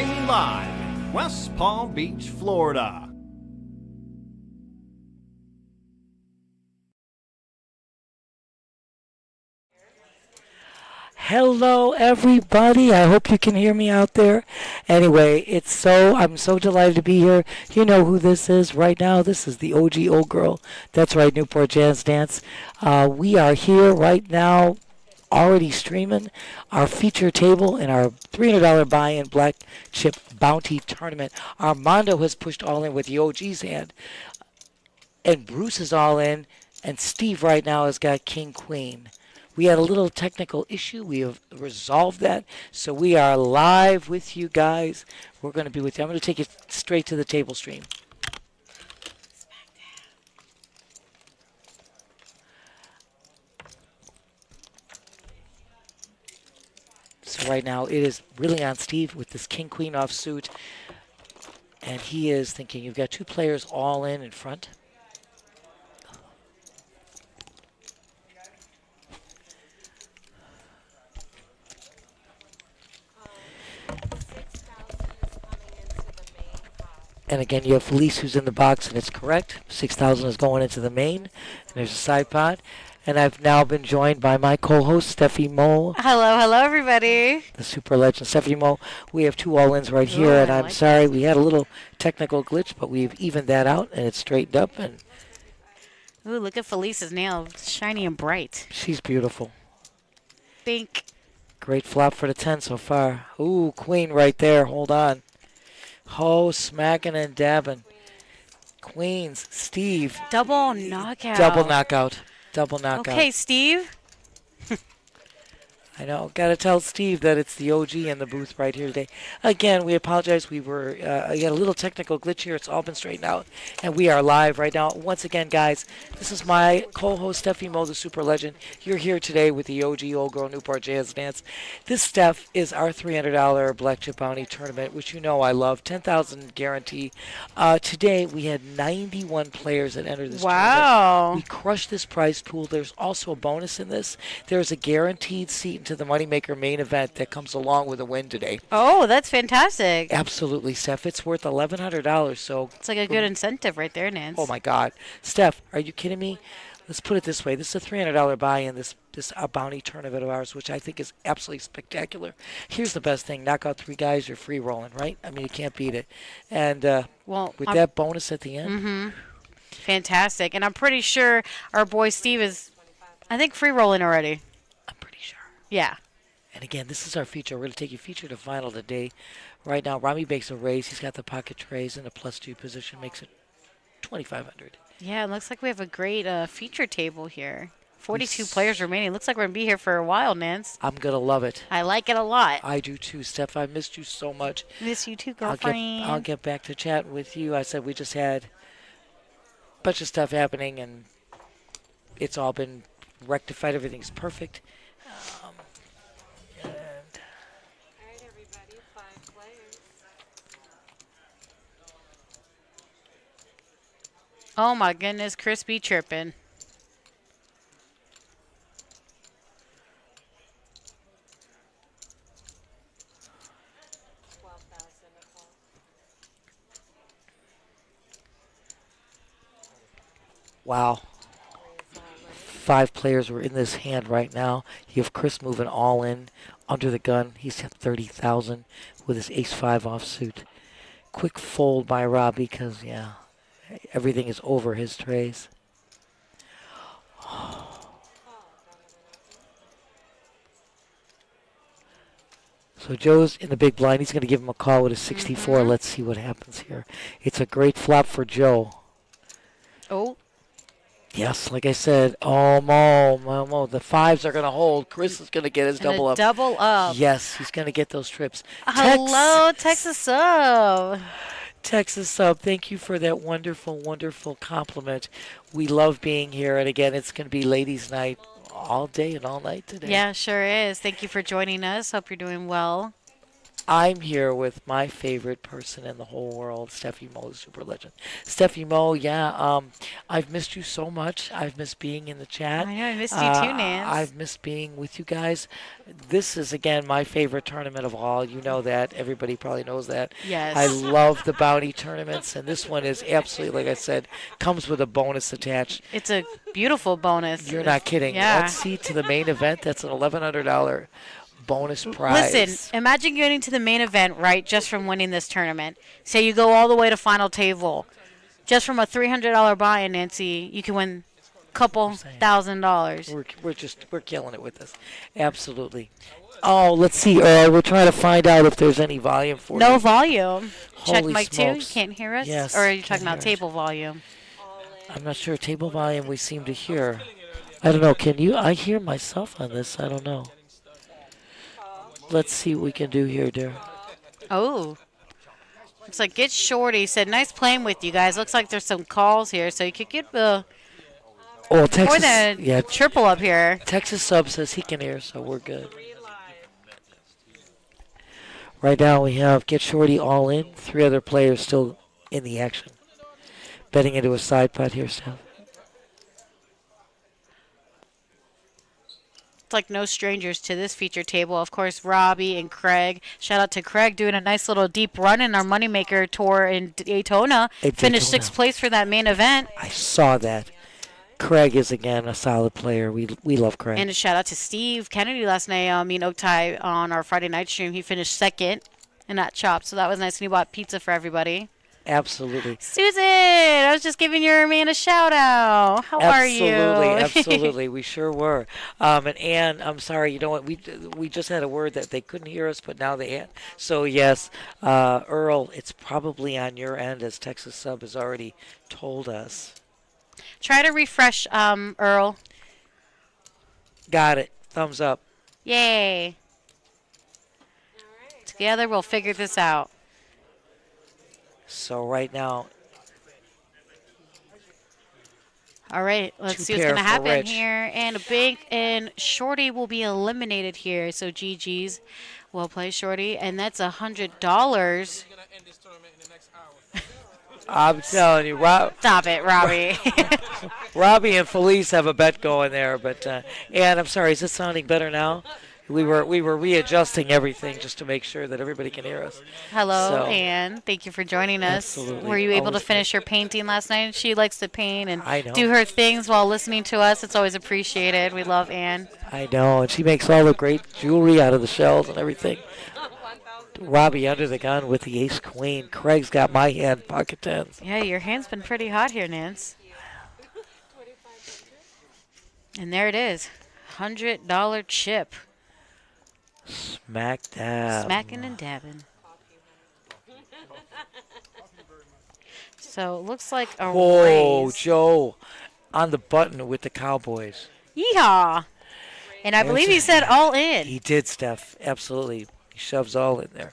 Streaming live in West Palm Beach, Florida. Hello, everybody. I hope you can hear me out there. Anyway, I'm so delighted to be here. You know who this is right now. This is the OG old girl. That's right, Newport Jazz Nance. We are here right now, already streaming our feature table in our $300 buy-in Black Chip Bounty Tournament. Armando has pushed all in with the OG's hand, and Bruce is all in, and Steve right now has got King Queen. We had a little technical issue. We have resolved that. So we are live with you guys. We're going to be with you. I'm going to take you straight to the table stream. So right now it is really on Steve with this King Queen offsuit. And he is thinking you've got two players all in front. And again, you have Felice who's in the box, and it's correct. 6,000 is going into the main, and there's a side pot. And I've now been joined by my co-host, Stefymo. Hello, everybody. The Super-legend, Stefymo. We have two all-ins right here, and I'm sorry we had a little technical glitch, but we've evened that out, and it's straightened up. And ooh, look at Felice's nail, shiny and bright. she's beautiful. Bink. Great flop for the 10 so far. Ooh, queen right there. Hold on. Oh, smacking and dabbing. Queens, Steve. Double knockout. Double knockout. Double knockout. Okay, Steve. I know. Got to tell Steve that it's the OG in the booth right here today. Again, we apologize. We had a little technical glitch here. It's all been straightened out, and we are live right now. Once again, guys, this is my co-host, Stefymo the Super-legend. You're here today with the OG old girl Newport Jazz Nance. This, Steph, is our $300 Black Chip Bounty Tournament, which you know I love. 10,000 guarantee. Today, we had 91 players that entered this tournament. We crushed this prize pool. There's also a bonus in this. There's a guaranteed seat into the Moneymaker Main Event that comes along with a win today. Oh, that's fantastic. Absolutely, Steph. It's worth $1,100, so... It's like a good incentive right there, Nance. Oh, my God. Steph, are you kidding me? Let's put it this way. This is a $300 buy-in, this bounty tournament of ours, which I think is absolutely spectacular. Here's the best thing. Knock out three guys, you're free rolling, right? I mean, you can't beat it. And with that bonus at the end... Mm-hmm. Fantastic. And I'm pretty sure our boy Steve is, I think, free rolling already. I'm pretty sure. Yeah. And again, this is our feature. We're going to take you feature to final today. Right now, Rami makes a raise. He's got the pocket trays in a +2 position. Makes it 2,500. Yeah, it looks like we have a great feature table here. 42 players remaining. Looks like we're going to be here for a while, Nance. I'm going to love it. I like it a lot. I do too, Steph. I missed you so much. Miss you too, girlfriend. I'll get back to chatting with you. I said we just had a bunch of stuff happening, and it's all been rectified. Everything's perfect. Oh my goodness, Crispy chirping. Wow. 5 players were in this hand right now. You have Chris moving all in under the gun. He's at 30,000 with his ace-5 offsuit. Quick fold by Rob because, yeah, everything is over his trays. So Joe's in the big blind. He's going to give him a call with a 64. Mm-hmm. Let's see what happens here. It's a great flop for Joe. Oh. Yes, like I said, Mo. The 5s are going to hold. Chris is going to get his double up. Double up. Yes, he's going to get those trips. Hello, Texas Sub. Texas Sub, thank you for that wonderful, wonderful compliment. We love being here. And again, it's going to be ladies' night all day and all night today. Yeah, sure is. Thank you for joining us. Hope you're doing well. I'm here with my favorite person in the whole world, Stefymo the Super-legend. Stefymo, yeah, I've missed you so much. I've missed being in the chat. I know, I missed you too, Nance. I've missed being with you guys. This is, again, my favorite tournament of all. You know that. Everybody probably knows that. Yes. I love the bounty tournaments, and this one is absolutely, like I said, comes with a bonus attached. It's a beautiful bonus. You're not kidding. Yeah. Let's see to the main event. That's an $1,100 bonus prize. Listen, imagine getting to the main event, right, just from winning this tournament. Say you go all the way to final table. Just from a $300 buy-in, Nancy, you can win a couple $1,000. We're killing it with this. Absolutely. Oh, let's see, Earl. We're trying to find out if there's any volume for No you. volume. Check Holy mic 2. smokes. You can't hear us? Yes, Or are you can't talking about hear us. table volume? I'm not sure. Table volume we seem to hear. I don't know. Can you? I hear myself on this. I don't know. Let's see what we can do here, dear. Oh. Looks like Get Shorty said, nice playing with you guys. Looks like there's some calls here, so you could get the Oh, more Texas. than Yeah, triple up here. Texas Sub says he can hear, so we're good. Right now we have Get Shorty all in. 3 other players still in the action. Betting into a side putt here, Steph. It's like no strangers to this feature table. Of course, Robbie and Craig. Shout out to Craig doing a nice little deep run in our Moneymaker tour in Daytona. Finished 6th place for that main event. I saw that. Craig is, again, a solid player. We love Craig. And a shout out to Steve Kennedy last night. Me and Oaktai on our Friday night stream. He finished 2nd in that chop, so that was nice. And he bought pizza for everybody. Absolutely. Susan, I was just giving your man a shout out. How are you? Absolutely. We sure were. And Ann, I'm sorry. You know what? We just had a word that they couldn't hear us, but now they can. So, yes, Earl, it's probably on your end, as Texas Sub has already told us. Try to refresh, Earl. Got it. Thumbs up. Yay. Together we'll figure this out. So right now, all right, let's Two see what's pair going to for happen Rich. here. And Shorty will be eliminated here. So GG's. Well played, Shorty. And that's $100. I'm telling you, Stop it, Robbie. Robbie and Felice have a bet going there. But Ann, I'm sorry. Is it sounding better now? We were readjusting everything just to make sure that everybody can hear us. Hello, So- Ann. Thank you for joining us. Absolutely. Were you able to Always finish your painting last night? She likes to paint and I know. do her things while listening to us. It's always appreciated. We love Ann. I know, and she makes all the great jewelry out of the shells and everything. Robbie under the gun with the ace queen. Craig's got my hand, pocket tens. Yeah, your hand's been pretty hot here, Nance. And there it is. $100 chip. Smack dab. Smacking and dabbing. So it looks like a Whoa, raise. Joe on the button with the Cowboys. Yeehaw. And I believe he said all in. He did, Steph. Absolutely. He shoves all in there.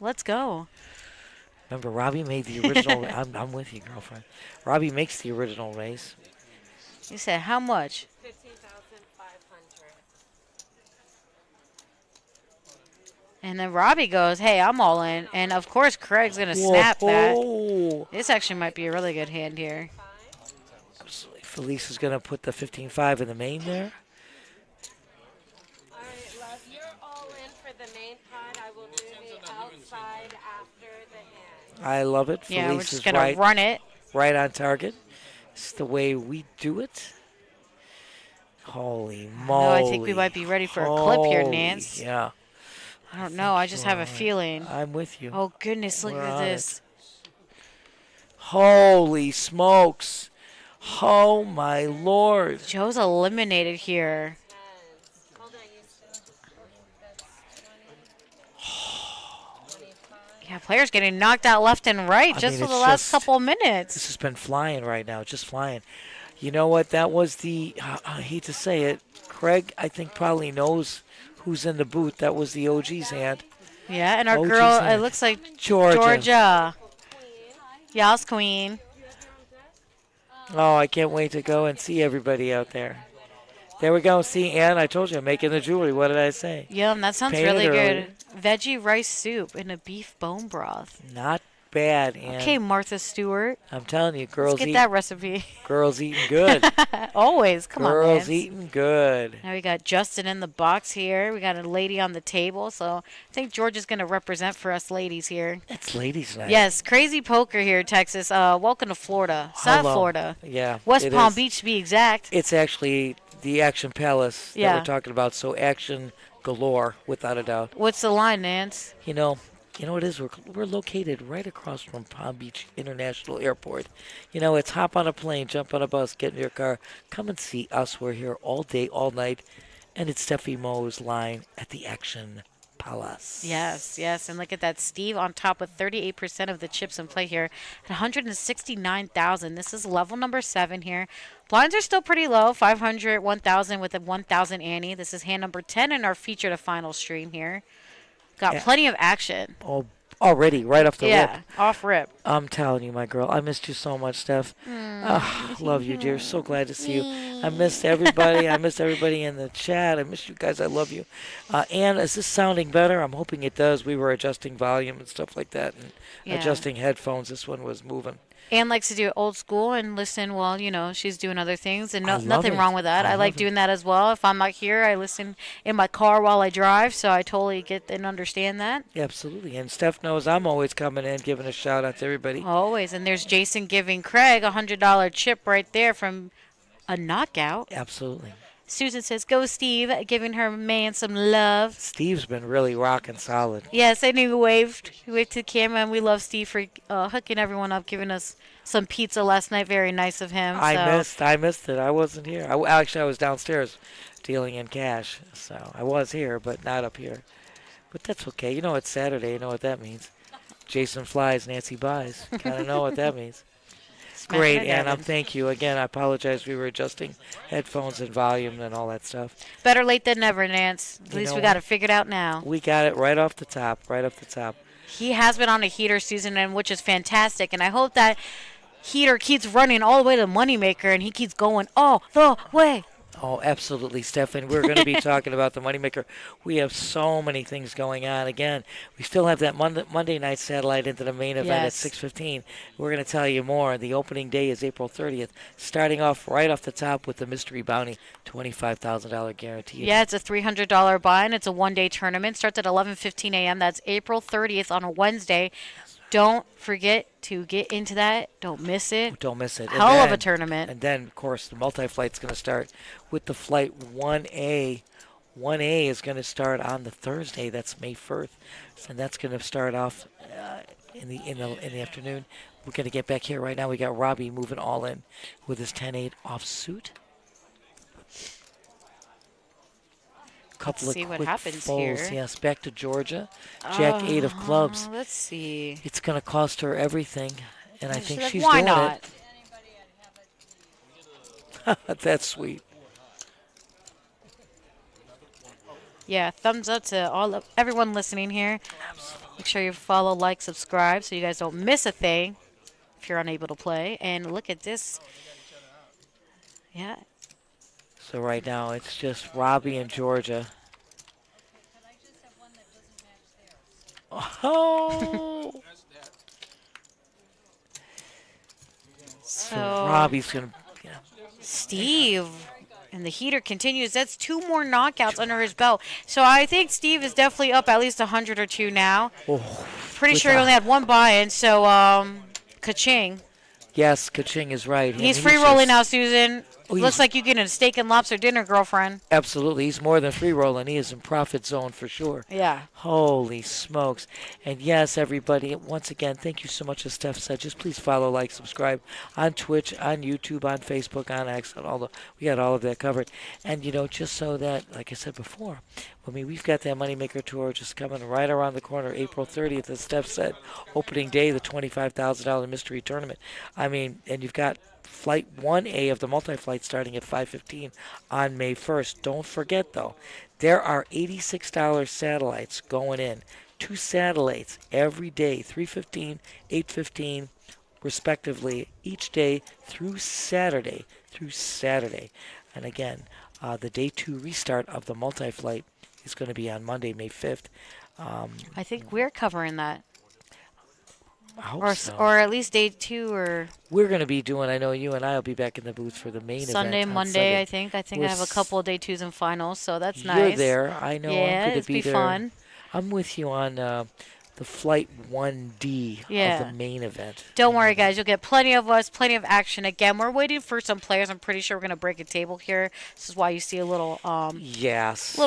Let's go. Remember, Robbie made the original. I'm with you, girlfriend. Robbie makes the original race. You said how much? 15,500. And then Robbie goes, hey, I'm all in. And, of course, Craig's going to snap that. Whoa. This actually might be a really good hand here. Absolutely. Felice is going to put the 15-5 in the main there. All right, love, you're all in for the main pot. I will do the outside after the hand. I love it. Yeah, we're Felice just is going to right, run it. right on target. It's the way we do it. Holy moly. No, I think we might be ready for a clip here, Holy- Nance. Yeah, I don't know. I just have a feeling. I'm with you. Oh, goodness, look We're at on this. Holy smokes. Oh, my Lord. Joe's eliminated here. Hold on, you still. That's 20. 25. Yeah, players getting knocked out left and right I just mean, for the it's last just- couple of minutes. This has been flying right now, just flying. You know what? That was the, I hate to say it, Craig, I think, probably knows who's in the booth. That was the OG's hand. Yeah, and our OG's girl, hand. it looks like Georgia. Georgia. Yas Queen. Oh, I can't wait to go and see everybody out there. There we go. See, Ann, I told you, I'm making the jewelry. What did I say? Yum, that sounds Painted really earlier. good. Veggie rice soup and a beef bone broth. Not bad, Ann. Okay, Martha Stewart. I'm telling you, Let's girls get eat. that recipe. Girls eating good. Always. Come on, Girls Lance. eating good. Now we got Justin in the box here. We got a lady on the table. So I think George is going to represent for us ladies here. It's ladies' night. Yes, crazy poker here, Texas. Welcome to Florida. South Hello. Florida. Yeah. West it Palm is. Beach to be exact. It's actually the Action Palace that Yeah. we're talking about. So action galore, without a doubt. What's the line, Nance? You know what it is? We're located right across from Palm Beach International Airport. You know, it's hop on a plane, jump on a bus, get in your car, come and see us. We're here all day, all night. And it's Stefymo's line at the Action Palace. Yes, yes. And look at that. Steve on top with 38% of the chips in play here at 169,000. This is level number 7 here. Blinds are still pretty low, 500, 1,000 with a 1,000 ante. This is hand number 10 in our feature to final stream here. Got plenty of action. Oh, already, right off the rip. Off rip. I'm telling you, my girl, I missed you so much, Steph. Love you, dear. So glad to see you. I missed everybody. I missed everybody in the chat. I miss you guys. I love you. Ann, is this sounding better? I'm hoping it does. We were adjusting volume and stuff like that and adjusting headphones. This one was moving. Ann likes to do it old school and listen while, she's doing other things. And I love nothing it. wrong with that. I I like love it. doing that as well. If I'm not here, I listen in my car while I drive. So I totally get and understand that. Yeah, absolutely. And Steph knows I'm always coming in, giving a shout out to everybody. Always. And there's Jason giving Craig a $100 chip right there from a knockout. Absolutely. Susan says, go Steve, giving her man some love. Steve's been really rocking solid. Yes, I knew he waved to the camera, and we love Steve for hooking everyone up, giving us some pizza last night. Very nice of him. I missed it. I wasn't here. Actually, I was downstairs dealing in cash. So I was here, but not up here. But that's okay. You know, it's Saturday. You know what that means. Jason flies, Nancy buys. Kind of know what that means. Great, Anna. Thank you. Again, I apologize. We were adjusting headphones and volume and all that stuff. Better late than never, Nance. At least we got it figured out now. We got it right off the top, right off the top. He has been on a heater season, and which is fantastic. And I hope that heater keeps running all the way to Moneymaker, and he keeps going all the way. Oh, absolutely, Stefan. We're going to be talking about the Moneymaker. We have so many things going on. Again, we still have that Monday night satellite into the main event at 6:15. We're going to tell you more. The opening day is April 30th, starting off right off the top with the mystery bounty, $25,000 guarantee. Yeah, it's a $300 buy-in. It's a one-day tournament. Starts at 11:15 a.m. That's April 30th on a Wednesday. Don't forget to get into that. Don't miss it. Don't miss it. Hell of a tournament. And then, of course, the multi-flight's going to start with the flight 1A. 1A is going to start on the Thursday. That's May 1st, and that's going to start off in the afternoon. We're going to get back here right now. We got Robbie moving all in with his 10-8 offsuit. Couple Let's see of what quick happens folds. here. Yes, back to Georgia. Jack 8 of clubs. Let's see. It's going to cost her everything, and I think she's why doing not? it. That's sweet. Yeah, thumbs up to everyone listening here. Absolutely. Make sure you follow, like, subscribe so you guys don't miss a thing if you're unable to play. And look at this. Yeah. So right now it's just Robbie and Georgia. Oh! So Robbie's going to... Steve. And the heater continues. That's 2 more knockouts under his belt. So I think Steve is definitely up at least 100 or 2 now. Oh, Pretty sure he only had 1 buy-in. So, ka-ching. Yes, ka-ching is right. He's free rolling now, Susan. Oh, Looks like you get a steak and lobster dinner, girlfriend. Absolutely. He's more than free rolling. He is in profit zone for sure. Yeah. Holy smokes. And yes, everybody, once again, thank you so much, as Steph said. Just please follow, like, subscribe on Twitch, on YouTube, on Facebook, on X, on we got all of that covered. And, just so that, like I said before, we've got that Moneymaker Tour just coming right around the corner, April 30th, as Steph said, opening day, the $25,000 mystery tournament. And you've got Flight 1A of the multi-flight starting at 5:15 on May 1st. Don't forget, though, there are $86 satellites going in. 2 satellites every day, 3:15, 8:15, respectively, each day through Saturday. And again, The day 2 restart of the multi-flight is going to be on Monday, May 5th. I think we're covering that. I hope Or, so. or at least day 2 or We're going to be doing, I know you and I will be back in the booth for the main Sunday, event on Monday, Sunday. I think. I think We're I have a couple of day 2s and finals, so that's You're nice. there. I know Yeah, I'm going it'd to be be there. fun. I'm with you on the Flight 1D of Yeah. the main event. Don't worry, guys. You'll get plenty of us, plenty of action. Again, we're waiting for some players. I'm pretty sure we're going to break a table here. This is why you see a little Yes.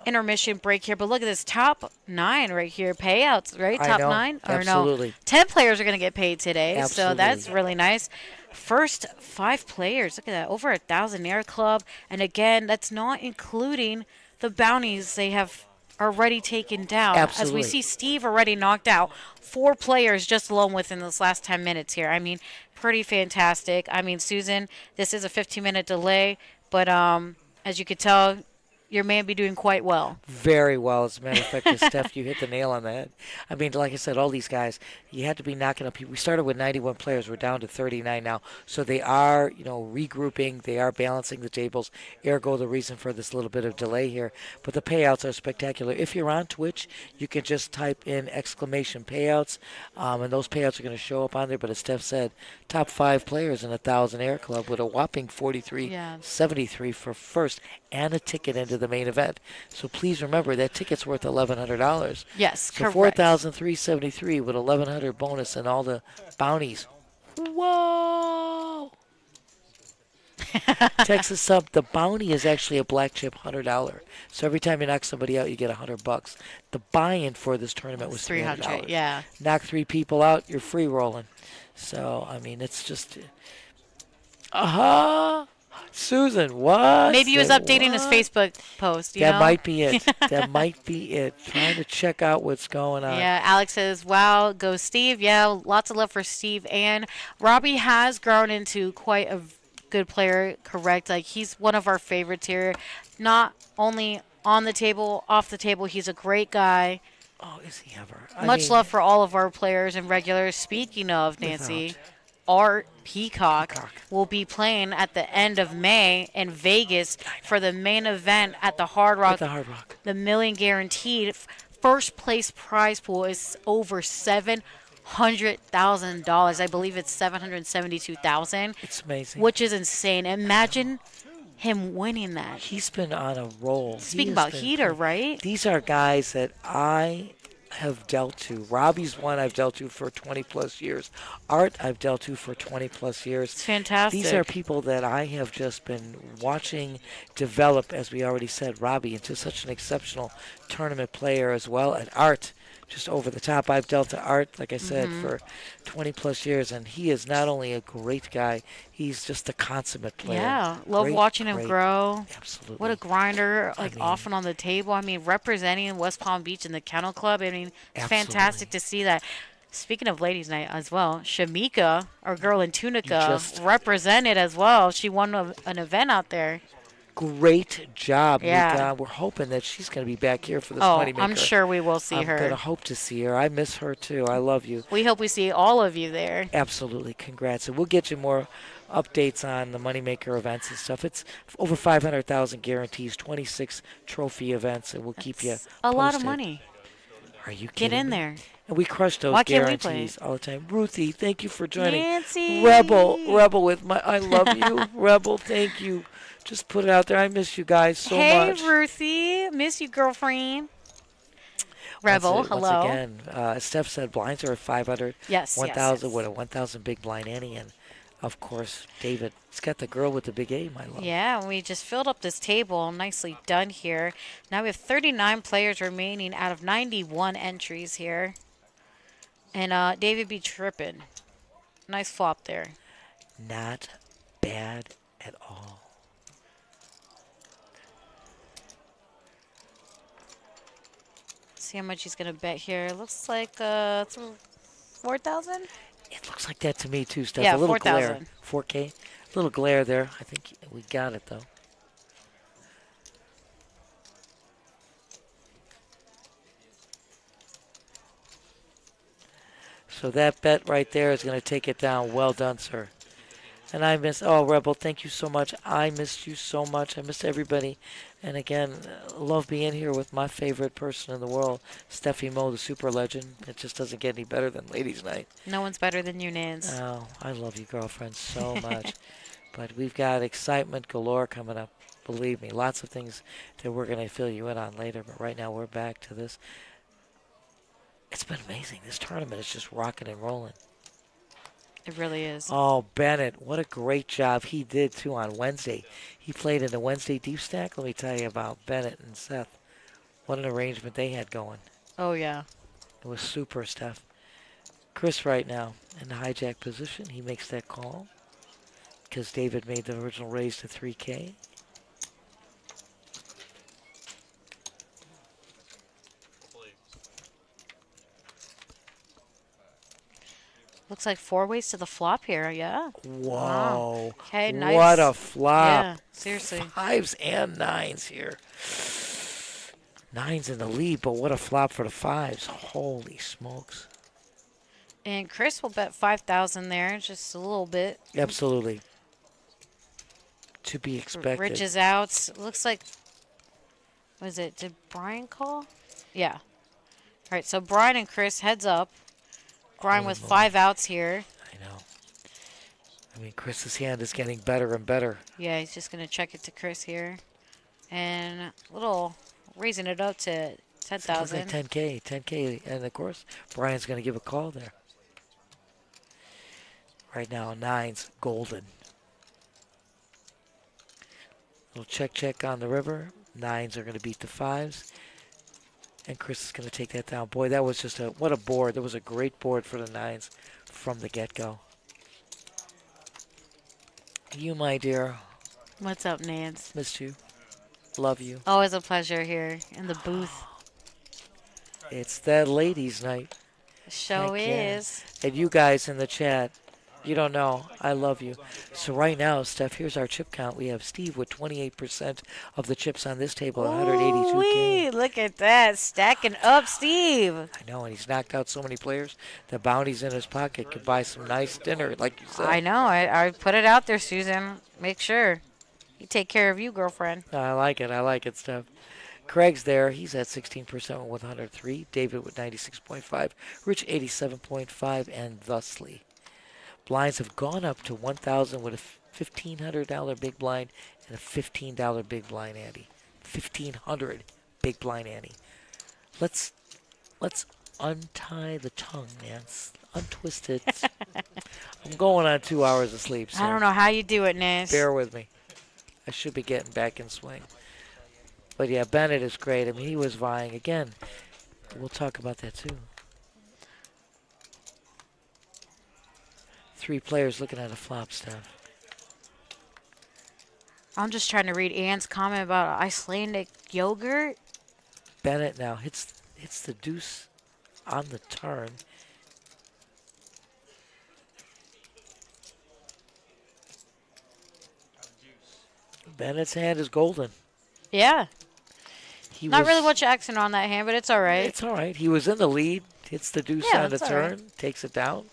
intermission break here. But look at this top 9 right here. Payouts, right? I Top know. 9? Or Absolutely. no? 10 players are going to get paid today. Absolutely. So that's really nice. First 5 players. Look at that. Over 1,000 Air Club. And again, that's not including the bounties they have already taken down. Absolutely. As we see Steve already knocked out 4 players just alone within this last 10 minutes here. I mean, pretty fantastic. I mean, Susan, this is a 15-minute delay, but as you could tell, your man be doing quite well. Very well. As a matter of fact, Steph, you hit the nail on the head. I mean, like I said, all these guys, you had to be knocking up people. We started with 91 players. We're down to 39 now. So they are, regrouping. They are balancing the tables. Ergo, the reason for this little bit of delay here. But the payouts are spectacular. If you're on Twitch, you can just type in exclamation payouts, and those payouts are going to show up on there. But as Steph said, top 5 players in 1,000 Air Club with a whopping 43.73 for first and a ticket into the main event. So please remember that ticket's worth $1,100. Yes, so correct. $4,373 with $1,100 bonus and all the bounties. Whoa! Texas sub. The bounty is actually a black chip $100. So every time you knock somebody out, you get $100. The buy-in for this tournament was $300. Yeah. Knock 3 people out, you're free rolling. So I mean, it's just. Susan, what? Maybe he was updating his Facebook post. That might be it. That might be it. Trying to check out what's going on. Yeah, Alex says, wow, go Steve. Yeah, lots of love for Steve. And Robbie has grown into quite a good player, correct? Like, he's one of our favorites here. Not only on the table, off the table, he's a great guy. Oh, is he ever? Much love for all of our players and regulars. Speaking of, Nancy, Art Peacock will be playing at the end of May in Vegas for the main event at the Hard Rock. The million guaranteed. First place prize pool is over $700,000. I believe it's $772,000. It's amazing. Which is insane. Imagine him winning that. He's been on a roll. Speaking about heater, right? These are guys that I have dealt to. Robbie's one I've dealt to for 20 plus years. Art I've dealt to for 20 plus years. It's fantastic. These are people that I have just been watching develop, as we already said, Robbie into such an exceptional tournament player as well. And Art, just over the top. I've dealt to Art, like I said, for 20 plus years, and he is not only a great guy, he's just a consummate player. Yeah, love watching him grow. Absolutely. What a grinder, off and on the table. I mean, representing West Palm Beach in the Kennel Club. I mean, it's fantastic to see that. Speaking of ladies' night as well, Shamika, our girl in Tunica, represented as well. She won an event out there. Great job, yeah. Mika. We're hoping that she's going to be back here for this Moneymaker. I'm sure we will see her. I'm going to hope to see her. I miss her, too. I love you. We hope we see all of you there. Absolutely. Congrats. And we'll get you more updates on the Moneymaker events and stuff. It's over 500,000 guarantees, 26 trophy events, and we'll keep you posted. A lot of money. Are you kidding Get in me? there. And we crush those guarantees all the time. Ruthie, thank you for joining. Nancy. Rebel with my, I love you. Rebel, thank you. Just put it out there. I miss you guys so much. Hey, Ruthie. Miss you, girlfriend. Rebel, hello. Once again, Steph said blinds are at 500. Yes, 1,000 with a 1,000 big blind Annie. And, of course, David. He's got the girl with the big A, my love. Yeah, we just filled up this table. Nicely done here. Now we have 39 players remaining out of 91 entries here. And David be tripping. Nice flop there. Not bad at all. See how much he's going to bet here. Looks like 4,000? It looks like that to me, too, Steph. Yeah, a little 4,000. glare. 4K. A little glare there. I think we got it, though. So that bet right there is going to take it down. Well done, sir. And I miss, Rebel, thank you so much. I missed you so much. I missed everybody. And again, love being here with my favorite person in the world, Stefymo the Super-legend. It just doesn't get any better than Ladies Night. No one's better than you, Nance. Oh, I love you, girlfriend, so much. But we've got excitement galore coming up. Believe me, lots of things that we're going to fill you in on later. But right now, we're back to this. It's been amazing. This tournament is just rocking and rolling. It really is. Oh, Bennett, what a great job he did, too, on Wednesday. He played in the Wednesday deep stack. Let me tell you about Bennett and Seth. What an arrangement they had going. Oh, yeah. It was super stuff. Chris right now in the hijack position. He makes that call because David made the original raise to 3K. Looks like 4 ways to the flop here, yeah. Whoa. Wow. Okay, nice. What a flop. Yeah, seriously. 5s and 9s here. 9s in the lead, but what a flop for the 5s. Holy smokes. And Chris will bet 5,000 there, just a little bit. Absolutely. To be expected. Rich is out. Looks like, what is it? Did Brian call? Yeah. All right, so Brian and Chris heads up. Brian with 5 outs here. I know. I mean, Chris's hand is getting better and better. Yeah, he's just going to check it to Chris here. And a little raising it up to 10,000. 10K, 10K. And, of course, Brian's going to give a call there. Right now, 9's golden. Little check on the river. 9s are going to beat the 5s. And Chris is going to take that down. Boy, that was just what a board. That was a great board for the 9s from the get-go. You, my dear. What's up, Nance? Missed you. Love you. Always a pleasure here in the booth. It's that ladies' night. Show is. And you guys in the chat, you don't know. I love you. So right now, Steph, here's our chip count. We have Steve with 28% of the chips on this table, 182K. Look at that. Stacking up, Steve. I know, and he's knocked out so many players. The bounties in his pocket could buy some nice dinner, like you said. I know. I put it out there, Susan. Make sure you take care of you, girlfriend. I like it, Steph. Craig's there. He's at 16% with 103. David with 96.5. Rich 87.5, and thusly. Blinds have gone up to 1,000 with a $1,500 big blind and a $15 big blind ante. 1,500 big blind ante. Let's untie the tongue, Nance. Untwist it. I'm going on 2 hours of sleep. So I don't know how you do it, Nance. bear with me. I should be getting back in swing. But yeah, Bennett is great. I mean, he was vying again. We'll talk about that too. 3 players looking at a flop, Steph. I'm just trying to read Ann's comment about Icelandic yogurt. Bennett now hits the deuce on the turn. Bennett's hand is golden. Yeah. Not really much action on that hand, but it's all right. It's all right. He was in the lead, hits the deuce on the turn, takes it down.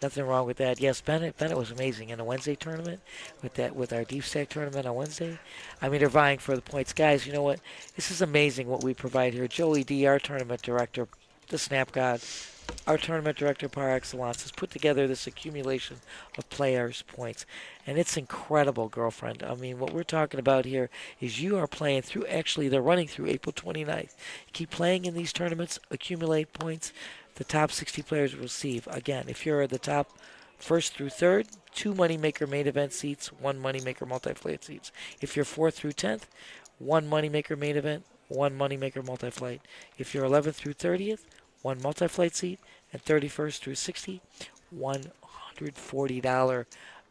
Nothing wrong with that. Yes, Bennett was amazing in a Wednesday tournament with our deep stack tournament on Wednesday. I mean, they're vying for the points. Guys, you know what? This is amazing what we provide here. Joey D, our tournament director, the Snap God, our tournament director par excellence, has put together this accumulation of players' points. And it's incredible, girlfriend. I mean, what we're talking about here is you are playing through, actually, they're running through April 29th. Keep playing in these tournaments, accumulate points. The top 60 players will receive. Again, if you're at the top first through third, 2 Moneymaker Main Event seats, 1 Moneymaker Multi-Flight seats. If you're 4th through 10th, 1 Moneymaker Main Event, 1 Moneymaker Multi-Flight. If you're 11th through 30th, 1 Multi-Flight seat, and 31st through 60, $140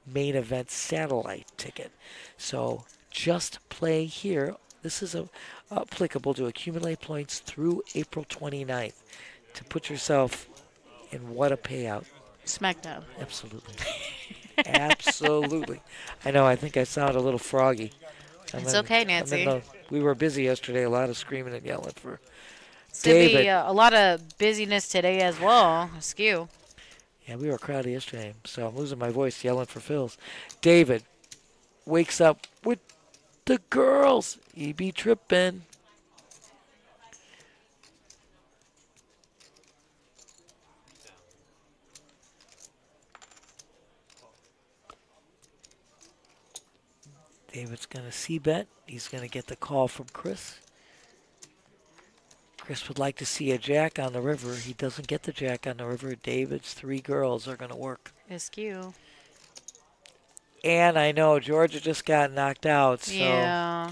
Main Event satellite ticket. So just play here. This is applicable to accumulate points through April 29th. To put yourself in what a payout. Smackdown. Absolutely. Absolutely. I know, I think I sound a little froggy. It's okay, Nancy. We were busy yesterday, a lot of screaming and yelling for It's going to David. be a lot of busyness today as well. Askew. Yeah, we were crowded yesterday, so I'm losing my voice yelling for fills. David wakes up with the girls. He be tripping. David's going to c-bet. He's going to get the call from Chris. Chris would like to see a jack on the river. He doesn't get the jack on the river. David's 3 girls are going to work. Askew. And I know Georgia just got knocked out. So, Yeah.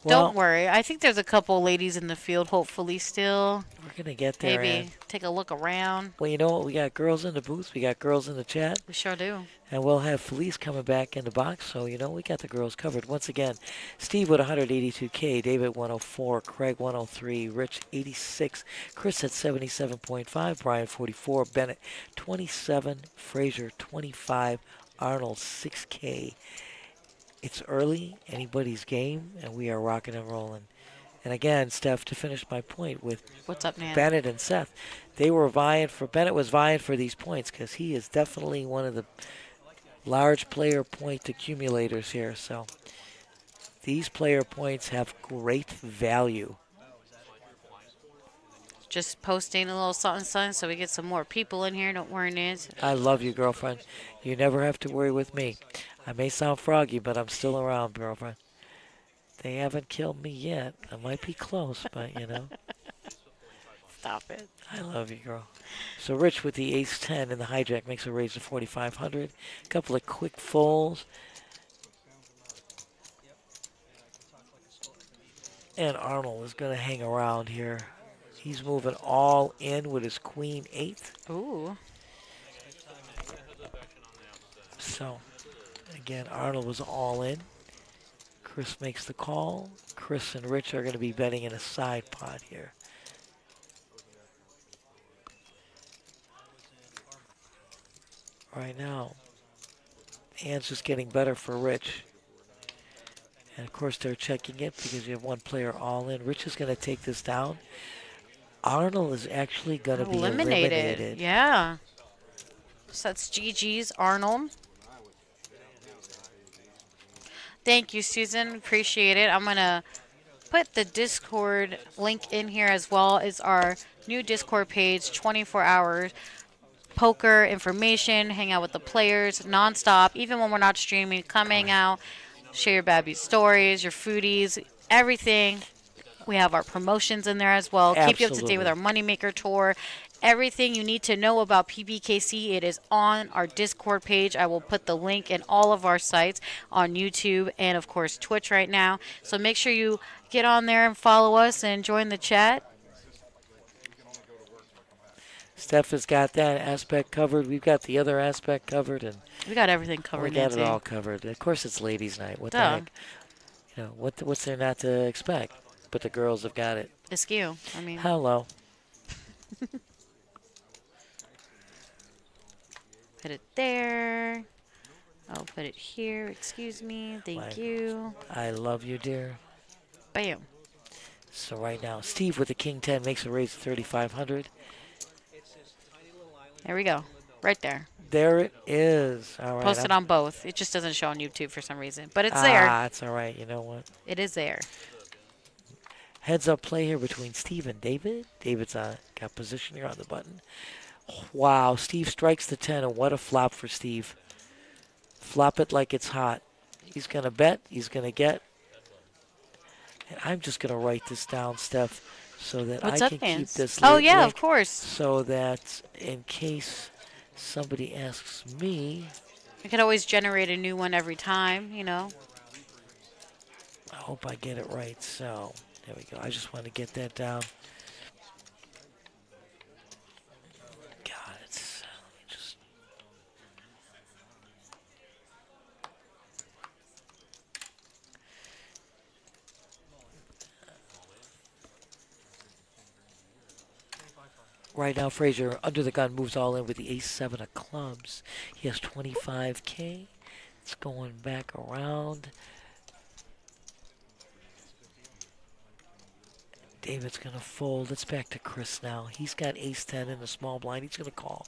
well, Don't worry. I think there's a couple ladies in the field, hopefully, still. we're going to get there. Maybe take a look around. Well, you know what? We got girls in the booth. We got girls in the chat. We sure do. And we'll have Felice coming back in the box. So, you know, we got the girls covered. Once again, Steve with 182K, David 104, Craig 103, Rich 86, Chris at 77.5, Brian 44, Bennett 27, Frazier 25, Arnold 6K. It's early, anybody's game, and we are rocking and rolling. And again, Steph, to finish my point with What's up, man? Bennett and Seth, they were vying for, Bennett was vying for these points because he is definitely one of the large player point accumulators here. So these player points have great value. Just posting a little something so we get some more people in here. Don't worry, Nance. I love you, girlfriend. You never have to worry with me. I may sound froggy, but I'm still around, girlfriend. They haven't killed me yet. I might be close, but you know. Stop it. I love you, girl. So Rich with the ace-10 in the hijack makes a raise to 4,500. A couple of quick fulls. And Arnold is going to hang around here. He's moving all in with his queen-8. Ooh. So, again, Arnold was all in. Chris makes the call. Chris and Rich are going to be betting in a side pot here. Right now, hand's just getting better for Rich. And of course they're checking it because you have one player all in. Rich is going to take this down. Arnold is actually going to be eliminated. Yeah. So that's GG's Arnold. Thank you, Susan. Appreciate it. I'm going to put the Discord link in here as well as our new Discord page, 24 hours. Poker information, hang out with the players nonstop, even when we're not streaming. Come hang out, share your Babby stories, your foodies, everything. We have our promotions in there as well. Absolutely. Keep you up to date with our Moneymaker tour. Everything you need to know about PBKC, it is on our Discord page. I will put the link in all of our sites on YouTube and, of course, Twitch right now. So make sure you get on there and follow us and join the chat. Steph has got that aspect covered. We've got the other aspect covered, and We got everything covered, we got Nancy. it all covered. Of course, it's ladies' night. What the Duh. heck? You know what's there not to expect? But the girls have got it. Askew. I mean, Hello. put it there. I'll put it here. Excuse me. Thank Fine. you. I love you, dear. Bam. So right now, Steve with the king 10 makes a raise of 3,500. There we go. Right there. There it is. All right. Posted on both. It just doesn't show on YouTube for some reason. But it's there. It's all right. You know what? It is there. Heads up play here between Steve and David. David's got position here on the button. Wow, Steve strikes the 10, and what a flop for Steve. Flop it like it's hot. He's going to bet. He's going to get. And I'm just going to write this down, Steph, so that What's I up, can Vance? keep this Oh, yeah, link, of course. so that in case somebody asks me, I could always generate a new one every time, you know. I hope I get it right. So there we go. I just want to get that down. God, it's let me just. Right now, Frazier under the gun moves all in with the ace-7 of clubs. He has 25K. It's going back around. David's going to fold. It's back to Chris now. He's got ace-10 in the small blind. He's going to call.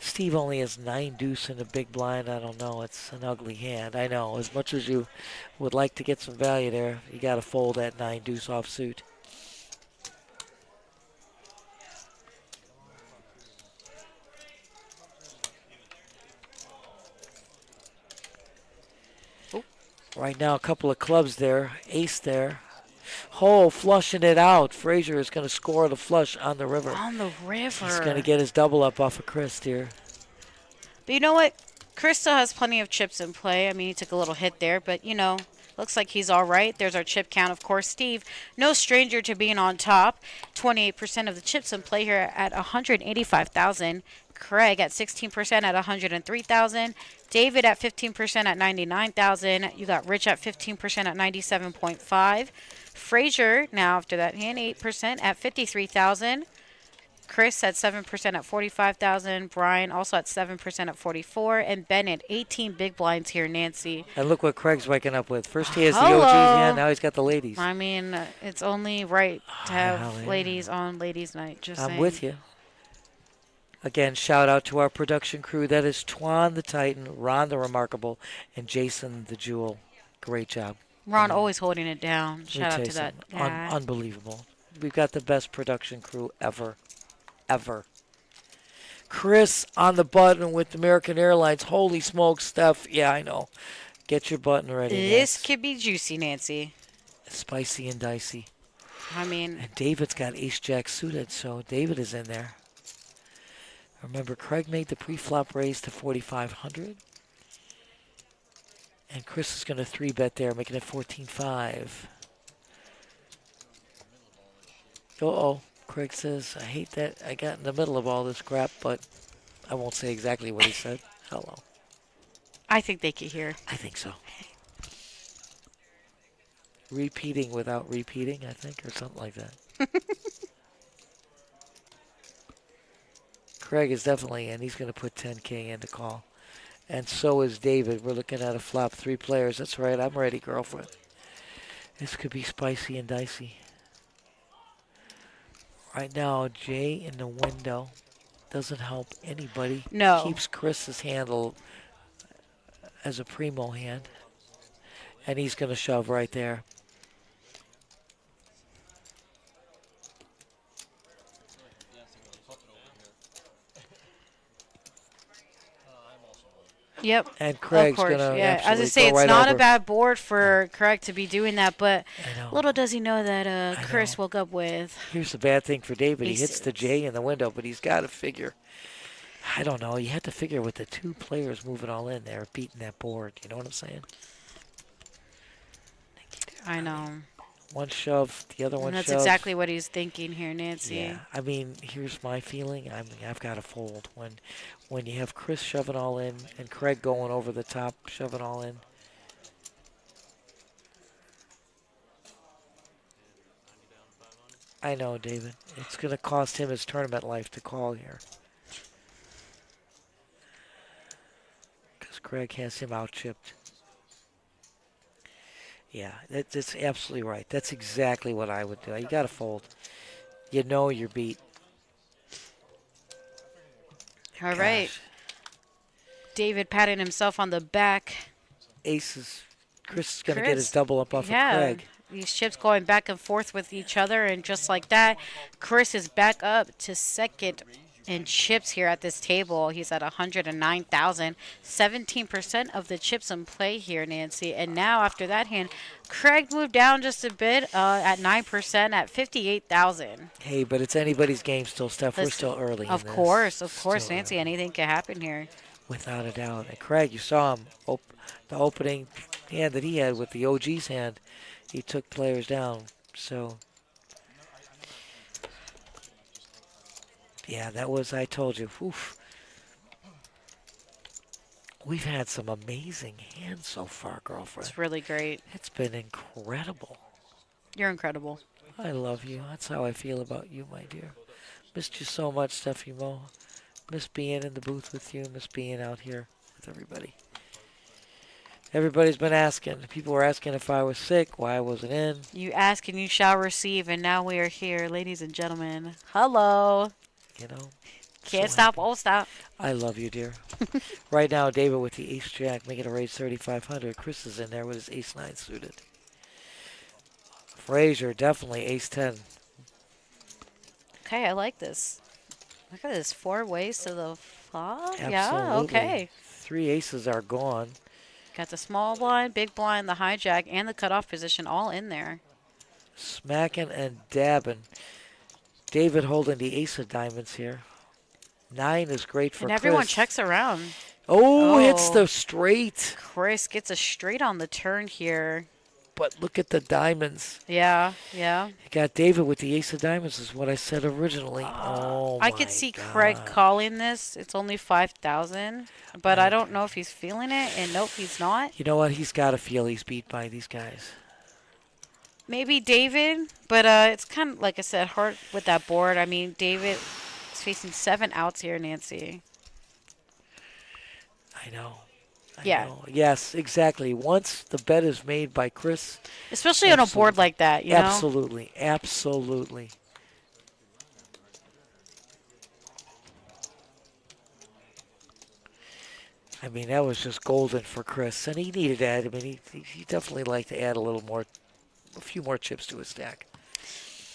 Steve only has 9 deuce in the big blind. I don't know. It's an ugly hand. I know. As much as you would like to get some value there, you got to fold that 9 deuce offsuit. Right now, a couple of clubs there. Ace there. Oh, flushing it out. Frazier is going to score the flush on the river. On the river. He's going to get his double up off of Chris here. But you know what? Chris still has plenty of chips in play. I mean, he took a little hit there, but, you know, looks like he's all right. There's our chip count. Of course, Steve, no stranger to being on top. 28% of the chips in play here at 185,000. Craig at 16% at 103,000. David at 15% at 99,000. You got Rich at 15% at 97.5. Frazier, now after that hand, 8% at 53,000. Chris at 7% at 45,000. Brian also at 7% at 44. And Bennett, 18 big blinds here, Nancy. And look what Craig's waking up with. First he has Hello. the OG's hand, now he's got the ladies. I mean, it's only right to have ladies on ladies' night. Just saying. I'm with you. Again, shout out to our production crew. That is Twan the Titan, Ron the Remarkable, and Jason the Jewel. Great job. Ron always holding it down. Let me Shout tell out you to that something. guy. Unbelievable. We've got the best production crew ever. Ever. Chris on the button with American Airlines. Holy smokes, Steph. Yeah, I know. Get your button ready. This Nance. could be juicy, Nancy. Spicy and dicey. I mean, And David's got ace-jack suited, so David is in there. Remember, Craig made the pre-flop raise to 4,500. And Chris is going to 3-bet there, making it 14-5. Uh-oh. Craig says, I hate that I got in the middle of all this crap, but I won't say exactly what he said. Hello. I think they could hear. I think so. Repeating without repeating, I think, or something like that. Craig is definitely in. He's going to put 10K in to call. And so is David. We're looking at a flop, 3 players. That's right. I'm ready, girlfriend. This could be spicy and dicey. Right now, Jay in the window doesn't help anybody. No. Keeps Chris's handle as a primo hand. And he's going to shove right there. Yep. And Craig's of course. going to Yeah, as I absolutely say, go it's right not over. a bad board for Craig to be doing that, but I know. little does he know that I Chris know. woke up with. Here's the bad thing for David. He hits the Aces. J in the window, but he's got to figure. I don't know. You have to figure with the 2 players moving all in there, beating that board. You know what I'm saying? I know. One shove, the other one And that's shoves. exactly what he's thinking here, Nancy. Yeah. I mean, here's my feeling. I've got to fold when you have Chris shoving all in and Craig going over the top, shoving all in. I know, David. It's going to cost him his tournament life to call here. Because Craig has him out-chipped. Yeah, that's absolutely right. That's exactly what I would do. You got to fold. You know you're beat. All right. Gosh. David patting himself on the back. Aces. Chris is going to get Chris, his double up off of Yeah. Craig. These chips going back and forth with each other, and just like that, Chris is back up to second in chips here at this table. He's at 109,000. 17% of the chips in play here, Nancy. And now after that hand, Craig moved down just a bit at 9% at 58,000. Hey, but it's anybody's game still, Steph. We're Listen, still early. Of in this. course, Still Nancy. early. Anything can happen here. Without a doubt. And Craig, you saw him. The opening hand that he had with the OG's hand, he took players down. So, yeah, that was, I told you. Oof. We've had some amazing hands so far, girlfriend. It's really great. It's been incredible. You're incredible. I love you. That's how I feel about you, my dear. Missed you so much, Stefymo. Miss being in the booth with you. Miss being out here with everybody. Everybody's been asking. People were asking if I was sick, why I wasn't in. You ask and you shall receive, and now we are here, ladies and gentlemen. Hello. You know, Can't So stop, happy. won't stop. I love you, dear. Right now, David with the ace jack, making a raise 3,500. Chris is in there with his ace 9 suited. Frazier, definitely ace 10. Okay, I like this. Look at this, 4 ways to the flop. Absolutely. Yeah, okay. 3 aces are gone. Got the small blind, big blind, the hijack, and the cutoff position all in there. Smacking and dabbing. David holding the ace of diamonds here. 9 is great for And everyone Chris. checks around. Oh, hits Oh. the straight. Chris gets a straight on the turn here. But look at the diamonds. Yeah, yeah. You got David with the ace of diamonds is what I said originally. Oh, I my could see God. Craig calling this. It's only 5,000, but I don't know if he's feeling it. And nope, he's not. You know what? He's got to feel he's beat by these guys. Maybe David, but it's kind of, like I said, hard with that board. I mean, David is facing 7 outs here, Nancy. I know. I Yeah. know. Yes, exactly. Once the bet is made by Chris. Especially on a board like that, you know? Absolutely. Absolutely. I mean, that was just golden for Chris. And he needed that. I mean, he definitely liked to add a few more chips to his stack.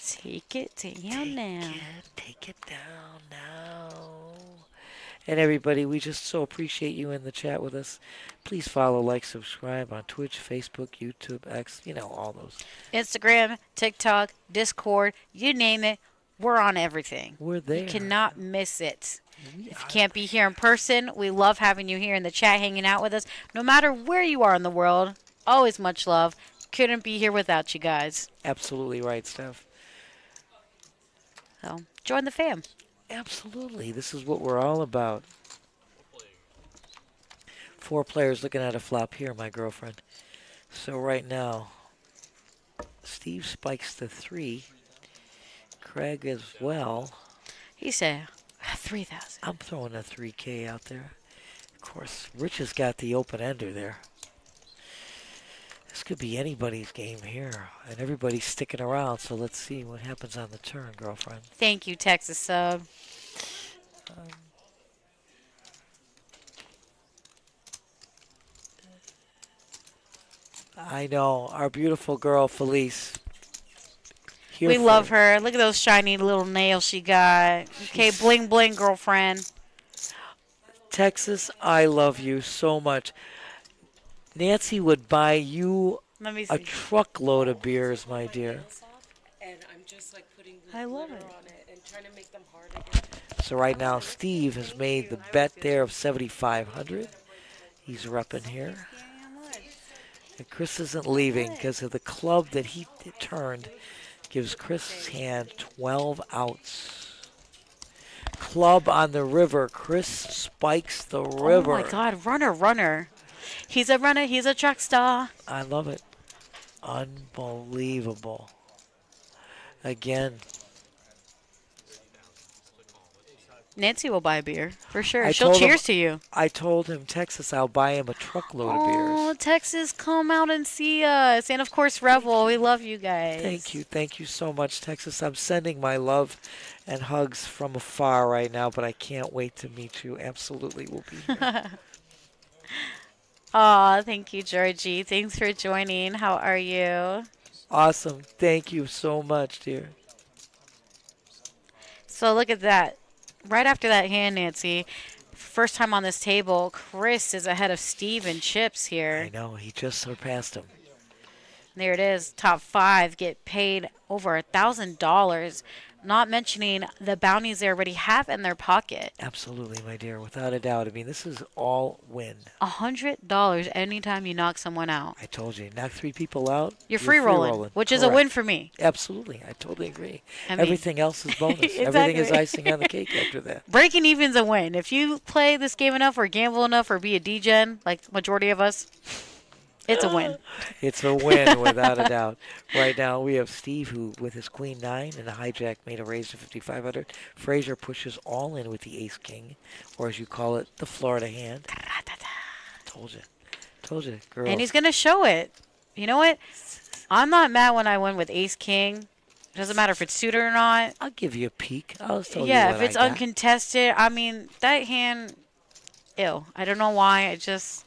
Take it down now. Take it down now. And everybody, we just so appreciate you in the chat with us. Please follow, like, subscribe on Twitch, Facebook, YouTube, X, all those. Instagram, TikTok, Discord, you name it. We're on everything. We're there. You cannot miss it. If you can't be here in person, we love having you here in the chat hanging out with us. No matter where you are in the world, always much love. Couldn't be here without you guys. Absolutely right, Steph. So, join the fam. Absolutely. This is what we're all about. 4 players looking at a flop here, my girlfriend. So right now, Steve spikes the 3. Craig as well. He said 3,000. I'm throwing a 3K out there. Of course, Rich has got the open ender there. This could be anybody's game here. And everybody's sticking around, so let's see what happens on the turn, girlfriend. Thank you, Texas Sub. I know, our beautiful girl, Felice. Here We for love it. her. Look at those shiny little nails she got. Okay, bling bling, girlfriend. Texas, I love you so much. Nancy would buy you Let me a see. truckload of beers, my dear. And I'm just like putting I love glitter it. on it and trying to make them hard again. So right now, Steve has made the bet there of 7,500. He's repping here. And Chris isn't leaving because of the club that he turned. Gives Chris' hand 12 outs. Club on the river. Chris spikes the river. Oh my God, runner, runner. He's a runner. He's a track star. I love it. Unbelievable. Again, Nancy will buy a beer for sure. I She'll told him- cheers to you. I told him, Texas, I'll buy him a truckload of beers. Oh, Texas, come out and see us. And of course, Rebel. We love you guys. Thank you. Thank you so much, Texas. I'm sending my love and hugs from afar right now, but I can't wait to meet you. Absolutely, we'll be here. Aw, thank you, Georgie. Thanks for joining. How are you? Awesome. Thank you so much, dear. So look at that. Right after that hand, Nancy, first time on this table, Chris is ahead of Steve and Chips here. I know. He just surpassed him. There it is. Top 5 get paid over $1,000. Not mentioning the bounties they already have in their pocket. Absolutely, my dear. Without a doubt. I mean, this is all win. $100 anytime you knock someone out. I told you. Knock 3 people out. You're free rolling, which is a Correct. win for me. Absolutely. I totally agree. I mean- Everything else is bonus. Everything is Exactly. icing on the cake after that. Breaking even's a win. If you play this game enough or gamble enough or be a DGen, like majority of us, it's a win. It's a win, without a doubt. Right now, we have Steve, who, with his queen 9 and a hijack, made a raise to 5,500. Frazier pushes all in with the ace-king, or as you call it, the Florida hand. Told you. Told you, girl. And he's going to show it. You know what? I'm not mad when I win with ace-king. Doesn't matter if it's suited or not. I'll give you a peek. I'll tell you Yeah, what if it's I got. uncontested, I mean, that hand, ew. I don't know why. It just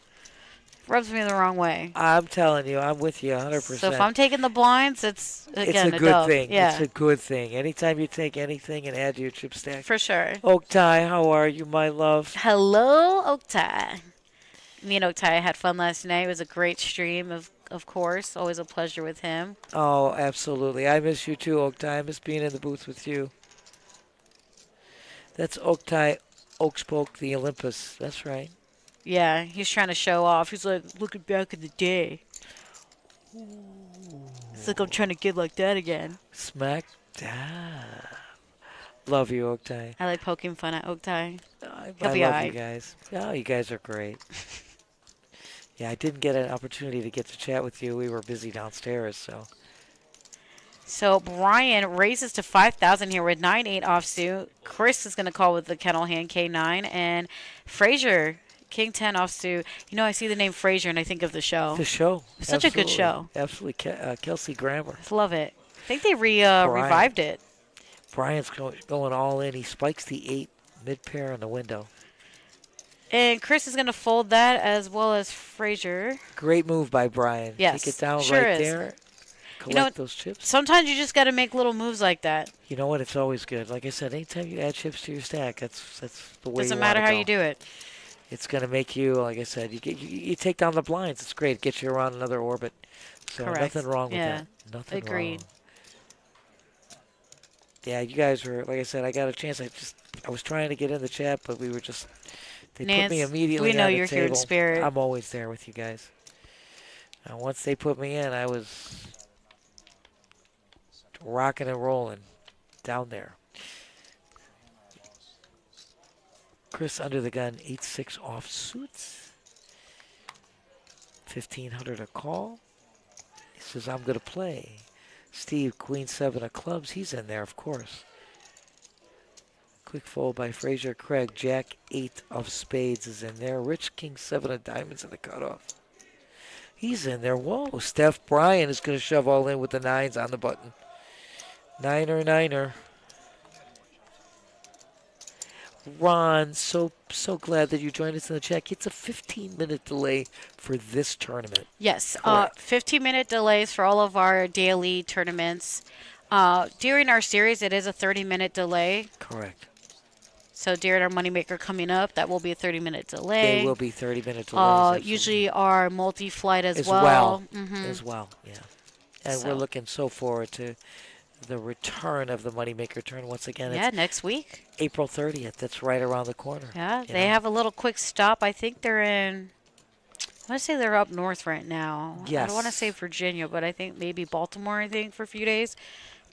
rubs me the wrong way. I'm telling you, I'm with you 100%. So if I'm taking the blinds, it's, again, it's a good dub. thing. Yeah, It's a good thing. Anytime you take anything and add to your chip stack. for sure. Oktai, how are you, my love? Hello, Oktai. Me and Oktai had fun last night. It was a great stream, of course. Always a pleasure with him. Oh, absolutely. I miss you too, Oktai. I miss being in the booth with you. That's Oktai Oakspoke, the Olympus. That's right. Yeah, he's trying to show off. He's like, looking back in the day. It's like I'm trying to get like that again. Smack. Ah. Love you, Oktai. I like poking fun at Oktai. I He'll love be you alright. guys. Oh, you guys are great. Yeah, I didn't get an opportunity to get to chat with you. We were busy downstairs, so. So Brian raises to 5,000 here with 9-8 offsuit. Chris is going to call with the kennel hand K9. And Frazier, King 10 offsuit. You know, I see the name Frazier and I think of the show. The show. Such a good show. Absolutely. Kelsey Grammer. Love it. I think they revived it. Brian's going all in. He spikes the 8 mid-pair on the window. And Chris is going to fold that as well as Frazier. Great move by Brian. Yes, Take it down sure right is. there. Collect those chips. Sometimes you just got to make little moves like that. You know what? It's always good. Like I said, anytime you add chips to your stack, that's the way Doesn't you matter wanna how go. you do it. It's going to make you, like I said, you take down the blinds. It's great. It gets you around another orbit. So Correct. nothing wrong with Yeah. that. Nothing Agreed. wrong. Yeah, you guys were, like I said, I got a chance. I was trying to get in the chat, but we were just, they Nance, put me immediately we know on the you're table. here in spirit. I'm always there with you guys. And once they put me in, I was rocking and rolling down there. Chris under the gun, 8-6 offsuits. 1,500 a call. He says, I'm going to play. Steve, Queen 7 of clubs. He's in there, of course. Quick fold by Frazier. Craig, Jack 8 of spades is in there. Rich, King 7 of diamonds in the cutoff. He's in there. Whoa, Steph Bryan is going to shove all in with the 9s on the button. Niner. Ron, so glad that you joined us in the chat. It's a 15-minute delay for this tournament. Yes, Correct. 15-minute delays for all of our daily tournaments. During our series, it is a 30-minute delay. Correct. So during our Moneymaker coming up, that will be a 30-minute delay. They will be 30-minute delays. Usually our multi-flight as well. Mm-hmm. Yeah. And we're looking so forward to the return of the Moneymaker turn once again. Yeah, It's next week. April 30th. That's right around the corner. Yeah, they have a little quick stop. I think they're in, I want to say they're up north right now. Yes. I don't want to say Virginia, but I think maybe Baltimore, for a few days.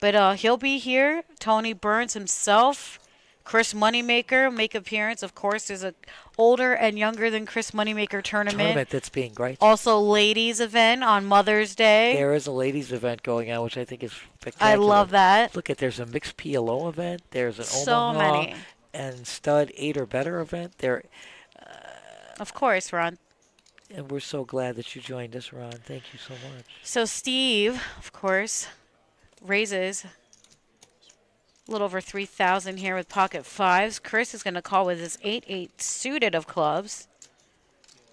But he'll be here. Tony Burns himself. Chris Moneymaker make appearance. Of course, there's a older and younger than Chris Moneymaker tournament. That's being great. Also, ladies event on Mother's Day. There is a ladies event going on, which I think is spectacular. I love that. Look there's a mixed PLO event. There's an So Omaha many. and stud 8 or better event. There, Of course, Ron. and we're so glad that you joined us, Ron. Thank you so much. So Steve, of course, raises a little over 3,000 here with pocket 5s. Chris is going to call with his 8-8 suited of clubs.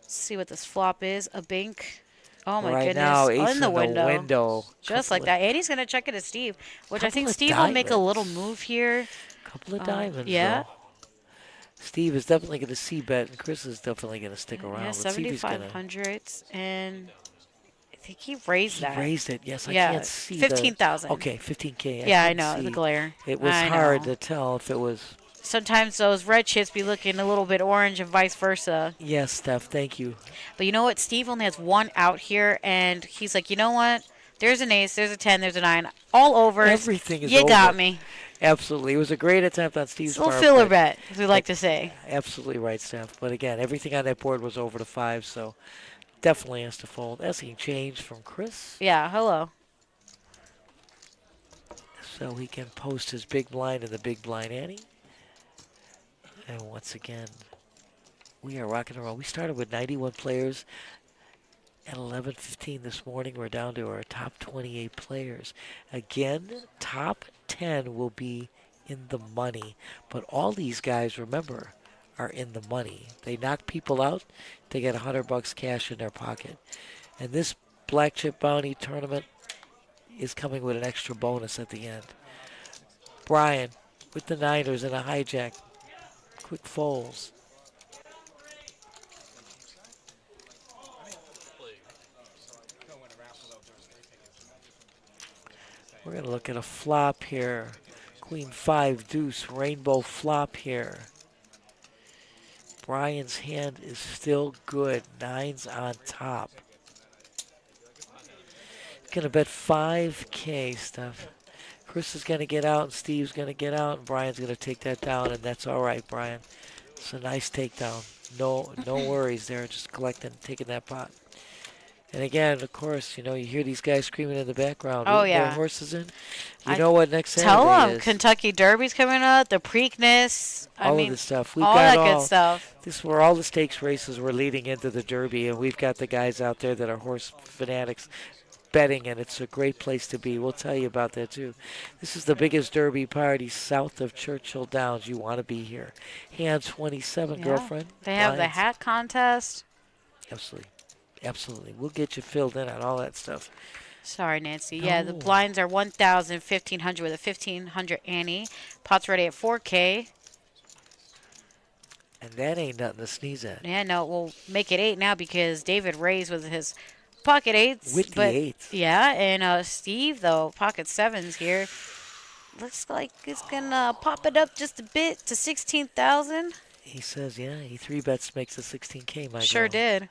Let's see what this flop is. A bink. Oh, my right goodness. now, ace in the window. Just Couple like that. And he's going to check it to Steve, which I think couple of Steve will make a diamonds. little move here. Couple of diamonds, yeah. though. Steve is definitely going to c-bet, and Chris is definitely going to stick around. Yeah, Let's see if he's gonna- 7,500s. And I think he raised that. He raised it, yes. I Yeah, can't see 15,000. Okay, 15K. Yeah, I couldn't know, see. the glare. It was I hard know. to tell if it was. Sometimes those red chips be looking a little bit orange and vice versa. Yes, Steph, thank you. But you know what? Steve only has one out here, and he's like, you know what? There's an ace, there's a 10, there's a 9. All over. Everything is You over. got me. Absolutely. It was a great attempt on Steve's It's a little part. filler but- bet, as we like to say. Absolutely right, Steph. But again, everything on that board was over to 5, so definitely has to fold. Asking change from Chris, Yeah, hello. so he can post his big blind in the big blind ante. And once again, we are rocking and roll. We started with 91 players. At 11:15 this morning, we're down to our top 28 players. Again, top 10 will be in the money. But all these guys, remember, are in the money. They knock people out, they get $100 cash in their pocket. And this Black Chip Bounty tournament is coming with an extra bonus at the end. Brian with the Niners and a hijack. Quick folds. We're going to look at a flop here. Queen 5 deuce rainbow flop here. Brian's hand is still good. Nines on top. Going to bet 5K stuff. Chris is going to get out and Steve's going to get out and Brian's going to take that down, and that's all right, Brian. It's a nice takedown. No worries there. Just collecting, taking that pot. And again, of course, you hear these guys screaming in the background. Oh, Their yeah. horses in. You know what next Saturday Tell them is. Kentucky Derby's coming up, the Preakness. All of this stuff. We've all got that good stuff. This is where all the stakes races were leading into the Derby, and we've got the guys out there that are horse fanatics betting, and it's a great place to be. We'll tell you about that, too. This is the biggest Derby party south of Churchill Downs. You want to be here. Hand 27, Yeah. girlfriend. They have the Lions. hat contest. Absolutely. Absolutely. We'll get you filled in on all that stuff. Sorry, Nancy. Yeah, the No. blinds are 1,000, 1,500 with a 1,500 ante. Pot's ready at 4K. And that ain't nothing to sneeze at. Yeah, no, we'll make it 8 now because David raised with his pocket 8s. With the but 8s. Yeah, and Steve, though, pocket 7s here. Looks like it's going to pop it up just a bit to 16,000. He says, yeah, he 3-bets makes a 16K, my Sure girl. did.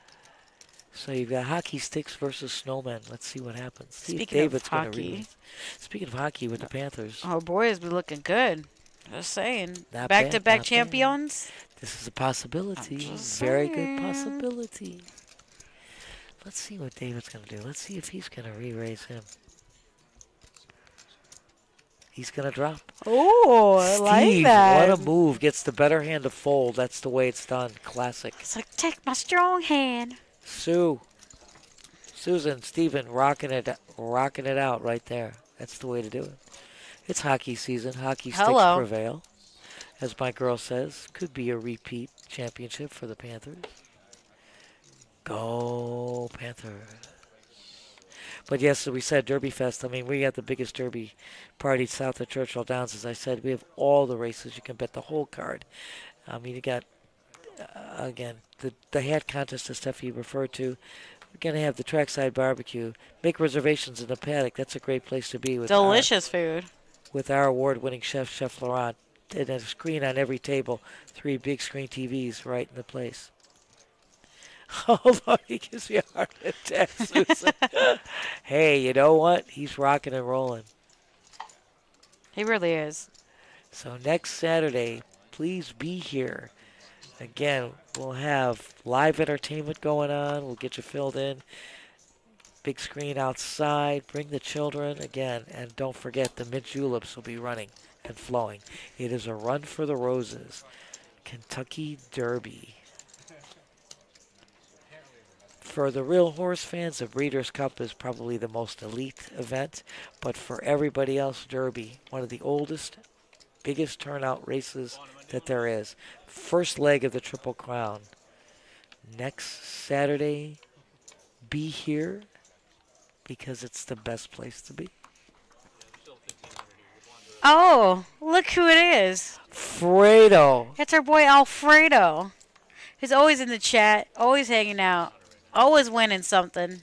So you've got hockey sticks versus snowmen. Let's see what happens. See if Speaking of David's gonna hockey. release. Speaking of hockey with the Panthers, Our boys be looking good. Just saying. Not bad, Back-to-back not bad. champions. this is a possibility. just Very good saying. possibility. Let's see what David's going to do. Let's see if he's going to re-raise him. He's going to drop. Oh, I like Steve, that. what a move. Gets the better hand to fold. That's the way it's done. Classic. It's like, take my strong hand. Susan, Steven, rocking it out right there. That's the way to do it. It's hockey season. Hockey sticks Hello. prevail. As my girl says, could be a repeat championship for the Panthers. Go Panthers. But yes, as we said, Derby Fest. I mean, we got the biggest Derby party south of Churchill Downs. As I said, we have all the races. You can bet the whole card. I mean, you got, again, the hat contest that Steffi referred to. We're going to have the trackside barbecue. Make reservations in the paddock. That's a great place to be. Delicious food. With our award-winning chef, Chef Laurent. And a screen on every table. 3 big screen TVs right in the place. Hold on, he gives me a heart attack, Susan. Hey, you know what? He's rocking and rolling. He really is. So next Saturday, please be here. Again, we'll have live entertainment going on. We'll get you filled in. Big screen outside. Bring the children again. And don't forget, the mint juleps will be running and flowing. It is a run for the roses. Kentucky Derby. For the real horse fans, the Breeders' Cup is probably the most elite event. But for everybody else, Derby, one of the oldest, biggest turnout races that there is. First leg of the Triple Crown. Next Saturday, be here because it's the best place to be. Oh, look who it is. Fredo. It's our boy Alfredo. He's always in the chat, always hanging out, always winning something.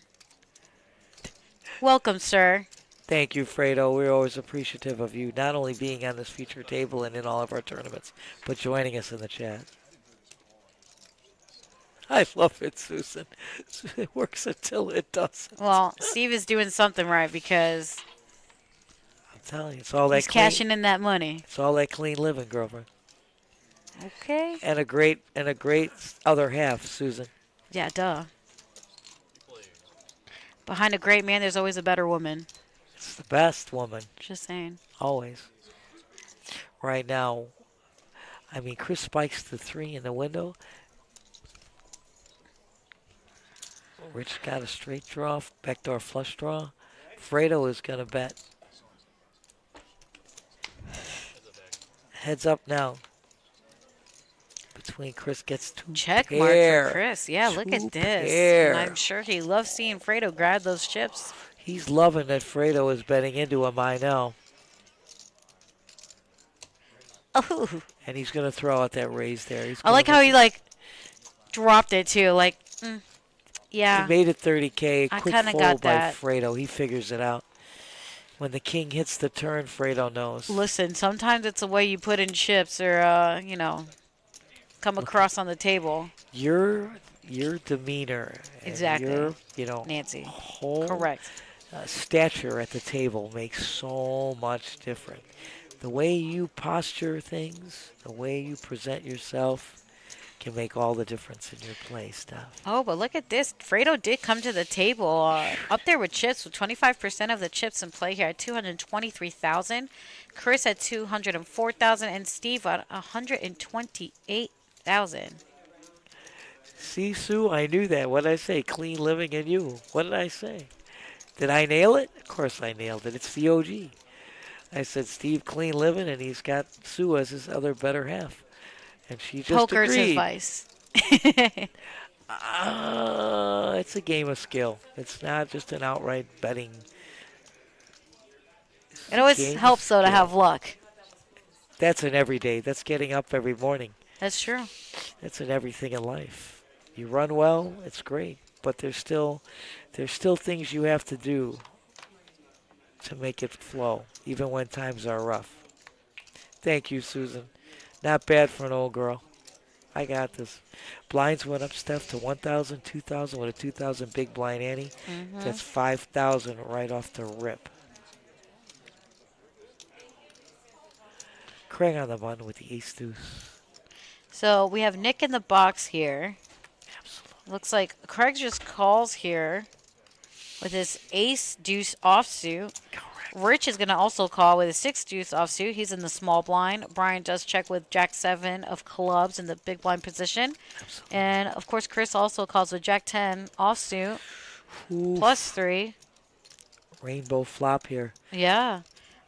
Welcome, sir. Thank you, Fredo. We're always appreciative of you, not only being on this feature table and in all of our tournaments, but joining us in the chat. I love it, Susan. It works until it doesn't. Well, Steve is doing something right because I'm telling you, it's all that he's cashing in that money. It's all that clean living, girlfriend. Okay. And a great other half, Susan. Yeah, duh. Behind a great man, there's always a better woman. It's the best woman. Just saying. Always. Right now, I mean, Chris spikes the 3 in the window. Rich got a straight draw, backdoor flush draw. Fredo is going to bet. Heads up now. Between Chris gets two Check pair. mark for Chris. Yeah, look at this. Pair. And I'm sure he loves seeing Fredo grab those chips. He's loving that Fredo is betting into him, I know. Oh. And he's going to throw out that raise there. I like how he, like, dropped it, too. Like, yeah. He made it 30K. I Quick kinda fold got by that. Fredo. He figures it out. When the king hits the turn, Fredo knows. Listen, sometimes it's the way you put in chips or, you know, come across on the table. Your demeanor. Exactly. And your, you know, Nancy. whole Correct. Stature at the table makes so much different. The way you posture things, the way you present yourself can make all the difference in your play stuff. Oh, but look at this. Fredo did come to the table up there with chips with 25% of the chips in play here at 223,000. Chris at 204,000 and Steve at 128,000. See, Sue, I knew that. What did I say? Clean living and you. What did I say? Did I nail it? Of course I nailed it. It's the OG. I said Steve clean living, and he's got Sue as his other better half. And she just Poker's agreed. advice. It's a game of skill. It's not just an outright betting. It always helps, though, to have luck. That's an everyday. That's getting up every morning. That's true. That's in everything in life. You run well, it's great. But there's still things you have to do to make it flow, even when times are rough. Thank you, Susan. Not bad for an old girl. I got this. Blinds went up, Steph, to 1,000, 2,000 with a 2,000 big blind ante. That's 5,000 right off the rip. Craig on the button with the ace deuce. So we have Nick in the box here. Absolutely. Looks like Craig just calls here with his ace deuce offsuit. Correct. Rich is going to also call with a 6 deuce offsuit. He's in the small blind. Brian does check with Jack 7 of clubs in the big blind position. Absolutely. And, of course, Chris also calls with Jack 10 offsuit, Oof. +3. Rainbow flop here. Yeah.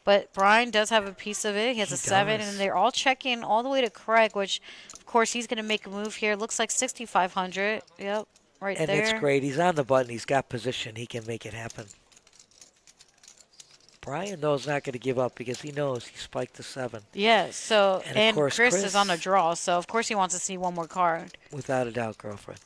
But Brian does have a piece of it. He has He a 7, does. and they're all checking all the way to Craig, which, of course, he's going to make a move here. Looks like 6,500. Yep, right And there. it's great. He's on the button. He's got position. He can make it happen. Brian knows not going to give up because he knows he spiked the 7. Yeah, so, And, of and course, Chris Chris- is on a draw, so, of course, he wants to see one more card. Without a doubt, girlfriend.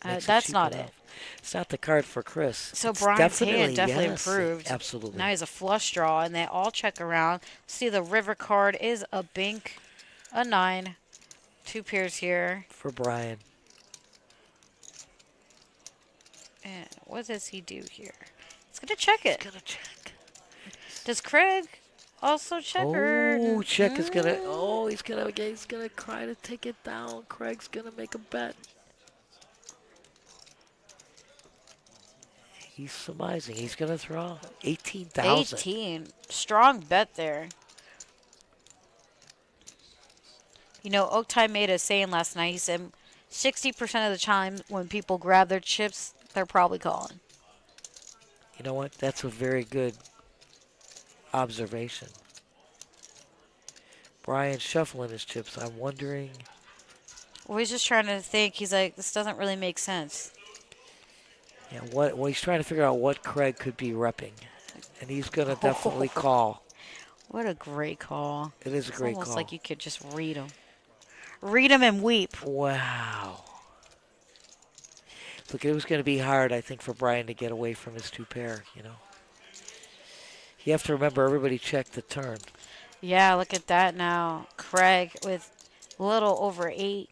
Makes That's cheap not enough. it. It's not the card for Chris. So It's Brian's hand definitely yes, improved. Absolutely. Now he's a flush draw, and they all check around. See, the river card is a bink, a 9, 2 pairs here. For Brian. And what does he do here? He's going to check it. He's going to check. Does Craig also check or? Oh, check is going to. Oh, he's going to try to take it down. Craig's going to make a bet. He's surmising. He's going to throw 18,000. 18. Strong bet there. You know, Oaktai made a saying last night. He said 60% of the time when people grab their chips, they're probably calling. You know what? That's a very good observation. Brian shuffling his chips. I'm wondering. Well, he's just trying to think. He's like, this doesn't really make sense. Yeah, well, he's trying to figure out what Craig could be repping. And he's going to definitely call. What a great call. It is a It's great almost call. like you could just read them. Read them and weep. Wow. Look, it was going to be hard, I think, for Brian to get away from his 2 pair, you know. You have to remember everybody checked the turn. Yeah, look at that now. Craig with a little over 8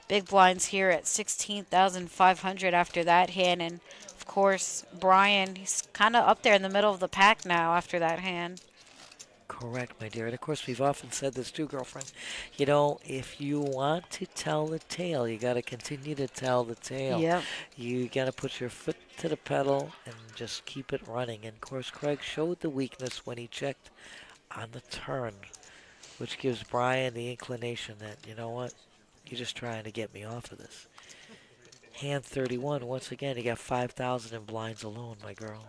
big blinds here at 16,500 after that hand. And, of course, Brian, he's kind of up there in the middle of the pack now after that hand. Correct, my dear. And, of course, we've often said this too, girlfriend. You know, if you want to tell the tale, you got to continue to tell the tale. Yep. You got to put your foot to the pedal and just keep it running. And, of course, Craig showed the weakness when he checked on the turn, which gives Brian the inclination that, you know what, you're just trying to get me off of this. Hand 31. Once again, you got 5,000 in blinds alone, my girl.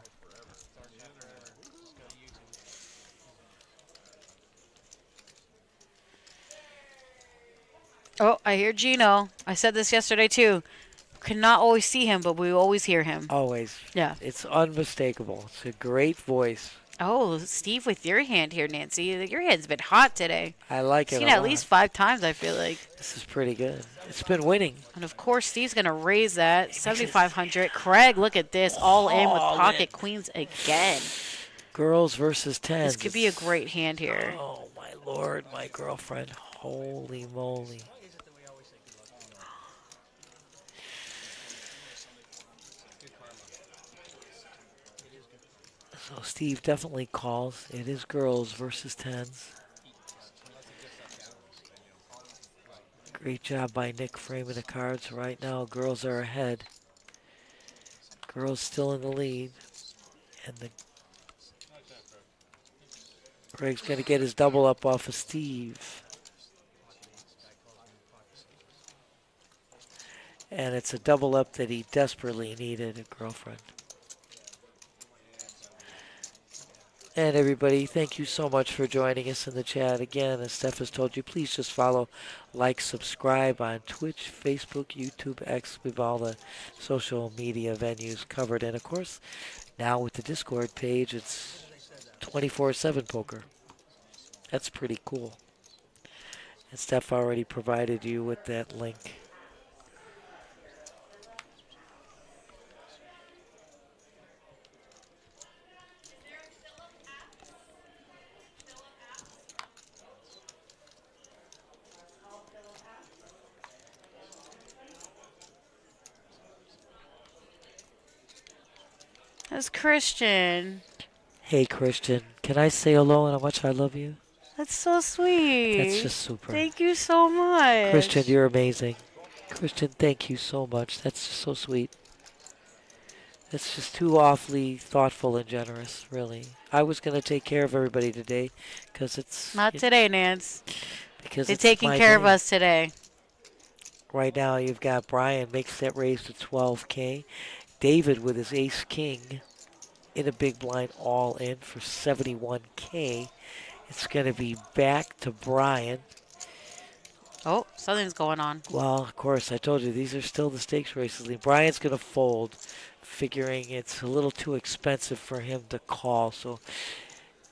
Oh, I hear Gino. I said this yesterday too. Cannot always see him, but we always hear him. Always. Yeah. It's unmistakable. It's a great voice. Oh, Steve, with your hand here, Nancy. Your hand's been hot today. I like it Seen a it at lot. least 5 times, I feel like. This is pretty good. It's been winning. And of course, Steve's going to raise that. 7,500. Craig, look at this. All in with pocket queens again. Girls versus tens. This could be a great hand here. Oh, my Lord, my girlfriend. Holy moly. So Steve definitely calls. It is girls versus tens. Great job by Nick framing the cards. Right now, girls are ahead. Girls still in the lead. And Craig's going to get his double up off of Steve. And it's a double up that he desperately needed, a girlfriend. And everybody, thank you so much for joining us in the chat. Again, as Steph has told you, please just follow, like, subscribe on Twitch, Facebook, YouTube, X. We've all the social media venues covered. And, of course, now with the Discord page, it's 24/7 poker. That's pretty cool. And Steph already provided you with that link. That's Christian. Hey, Christian, can I say hello and how much I love you? That's so sweet. That's just super. Thank you so much. Christian, you're amazing. Christian, thank you so much. That's just so sweet. That's just too awfully thoughtful and generous, really. I was going to take care of everybody today because it's... Not today, Nance. Because They're it's taking my care of day. us today. Right now, you've got Brian makes that raise to 12K. David with his ace-king in a big blind all in for 71K. It's going to be back to Brian. Oh, something's going on. Well, of course, I told you, these are still the stakes races. Brian's going to fold, figuring it's a little too expensive for him to call. So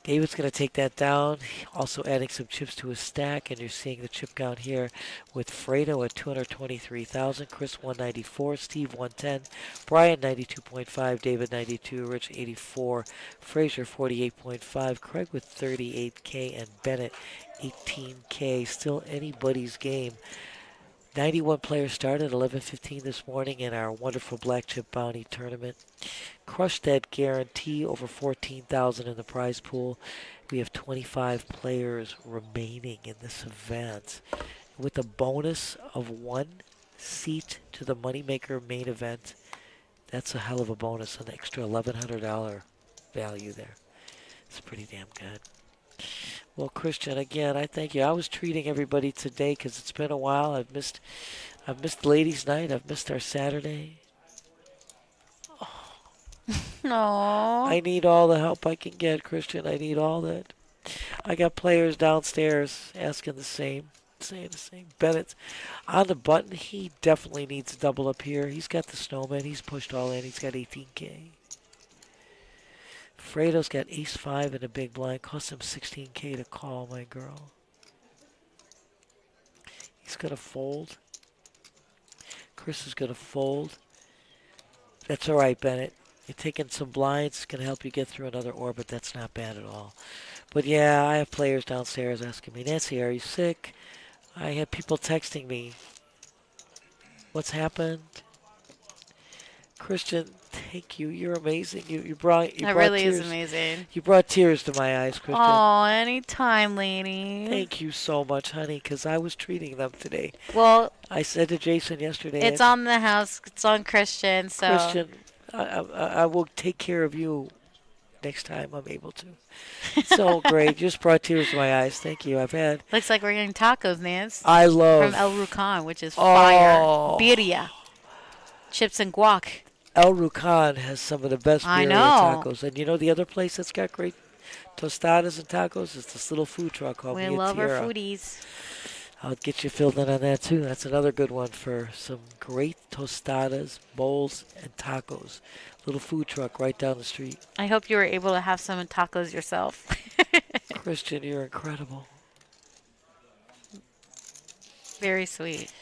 David's going to take that down, also adding some chips to his stack. And you're seeing the chip count here with Fredo at 223,000, Chris 194, Steve 110, Brian 92.5, David 92, Rich 84, Frazier 48.5, Craig with 38K, and Bennett 18K. Still anybody's game. 91 players started 11:15 this morning in our wonderful Black Chip Bounty Tournament. Crushed that guarantee, over 14,000 in the prize pool. We have 25 players remaining in this event. With a bonus of 1 seat to the Moneymaker Main Event, that's a hell of a bonus, an extra $1,100 value there. It's pretty damn good. Well, Christian, again, I thank you. I was treating everybody today because it's been a while. I've missed ladies' night. I've missed our Saturday. No. I need all the help I can get, Christian. I need all that. I got players downstairs asking the same, saying the same. Bennett's on the button. He definitely needs a double up here. He's got the snowman. He's pushed all in. He's got 18K. Fredo's got ace-5 in a big blind. Cost him 16K to call, my girl. He's going to fold. Chris is going to fold. That's all right, Bennett. You're taking some blinds. It's going to help you get through another orbit. That's not bad at all. But, yeah, I have players downstairs asking me, Nancy, are you sick? I have people texting me. What's happened? Christian, thank you. You're amazing. You brought That really tears. is amazing. You brought tears to my eyes, Christian. Oh, anytime, lady. Thank you so much, honey, because I was treating them today. Well, I said to Jason yesterday. it's on the house. It's on Christian, so. Christian, I will take care of you next time I'm able to. It's so great. You just brought tears to my eyes. Thank you. Looks like we're getting tacos, Nance. I love. From El Rucan, which is fire. Birria. Chips and guac. El Rucan has some of the best I birria know. tacos. And you know the other place that's got great tostadas and tacos is this little food truck called We Mia love our Tierra. foodies. I'll get you filled in on that too. That's another good one for some great tostadas, bowls, and tacos. Little food truck right down the street. I hope you were able to have some tacos yourself. Christian, you're incredible. Very sweet.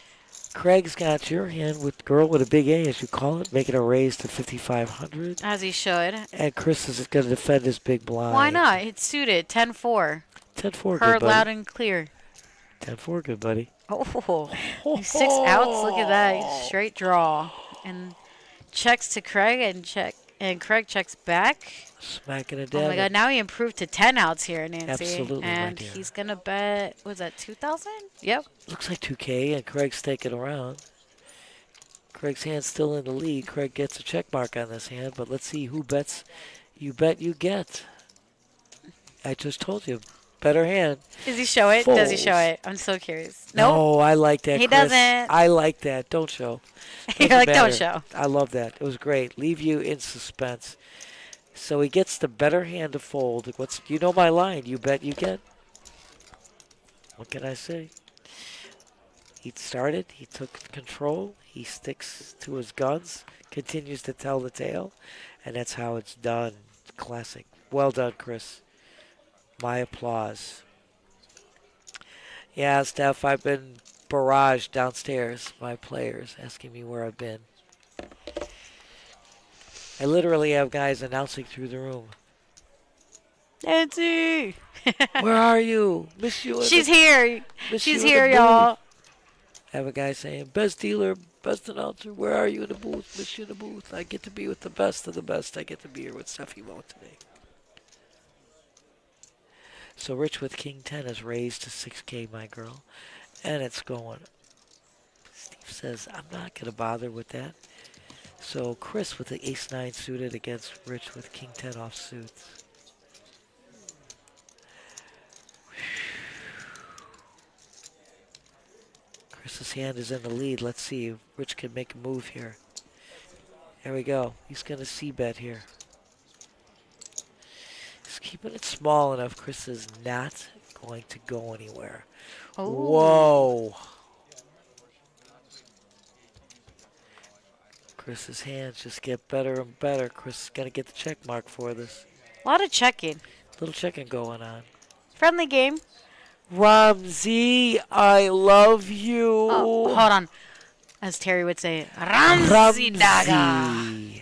Craig's got your hand with Girl with a big A, as you call it, making a raise to 5,500. As he should. And Chris is going to defend his big blind. Why not? It's suited. 10-4. 10-4, good Heard buddy. loud and clear. 10-4, good buddy. Oh, 6 outs. Look at that. Straight draw. And checks to Craig and Craig checks back. Smacking it Oh down. my God! Now he improved to 10 outs here, Nancy. Absolutely, my And dear. he's gonna bet. Was that 2,000? Yep. Looks like 2K, and Craig's taking around. Craig's hand's still in the lead. Craig gets a check mark on this hand, but let's see who bets. You bet you get. I just told you. Better hand. Does he show it? Does he show Folds. it? I'm so curious. Nope. No, I like that, He Chris. doesn't. I like that. Don't show. You're Doesn't like, don't matter. show. I love that. It was great. Leave you in suspense. So he gets the better hand to fold. You know my line. You bet you get. What can I say? He started. He took control. He sticks to his guns. Continues to tell the tale. And that's how it's done. Classic. Well done, Chris. My applause. Yeah, Steph, I've been barraged downstairs by players asking me where I've been. I literally have guys announcing through the room. Nancy! Where are you? Miss you. She's here. Miss She's you in here, the y'all. booth. I have a guy saying, best dealer, best announcer, where are you in the booth? Miss you in the booth. I get to be with the best of the best. I get to be here with Stefymo today. So Rich with King 10 is raised to 6K, my girl. And it's going. Steve says, I'm not going to bother with that. So Chris with the Ace 9 suited against Rich with King 10 off suits. Chris's hand is in the lead. Let's see if Rich can make a move here. There we go. He's going to c-bet here. He's keeping it small enough. Chris is not going to go anywhere. Oh. Whoa. Chris's hands just get better and better. Chris is going to get the check mark for this. A lot of checking. Little checking going on. Friendly game. Ramsey, I love you. Oh, hold on. As Terry would say, Ramsey Daga.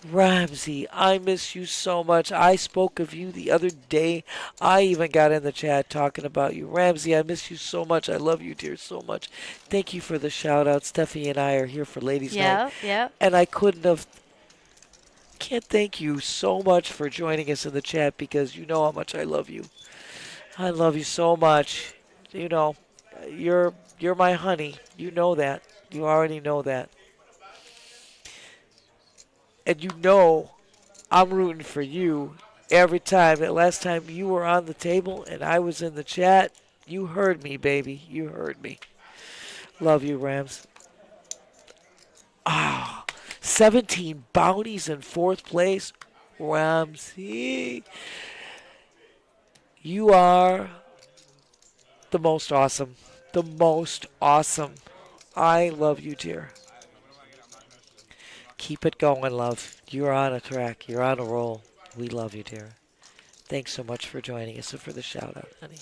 Ramsey, I miss you so much. I spoke of you the other day. I even got in the chat talking about you. Ramsey, I miss you so much. I love you, dear, so much. Thank you for the shout out. Steffi and I are here for Ladies Night. Yeah. And I can't thank you so much for joining us in the chat because you know how much I love you. I love you so much. You know, you're my honey. You know that. You already know that. And you know I'm rooting for you every time. That last time you were on the table and I was in the chat, you heard me, baby. You heard me. Love you, Rams. 17 bounties in fourth place. Ramsey. You are the most awesome. The most awesome. I love you, dear. Keep it going, love. You're on a track. You're on a roll. We love you, dear. Thanks so much for joining us and for the shout out, honey.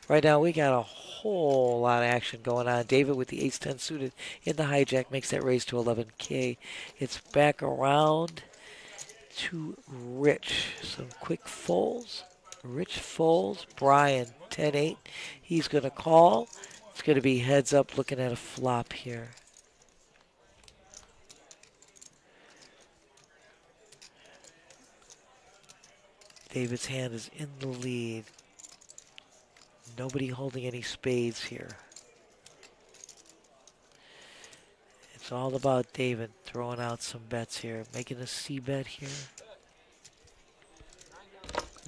Right now, we got a whole lot of action going on. David with the ace-10 suited in the hijack makes that raise to 11K. It's back around to Rich. Some quick folds. Rich folds. Brian, 10-8. He's going to call. It's going to be heads up looking at a flop here. David's hand is in the lead. Nobody holding any spades here. It's all about David throwing out some bets here. Making a C-bet here.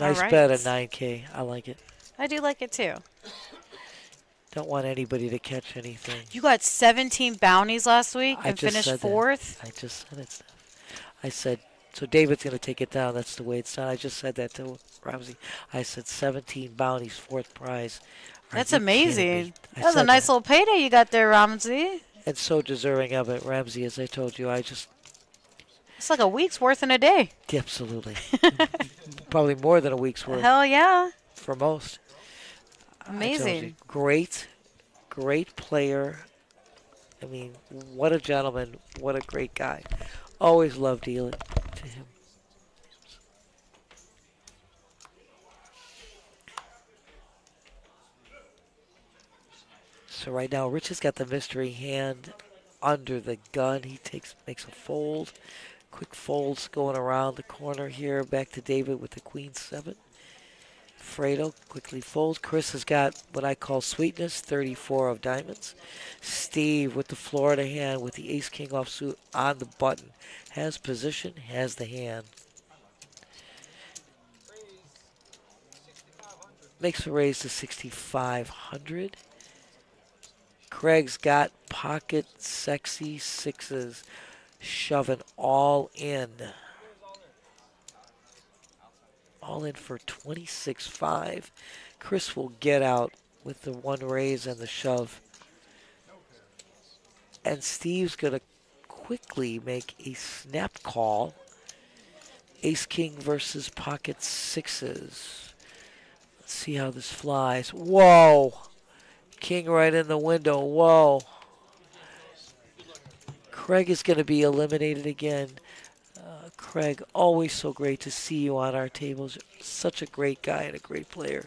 Nice All right. bet at 9K. I like it. I do like it too. Don't want anybody to catch anything. You got 17 bounties last week I and just finished said that. 4th? I just said it, Steph. I said, so David's going to take it down. That's the way it's done. I just said that to Ramsey. I said 17 bounties, 4th prize. Are That's you kidding me? amazing. I That was a said nice that. little payday you got there, Ramsey. And so deserving of it, Ramsey, as I told you. It's like a week's worth in a day. Absolutely. Probably more than a week's worth Hell yeah. for most. I told you, Amazing. great player. I mean, what a gentleman. What a great guy. Always loved dealing to him. So right now, Rich has got the mystery hand under the gun. He makes a fold. Quick folds going around the corner here. Back to David with the queen 7. Fredo quickly folds. Chris has got what I call sweetness, 34 of diamonds. Steve with the Florida hand with the ace-king offsuit on the button. Has position, has the hand. Makes a raise to 6,500. Craig's got pocket sexy 6s. Shoving all in. All in for 26.5. Chris will get out with the 1 raise and the shove. And Steve's going to quickly make a snap call. Ace-king versus pocket 6s. Let's see how this flies. Whoa! King right in the window. Whoa! Craig is going to be eliminated again. Craig, always so great to see you on our tables. Such a great guy and a great player.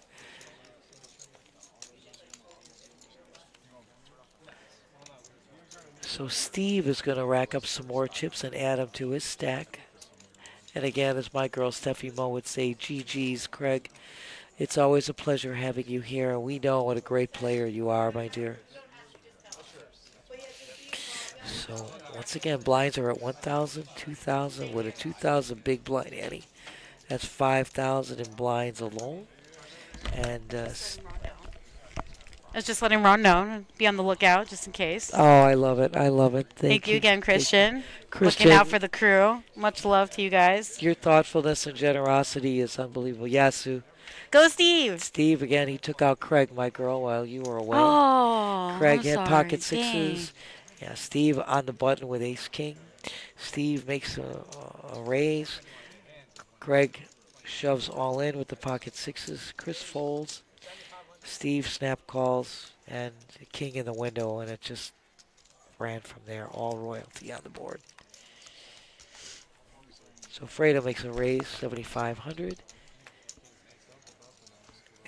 So Steve is going to rack up some more chips and add them to his stack. And again, as my girl Stefymo would say, GG's, Craig. It's always a pleasure having you here. And we know what a great player you are, my dear. So, once again, blinds are at 1,000, 2,000 with a 2,000 big blind, Annie. That's 5,000 in blinds alone. And, I was just letting Ron know. Be on the lookout just in case. oh, I love it. I love it. Thank you again, Christian. Christian, Looking out for the crew. Much love to you guys. your thoughtfulness and generosity is unbelievable. Yasu. Go, Steve. Steve, again, he took out Craig, my girl, while you were away. Oh, Craig I'm had sorry. pocket Dang. 6s. Yeah, Steve on the button with ace-king. Steve makes a raise. Craig shoves all in with the pocket 6s. Chris folds. Steve snap calls. And the king in the window. And it just ran from there. All royalty on the board. So Fredo makes a raise, 7,500.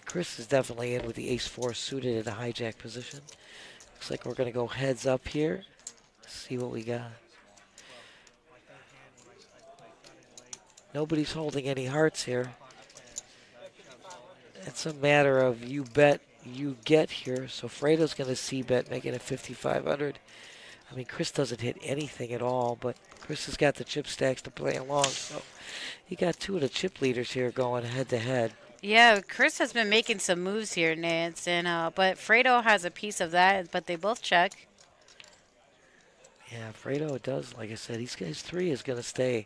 Chris is definitely in with the ace-4 suited in a hijack position. Looks like we're going to go heads up here. See what we got. Nobody's holding any hearts here. It's a matter of you bet, you get here. So Fredo's going to c-bet, making it 5,500. I mean, Chris doesn't hit anything at all, but Chris has got the chip stacks to play along. So he got 2 of the chip leaders here going head-to-head. Yeah, Chris has been making some moves here, Nance, and but Fredo has a piece of that, but they both check. Yeah, Fredo does. Like I said, his 3 is going to stay.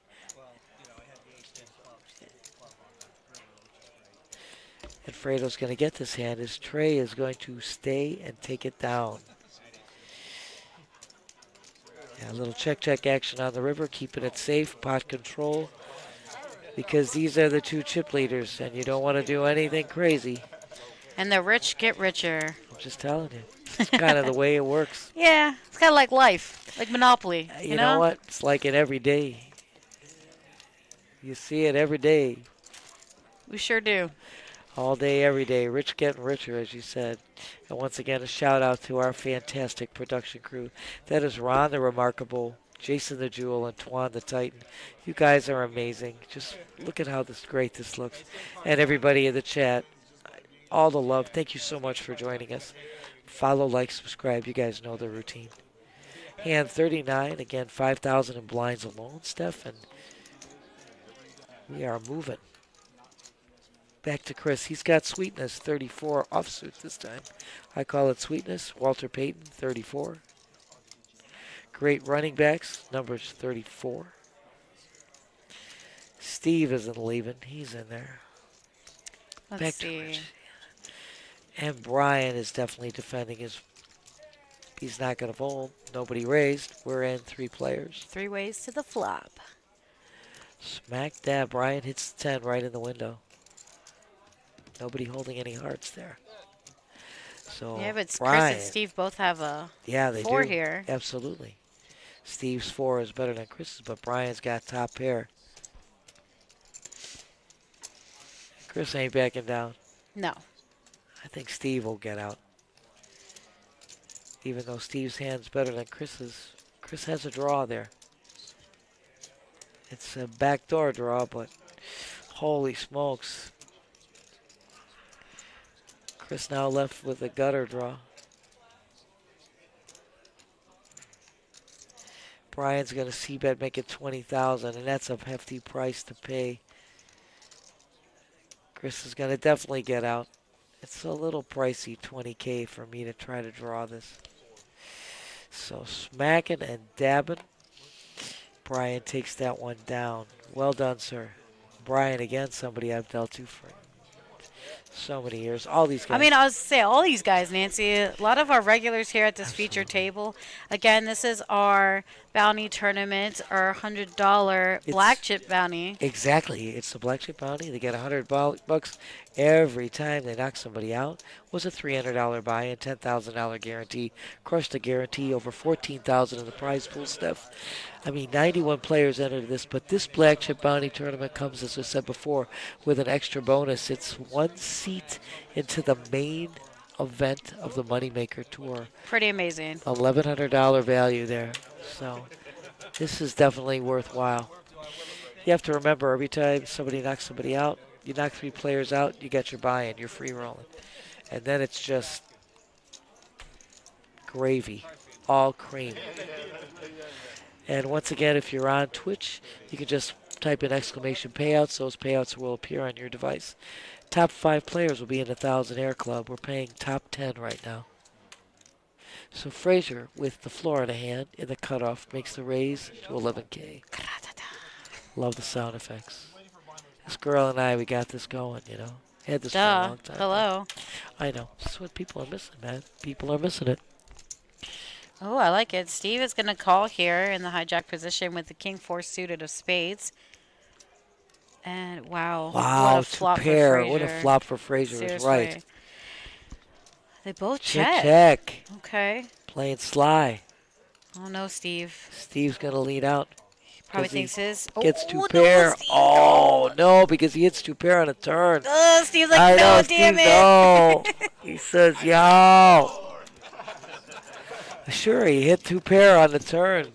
And Fredo's going to get this hand. His tray is going to stay and take it down. Yeah, a little check action on the river, keeping it safe, pot control. Because these are the 2 chip leaders, and you don't want to do anything crazy. And the rich get richer. I'm just telling you. It's kind of the way it works. Yeah, it's kind of like life, like Monopoly. You know what? It's like it every day. You see it every day. We sure do. All day, every day. Rich getting richer, as you said. And once again, a shout out to our fantastic production crew. That is Ron the Remarkable, Jason the Jewel, and Twan the Titan. You guys are amazing. Just look at how great this looks. And everybody in the chat, all the love. Thank you so much for joining us. Follow, like, subscribe. You guys know the routine. Hand 39. Again, 5,000 in blinds alone, Steph. And we are moving. Back to Chris. He's got Sweetness, 34 offsuit this time. I call it Sweetness. Walter Payton, 34. Great running backs, numbers 34. Steve isn't leaving. He's in there. Let's Back see. to Chris. And Brian is definitely defending his. He's not going to fold. Nobody raised. We're in 3 players. 3 ways to the flop. Smack dab. Brian hits the 10 right in the window. Nobody holding any hearts there. So Yeah, but Brian, Chris and Steve both have a they 4 do. here. Absolutely. Steve's 4 is better than Chris's, but Brian's got top pair. Chris ain't backing down. No. I think Steve will get out. Even though Steve's hand's better than Chris's. Chris has a draw there. It's a backdoor draw, but holy smokes. Chris now left with a gutter draw. Brian's going to c-bet, make it 20,000, and that's a hefty price to pay. Chris is going to definitely get out. It's a little pricey, 20K for me to try to draw this. So smacking and dabbing. Brian takes that one down. Well done, sir. Brian, again, somebody I've dealt to for so many years. All these guys. I mean, I was say all these guys, Nancy. A lot of our regulars here at this feature table. Again, this is our bounty tournament, our $100 black chip bounty. Exactly. It's the black chip bounty. They get $100 every time they knock somebody out. Was a $300 buy-in, $10,000 guarantee. Crushed the guarantee, over $14,000 in the prize pool, Steph. I mean, 91 players entered this, but this black chip bounty tournament comes, as I said before, with an extra bonus. It's 1 seat into the main event of the Moneymaker Tour. Pretty amazing. $1,100 value there. So this is definitely worthwhile. You have to remember, every time somebody knocks somebody out, you knock 3 players out, you get your buy-in, you're free rolling. And then it's just gravy, all cream. And once again, if you're on Twitch, you can just type in exclamation payouts. Those payouts will appear on your device. Top 5 players will be in the 1,000 Air Club. We're paying top 10 right now. So Frazier, with the Florida hand in the cutoff, makes the raise to 11K. Love the sound effects. This girl and I, we got this going, you know. Had this for a long time. Hello. I know. This is what people are missing, man. People are missing it. Oh, I like it. Steve is going to call here in the hijack position with the King 4 suited of spades. And wow. Wow, what a flop pair. for What a Frazier. flop for Frazier. Seriously. Is right. They both Check. check. Okay. Playing sly. Oh, no, Steve. Steve's going to lead out. Probably thinks his. Gets oh, 2 no, pair. Steve, Oh, no, because he hits 2 pair on a turn. Oh, Steve's like, I no, know, damn Steve, it. no. He says, yo. Sure, he hit 2 pair on the turn.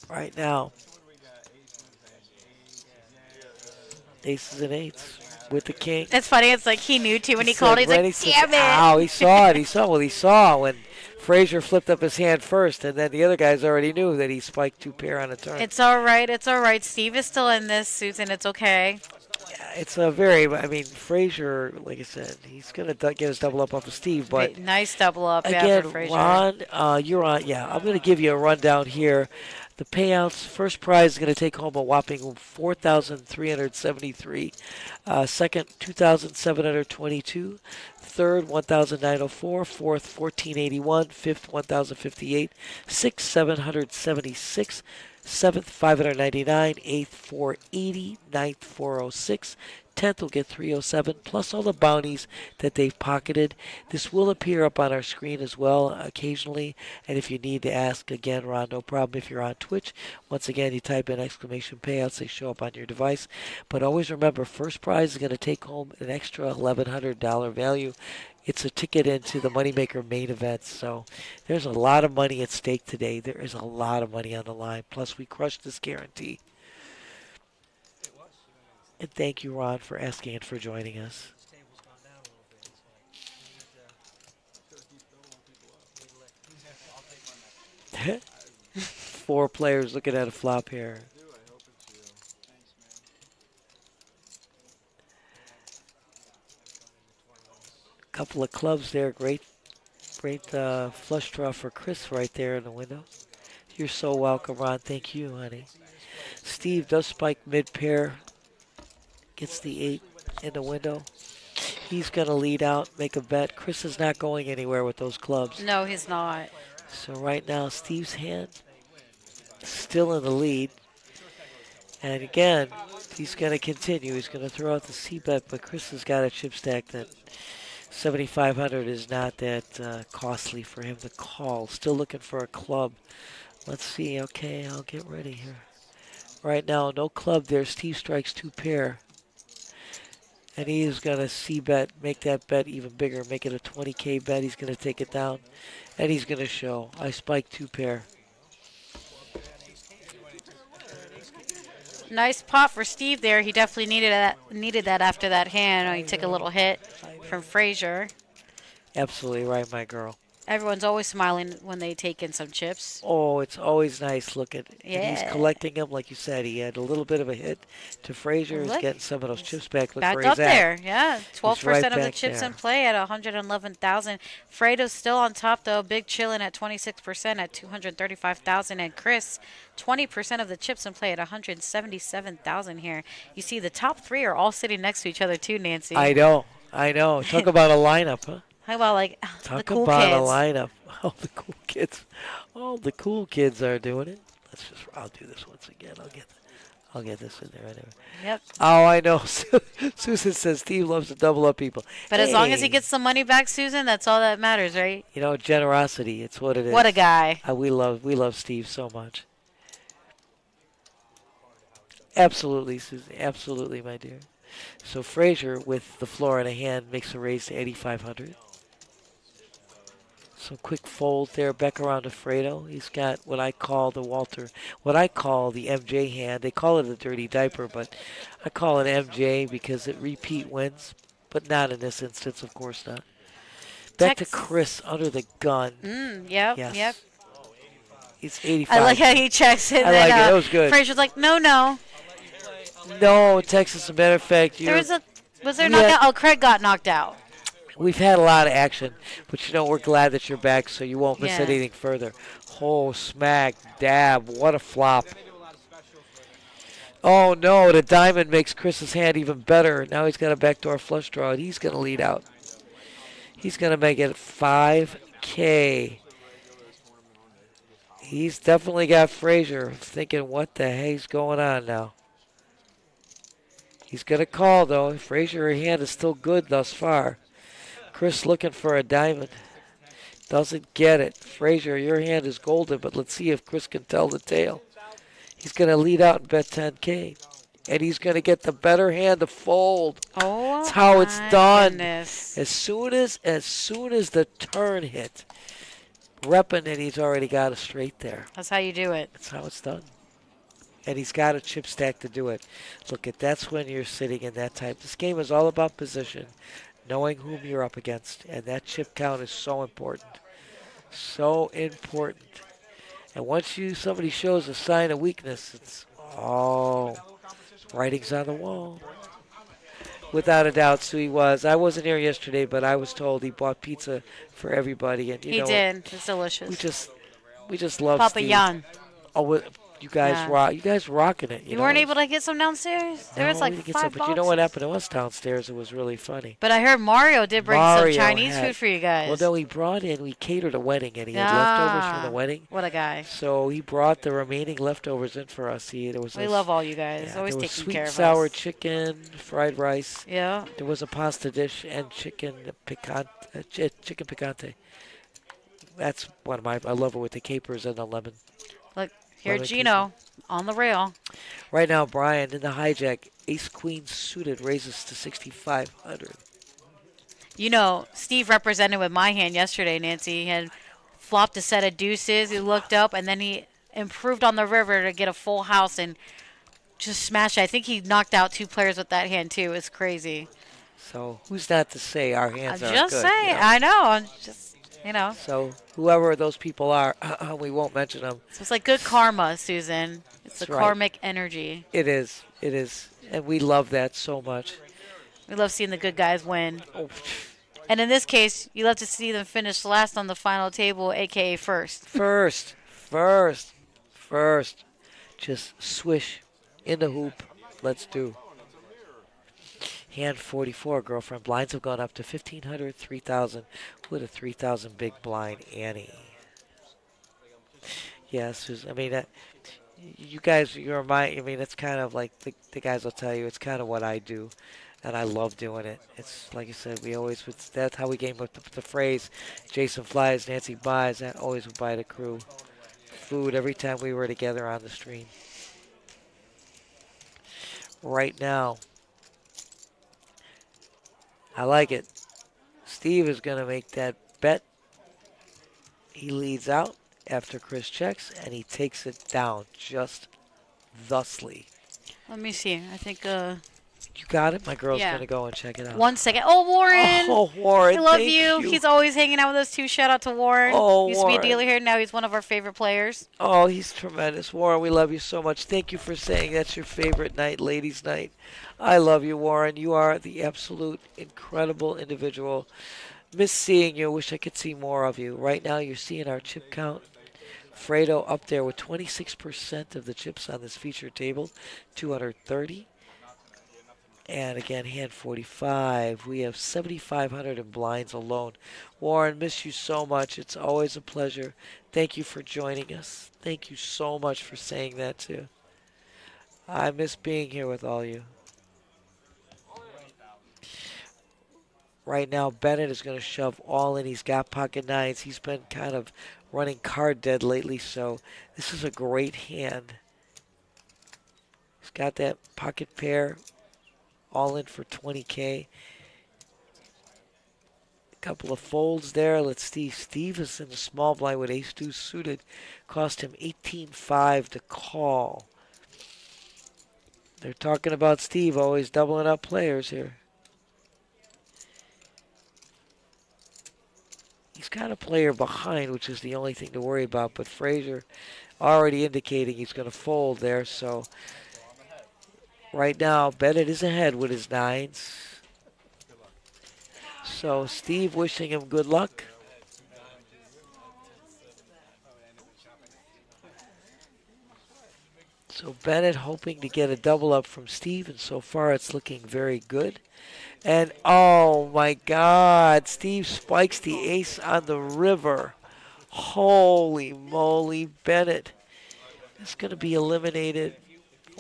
Right now. Aces and 8s with the king. It's funny. It's like he knew too when he said, called. He's like, damn it. Ow, he saw it. He saw when Frazier flipped up his hand first, and then the other guys already knew that he spiked 2 pair on a turn. It's all right. It's all right. Steve is still in this, Susan. It's okay. It's a very, I mean, Frazier, like I said, he's going to get his double up off of Steve. But nice double up, yeah, again, for Frazier. Ron, you're on. Yeah, I'm going to give you a rundown here. The payouts, first prize is going to take home a whopping $4,373. Second, $2,722. Third, $1,904. Fourth, $1,481. Fifth, $1,058. Sixth, $776. Seventh, $599. Eighth, $480. Ninth, $406. 10th will get 307 plus all the bounties that they've pocketed. This will appear up on our screen as well occasionally, and if you need to ask again, Ron, no problem. If you're on Twitch, once again, you type in exclamation payouts, they show up on your device. But always remember, first prize is going to take home an extra $1,100 value. It's a ticket into the Moneymaker Main Event, so there's a lot of money at stake today. There is a lot of money on the line, plus we crushed this guarantee. And thank you, Ron, for asking and for joining us. 4 players looking at a flop here. Couple of clubs there. Great flush draw for Chris right there in the window. You're so welcome, Ron. Thank you, honey. Steve does spike mid-pair. Gets the 8 in the window. He's going to lead out, make a bet. Chris is not going anywhere with those clubs. No, he's not. So right now, Steve's hand still in the lead. And again, he's going to continue. He's going to throw out the C-bet, but Chris has got a chip stack that 7,500 is not that costly for him to call. Still looking for a club. Let's see. Okay, I'll get ready here. Right now, no club there. Steve strikes 2 pair. And he is going to C-bet, make that bet even bigger, make it a 20K bet. He's going to take it down, and he's going to show. I spike 2 pair. Nice pot for Steve there. He definitely needed that after that hand. He took a little hit from Frazier. Absolutely right, my girl. Everyone's always smiling when they take in some chips. Oh, it's always nice looking. Yeah. And he's collecting them, like you said. He had a little bit of a hit to Frazier. He's getting some of those chips back. Look Back where he's up there, yeah. 12% right of the back chips there. in play at 111,000. Fredo's still on top though. Big chillin' at 26% at 235,000, and Chris 20% of the chips in play at 177,000 here. You see the top 3 are all sitting next to each other too, Nancy. I know. Talk about a lineup, huh? How about like Talk the cool about kids? a lineup. All the cool kids. All the cool kids are doing it. I'll do this once again. I'll get this in there anyway. Yep. Oh, I know. Susan says Steve loves to double up people. But as long as he Hey, gets some money back, Susan, that's all that matters, right? you know, generosity. It's what it is. What a guy. We love Steve so much. Absolutely, Susan. Absolutely, my dear. So Frazier with the floor in a hand makes a raise to 8,500. So quick fold there, back around to Fredo. He's got what I call the MJ hand. They call it a dirty diaper, but I call it MJ because it repeat wins, but not in this instance, of course not. Back to Chris under the gun. Yep, Yes. yep. It's 85. I like how he checks it. I like it. That was good. Frazier's like, no. No, Texas, as a matter of fact, Was there knockout? Oh, Craig got knocked out. we've had a lot of action, but you know, we're glad that you're back so you won't miss Yeah. anything further. Oh, smack, dab, what a flop. Oh no, the diamond makes Chris's hand even better. Now he's got a backdoor flush draw, and he's going to lead out. He's going to make it 5K. He's definitely got Frazier thinking, what the heck's going on now? He's going to call, though. Frazier, her hand is still good thus far. Chris looking for a diamond. Doesn't get it. Frazier, your hand is golden, but let's see if Chris can tell the tale. He's going to lead out and bet 10K. And he's going to get the better hand to fold. Oh, that's how it's done. goodness. As soon as the turn hit, repping it, he's already got a straight there. That's how you do it. That's how it's done. And he's got a chip stack to do it. Look, that's when you're sitting in that type. This game is all about position, knowing whom you're up against. And that chip count is so important. So important. And once somebody shows a sign of weakness, it's, writing's on the wall. Without a doubt, Sui was. I wasn't here yesterday, but I was told he bought pizza for everybody. And He did. It's delicious. We just love Papa Steve. Jan. Oh, you guys Yeah. rock. You guys rocking it. You weren't able to get some downstairs? There was No, like we didn't get 5 some, boxes. but you know what happened to us downstairs? It was really funny. But I heard Mario did bring Mario some Chinese had- food for you guys. Well, no, we catered a wedding, and he had leftovers from the wedding. What a guy. So he brought the remaining leftovers in for us. We love all you guys. Yeah, Always there was taking sweet care and of sour us. chicken, fried rice. Yeah. There was a pasta dish and chicken picante. That's one of I love it with the capers and the lemon. Look, here Lemon Gino on the rail. Right now, Brian in the hijack, ace-queen suited raises to 6,500. You know, Steve represented with my hand yesterday, Nancy. He had flopped a set of deuces. He looked up, and then he improved on the river to get a full house and just smashed it. I think he knocked out 2 players with that hand, too. It's crazy. So who's not to say our I'm hands are just good? saying. You know? I know. I'm just, So whoever those people are, we won't mention them. So it's like good karma, Susan. It's That's the right. karmic energy. It is. And we love that so much. We love seeing the good guys win. Oh, And in this case, you love to see them finish last on the final table, aka first. First, first, first. Just swish in the hoop. Let's do. Hand 44, girlfriend. Blinds have gone up to 1,500, 3,000 with a 3,000 big blind Annie. Yes, I mean, you guys, I mean, it's kind of like the guys will tell you, it's kind of what I do, and I love doing it. It's like I said, that's how we came up with the phrase, Jason flies, Nancy buys, that always would buy the crew food every time we were together on the stream. Right now, I like it. Steve is going to make that bet. He leads out after Chris checks, and he takes it down just thusly. Let me see. I think You got it? My girl's Yeah. going to go and check it out. 1 second. Oh, Warren. Oh, Warren. I love thank you. He's always hanging out with us too. Shout out to Warren. Oh, Used to Warren. be a dealer here. Now he's one of our favorite players. Oh, he's tremendous. Warren, we love you so much. Thank you for saying that's your favorite night, ladies' night. I love you, Warren. You are the absolute incredible individual. Miss seeing you. Wish I could see more of you. Right now, you're seeing our chip count. Fredo up there with 26% of the chips on this feature table, 230. And again, hand 45. We have 7,500 in blinds alone. Warren, miss you so much. It's always a pleasure. Thank you for joining us. Thank you so much for saying that too. I miss being here with all you. Right now, Bennett is going to shove all in. He's got pocket nines. He's been kind of running card dead lately, so this is a great hand. He's got that pocket pair. All in for 20K. A couple of folds there. Let's see. Steve is in the small blind with ace-2 suited. Cost him 18.5 to call. They're talking about Steve always doubling up players here. He's got a player behind, which is the only thing to worry about. But Frazier already indicating he's going to fold there, so... Right now, Bennett is ahead with his nines. So Steve wishing him good luck. So Bennett hoping to get a double up from Steve, and so far it's looking very good. And oh my God, Steve spikes the ace on the river. Holy moly, Bennett is going to be eliminated.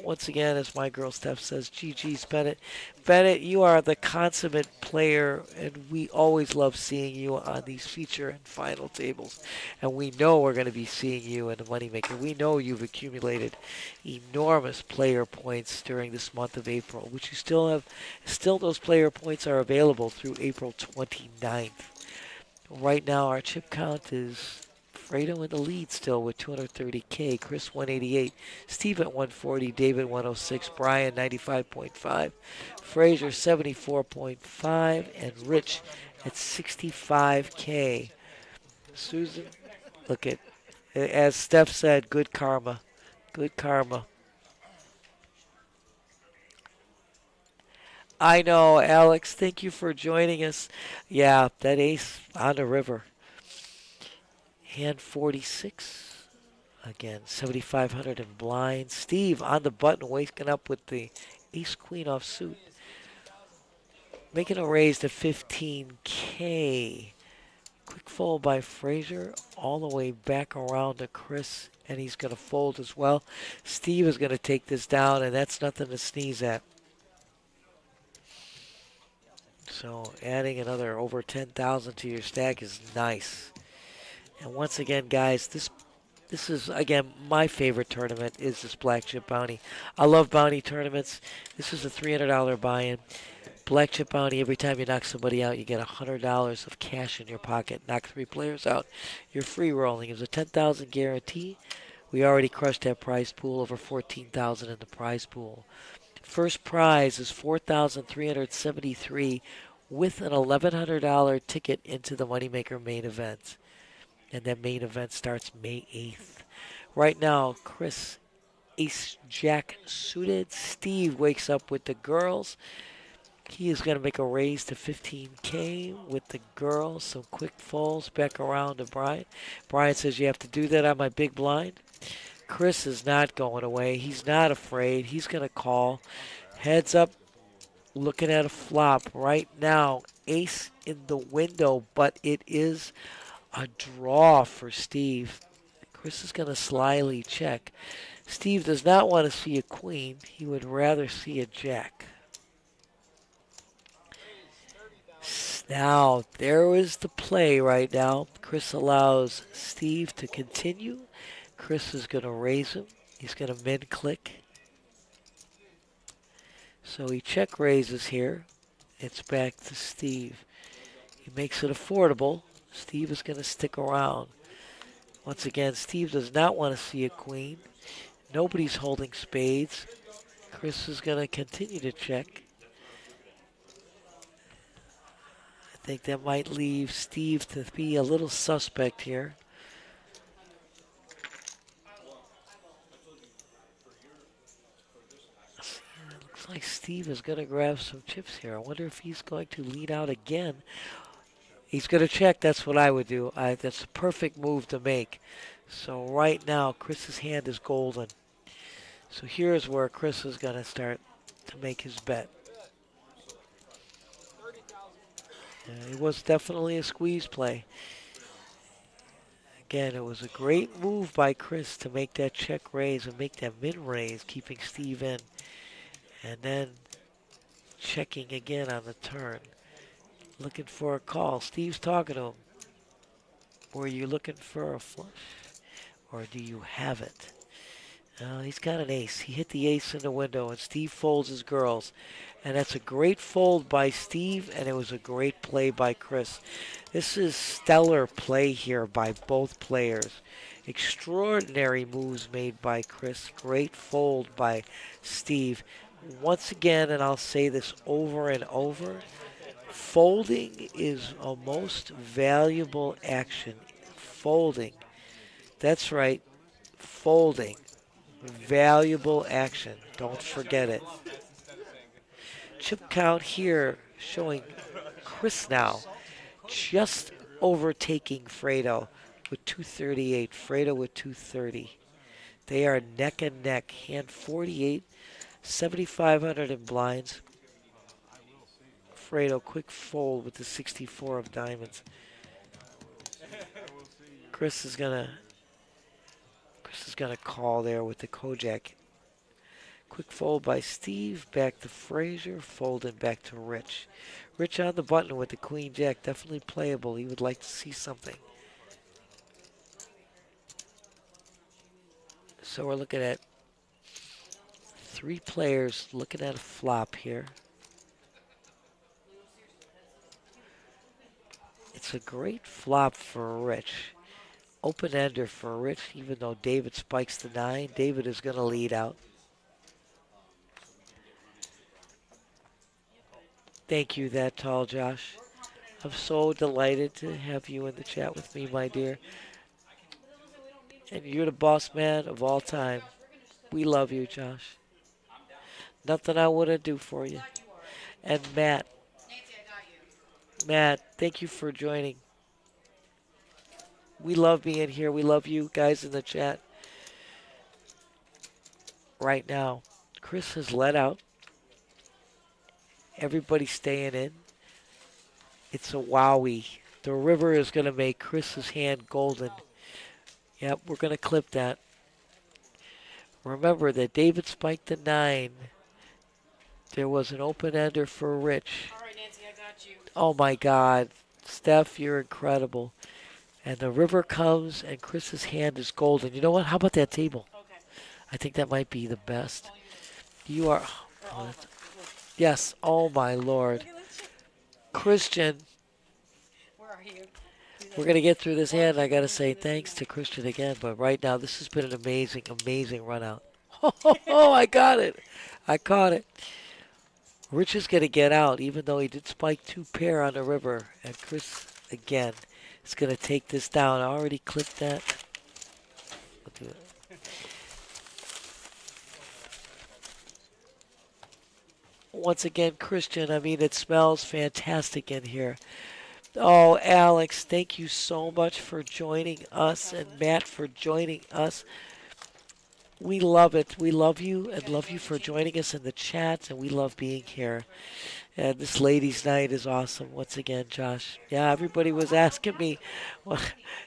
Once again, as my girl Steph says, GG's Bennett. Bennett, you are the consummate player, and we always love seeing you on these feature and final tables. And we know we're going to be seeing you in the Moneymaker. We know you've accumulated enormous player points during this month of April, which you still have. Still, those player points are available through April 29th. Right now, our chip count is Fredo in the lead still with 230K, Chris 188, Steve at 140, David 106, Brian 95.5, Frazier 74.5, and Rich at 65K. Susan, look at, as Steph said, good karma. Good karma. I know, Alex. Thank you for joining us. Yeah, that ace on the river. Hand 46. Again, 7,500 in blinds. Steve on the button, waking up with the ace-queen offsuit. Making a raise to 15K. Quick fold by Frazier. All the way back around to Chris. And he's going to fold as well. Steve is going to take this down, and that's nothing to sneeze at. So adding another over 10,000 to your stack is nice. And once again, guys, this is, again, my favorite tournament is this Black Chip Bounty. I love bounty tournaments. This is a $300 buy-in. Black Chip Bounty, every time you knock somebody out, you get $100 of cash in your pocket. Knock 3 players out, you're free rolling. It was a 10,000 guarantee. We already crushed that prize pool, over 14,000 in the prize pool. First prize is $4,373 with an $1,100 ticket into the Moneymaker Main Event. And that main event starts May 8th. Right now, Chris, ace-jack suited. Steve wakes up with the girls. He is going to make a raise to 15K with the girls. Some quick folds back around to Brian. Brian says you have to do that on my big blind. Chris is not going away. He's not afraid. He's going to call. Heads up, looking at a flop right now. Ace in the window, but it is a draw for Steve. Chris is going to slyly check. Steve does not want to see a queen. He would rather see a jack. Now, there is the play right now. Chris allows Steve to continue. Chris is going to raise him. He's going to mid-click. So he check raises here. It's back to Steve. He makes it affordable. Steve is going to stick around. Once again, Steve does not want to see a queen. Nobody's holding spades. Chris is going to continue to check. I think that might leave Steve to be a little suspect here. It looks like Steve is going to grab some chips here. I wonder if he's going to lead out again. He's going to check. That's what I would do. That's a perfect move to make. So right now, Chris's hand is golden. So here's where Chris is going to start to make his bet. It was definitely a squeeze play. Again, it was a great move by Chris to make that check raise and make that mid raise, keeping Steve in. And then checking again on the turn. Looking for a call. Steve's talking to him. Were you looking for a flush? Or do you have it? He's got an ace. He hit the ace in the window, and Steve folds his girls. And that's a great fold by Steve, and it was a great play by Chris. This is stellar play here by both players. Extraordinary moves made by Chris. Great fold by Steve. Once again, and I'll say this over and over, folding is a most valuable action. Folding. That's right. Folding. Valuable action. Don't forget it. Chip count here showing Chris now just overtaking Fredo with 238. Fredo with 230. They are neck and neck. Hand 48, 7,500 in blinds. Fredo quick fold with the 64 of diamonds. Chris is gonna call there with the Kojak. Quick fold by Steve, back to Frazier, folding back to Rich. Rich on the button with the Queen Jack, definitely playable. He would like to see something. So we're looking at three players looking at a flop here. It's a great flop for Rich. Open-ender for Rich, even though David spikes the 9. David is going to lead out. Thank you, that tall Josh. I'm so delighted to have you in the chat with me, my dear. And you're the boss man of all time. We love you, Josh. Nothing I wouldn't do for you. And Matt. Matt, thank you for joining. We love being here. We love you guys in the chat. Right now, Chris has let out. Everybody's staying in. It's a wowie. The river is going to make Chris's hand golden. Yep, we're going to clip that. Remember that David spiked the 9. There was an open-ender for Rich. All right, Nancy, I got you. Oh, my God. Steph, you're incredible. And the river comes, and Chris's hand is golden. You know what? How about that table? Okay. I think that might be the best. You are... Oh, yes. Oh, my Lord. Christian. Where are you? We're going to get through this hand. I got to say thanks to Christian again. But right now, this has been an amazing, amazing run out. Oh, I got it. I caught it. Rich is going to get out, even though he did spike 2 pair on the river. And Chris, again, is going to take this down. I already clicked that. I'll do it. Once again, Christian, I mean, it smells fantastic in here. Oh, Alex, thank you so much for joining us, and Matt for joining us. We love it. We love you and love you for joining us in the chat, and we love being here. And this ladies' night is awesome once again, Josh. Yeah, everybody was asking me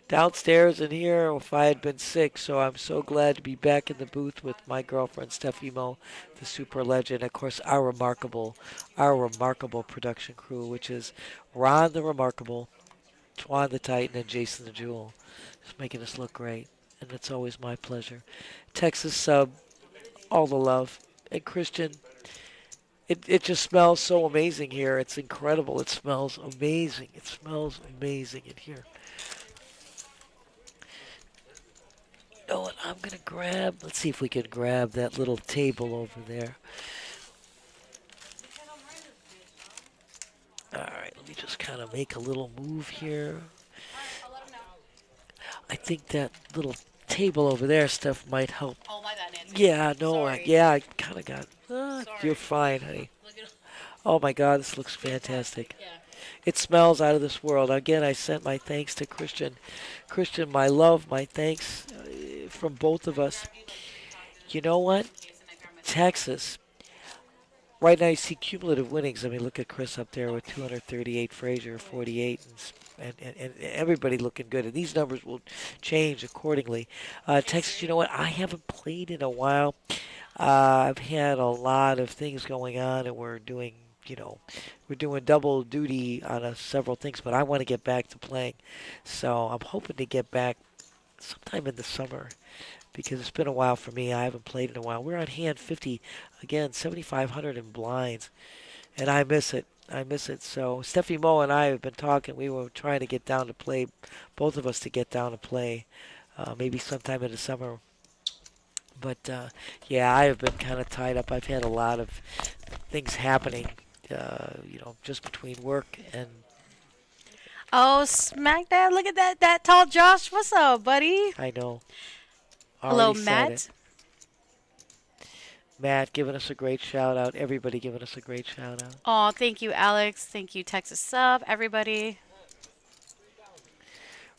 downstairs and here if I had been sick, so I'm so glad to be back in the booth with my girlfriend Stefymo the Super-legend. Of course, our remarkable production crew, which is Ron the Remarkable, Twan the Titan, and Jason the Jewel. Just making us look great, and it's always my pleasure. Texas sub, all the love. And Christian, it just smells so amazing here. It's incredible. It smells amazing. It smells amazing in here. You know what I'm going to grab? Let's see if we can grab that little table over there. All right, let me just kind of make a little move here. I think that little table over there, Steph, might help. Oh, my bad, Nancy. Yeah, no, Sorry. I kind of got. You're fine, honey. Oh my God, this looks fantastic. Yeah. It smells out of this world. Again, I sent my thanks to Christian. Christian, my love, my thanks from both of us. You know what? Texas. Right now you see cumulative winnings. I mean, look at Chris up there with 238, Frazier 48, and everybody looking good. And these numbers will change accordingly. Texas, you know what? I haven't played in a while. I've had a lot of things going on, and we're doing double duty on several things, but I want to get back to playing. So I'm hoping to get back sometime in the summer because it's been a while for me. I haven't played in a while. We're on hand 50, again, 7,500 in blinds, and I miss it. So Stefymo and I have been talking. We were trying to get down to play, both of us to get down to play, maybe sometime in the summer. But, yeah, I have been kind of tied up. I've had a lot of things happening, just between work and... Oh, smack that. Look at that tall Josh. What's up, buddy? I know. Hello, Already said Matt. it. Matt giving us a great shout out. Everybody giving us a great shout out. Oh, thank you, Alex. Thank you, Texas Sub, everybody.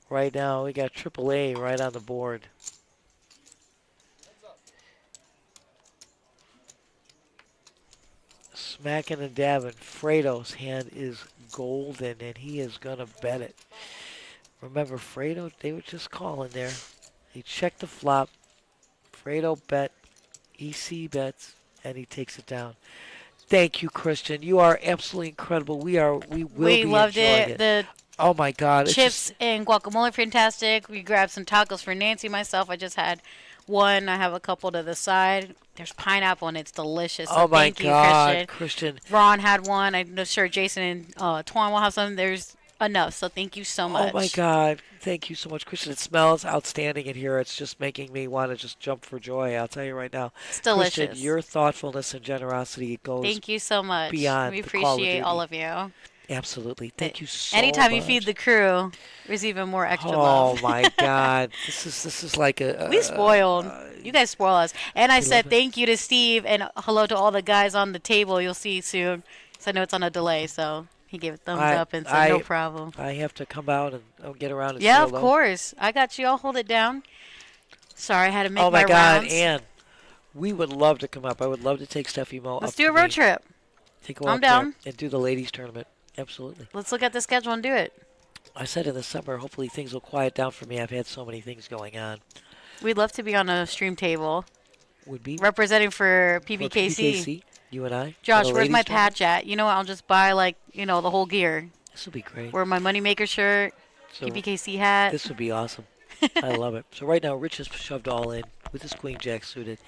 Right now, we got AAA right on the board. Smacking and dabbing. Fredo's hand is golden, and he is going to bet it. Remember, Fredo, they were just calling there. He checked the flop. Fredo bet. EC bets, and he takes it down. Thank you, Christian. You are absolutely incredible. We will be loved enjoying it. The oh my God! chips and guacamole, fantastic. We grabbed some tacos for Nancy, myself. I just had one. I have a couple to the side. There's pineapple, and it's delicious. So oh my thank God, you, Christian. Ron had one. I'm sure Jason and Twan will have some. There's enough, so thank you so much. Oh my God, thank you so much, Christian. It smells outstanding in here. It's just making me want to just jump for joy. I'll tell you right now. It's delicious. Christian, your thoughtfulness and generosity goes Thank you so much. beyond We the call of appreciate duty. all of you. Absolutely. Thank you so Anytime much. you feed the crew, there's even more extra Oh love. my God, this is like a. We spoiled. You guys spoil us. And I said love it. thank you to Steve and hello to all the guys on the table. You'll see soon. So I know it's on a delay, so he gave a thumbs up and said no problem. I have to come out and get around and Yeah, say of hello. course. I got you. I'll hold it down. Sorry, I had to make Oh my God, rounds. Ann, we would love to come up. I would love to take Stefymo up. Let's do a road trip. Take a walk I'm down. there and do the ladies tournament. Absolutely. Let's look at the schedule and do it. I said in the summer, hopefully things will quiet down for me. I've had so many things going on. We'd love to be on a stream table Would be representing for for PBKC. you and I. Josh, for the where's my ladies tournament. patch at? You know what? I'll just buy the whole gear. This will be great. Wear my Moneymaker shirt, So PBKC hat. this would be awesome. I love it. So right now, Rich has shoved all in with his queen jack suited.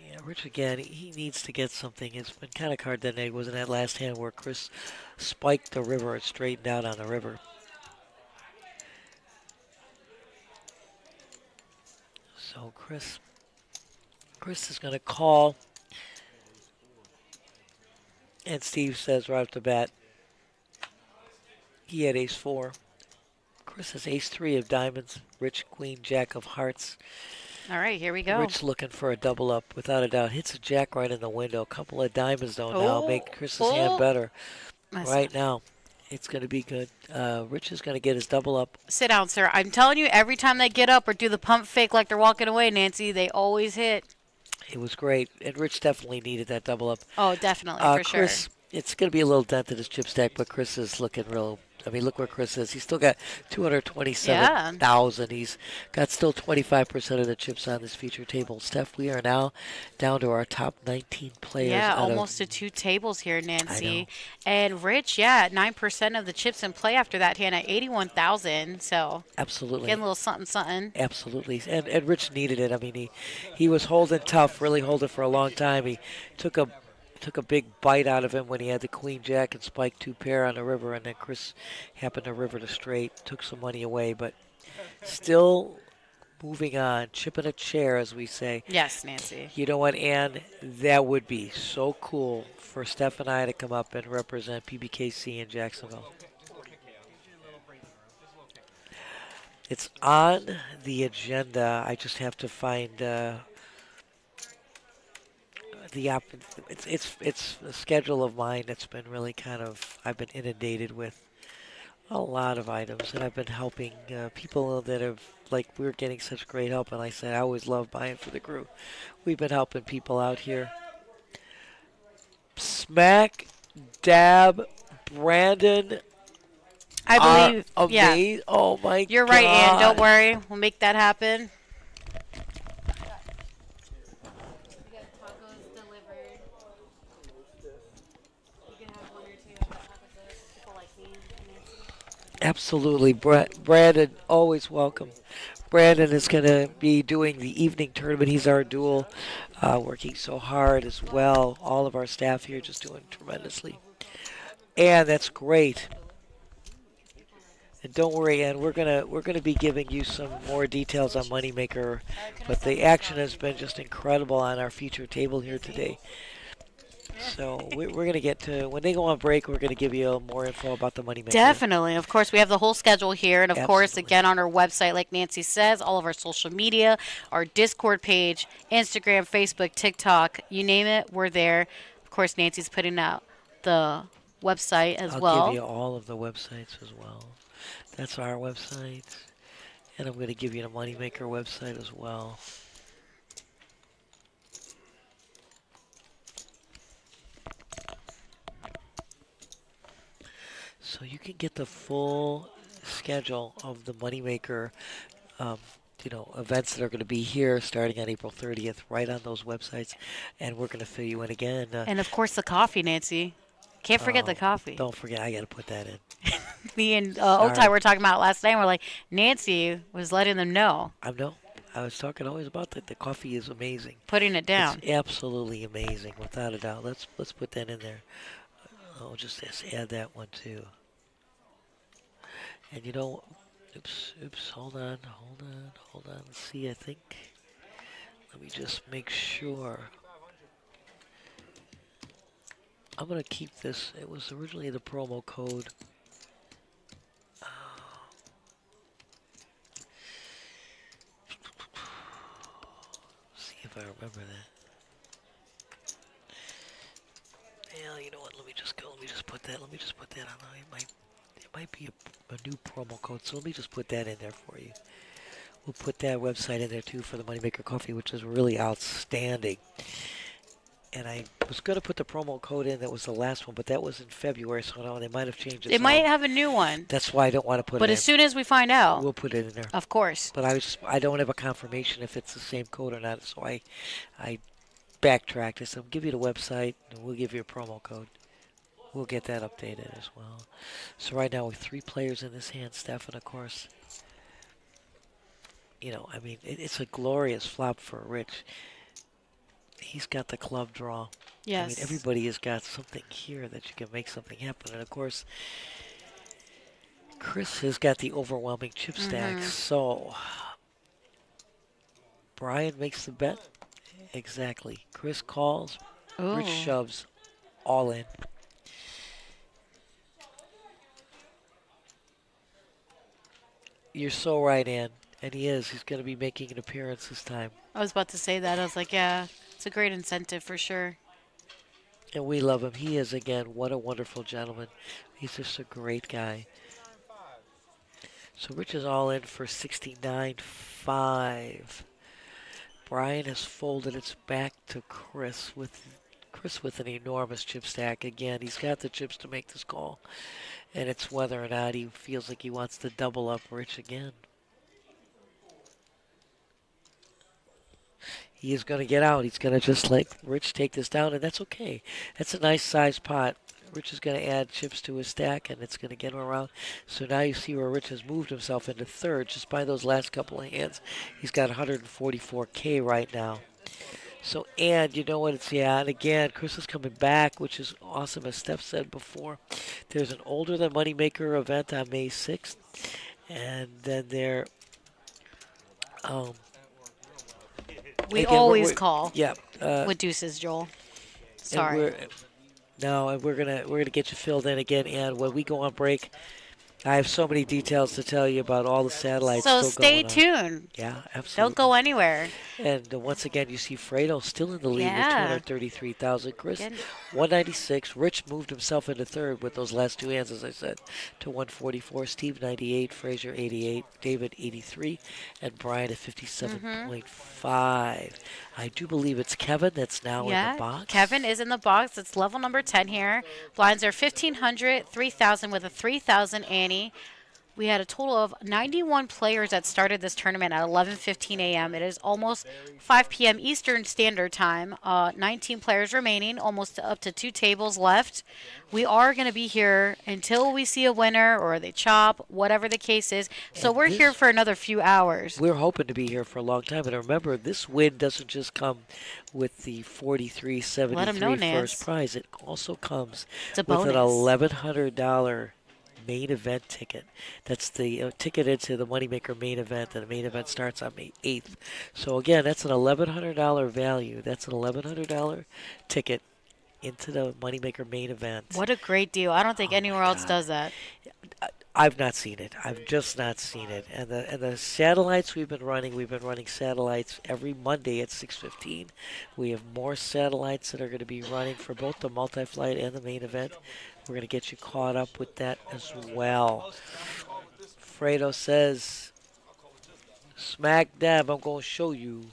Yeah, Rich again. He needs to get something. It's been kind of hard that night. Wasn't that last hand where Chris spiked the river and straightened out on the river? So Chris is going to call. And Steve says right off the bat, he had ace-4. Chris has ace-3 of diamonds. Rich, queen, jack of hearts. All right, here we go. Rich looking for a double up, without a doubt. Hits a jack right in the window. A couple of diamonds, though, now make Chris's hand better. Right now, it's going to be good. Rich is going to get his double up. Sit down, sir. I'm telling you, every time they get up or do the pump fake like they're walking away, Nancy, they always hit. It was great, and Rich definitely needed that double up. Oh, definitely, for Chris, sure. it's going to be a little dent in his chip stack, but Chris is looking real. I mean, look where Chris is. He's still got 227,000. He's got still 25% of the chips on this feature table. Steph, we are now down to our top 19 players. Yeah, almost to 2 tables here, Nancy. And Rich, 9% of the chips in play after that hand at 81,000. So absolutely, getting a little something, something. Absolutely, and Rich needed it. I mean, he was holding tough, really holding for a long time. He took a big bite out of him when he had the queen jack and spike 2 pair on the river, and then Chris happened to river to straight, took some money away, but still moving on, chipping a chair, as we say. Yes, Nancy. You know what, Ann? That would be so cool for Steph and I to come up and represent PBKC in Jacksonville. It's on the agenda. I just have to find it's a schedule of mine that's been really I've been inundated with a lot of items, and I've been helping people that have, we're getting such great help, and I said I always love buying for the crew. We've been helping people out here. Smack dab Brandon, I believe, yeah. Oh my God. You're right, Ann. Don't worry. We'll make that happen. Absolutely. Brandon, always welcome. Brandon is going to be doing the evening tournament. He's our dual, working so hard as well. All of our staff here just doing tremendously. And that's great. And don't worry, Ann, we're gonna be giving you some more details on Moneymaker, but the action has been just incredible on our feature table here today. So we're going to get to, when they go on break, we're going to give you more info about the Moneymaker. Definitely. Of course, we have the whole schedule here. And, of course, again, on our website, like Nancy says, all of our social media, our Discord page, Instagram, Facebook, TikTok, you name it, we're there. Of course, Nancy's putting out the website as well. I'll give you all of the websites as well. That's our website. And I'm going to give you the Moneymaker website as well. So you can get the full schedule of the Moneymaker, events that are going to be here starting on April 30th, right on those websites. And we're going to fill you in again. And, of course, the coffee, Nancy. Can't forget the coffee. Don't forget. I got to put that in. Me and Otai were talking about it last night. And we're like, Nancy was letting them know. I know. I was talking always about that. The coffee is amazing. Putting it down. It's absolutely amazing, without a doubt. Let's put that in there. I'll just add that one too. And oops, hold on. Let's see, I think, let me just make sure. I'm going to keep this. It was originally the promo code. See if I remember that. Yeah, you know what? Let me just put that on. It might be a new promo code, so let me just put that in there for you. We'll put that website in there too for the Moneymaker Coffee, which is really outstanding. And I was going to put the promo code in that was the last one, but that was in February, so no, they might have changed it. It might have a new one. That's why I don't want to put it in. But as soon as we find out, we'll put it in there. Of course. But I don't have a confirmation if it's the same code or not, so I backtracked. I said, I'll give you the website, and we'll give you a promo code. We'll get that updated as well. So right now, with 3 players in this hand, Steph, and of course, it's a glorious flop for Rich. He's got the club draw. Yes. I mean, everybody has got something here that you can make something happen. And, of course, Chris has got the overwhelming chip stack. So Brian makes the bet. Exactly. Chris calls. Ooh. Rich shoves all in. You're so right, Ann. And he is. He's going to be making an appearance this time. I was about to say that. I was like, yeah, it's a great incentive for sure. And we love him. He is, again, what a wonderful gentleman. He's just a great guy. So Rich is all in for 69.5. Brian has folded its back to Chris with an enormous chip stack. Again, he's got the chips to make this call. And it's whether or not he feels like he wants to double up Rich again. He is going to get out. He's going to just let Rich take this down, and that's okay. That's a nice sized pot. Rich is going to add chips to his stack, and it's going to get him around. So now you see where Rich has moved himself into third just by those last couple of hands. He's got 144K right now. So, and you know what it's, yeah, and again, Chris is coming back, which is awesome, as Steph said before. There's an Older Than Moneymaker event on May 6th, and then there, We again, always call yeah, with deuces, Joel. Sorry. And we're gonna get you filled in again. And when we go on break, I have so many details to tell you about all the satellites. So still stay going on. tuned. Yeah, absolutely. Don't go anywhere. And once again, you see Fredo still in the lead Yeah. with 233,000. Chris, Again. 196. Rich moved himself into third with those last two hands, as I said, to 144. Steve, 98. Frazier, 88. David, 83. And Brian at 57.5. I do believe it's Kevin that's now in the box. Kevin is in the box. It's level number 10 here. Blinds are 1,500, 3,000 with a 3,000 ante. We had a total of 91 players that started this tournament at 11:15 a.m. It is almost 5 p.m. Eastern Standard Time. 19 players remaining, almost up to 2 tables left. We are going to be here until we see a winner or they chop, whatever the case is. So we're here for another few hours. We're hoping to be here for a long time. And remember, this win doesn't just come with the 43.73 first prize. It also comes with an $1,100 main event ticket. That's the ticket into the Moneymaker Main Event, and the main event starts on May 8th. So again, that's an $1,100 value. That's an $1,100 ticket into the Moneymaker Main Event. What a great deal. I don't think anywhere else does that. I've not seen it. I've just not seen it. And the satellites we've been running satellites every Monday at 6:15. We have more satellites that are going to be running for both the multi-flight and the main event. We're going to get you caught up with that as well. Fredo says, smack dab, I'm going to show you.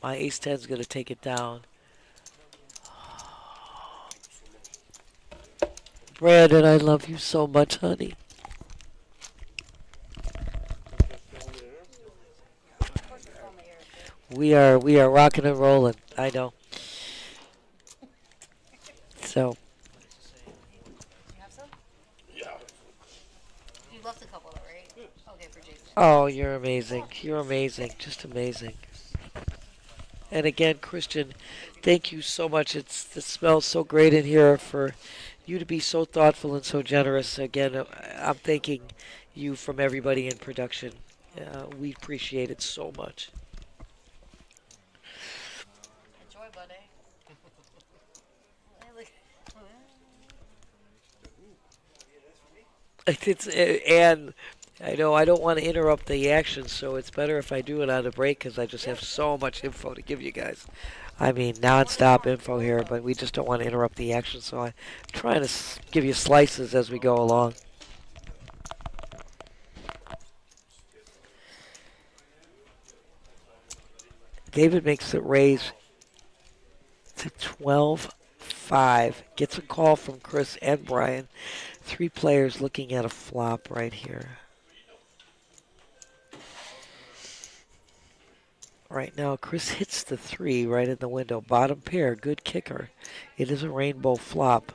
My ace-10 is going to take it down. Brandon, I love you so much, honey. We are rocking and rolling. I know. So. You left a couple, right? Okay, for Jason. Oh, you're amazing. You're amazing. Just amazing. And again, Christian, thank you so much. It smells so great in here for you to be so thoughtful and so generous. Again, I'm thanking you from everybody in production. We appreciate it so much. Enjoy, buddy. And I know I don't want to interrupt the action, so it's better if I do it on a break because I just have so much info to give you guys. I mean, non-stop info here, but we just don't want to interrupt the action, so I'm trying to give you slices as we go along. David makes it raise to 12-5. Gets a call from Chris and Brian. 3 players looking at a flop right here. Right now, Chris hits the 3 right in the window. Bottom pair, good kicker. It is a rainbow flop.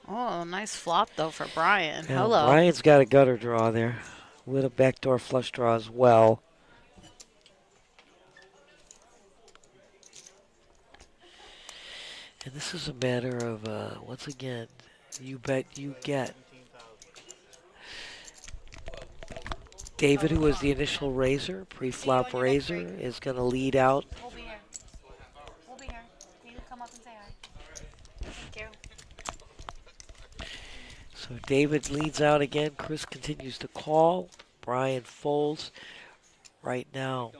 Oh, nice flop, though, for Brian. Now, Hello. Brian's got a gutter draw there with a backdoor flush draw as well. And this is a matter of, once again, you bet you get. David, who was the initial raiser, pre-flop raiser, is going to lead out. We'll be here. We'll be here. You can come up and say hi. Thank you. So David leads out again. Chris continues to call. Brian folds. right now.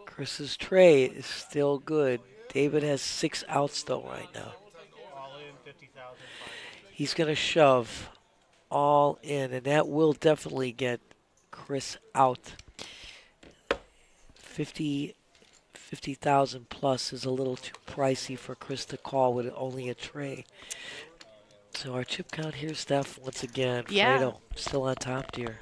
Chris's tray is still good. David has 6 outs though right now. He's going to shove all in, and that will definitely get Chris out. 50,000 plus is a little too pricey for Chris to call with only a tray. So our chip count here, Steph, once again, Yeah. Fredo still on top, dear.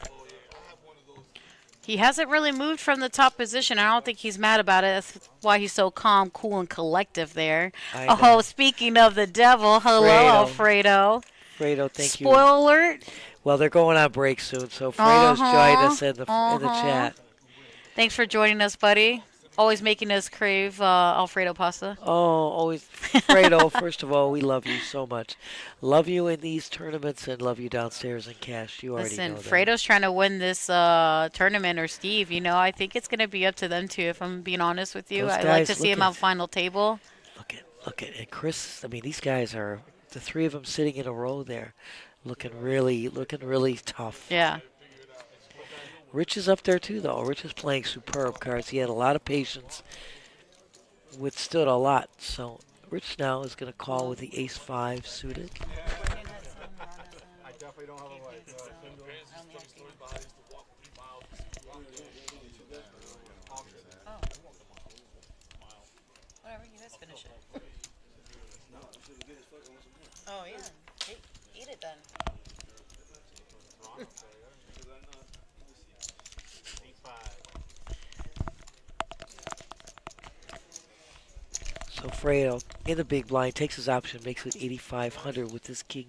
He hasn't really moved from the top position. I don't think he's mad about it. That's why he's so calm, cool, and collective there. I Oh, know. speaking of the devil, hello, Alfredo. Fredo, thank you. Spoiler alert. Well, they're going on break soon, so Fredo's joined us in the chat. Thanks for joining us, buddy. Always making us crave Alfredo pasta. Oh, always. Fredo, first of all, we love you so much. Love you in these tournaments and love you downstairs in cash. You already know that. Fredo's trying to win this tournament, or Steve. You know, I think it's going to be up to them two, if I'm being honest with you. I'd like to see him on final table. Look at, and Chris, I mean, these guys are, the 3 of them sitting in a row there, looking really tough. Yeah. Rich is up there too, though. Rich is playing superb cards. He had a lot of patience, withstood a lot. So Rich now is going to call with the ace-5 suited. Whatever, you guys finish it. Oh, yeah. Eat it then. So Fredo, in the big blind, takes his option, makes it 8,500 with this king.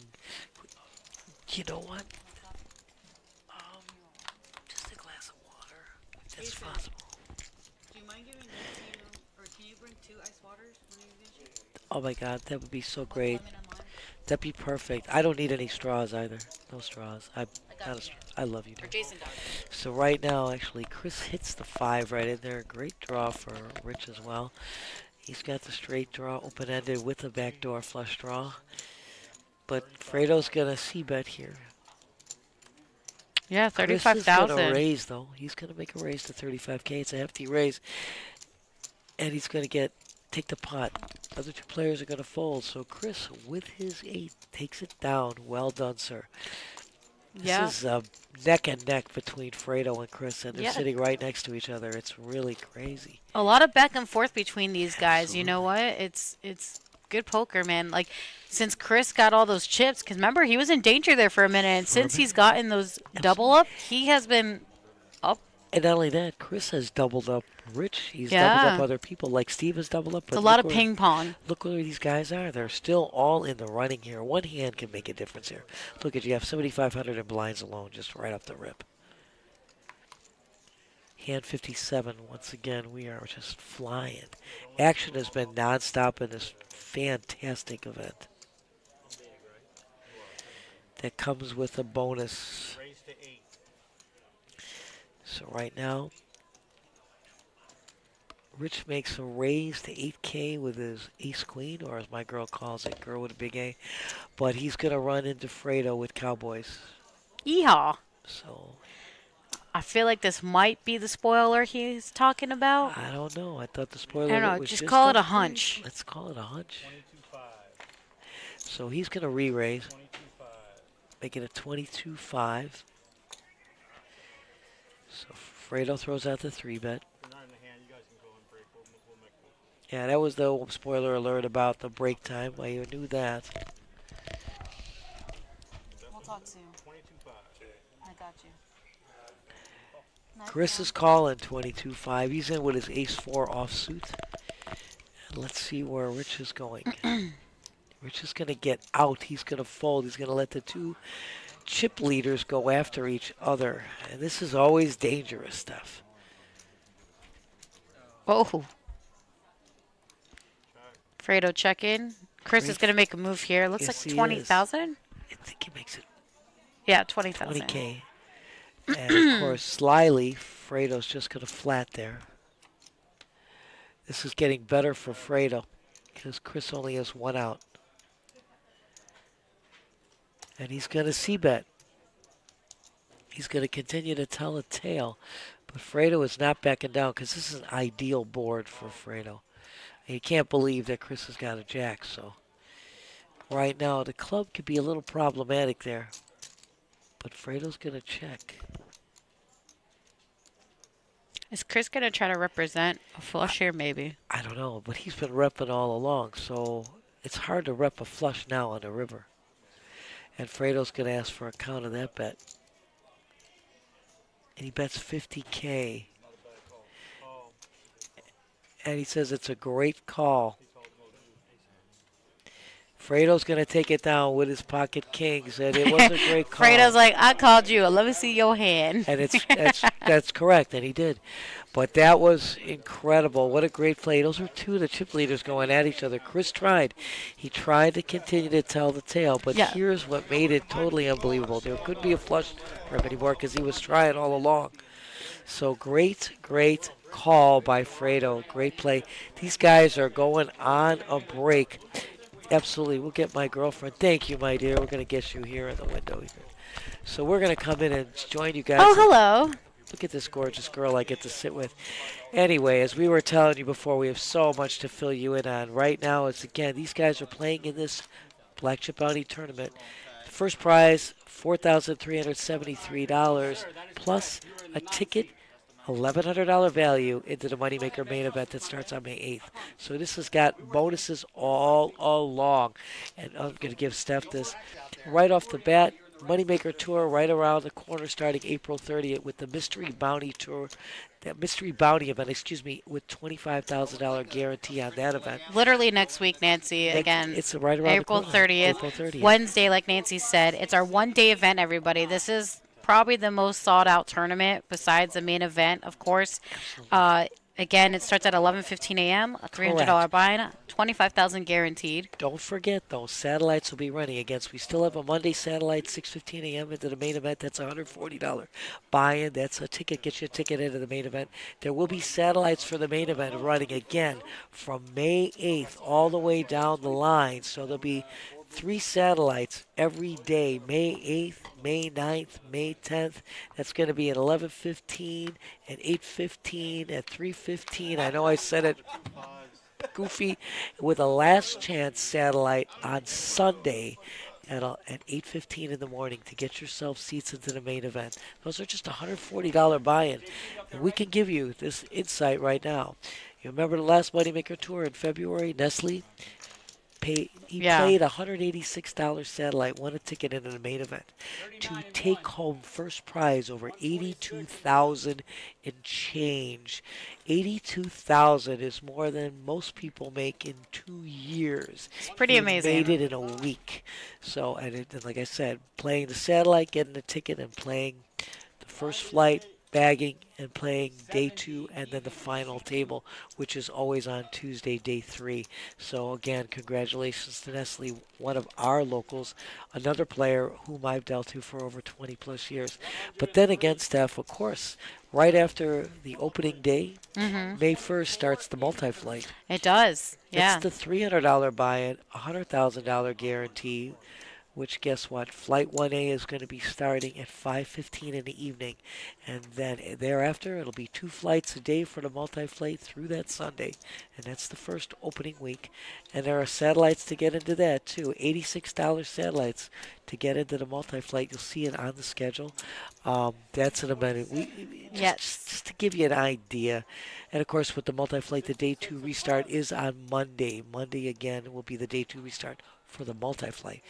You know what? Just a glass of water, if that's possible. Do you mind giving Nancy, or can you bring 2 ice waters when you visit? Oh my God, that would be so great. That'd be perfect. I don't need any straws either. No straws. I love you, dude. Jason got it. So right now, actually, Chris hits the 5 right in there. Great draw for Rich as well. He's got the straight draw open-ended with a backdoor flush draw. But Fredo's going to c-bet here. Yeah, 35,000. Chris is going to raise, though. He's going to make a raise to 35K. It's a hefty raise. And he's going to take the pot. Other 2 players are going to fold. So Chris, with his 8, takes it down. Well done, sir. This is neck and neck between Fredo and Chris, and they're sitting right next to each other. It's really crazy. A lot of back and forth between these guys. Absolutely. You know what? It's good poker, man. Like, since Chris got all those chips, because remember, he was in danger there for a minute, and since he's gotten those double up, he has been up. And not only that, Chris has doubled up Rich. He's doubled up other people, like Steve has doubled up. It's a lot of ping pong. Look where these guys are. They're still all in the running here. One hand can make a difference here. Look at you have 7,500 in blinds alone, just right off the rip. Hand 57. Once again, we are just flying. Action has been nonstop in this fantastic event. That comes with a bonus. So right now, Rich makes a raise to 8K with his ace-queen, or as my girl calls it, girl with a big A. But he's going to run into Fredo with Cowboys. Yeehaw. So I feel like this might be the spoiler he's talking about. I don't know. I thought the spoiler I don't know. was Just call it a hunch. Let's call it a hunch. So he's going to re-raise. Make it a 22-5. So Fredo throws out the 3-bet. Yeah, that was the spoiler alert about the break time. I even knew that. We'll talk soon. I got you. Chris is calling 22-5. He's in with his ace-4 offsuit. And let's see where Rich is going. Rich is going to get out. He's going to fold. He's going to let the 2 chip leaders go after each other. And this is always dangerous stuff. Oh. Fredo check in. Chris is going to make a move here. Looks like 20,000. I think he makes it. Yeah, 20,000. 20K. And of course, slyly, Fredo's just going to flat there. This is getting better for Fredo because Chris only has 1 out. And he's going to c-bet. He's going to continue to tell a tale. But Fredo is not backing down because this is an ideal board for Fredo. And you can't believe that Chris has got a jack. So right now, the club could be a little problematic there. But Fredo's going to check. Is Chris going to try to represent a flush here, maybe? I don't know, but he's been repping all along. So it's hard to rep a flush now on the river. And Fredo's going to ask for a count of that bet. And he bets 50K. And he says it's a great call. Fredo's going to take it down with his pocket kings, and it was a great call. Fredo's like, I called you. Let me see your hand. And that's correct, and he did. But that was incredible. What a great play. Those were two of the chip leaders going at each other. Chris tried. He tried to continue to tell the tale, but here's what made it totally unbelievable. There couldn't be a flush for him anymore because he was trying all along. So great call by Fredo. Great play. These guys are going on a break. Absolutely. We'll get my girlfriend. Thank you, my dear. We're going to get you here in the window here. So we're going to come in and join you guys. Oh, hello. Look at this gorgeous girl I get to sit with. Anyway, as we were telling you before, we have so much to fill you in on. Right now, it's again, these guys are playing in this Black Chip Bounty Tournament. First prize, $4,373 plus a ticket, $1,100 value into the Moneymaker Main Event that starts on May 8th. So this has got bonuses all along. And I'm going to give Steph this right off the bat. Moneymaker Tour right around the corner starting April 30th with the Mystery Bounty Tour. That Mystery Bounty event, with $25,000 guarantee on that event. Literally next week, Nancy, again. It's right around April the corner. 30th. April 30th. Wednesday, like Nancy said. It's our one-day event, everybody. This is probably the most sought-out tournament besides the main event, of course. Again, it starts at 11:15 a.m., a $300 buy-in, $25,000 guaranteed. Don't forget, though, satellites will be running against. We still have a Monday satellite, 6:15 a.m. into the main event. That's a $140 buy-in. That's a ticket. Get you a ticket into the main event. There will be satellites for the main event running again from May 8th all the way down the line. So there'll be 3 satellites every day, May 8th, May 9th, May 10th. That's going to be at 11:15, at 8:15, at 3:15. I know I said it goofy, with a last chance satellite on Sunday at 8:15 in the morning to get yourself seats into the main event. Those are just $140 buy-in. And we can give you this insight right now. You remember the last Moneymaker Tour in February, Nestle? He played a $186 satellite, won a ticket into the main event to take home first prize over $82,000 and change. $82,000 is more than most people make in 2 years. It's pretty amazing. Made it in a week. So, and like I said, playing the satellite, getting the ticket, and playing the first flight, bagging, and playing day 2 and then the final table, which is always on Tuesday, day 3. So again, congratulations to Nestle, one of our locals, another player whom I've dealt to for over 20 plus years. But then again, Steph, of course, right after the opening day, May 1st starts the multi-flight. It does, yeah. That's the $300 buy-in, $100,000 guarantee, which guess what? Flight 1A is going to be starting at 5:15 in the evening. And then thereafter, it'll be 2 flights a day for the multi-flight through that Sunday. And that's the first opening week. And there are satellites to get into that, too. $86 satellites to get into the multi-flight. You'll see it on the schedule. That's an amenity. Just to give you an idea. And, of course, with the multi-flight, the day 2 restart is on Monday. Monday, again, will be the day 2 restart for the multi-flight.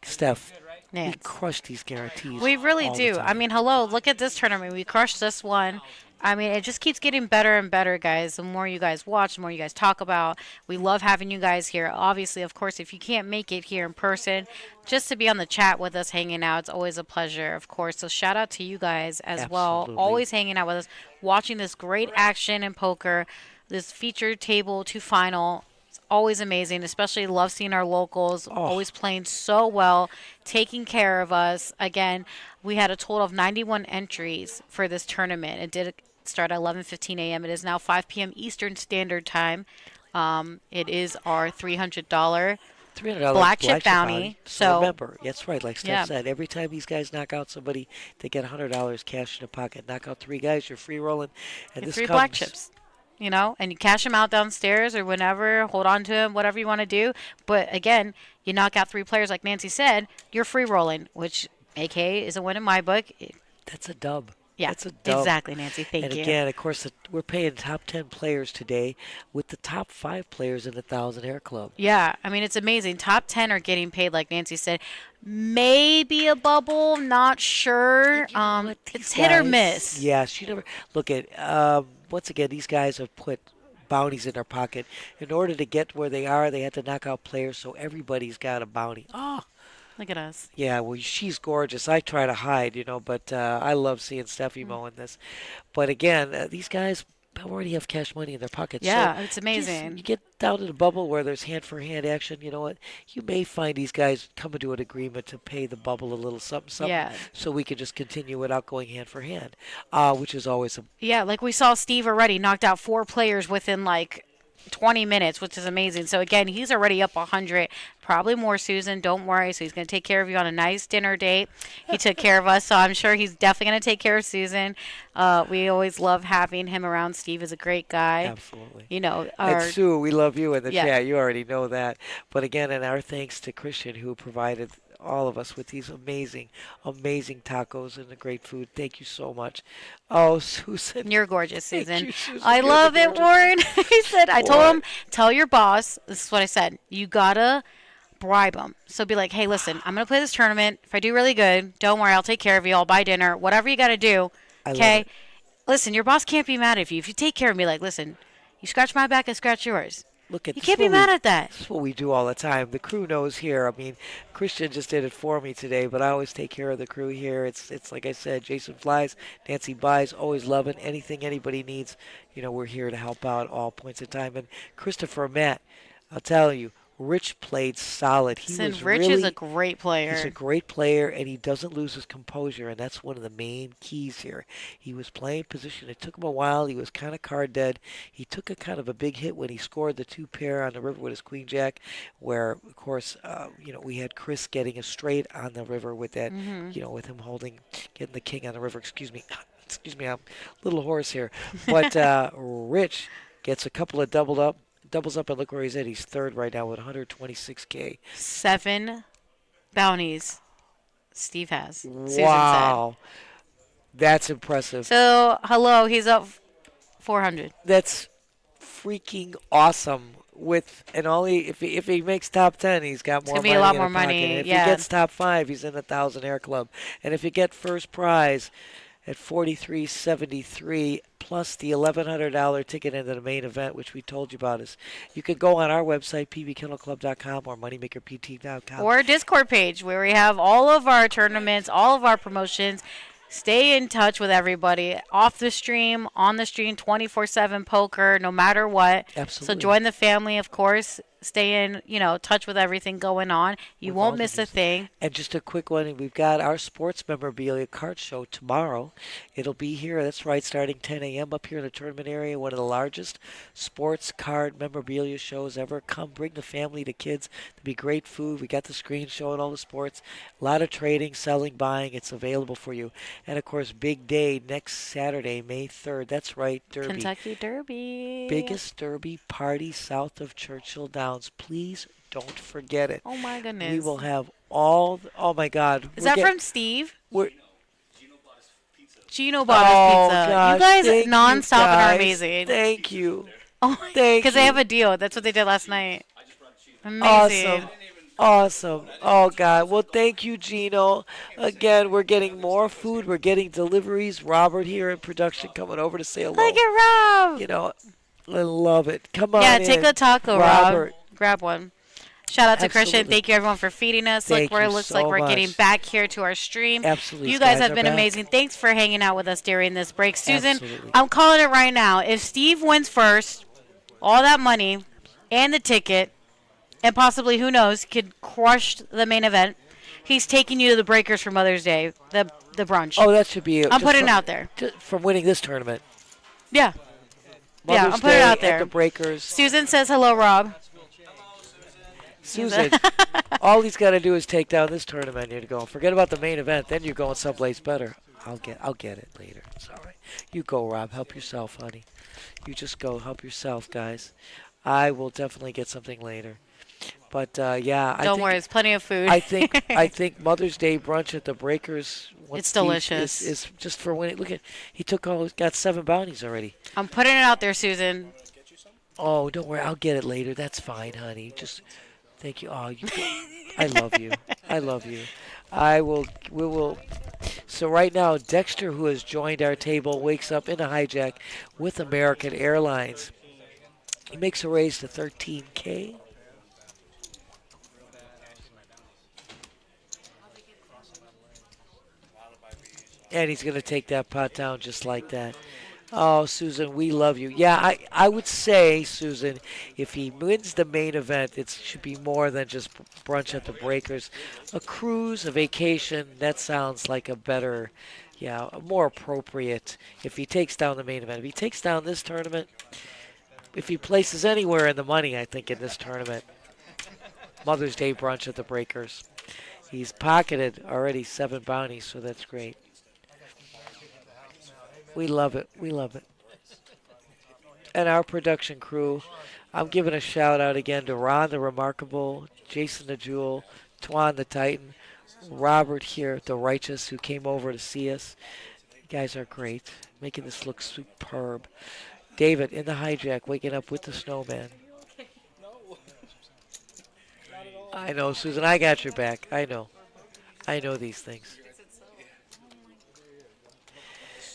Steph, we crush these guarantees. We really do. I mean, hello, look at this tournament. We crushed this one. I mean, it just keeps getting better and better, guys. The more you guys watch, the more you guys talk about. We love having you guys here. Obviously, of course, if you can't make it here in person, just to be on the chat with us, hanging out, it's always a pleasure, of course. So shout out to you guys as well. Always hanging out with us, watching this great action in poker, this featured table to final. Always amazing, especially love seeing our locals always playing so well, taking care of us. Again, we had a total of 91 entries for this tournament. It did start at 11:15 a.m. It is now 5 p.m. Eastern Standard Time. It is our $300 $300 Black Chip Bounty. So remember, that's right, like Steph Yeah. said, every time these guys knock out somebody, they get $100 cash in the pocket. Knock out 3 guys, you're free rolling. And Get this 3 comes, black chips. You know, and you cash them out downstairs or whenever, hold on to them, whatever you want to do. But again, you knock out 3 players, like Nancy said, you're free rolling, which AKA is a win in my book. That's a dub. Yeah, That's a dub. exactly, Nancy. Thank And you. again, of course, we're paying top 10 players today with the top 5 players in the 1,000 Air Club. Yeah, I mean, it's amazing. Top 10 are getting paid, like Nancy said. Maybe a bubble, not sure. It's hit or miss. Yes, you never look at. Once again, these guys have put bounties in their pocket. In order to get where they are, they had to knock out players, so everybody's got a bounty. Oh, Look at us. yeah, well, she's gorgeous. I try to hide, but I love seeing Stefymo in this. But again, these guys already have cash money in their pockets. Yeah, so it's amazing. You get down to the bubble where there's hand-for-hand action, you know what? You may find these guys coming to an agreement to pay the bubble a little something, Yeah. so we can just continue without going hand-for-hand, which is always a Yeah, like we saw Steve already knocked out 4 players within like 20 minutes, which is amazing. So again, he's already up 100. Probably more, Susan. Don't worry. So he's going to take care of you on a nice dinner date. He took care of us, so I'm sure he's definitely going to take care of Susan. We always love having him around. Steve is a great guy. Absolutely. You know, And Sue, we love you in the Yeah. chat. You already know that. But again, and our thanks to Christian, who provided all of us with these amazing, amazing tacos and the great food. Thank you so much. Oh, Susan. You're gorgeous, Thank Susan. you, Susan. I You're love the it, gorgeous- Warren. He said, I told What? him, tell your boss, this is what I said, you gotta bribe him. So be like, hey, listen, I'm gonna play this tournament. If I do really good, don't worry, I'll take care of you. I'll buy dinner, whatever you gotta do. I love Okay? it. Listen, your boss can't be mad at you. If you take care of me, like, listen, you scratch my back, I scratch yours. Look at You this can't be is what mad we- at that. This is what we do all the time. The crew knows here. I mean, Christian just did it for me today, but I always take care of the crew here. It's like I said, Jason flies, Nancy buys, always loving anything anybody needs. We're here to help out all points in time. And Christopher, Matt, I'll tell you, Rich played solid. Listen, Rich is a great player. He's a great player, and he doesn't lose his composure, and that's one of the main keys here. He was playing position. It took him a while. He was kind of card dead. He took a kind of a big hit when he scored the 2 pair on the river with his queen jack, where, of course, we had Chris getting a straight on the river with that, with him getting the king on the river. Excuse me, I'm a little hoarse here. But Rich gets a couple of doubles up, and look where he's at. He's third right now with 126K. 7 bounties Steve has. Susan Wow. That's impressive. said. So, hello, he's up 400. That's freaking awesome. If he makes top 10, he's got more gonna be money a lot in more the pocket. money, And if yeah. he gets top 5, he's in the 1,000 Air Club. And if you get first prize at 43.73 plus the $1,100 ticket into the main event, which we told you about, you can go on our website, pbkennelclub.com or moneymakerpt.com. Or a Discord page where we have all of our tournaments, all of our promotions. Stay in touch with everybody off the stream, on the stream, 24/7 poker, no matter what. Absolutely. So join the family, of course. Stay in, touch with everything going on. You With all won't the miss a news. thing. And just a quick one, we've got our sports memorabilia card show tomorrow. It'll be here, that's right, starting 10 a.m. up here in the tournament area, one of the largest sports card memorabilia shows ever. Come, bring the family, the kids. There'll be great food. We got the screen showing all the sports. A lot of trading, selling, buying. It's available for you. And, of course, big day next Saturday, May 3rd. That's right, Derby. Kentucky Derby. Biggest Derby party south of Churchill Downs. Please don't forget it. Oh, my goodness. We will have oh my God. Is that from Steve? We're, Gino bought us pizza. gosh, You guys thank nonstop and are guys. amazing. Thank you. Oh, Thank because they you. have a deal. That's what they did last night. Amazing. Awesome. Oh, God. Well, thank you, Gino. Again, we're getting more food. We're getting deliveries. Robert here in production coming over to say hello. Look at Rob. I love it. Come on Yeah, in. take a taco, Robert. Rob. Grab one. Shout out to Christian. Absolutely. Thank you, everyone, for feeding us. Thank Look, you it looks so like we're much. getting back here to our stream. Absolutely. You guys Skies have are been back. amazing. Thanks for hanging out with us during this break. Susan, Absolutely. I'm calling it right now. If Steve wins first, all that money and the ticket, and possibly, who knows, could crush the main event, he's taking you to the Breakers for Mother's Day, the brunch. Oh, that should be it. I'm Just putting it from- out there. just from winning this tournament. Yeah. Mother's I'm putting it Day out there. At the Breakers. Susan says hello, Rob. Susan, all he's got to do is take down this tournament. You're going. Forget about the main event. Then you're going someplace better. I'll get it later. It's all right. You go, Rob. Help yourself, honey. You just go. Help yourself, guys. I will definitely get something later. But yeah, Don't worry, there's plenty of food. I think Mother's Day brunch at the Breakers. It's delicious. Is just for when look at got 7 bounties already. I'm putting it out there, Susan. Oh, don't worry, I'll get it later. That's fine, honey. Just thank you. Oh, I love you. I love you. We will. So right now, Dexter, who has joined our table, wakes up in a hijack with American Airlines. He makes a raise to 13K. And he's going to take that pot down just like that. Oh, Susan, we love you. Yeah, I would say, Susan, if he wins the main event, it should be more than just brunch at the Breakers. A cruise, a vacation, that sounds like a better, more appropriate if he takes down the main event. If he takes down this tournament, if he places anywhere in the money, I think, in this tournament, Mother's Day brunch at the Breakers. He's pocketed already 7 bounties, so that's great. We love it. We love it. And our production crew, I'm giving a shout out again to Ron the Remarkable, Jason the Jewel, Twan the Titan, Robert here, the Righteous, who came over to see us. You guys are great, making this look superb. David in the hijack, waking up with the snowman. I know, Susan, I got your back. I know these things.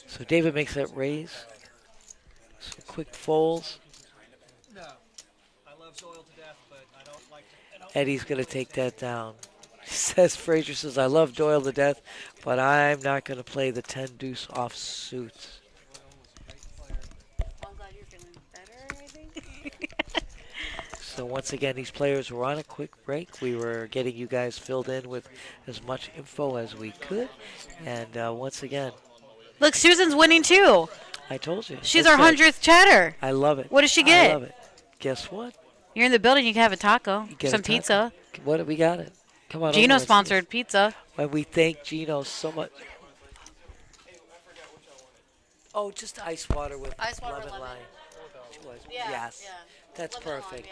So David makes that raise. Some quick folds. No. I love soil to death, but I don't like to. Eddie's going to take that down. Frazier says, I love Doyle to death, but I'm not going to play the 10 deuce off suits. I'm glad you're feeling better, I think. So once again, these players were on a quick break. We were getting you guys filled in with as much info as we could. And once again, look, Susan's winning too. I told you. She's our 100th chatter. I love it. What does she get? I love it. Guess what? You're in the building. You can have a taco, some pizza. What? We got it. Come on. Gino sponsored pizza. And we thank Gino so much. Oh, just ice water with lemon lime. Yes. Yeah. That's perfect.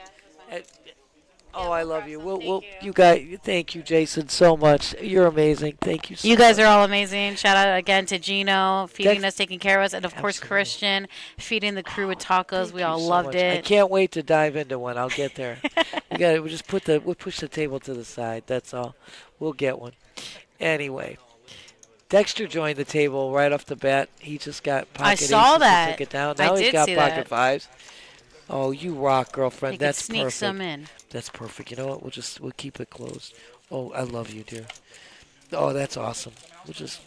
I love you. You guys, thank you, Jason, so much. You're amazing. Thank you so much. You guys are all amazing. Shout out again to Gino, feeding us, taking care of us, and of course Christian, feeding the crew with tacos. We all loved it. I can't wait to dive into one. I'll get there. We'll push the table to the side. That's all. We'll get one. Anyway, Dexter joined the table right off the bat. He just got pocket aces. I saw that. Took it down. Now he's got pocket fives. Oh, you rock, girlfriend. That's perfect. Sneak some in. That's perfect. You know what? We'll keep it closed. Oh, I love you, dear. Oh, that's awesome. We'll just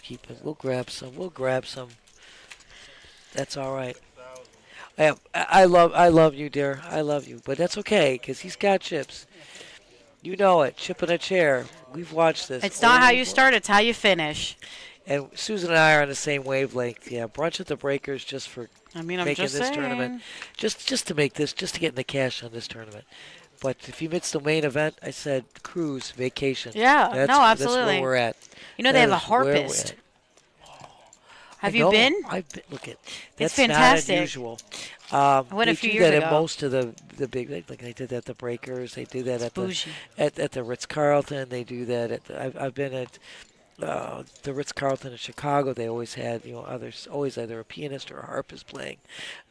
keep it. We'll grab some. That's all right. I love you, dear. I love you. But that's okay, because he's got chips. You know it. Chip in a chair. We've watched this. It's not how you start, it's how you finish. And Susan and I are on the same wavelength. Yeah, brunch at the Breakers just for making this tournament. Just to make this, just to get in the cash on this tournament. But if you miss the main event, I said cruise, vacation. Yeah, absolutely. That's where we're at. You know, they have a harpist. Have you been? I've been. Look at that's fantastic. Not unusual. I went a few years ago. They do that at most of the big, like they did at the Breakers. They do that at the Ritz-Carlton. They do that I've been at the Ritz-Carlton in Chicago. They always had always either a pianist or a harpist playing.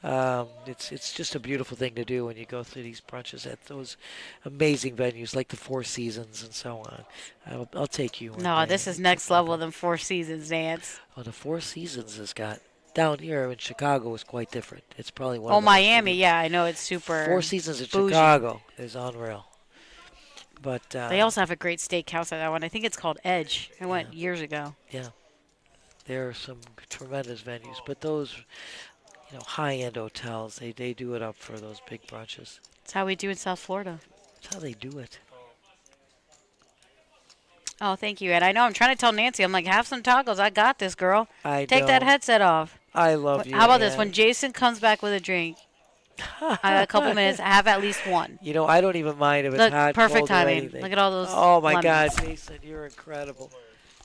It's just a beautiful thing to do when you go through these brunches at those amazing venues like the Four Seasons and so on. I'll take you. No, this is next level than Four Seasons Nance. Oh, the Four Seasons has got. Down here in Chicago is quite different. It's probably one. Oh, Miami, yeah, I know it's super. Four Seasons in bougie. Chicago is unreal. But they also have a great steakhouse at that one. I think it's called Edge. I went years ago. Yeah, there are some tremendous venues, but those, high-end hotels, they do it up for those big brunches. That's how we do in South Florida. That's how they do it. Oh, thank you, Ed. I know. I'm trying to tell Nancy. I'm like, have some tacos. I got this, girl. Take that headset off. I love you. How about Ed. this? When Jason comes back with a drink, I got a couple minutes. I have at least one. You know, I don't even mind if it's Look, hot, perfect cold, or timing. anything. Look at all those Oh, my God, lemons. Jason, you're incredible.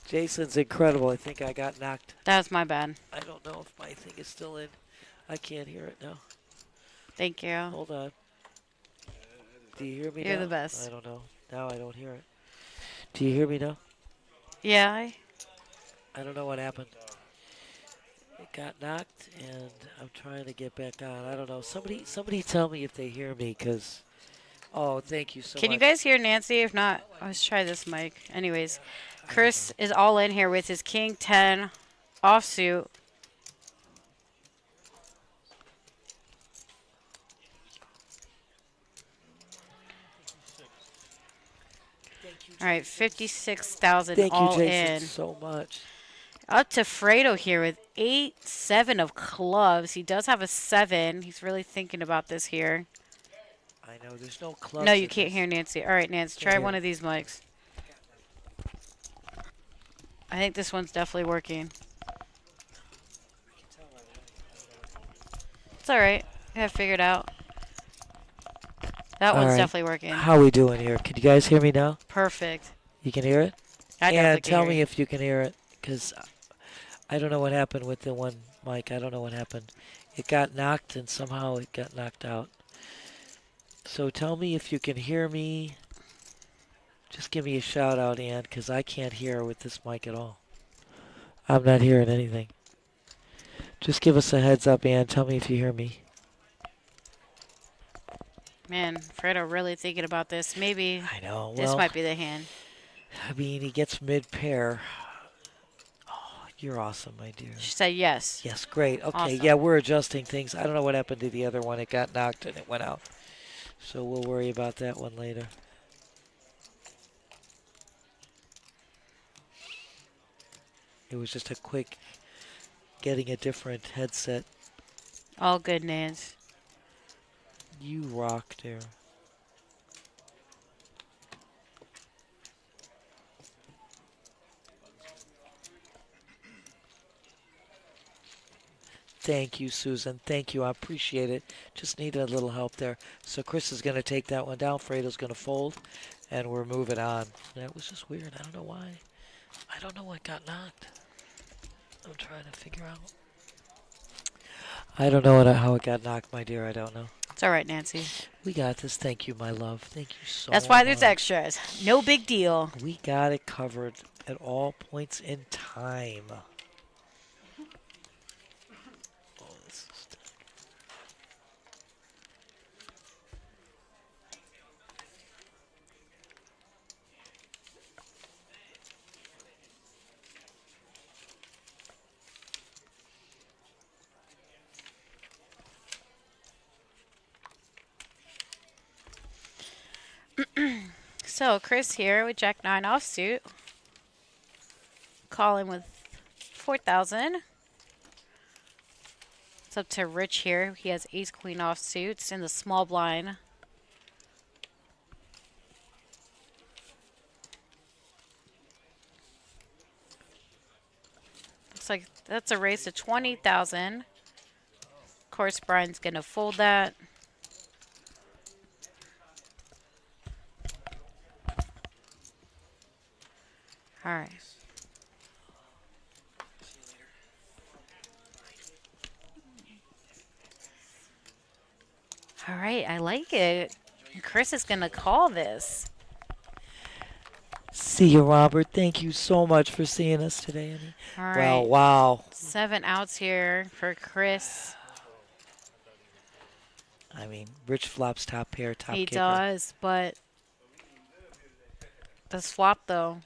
Jason's incredible. I think I got knocked. That was my bad. I don't know if my thing is still in. I can't hear it now. Thank you. Hold on. Do you hear me now? You're the best. I don't know. Now I don't hear it. Do you hear me now? Yeah. I don't know what happened. It got knocked, and I'm trying to get back on. I don't know. Somebody tell me if they hear me, because... Oh, thank you so much. Can you guys hear Nancy? If not, let's try this mic. Anyways, Chris is all in here with his King 10 offsuit. All right, 56,000 Thank you, all Jason, in. so much. Up to Fredo here with 8-7 of clubs. He does have a 7. He's really thinking about this here. I know, there's no clubs. No, you in can't this. hear Nancy. All right, Nance, try hear one it. of these mics. I think this one's definitely working. It's all right. I have figured out. That All one's right. definitely working. How we doing here? Can you guys hear me now? Perfect. You can hear it? I Yeah, definitely can tell hear me you. if you can hear it, because I don't know what happened with the one mic. I don't know what happened. It got knocked, and somehow it got knocked out. So tell me if you can hear me. Just give me a shout out, Ann, because I can't hear with this mic at all. I'm not hearing anything. Just give us a heads up, Ann. Tell me if you hear me. Man, Fredo really thinking about this. Maybe I know. this Well, might be the hand. I mean, he gets mid-pair. Oh, you're awesome, my dear. She said yes. Yes, great. Okay, Awesome. yeah, we're adjusting things. I don't know what happened to the other one. It got knocked and it went out. So we'll worry about that one later. It was just a quick getting a different headset. All good, Nance. You rock there. Thank you, Susan. Thank you. I appreciate it. Just needed a little help there. So Chris is going to take that one down. Fredo's going to fold, and we're moving on. That was just weird. I don't know why. I don't know what got knocked. I'm trying to figure out. I don't know how it got knocked, my dear. I don't know. It's all right, Nancy. We got this. Thank you, my love. Thank you so much. That's why there's extras. No big deal. We got it covered at all points in time. Oh, this is So Chris here with Jack 9 offsuit. Calling with 4,000. It's up to Rich here. He has Ace Queen offsuits in the small blind. Looks like that's a raise to 20,000. Of course, Brian's gonna fold that. All right. All right, I like it. Chris is going to call this. See you, Robert. Thank you so much for seeing us today, Annie. All right. Well, wow. 7 outs here for Chris. I mean, Rich flops top pair, top He kicker. does, but the swap, though.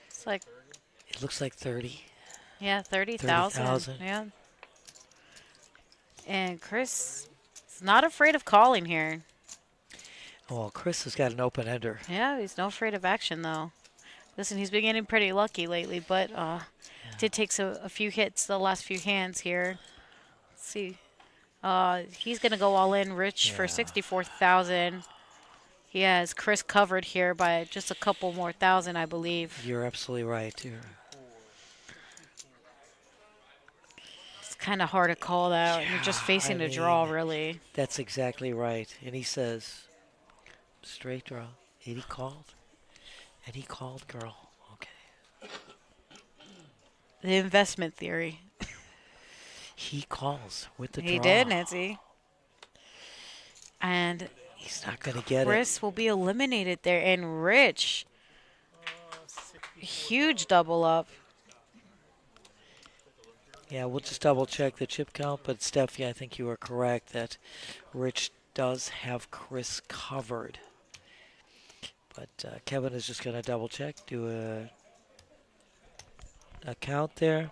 It's like, It looks like 30. yeah, 30,000. 30,000. Yeah. And Chris is not afraid of calling here. Oh, Chris has got an open ender. Yeah, he's not afraid of action, though. Listen, he's been getting pretty lucky lately, but did take a few hits the last few hands here. Let's see. He's going to go all in, Rich, for Yeah. 64,000. He has Chris covered here by just a couple more thousand, I believe. You're absolutely right. It's kind of hard to call that. You're just facing a draw, really. That's exactly right. And he says, straight draw. And he called. And he called, girl. Okay. The investment theory. He calls with the draw. He did, Nancy. And he's not going to get it. Chris will be eliminated there. And Rich, huge double up. Yeah, we'll just double check the chip count. But Steffi, I think you are correct that Rich does have Chris covered. But Kevin is just going to double check, do a count there.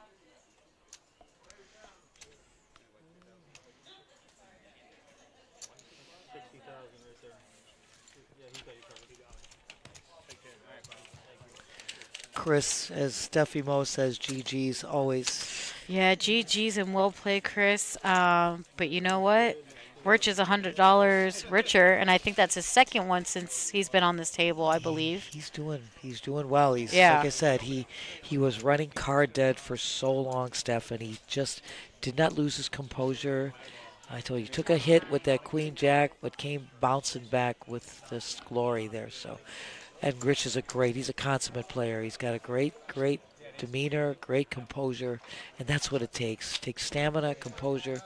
Chris, as Stefymo says, GG's always. Yeah, GG's and well played, Chris. But you know what? Rich is $100 richer, and I think that's his second one since he's been on this table, I believe. He's doing well. He's yeah. Like I said, he was running card dead for so long, Steph, and he just did not lose his composure. I told you, he took a hit with that Queen Jack, but came bouncing back with this glory there. So, and Rich is he's a consummate player. He's got a great demeanor, great composure, and that's what it takes. It takes stamina, composure.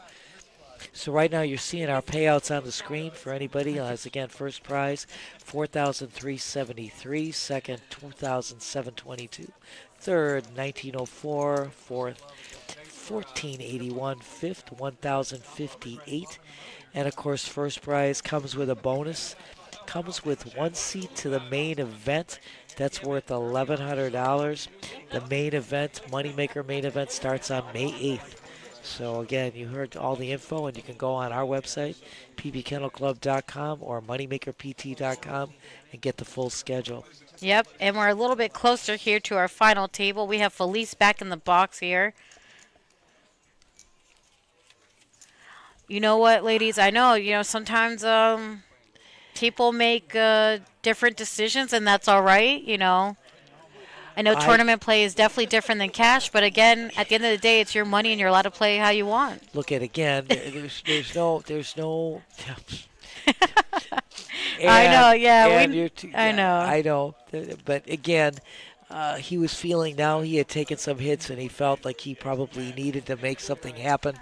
So right now you're seeing our payouts on the screen for anybody. As again, first prize, $4,373. Second, $2,722. Third, $1,904. Fourth, $1,481. Fifth, $1,058. And of course, first prize comes with a bonus. Comes with one seat to the main event. That's worth $1,100. The main event, Moneymaker Main Event, starts on May 8th. So again, you heard all the info, and you can go on our website, pbkennelclub.com or moneymakerpt.com, and get the full schedule. Yep, and we're a little bit closer here to our final table. We have Felice back in the box here. You know what, ladies? I know, sometimes people make different decisions, and that's all right, I know tournament play is definitely different than cash, but again, at the end of the day, it's your money and you're allowed to play how you want. Look at again. There's no. I know. Yeah, I know. But again, he was feeling now he had taken some hits and he felt like he probably needed to make something happen.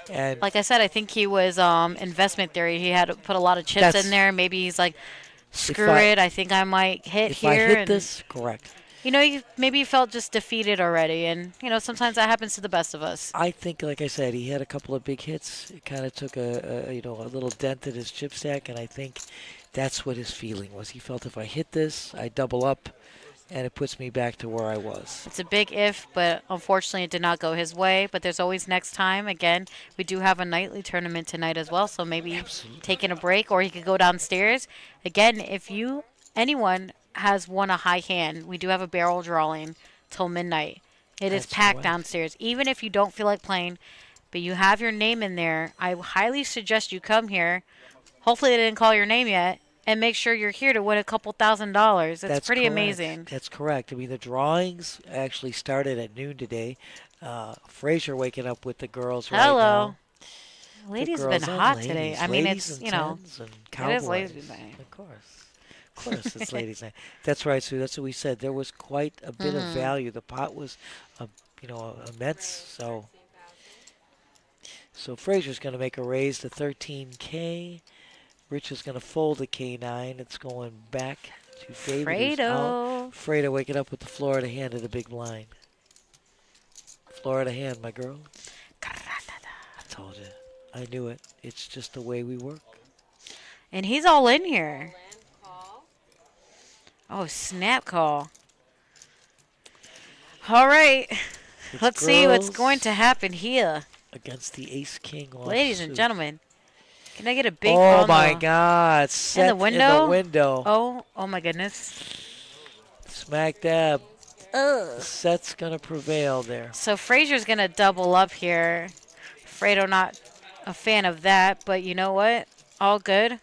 And like I said, I think he was investment theory. He had to put a lot of chips in there. Maybe he's like, screw it. I think I might hit if here. If I hit this, correct. Maybe you felt just defeated already, and sometimes that happens to the best of us. I think, like I said, he had a couple of big hits. It kind of took a little dent in his chip stack, and I think that's what his feeling was. He felt if I hit this, I double up, and it puts me back to where I was. It's a big if, but unfortunately it did not go his way. But there's always next time. Again, we do have a nightly tournament tonight as well, so maybe taking a break, or he could go downstairs. Again, if anyone has won a high hand, we do have a barrel drawing till midnight. It is packed downstairs. Even if you don't feel like playing, but you have your name in there, I highly suggest you come here. Hopefully they didn't call your name yet, and make sure you're here to win a couple $1,000s. It's pretty amazing. That's correct. I mean, the drawings actually started at noon today. Frazier waking up with the girls right now. Ladies have been hot today. I mean, it's, it is ladies' night. Of course, it's ladies' night. That's right, Sue. That's what we said. There was quite a bit of value. The pot was, immense. So Frazier's going to make a raise to $13K. Rich is going to fold the K9. It's going back to David. Fredo waking up with the Florida hand of the big blind. Florida hand, my girl. I told you. I knew it. It's just the way we work. And he's all in here. Oh, snap call. All right. Let's see what's going to happen here. Against the ace-king. Ladies and gentlemen, can I get a big Oh, my God. Set in the window? Oh, my goodness. Smack dab. Set's going to prevail there. So Frazier's going to double up here. Fredo not a fan of that, but you know what? All good.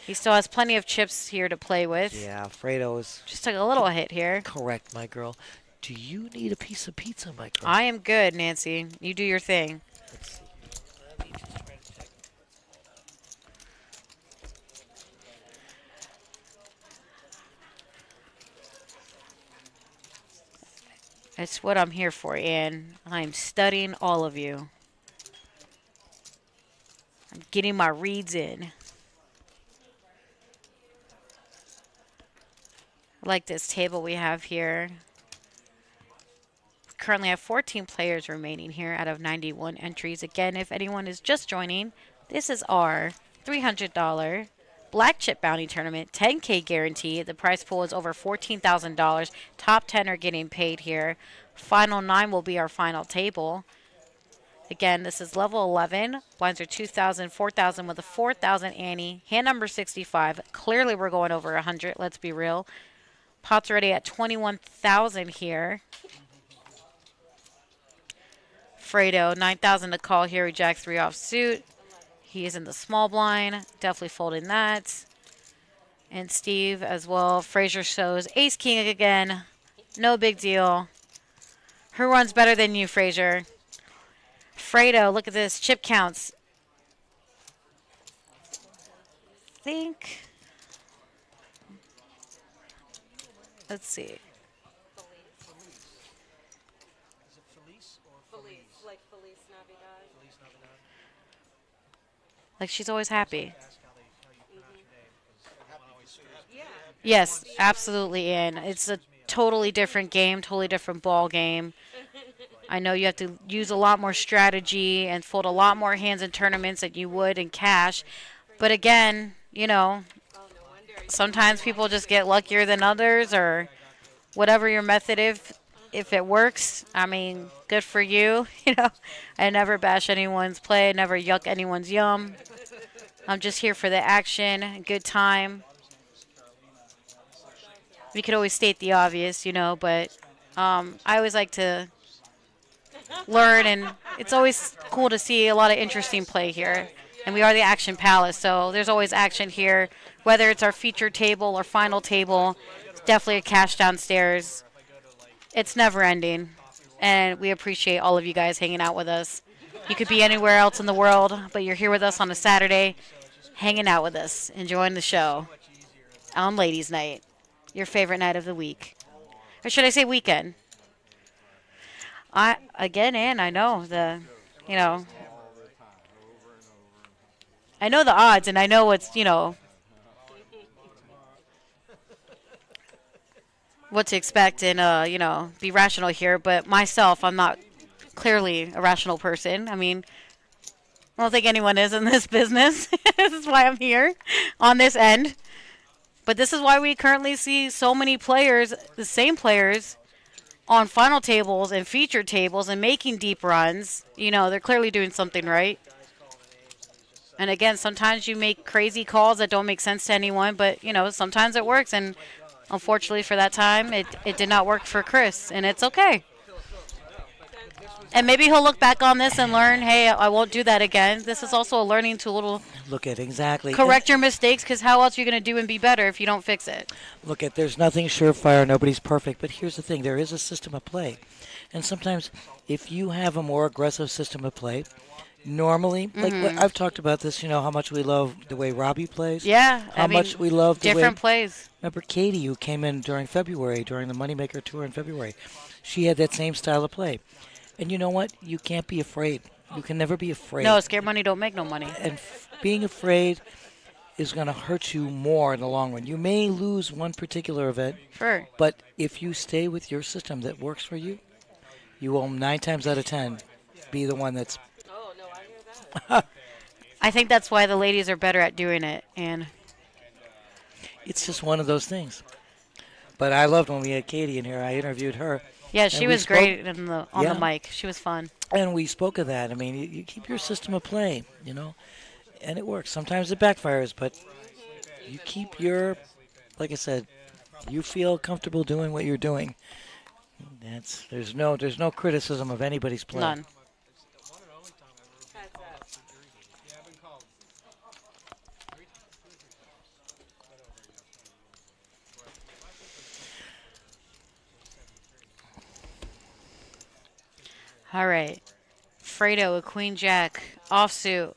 He still has plenty of chips here to play with. Yeah, Fredo is Just took a little hit here. correct, my girl. Do you need a piece of pizza, my girl? I am good, Nancy. You do your thing. Let's see. Let me just try to check. It's what I'm here for, Ann. I'm studying all of you. I'm getting my reads in. I like this table we have here. Currently have 14 players remaining here out of 91 entries. Again, if anyone is just joining, this is our $300 Black Chip Bounty Tournament, 10K guarantee. The prize pool is over $14,000. Top 10 are getting paid here. Final 9 will be our final table. Again, this is level 11. Blinds are 2,000, 4,000 with a 4,000 ante. Hand number 65. Clearly we're going over 100, let's be real. Pot's already at 21,000 here. Fredo, 9,000 to call here. We jack 3 off suit. He is in the small blind. Definitely folding that. And Steve as well. Frazier shows ace king again. No big deal. Who runs better than you, Frazier? Fredo, look at this. Chip counts. Let's see. Is it Felice or Felice, like Felice Navidad. Felice Navidad? Like she's always happy. Ask how you pronounce your name because everyone always screws me. Yeah. Yes, absolutely, Ian. It's a totally different game, totally different ball game. I know you have to use a lot more strategy and fold a lot more hands in tournaments than you would in cash. But again, you know, sometimes people just get luckier than others or whatever your method if it works. I mean, good for you. You know, I never bash anyone's play, never yuck anyone's yum. I'm just here for the action, good time. We could always state the obvious, you know, but I always like to learn, and it's always cool to see a lot of interesting play here. And we are the Action Palace, so there's always action here. Whether it's our feature table or final table, it's definitely a cash downstairs. It's never ending, and we appreciate all of you guys hanging out with us. You could be anywhere else in the world, but you're here with us on a Saturday, hanging out with us, enjoying the show on Ladies' Night, your favorite night of the week. Or should I say weekend? Ann, I know I know the odds, and I know what's, what to expect and, be rational here. But myself, I'm not clearly a rational person. I mean, I don't think anyone is in this business. This is why I'm here on this end. But this is why we currently see so many players, the same players, on final tables and featured tables and making deep runs. They're clearly doing something right. And again, sometimes you make crazy calls that don't make sense to anyone, but, sometimes it works. And unfortunately for that time, it did not work for Chris, and it's okay. And maybe he'll look back on this and learn, hey, I won't do that again. This is also a learning tool to look at exactly correct your mistakes, because how else are you going to do and be better if you don't fix it? Look at, there's nothing surefire, nobody's perfect, but here's the thing, there is a system of play. And sometimes if you have a more aggressive system of play, normally, like I've talked about this, how much we love the way Robbie plays. Yeah. How much we love the different way, plays. Remember Katie, who came in during February, during the Moneymaker Tour in February. She had that same style of play. And you know what? You can't be afraid. You can never be afraid. No, scared money don't make no money. And being afraid is going to hurt you more in the long run. You may lose one particular event. Sure. But if you stay with your system that works for you, you will 9 times out of 10 be the one that's... Oh, no, I hear that. I think that's why the ladies are better at doing it. And it's just one of those things. But I loved when we had Katie in here. I interviewed her. Yeah, she was great on the mic. She was fun. And we spoke of that. I mean, you keep your system of play, and it works. Sometimes it backfires, but you keep your, like I said, you feel comfortable doing what you're doing. There's no criticism of anybody's play. None. All right. Fredo, a queen jack, offsuit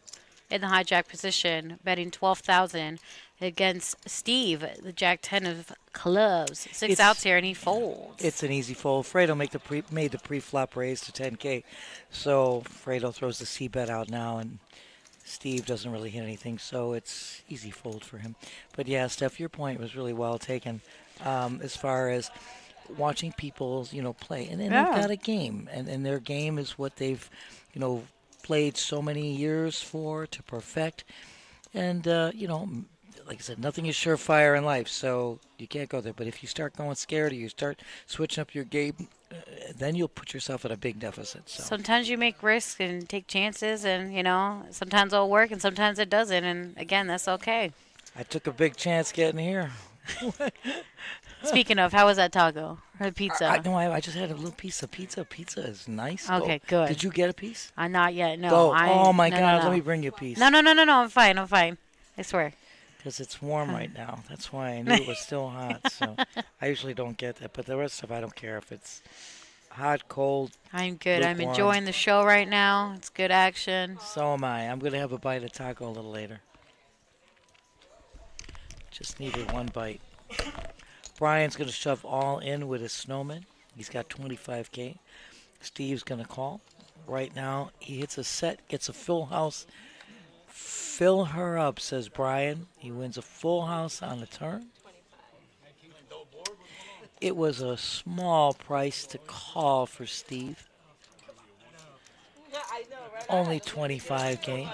in the hijack position, betting 12,000 against Steve, the jack 10 of clubs. Six outs here, and he folds. It's an easy fold. Fredo made the pre-flop raise to 10K, so Fredo throws the C-bet out now, and Steve doesn't really hit anything, so it's easy fold for him. But yeah, Steph, your point was really well taken as far as watching people, play. And then they've got a game, and their game is what they've, played so many years for to perfect. And, like I said, nothing is surefire in life, so you can't go there. But if you start going scared or you start switching up your game, then you'll put yourself at a big deficit. So. Sometimes you make risks and take chances, and, sometimes it'll work and sometimes it doesn't. And, again, that's okay. I took a big chance getting here. Speaking of, how was that taco or the pizza? I just had a little piece of pizza. Pizza is nice. Okay, good. Did you get a piece? Not yet. No. Oh my God! No. Let me bring you a piece. No. I'm fine. I swear. Because it's warm right now. That's why I knew it was still hot. So I usually don't get that. But the rest of it, I don't care if it's hot, cold. I'm good. I'm lukewarm. enjoying the show right now. It's good action. So am I. I'm going to have a bite of taco a little later. Just needed one bite. Brian's going to shove all in with his snowman. He's got 25K. Steve's going to call. Right now, he hits a set, gets a full house. Fill her up, says Brian. He wins a full house on the turn. It was a small price to call for Steve. Only 25K.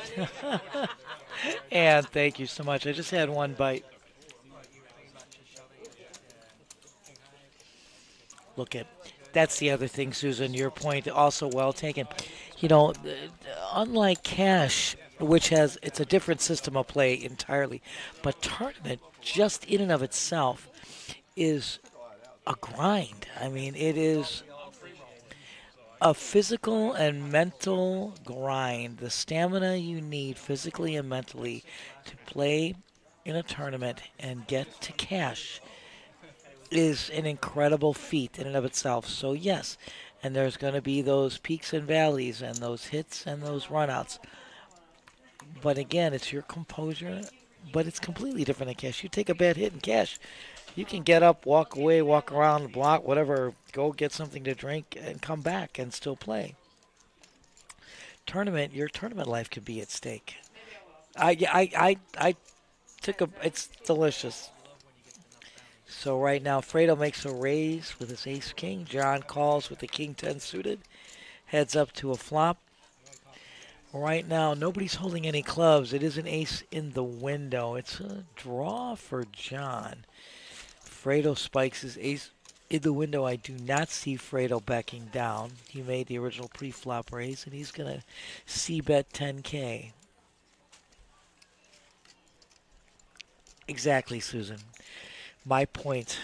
And thank you so much. I just had one bite. Look at that's the other thing, Susan. Your point also well taken. Unlike cash, which it's a different system of play entirely, but tournament just in and of itself is a grind. I mean, it is a physical and mental grind. The stamina you need physically and mentally to play in a tournament and get to cash is an incredible feat in and of itself. So yes, and there's going to be those peaks and valleys and those hits and those runouts. But again, it's your composure, but it's completely different in cash. You take a bad hit in cash, you can get up, walk away, walk around the block, whatever, go get something to drink and come back and still play. Your tournament life could be at stake. It's delicious. So right now, Fredo makes a raise with his ace-king. John calls with the king-10 suited. Heads up to a flop. Right now, nobody's holding any clubs. It is an ace in the window. It's a draw for John. Fredo spikes his ace in the window. I do not see Fredo backing down. He made the original pre-flop raise, and he's going to C-bet 10K. Exactly, Susan. My point,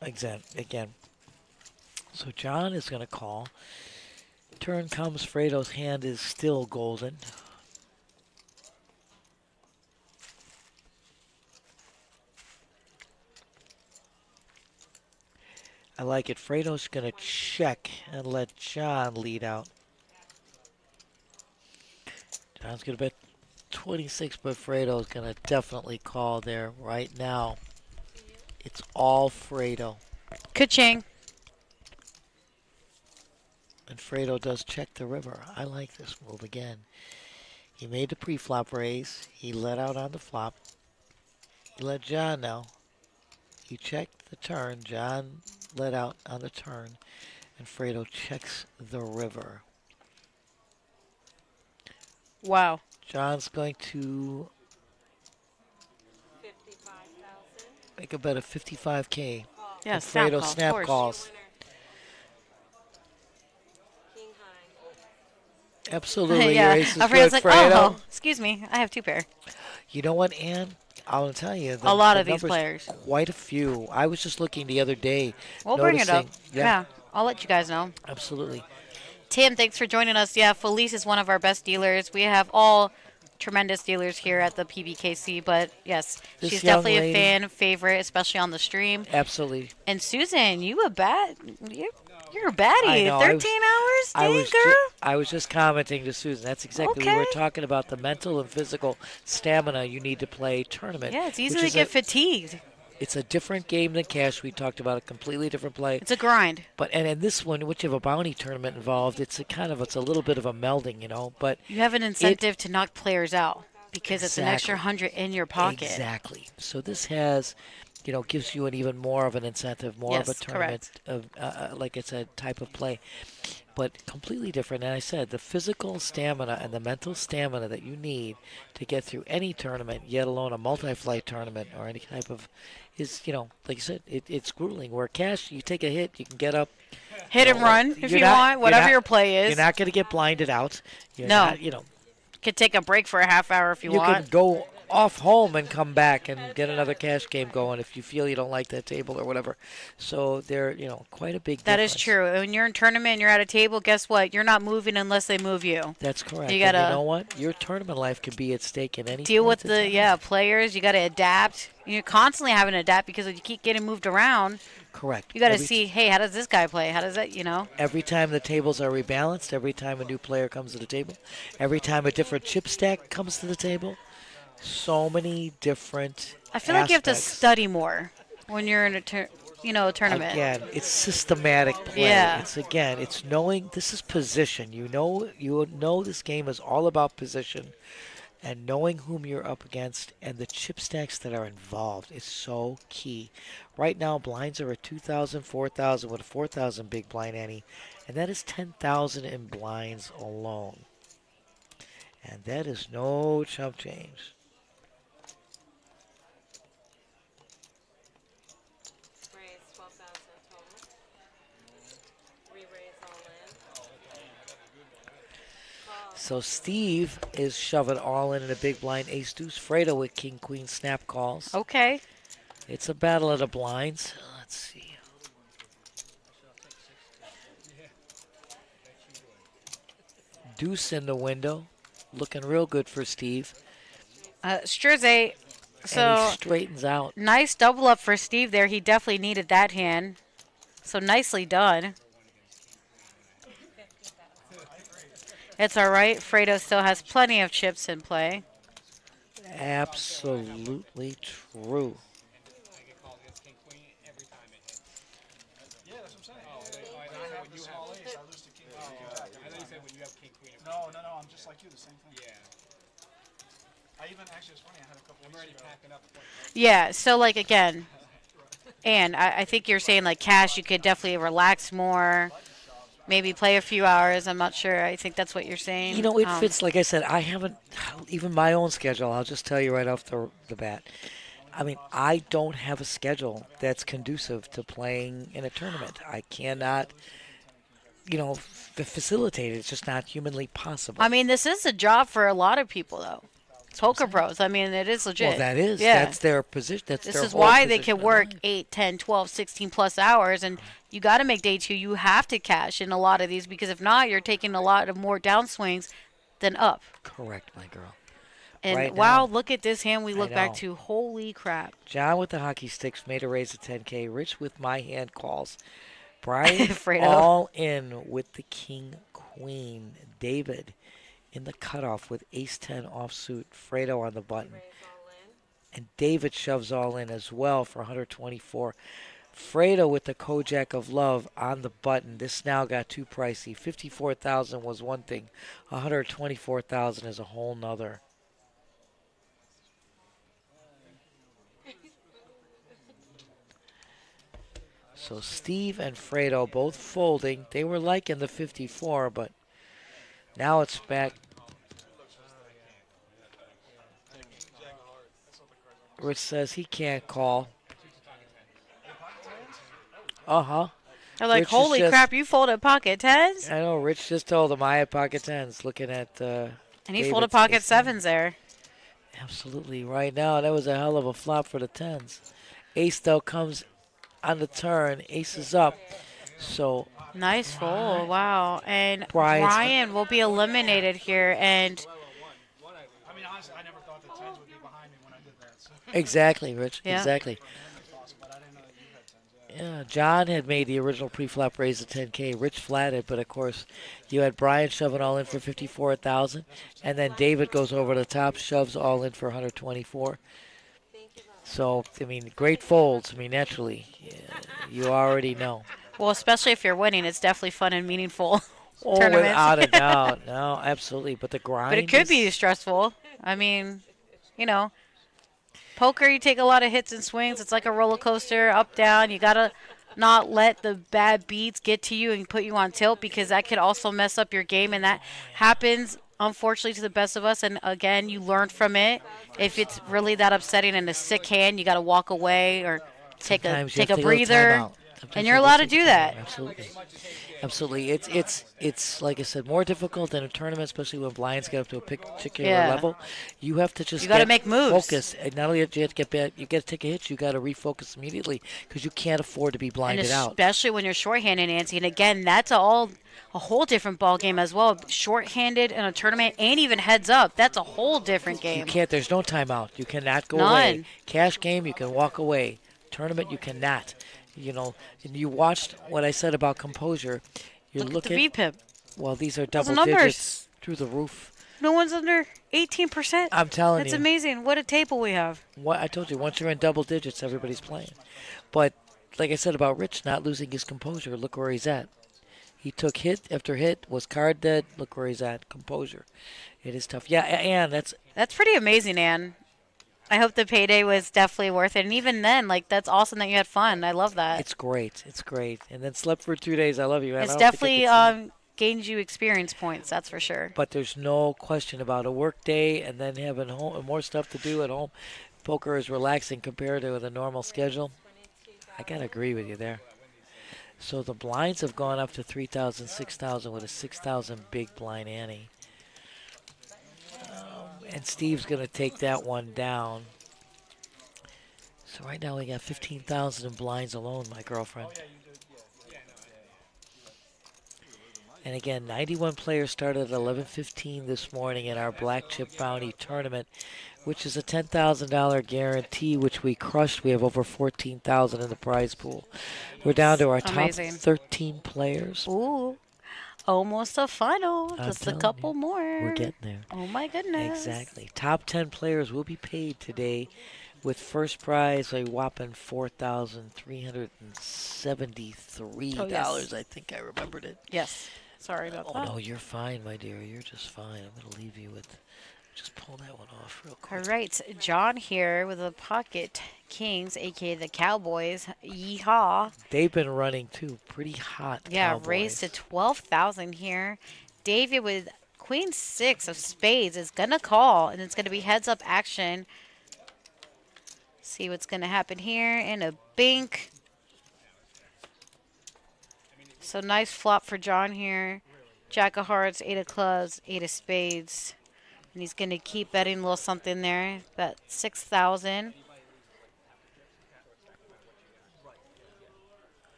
again. So John is going to call. Turn comes, Fredo's hand is still golden. I like it. Fredo's going to check and let John lead out. John's going to bet 26, but Fredo's going to definitely call there right now. It's all Fredo. Ka-ching. And Fredo does check the river. I like this move again. He made the pre-flop raise. He let out on the flop. He let John know. He checked the turn. John let out on the turn. And Fredo checks the river. Wow. John's going to make a bet of 55K. Yeah, and Fredo snap calls. Absolutely. Yeah. Your ace is Fredo's good, like, Fredo. oh, excuse me. I have two pair. You know what, Ann? I'll tell you. A lot of the these numbers, players. Quite a few. I was just looking the other day. We'll bring it up. Yeah, I'll let you guys know. absolutely. Tim, thanks for joining us. Yeah, Felice is one of our best dealers. We have all tremendous dealers here at the PBKC, but yes, This she's young definitely lady- a fan favorite, especially on the stream. Absolutely. And Susan, you a bet? You're a baddie. know, 13 hours? Dang, girl. I was just commenting to Susan. That's exactly we were Okay. talking about the mental and physical stamina you need to play tournament. Yeah, it's easy which to is get fatigued. it's a different game than cash. We talked about a completely different play. It's a grind. But and in this one, which you have a bounty tournament involved, it's a little bit of a melding, you know. But You have an incentive to knock players out because it's an extra Exactly. 100 in your pocket. Exactly. So this has, gives you an even more of an incentive, more of a Yes, tournament of, like it's a type of play, but completely different. And I said the physical stamina and the mental stamina that you need to get through any tournament, yet alone a multi-flight tournament or any type of, is like you said, it's grueling. Where cash, you take a hit, you can get up, Hit and run if you want, whatever your play is. You're not going to get blinded out. You're No. not, Could take a break for a half hour if you you want. can go off home and come back and get another cash game going if you feel you don't like that table or whatever. So they're, quite a big That is difference. true. When you're in tournament and you're at a table, guess what? You're not moving unless they move you. That's correct. You And gotta you know what? Your tournament life could be at stake in any deal with point in the time. players. You got to adapt. You're constantly having to adapt because if you keep getting moved around, Correct. you got to Every- see, hey, how does this guy play? How does that, Every time the tables are rebalanced, every time a new player comes to the table, every time a different chip stack comes to the table, so many different I feel like you have to aspects. study more when you're in a tournament. Again, it's systematic play. Yeah. It's knowing this is position. You know this game is all about position and knowing whom you're up against and the chip stacks that are involved is so key. Right now, blinds are at 2,000, 4,000 with a 4,000 big blind ante, and that is 10,000 in blinds alone. And that is no chump change. Raise 12,000 total. Re-raise all in. So Steve is shoving all in a big blind ace deuce. Fredo with king queen snap calls. Okay. It's a battle of the blinds. Let's see. Deuce in the window. Looking real good for Steve. Struzze, And so he straightens out. nice double up for Steve there. He definitely needed that hand. So nicely done. It's all right. Fredo still has plenty of chips in play. Absolutely true. Yeah, that's what I'm saying. I have the small ace. I lose to king queen. I thought you said when you have king queen. No, I'm just like you. The same thing. Yeah. Actually, it's funny. I had a couple. I'm already packing up. Yeah, so like again, and I think you're saying like cash, you could definitely relax more, maybe play a few hours. I'm not sure. I think that's what you're saying. It fits, like I said, I haven't, even my own schedule, I'll just tell you right off the bat. I mean, I don't have a schedule that's conducive to playing in a tournament. I cannot, facilitate it. It's just not humanly possible. I mean, this is a job for a lot of people though. Poker pros. I mean, it is legit. Well, that is. Yeah. That's their position. That's This their is whole why they position can in work life. 8, 10, 12, 16 plus hours, and you got to make day two. You have to cash in a lot of these because if not, you're taking a lot of more downswings than up. Correct, my girl. And Right wow, now. look at this hand we look back know. to. Holy crap. John with the hockey sticks made a raise of 10K. Rich with my hand calls. Brian Fredo. all in with the king queen. David in the cutoff with ace-10 offsuit. Fredo on the button. Raise all in. And David shoves all in as well for 124. Fredo with the Kojak of Love on the button. This now got too pricey. 54,000 was one thing. 124,000 is a whole nother. So Steve and Fredo both folding. They were liking the 54, but now it's back. Rich says he can't call. Uh-huh. They're like, Rich is holy just- crap, you folded pocket tens? I know, Rich just told him I had pocket tens looking at And he David's folded pocket ace-10. sevens there. Absolutely. Right now, that was a hell of a flop for the tens. Ace, though, comes on the turn. Ace is up. So, Nice fold. Wow. And Brian's- Ryan will be eliminated here. And I mean, honestly, I never thought the tens would be behind me when I did that. So. exactly, Rich. Yeah. Exactly. But I didn't know that you had tens. Yeah, John had made the original pre-flop raise of 10K. Rich flatted, but of course, you had Brian shoving all in for 54,000, and then David goes over the top, shoves all in for 124. So, I mean, great folds. I mean, naturally, yeah, you already know. Well, especially if you're winning, it's definitely fun and meaningful. Oh, Tournaments. without a doubt. No, absolutely. But the grind. But it could be stressful. I mean, you know, poker, you take a lot of hits and swings. It's like a roller coaster, up, down. You got to not let the bad beats get to you and put you on tilt, because that could also mess up your game. And that happens, unfortunately, to the best of us. And, again, you learn from it. If it's really that upsetting and a sick hand, you got to walk away or take a breather. And you're allowed to do that. Absolutely. Absolutely. It's like I said, more difficult than a tournament, especially when blinds get up to a particular level. You have to just you got to make moves. Focus. And not only do you have to get bad, you got to take a hit, you got to refocus immediately, because you can't afford to be blinded out. Especially when you're shorthanded, Nancy. And again, that's a whole different ball game as well. Shorthanded in a tournament and even heads up, that's a whole different game. You can't. There's no timeout. You cannot go away. Cash game, you can walk away. Tournament, you cannot. You know, and you watched what I said about composure. You're Look at the VPIP. Well, these are double digits through the roof. No one's under 18%. I'm telling you. That's amazing. What a table we have. What I told you, once you're in double digits, everybody's playing. But like I said about Rich not losing his composure, look where he's at. He took hit after hit, was card dead. Look where he's at. Composure. It is tough. Yeah, Ann, that's pretty amazing, Ann. I hope the payday was definitely worth it. And even then, like, that's awesome that you had fun. I love that. It's great. It's great. And then slept for 2 days. I love you, man. It's definitely gained you experience points, that's for sure. But there's no question about a work day and then having more stuff to do at home. Poker is relaxing compared to the normal schedule. I got to agree with you there. So the blinds have gone up to 3,000, 6,000 with a 6,000 big blind ante. And Steve's going to take that one down. So right now we got 15,000 in blinds alone, my girlfriend. And again, 91 players started at 11:15 this morning in our Black Chip Bounty Tournament, which is a $10,000 guarantee, which we crushed. We have over 14,000 in the prize pool. We're down to our top 13 players. Ooh. Almost a final. Just a couple more. We're getting there. Oh, my goodness. Exactly. Top 10 players will be paid today with first prize a whopping $4,373. I think I remembered it. Yes. Sorry about that. Oh, no, you're fine, my dear. You're just fine. I'm going to leave you with... Just pull that one off real quick. All right. John here with the Pocket Kings, a.k.a. the Cowboys. Yeehaw. They've been running, too. Pretty hot. Yeah, Cowboys. Raised to 12,000 here. David with Queen 6 of spades is going to call, and it's going to be heads-up action. See what's going to happen here in a bink. So nice flop for John here. Jack of hearts, 8 of clubs, 8 of spades. And he's going to keep betting a little something there. Bet 6,000.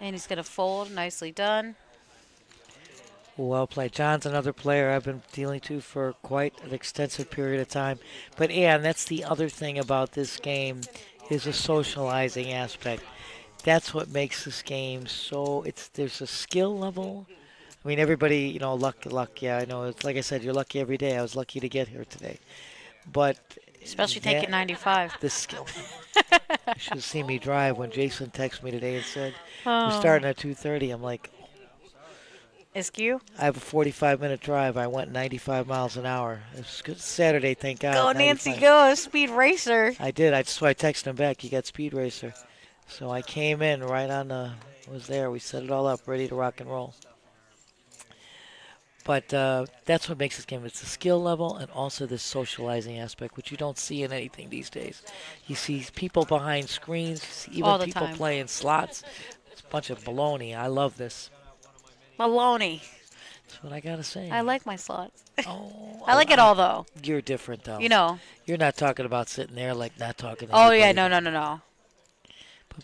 And he's going to fold. Nicely done. Well played. John's another player I've been dealing to for quite an extensive period of time. But, Ann, that's the other thing about this game is a socializing aspect. That's what makes this game so... There's a skill level. I mean, everybody, you know, luck. Yeah, I know. It's like I said, you're lucky every day. I was lucky to get here today. But... Especially taking 95. The skill. You should have seen me drive when Jason texted me today and said, we're starting at 2:30. I'm like... Askew? I have a 45-minute drive. I went 95 miles an hour. It's good Saturday, thank God. Go, 95. Nancy, go. A speed racer. I did. That's why I texted him back. You got Speed Racer. So I came in right on the... was there. We set it all up, ready to rock and roll. But that's what makes this game. It's the skill level and also the socializing aspect, which you don't see in anything these days. You see people behind screens, you see even people playing slots. It's a bunch of baloney. I love this. Baloney. That's what I got to say. I like my slots. Oh, I like it all, though. You're different, though. You know. You're not talking about sitting there like not talking to Oh, anybody. yeah. No.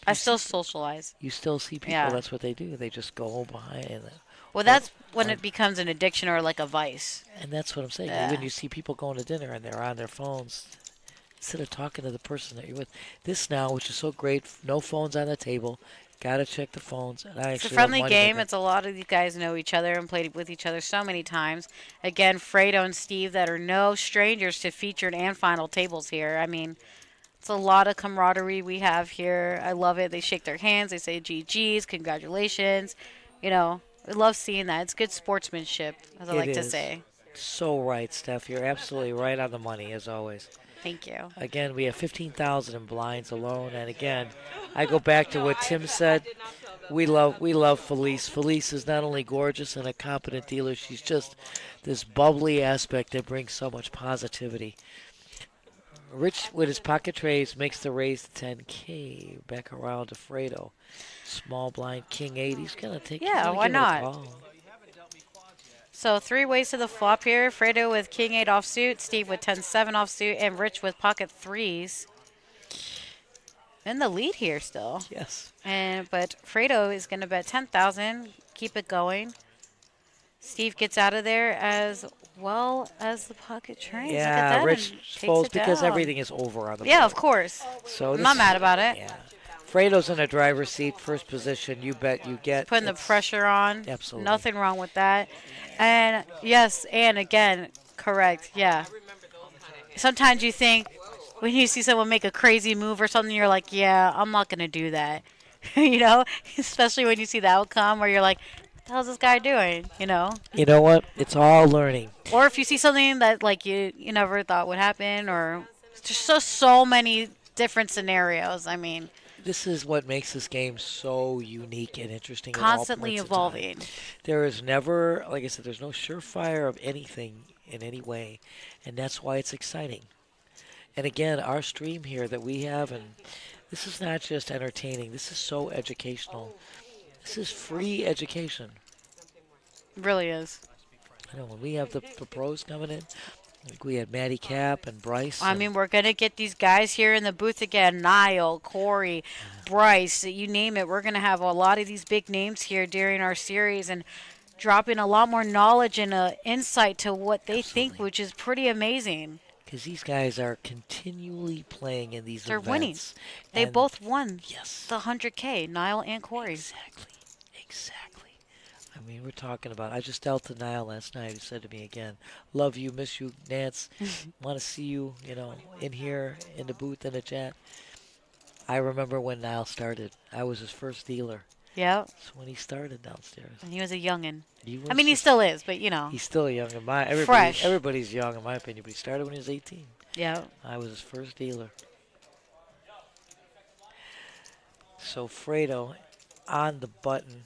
I still socialize. You still see people. Yeah. That's what they do. They just go behind. Well, that's when it becomes an addiction or like a vice. And that's what I'm saying. Yeah. When you see people going to dinner and they're on their phones, instead of talking to the person that you're with. This now, which is so great, no phones on the table. Gotta check the phones. And I It's a actually friendly love game. Moneymaker. It's a lot of you guys know each other and played with each other so many times. Again, Fredo and Steve that are no strangers to featured and final tables here. I mean, it's a lot of camaraderie we have here. I love it. They shake their hands. They say GG's, congratulations. You know, I love seeing that. It's good sportsmanship, as I It like to is. say. So right, Steph. You're absolutely right on the money, as always. Thank you. Again, we have 15,000 in blinds alone. And again, I go back to what Tim said. We love Felice. Felice is not only gorgeous and a competent dealer, she's just this bubbly aspect that brings so much positivity. Rich with his pocket trays makes the raise to 10K. Back around to Fredo. Small blind King 8. He's gonna take. Yeah, he's gonna why give it a not? call. So 3 ways to the flop here. Fredo with King 8 offsuit, Steve with 10-7 offsuit, and Rich with pocket 3s. In the lead here still. Yes. But Fredo is going to bet 10,000. Keep it going. Steve gets out of there as well as the pocket trains. Look at Yeah, that, Rich and takes folds it because down. everything is over on the Yeah, board. of course. So I'm not mad about it. Yeah. Fredo's in the driver's seat, first position. You bet you get. Putting the pressure on. Absolutely. Nothing wrong with that. And yes, and again, correct. Yeah. Sometimes you think when you see someone make a crazy move or something, you're like, yeah, I'm not going to do that. You know, especially when you see the outcome where you're like, what the hell's this guy doing? You know? You know what? It's all learning. Or if you see something that like you never thought would happen, or just so many different scenarios. I mean, This is what makes this game so unique and interesting. constantly at all points in time. evolving. There is never, like I said, there's no surefire of anything in any way, and that's why it's exciting. And again, our stream here that we have, and this is not just entertaining. This is so educational. This is free education. It really is. I know when we have the pros coming in, like we had Maddie Cap and Bryce. I mean, we're going to get these guys here in the booth again. Niall, Corey, Bryce, you name it. We're going to have a lot of these big names here during our series and dropping a lot more knowledge and insight to what they think, which is pretty amazing. Because these guys are continually playing in these They're events. winning. They and both won Yes. the 100K, Niall and Corey. Exactly. I mean, we're talking about. I just dealt to Niall last night. He said to me again, "Love you, miss you, Nance. Want to see you, in here in the booth in the chat." I remember when Niall started. I was his first dealer. Yeah. That's when he started downstairs. And he was a youngin'. He was I mean, he just- still is, but He's still young in my. Fresh. Everybody's young in my opinion, but he started when he was 18. Yeah. I was his first dealer. So Fredo on the button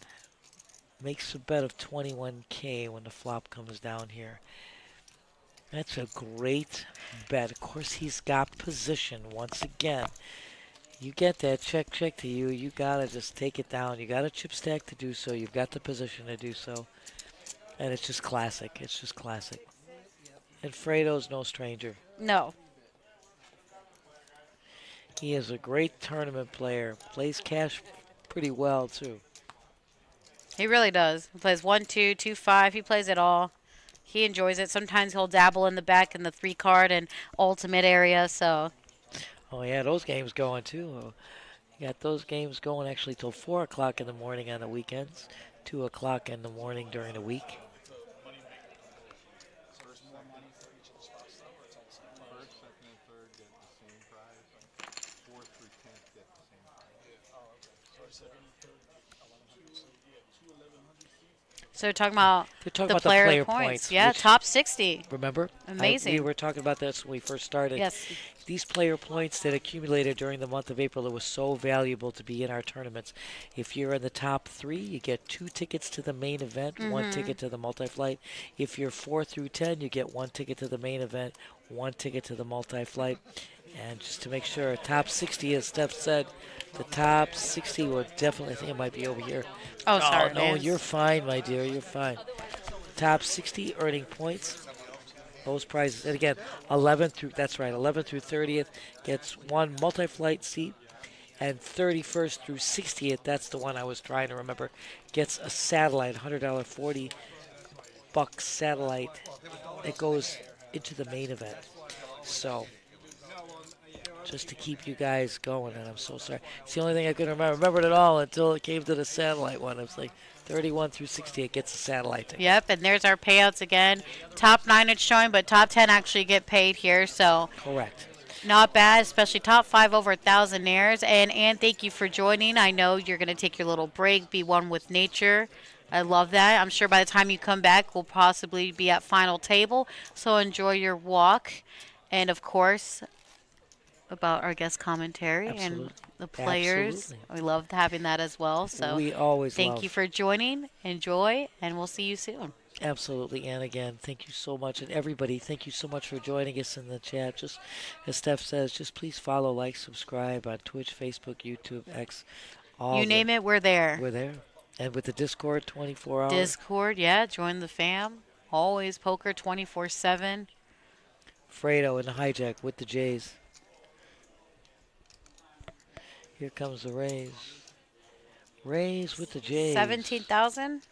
makes a bet of 21K when the flop comes down here. That's a great bet. Of course, he's got position once again. You get that check to you. You got to just take it down. You got a chip stack to do so. You've got the position to do so. And it's just classic. It's just classic. And Fredo's no stranger. No. He is a great tournament player. Plays cash pretty well, too. He really does. He plays 1-2, 2-5. He plays it all. He enjoys it. Sometimes he'll dabble in the back in the 3-card and ultimate area. So. Oh, yeah, those games going, too. You got those games going actually till 4 o'clock in the morning on the weekends, 2 o'clock in the morning during the week. So we're talking about the player points. Yeah, top 60. Remember? Amazing. We were talking about this when we first started. Yes. These player points that accumulated during the month of April, it was so valuable to be in our tournaments. If you're in the top 3, you get 2 tickets to the main event, 1 ticket to the multi-flight. If you're 4 through 10, you get 1 ticket to the main event, 1 ticket to the multi-flight. And just to make sure, top 60, as Steph said, the top 60 will definitely, I think it might be over here. Oh, sorry, no, man. you're fine, my dear, you're fine. Top 60 earning points. Those prizes, and again, 11 through 30th gets 1 multi-flight seat, and 31st through 60th, that's the one I was trying to remember, gets a satellite, $100, $40 satellite that goes into the main event. So, just to keep you guys going, and I'm so sorry. It's the only thing I couldn't remember. I remembered it all until it came to the satellite one. It was like 31 through 68 gets a satellite ticket. Yep, and there's our payouts again. Top 9 it's showing, but top 10 actually get paid here, so Correct. not bad, especially top 5 over 1,000 airs. And thank you for joining. I know you're going to take your little break, be one with nature. I love that. I'm sure by the time you come back, we'll possibly be at final table. So enjoy your walk. And, of course, about our guest commentary Absolutely. and the players. Absolutely. We love having that as well. So We always thank love. you for joining. Enjoy, and we'll see you soon. Absolutely. And again, thank you so much. And everybody, thank you so much for joining us in the chat. Just as Steph says, just please follow, like, subscribe on Twitch, Facebook, YouTube, X. You name it, we're there. We're there. And with the Discord, 24 hours. Discord, yeah, join the fam. Always poker 24/7. Fredo in the hijack with the Jays. Here comes the Rays. Rays with the Jays. 17,000.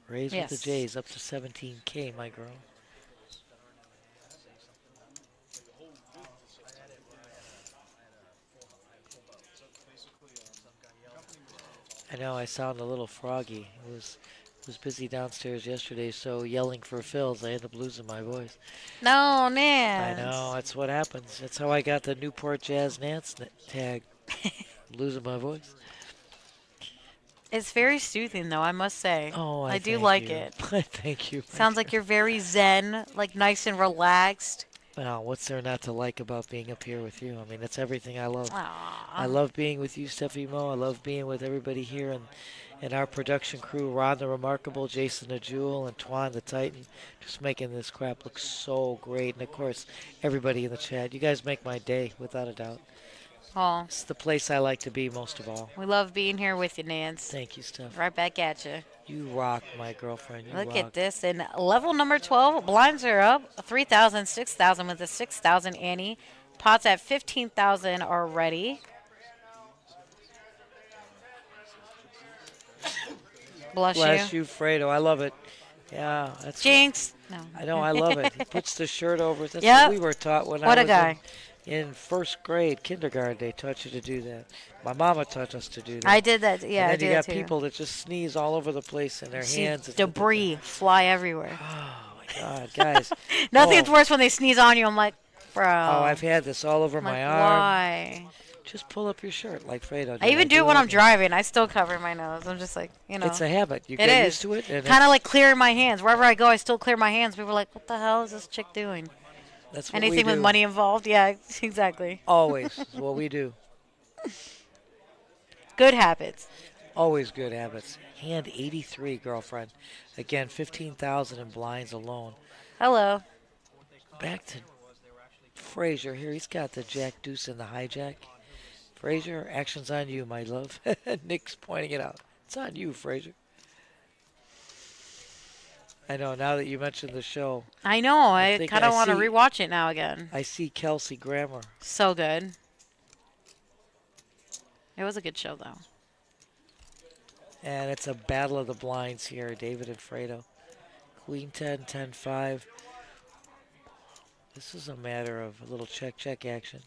Rays Yes. with the Jays up to 17K, my girl. I know I sound a little froggy. I was busy downstairs yesterday, so yelling for fills, I ended up losing my voice. No, Nance. I know, that's what happens. That's how I got the Newport Jazz Nance tag. Losing my voice. It's very soothing, though, I must say. Oh, I do thank like you. it. Thank you. Sounds like you're very zen, like nice and relaxed. Well, what's there not to like about being up here with you? I mean, that's everything I love. Aww. I love being with you, Stefymo. I love being with everybody here and our production crew, Ron the Remarkable, Jason the Jewel, and Twan the Titan, just making this crap look so great. And, of course, everybody in the chat. You guys make my day, without a doubt. Oh, It's the place I like to be most of all. we love being here with you, Nance. Thank you, Steph. Right back at you. You rock, my girlfriend. You Look rock. at this. And level number 12, blinds are up 3,000, 6,000 with a 6,000 Annie. Pots at 15,000 already. Bless you, Fredo. I love it. Yeah, that's Jinx. No. I know. I love it. He puts the shirt over. That's Yep. what we were taught when What I a was guy. in first grade, kindergarten. They taught you to do that. My mama taught us to do that. I did that. Yeah, I and then did you that got too. people that just sneeze all over the place in their See hands. and debris fly everywhere. Oh my God, guys! Nothing's worse when they sneeze on you. I'm like, bro. Oh, I've had this all over I'm my like, arm. why? Just pull up your shirt like Fredo. I even do it when I'm driving. I still cover my nose. I'm just like, you know. It's a habit. You It get is. used to it. And Kind of like clearing my hands. Wherever I go, I still clear my hands. People are like, what the hell is this chick doing? that's what Anything we with do. money involved? Yeah, exactly. Always is what we do. Good habits. Always good habits. Hand 83, girlfriend. Again, 15,000 in blinds alone. Hello. Back to Frazier here. He's got the jack deuce in the hijack. Frazier, action's on you, my love. Nick's pointing it out. It's on you, Frazier. I know, now that you mentioned the show, I know. I think kind of I want to see- rewatch it now again. I see Kelsey Grammer. So good. It was a good show, though. And it's a battle of the blinds here, David and Fredo. Queen 10, 10-5. This is a matter of a little check action.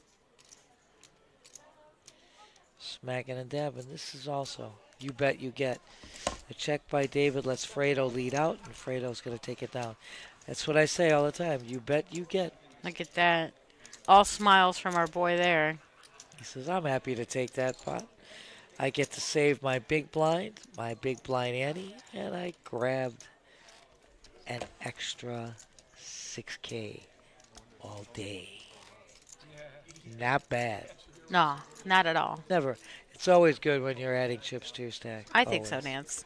Smacking and dabbing. This is also, you bet you get. A check by David lets Fredo lead out, and Fredo's going to take it down. That's what I say all the time. You bet you get. Look at that. All smiles from our boy there. He says, I'm happy to take that pot. I get to save my big blind Annie, and I grabbed an extra 6K all day. Not bad. No, not at all. Never. It's always good when you're adding chips to your stack. I think so, Always. Nance.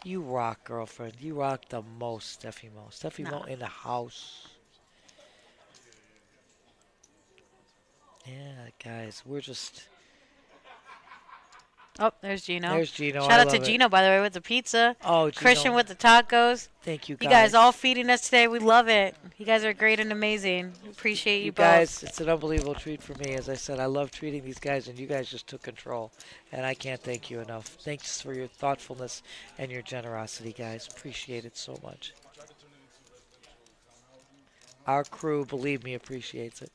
You rock, girlfriend. You rock the most, Stefymo. Stefymo No. in the house. Yeah, guys, we're just... Oh, there's Gino. There's Gino. Shout I out to love it. Gino, by the way, with the pizza. Oh, Gino. Christian with the tacos. Thank you, You guys all feeding us today. We love it. You guys are great and amazing. We appreciate you, You both. guys, it's an unbelievable treat for me. As I said, I love treating these guys, and you guys just took control. And I can't thank you enough. Thanks for your thoughtfulness and your generosity, guys. Appreciate it so much. Our crew, believe me, appreciates it.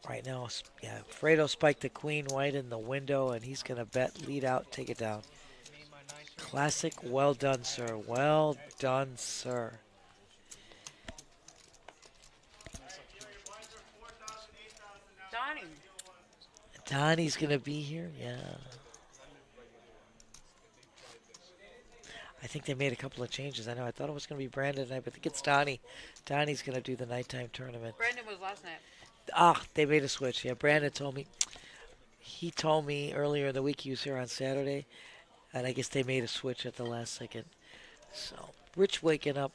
Right now, yeah, Fredo spiked the queen white in the window, and he's going to bet, lead out, take it down. Classic, well done, sir. Well done, sir. Donnie's going to be here, yeah. I think they made a couple of changes. I know. I thought it was going to be Brandon tonight, but I think it's Donnie. Donnie's going to do the nighttime tournament. Brandon was last night. Ah, they made a switch. Yeah, Brandon told me. He told me earlier in the week he was here on Saturday, and I guess they made a switch at the last second. So, Rich waking up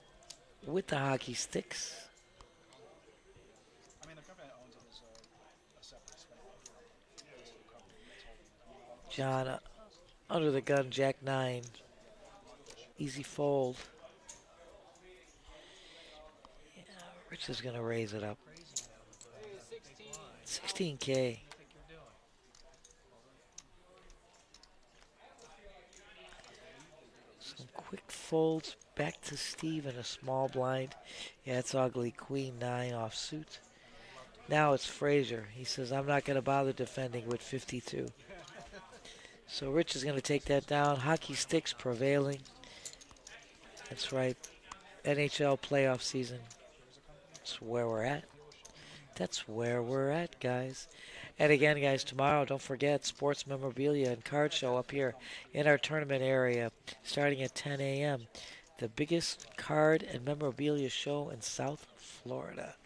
with the hockey sticks. I mean, the company owns it is a separate spin-off. John under the gun, Jack 9. Easy fold. Yeah, Rich is going to raise it up. 16K. Some quick folds back to Steve in a small blind. Yeah, it's ugly. Queen 9 offsuit. Now it's Frazier. He says, I'm not going to bother defending with 52. So Rich is going to take that down. Hockey sticks prevailing. That's right. NHL playoff season. That's where we're at. That's where we're at, guys. And again, guys, tomorrow, don't forget, sports memorabilia and card show up here in our tournament area starting at 10 a.m. The biggest card and memorabilia show in South Florida.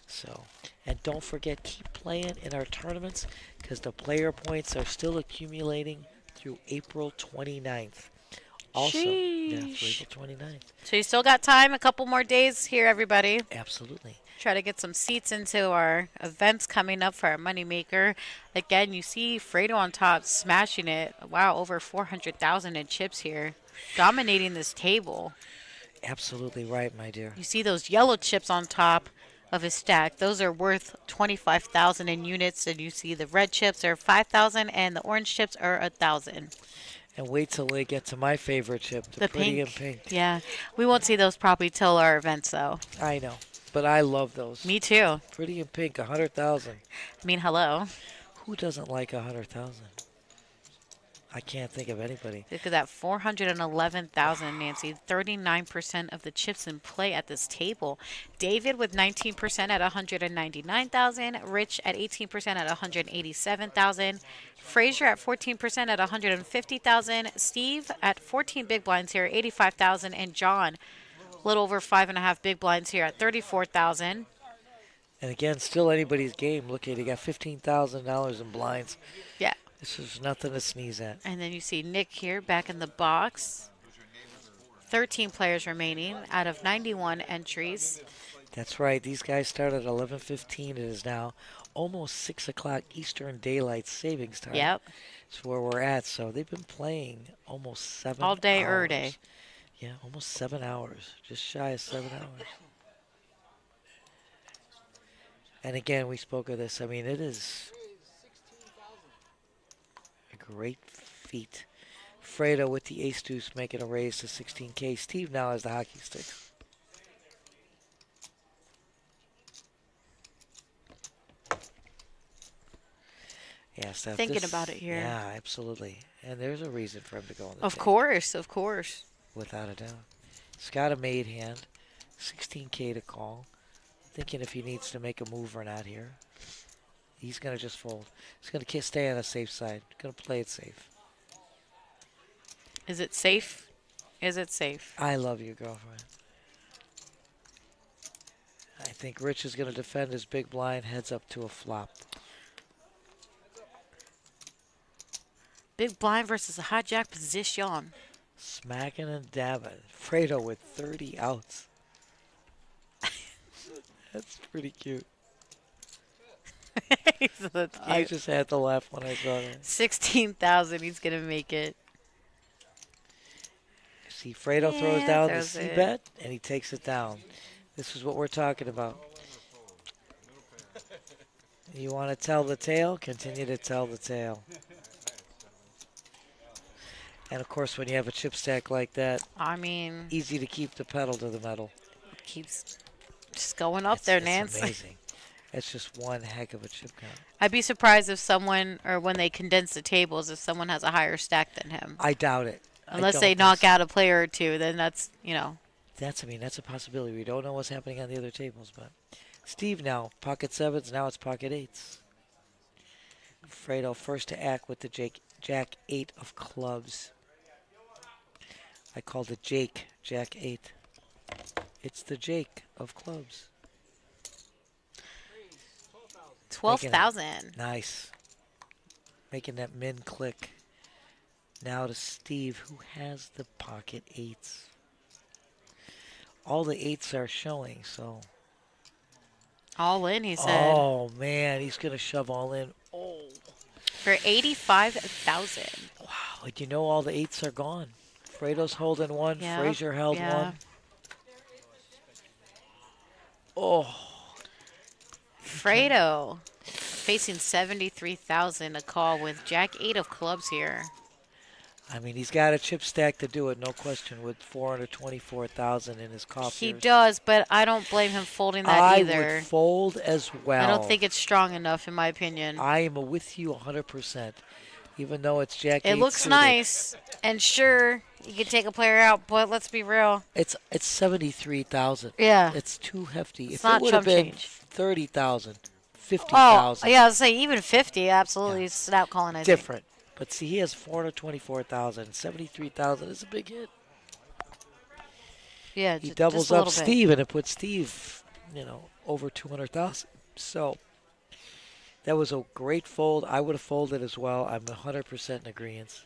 So, and don't forget, keep playing in our tournaments because the player points are still accumulating through April 29th. Also, yeah, through April 29th. So you still got time, a couple more days here, everybody. Absolutely. Try to get some seats into our events coming up for our Moneymaker. Again, you see Fredo on top smashing it. Wow, over 400,000 in chips here. Dominating this table. Absolutely right, my dear. You see those yellow chips on top of his stack. Those are worth 25,000 in units. And you see the red chips are 5,000 and the orange chips are 1,000. And wait till they get to my favorite chip, the pretty and pink. Yeah, we won't see those probably till our events, though. I know, but I love those. Me too. Pretty and pink, 100,000. I mean, hello. Who doesn't like 100,000? I can't think of anybody. Look at that, 411,000, Nancy. 39% of the chips in play at this table. David with 19% at 199,000. Rich at 18% at 187,000. Frazier at 14% at 150,000. Steve at 14 big blinds here, 85,000. And John, a little over 5.5 big blinds here at 34,000. And again, still anybody's game. Look at, he got $15,000 in blinds. Yeah. This is nothing to sneeze at. And then you see Nick here back in the box. 13 players remaining out of 91 entries. That's right. These guys started at 11:15. It is now almost 6 o'clock Eastern Daylight Savings Time. Yep. That's where we're at. So they've been playing almost 7 all day, hours. day. Yeah, almost 7 hours. Just shy of 7 hours. And again, we spoke of this. I mean, it is a great feat. Fredo with the ace-deuce making a raise to 16K. Steve now has the hockey stick. Yeah, Steph, Thinking about it here. Yeah, absolutely. And there's a reason for him to go on the Of table. course, of course. Without a doubt. He's got a made hand. 16K to call. Thinking if he needs to make a move or not here. He's going to just fold. He's going to stay on the safe side. Going to play it safe. Is it safe? Is it safe? I love you, girlfriend. I think Rich is going to defend his big blind, heads up to a flop. Big blind versus a hijack position. Smacking and dabbing. Fredo with 30 outs. That's pretty cute. So that's cute. I just had to laugh when I saw that. 16,000. He's gonna make it. See, Fredo throws down the throws it. C-bet, and he takes it down. This is what we're talking about. You want to tell the tale? Continue to tell the tale. And, of course, when you have a chip stack like that, I mean, easy to keep the pedal to the metal. keeps just going up there, It's Nance. amazing. That's just one heck of a chip count. I'd be surprised if someone, or when they condense the tables, if someone has a higher stack than him. I doubt it. Unless they knock out a player or two, then that's, That's a possibility. We don't know what's happening on the other tables, but Steve now, pocket sevens, now it's pocket eights. Fredo first to act with the Jack 8 of clubs. I called it Jake, Jack 8. It's the Jake of clubs. 12,000. Nice. Making that min click. Now to Steve, who has the pocket eights. All the eights are showing, so. All in, he said. Oh, man, he's going to shove all in. Oh. For 85,000. Wow, like you know all the eights are gone. Fredo's holding one. Yep. Frazier held one. Oh. Fredo facing 73,000 a call with Jack 8 of clubs here. I mean, he's got a chip stack to do it, no question, with 424,000 in his coffers. He does, but I don't blame him folding that either. I would fold as well. I don't think it's strong enough, in my opinion. I am with you 100%, even though it's Jack 8 It looks suited. nice, and sure, you can take a player out, but let's be real. It's 73,000. Yeah. It's too hefty. It's if not it would have chump been change. 30,000, Oh, 50,000. yeah, I'd say even 50, absolutely. Snap calling, I think. Different. But see, he has 424,000. 73,000 is a big hit. Yeah, he just doubles a up little bit. Steve, and it puts Steve, over 200,000. So that was a great fold. I would have folded as well. I'm 100% in agreement.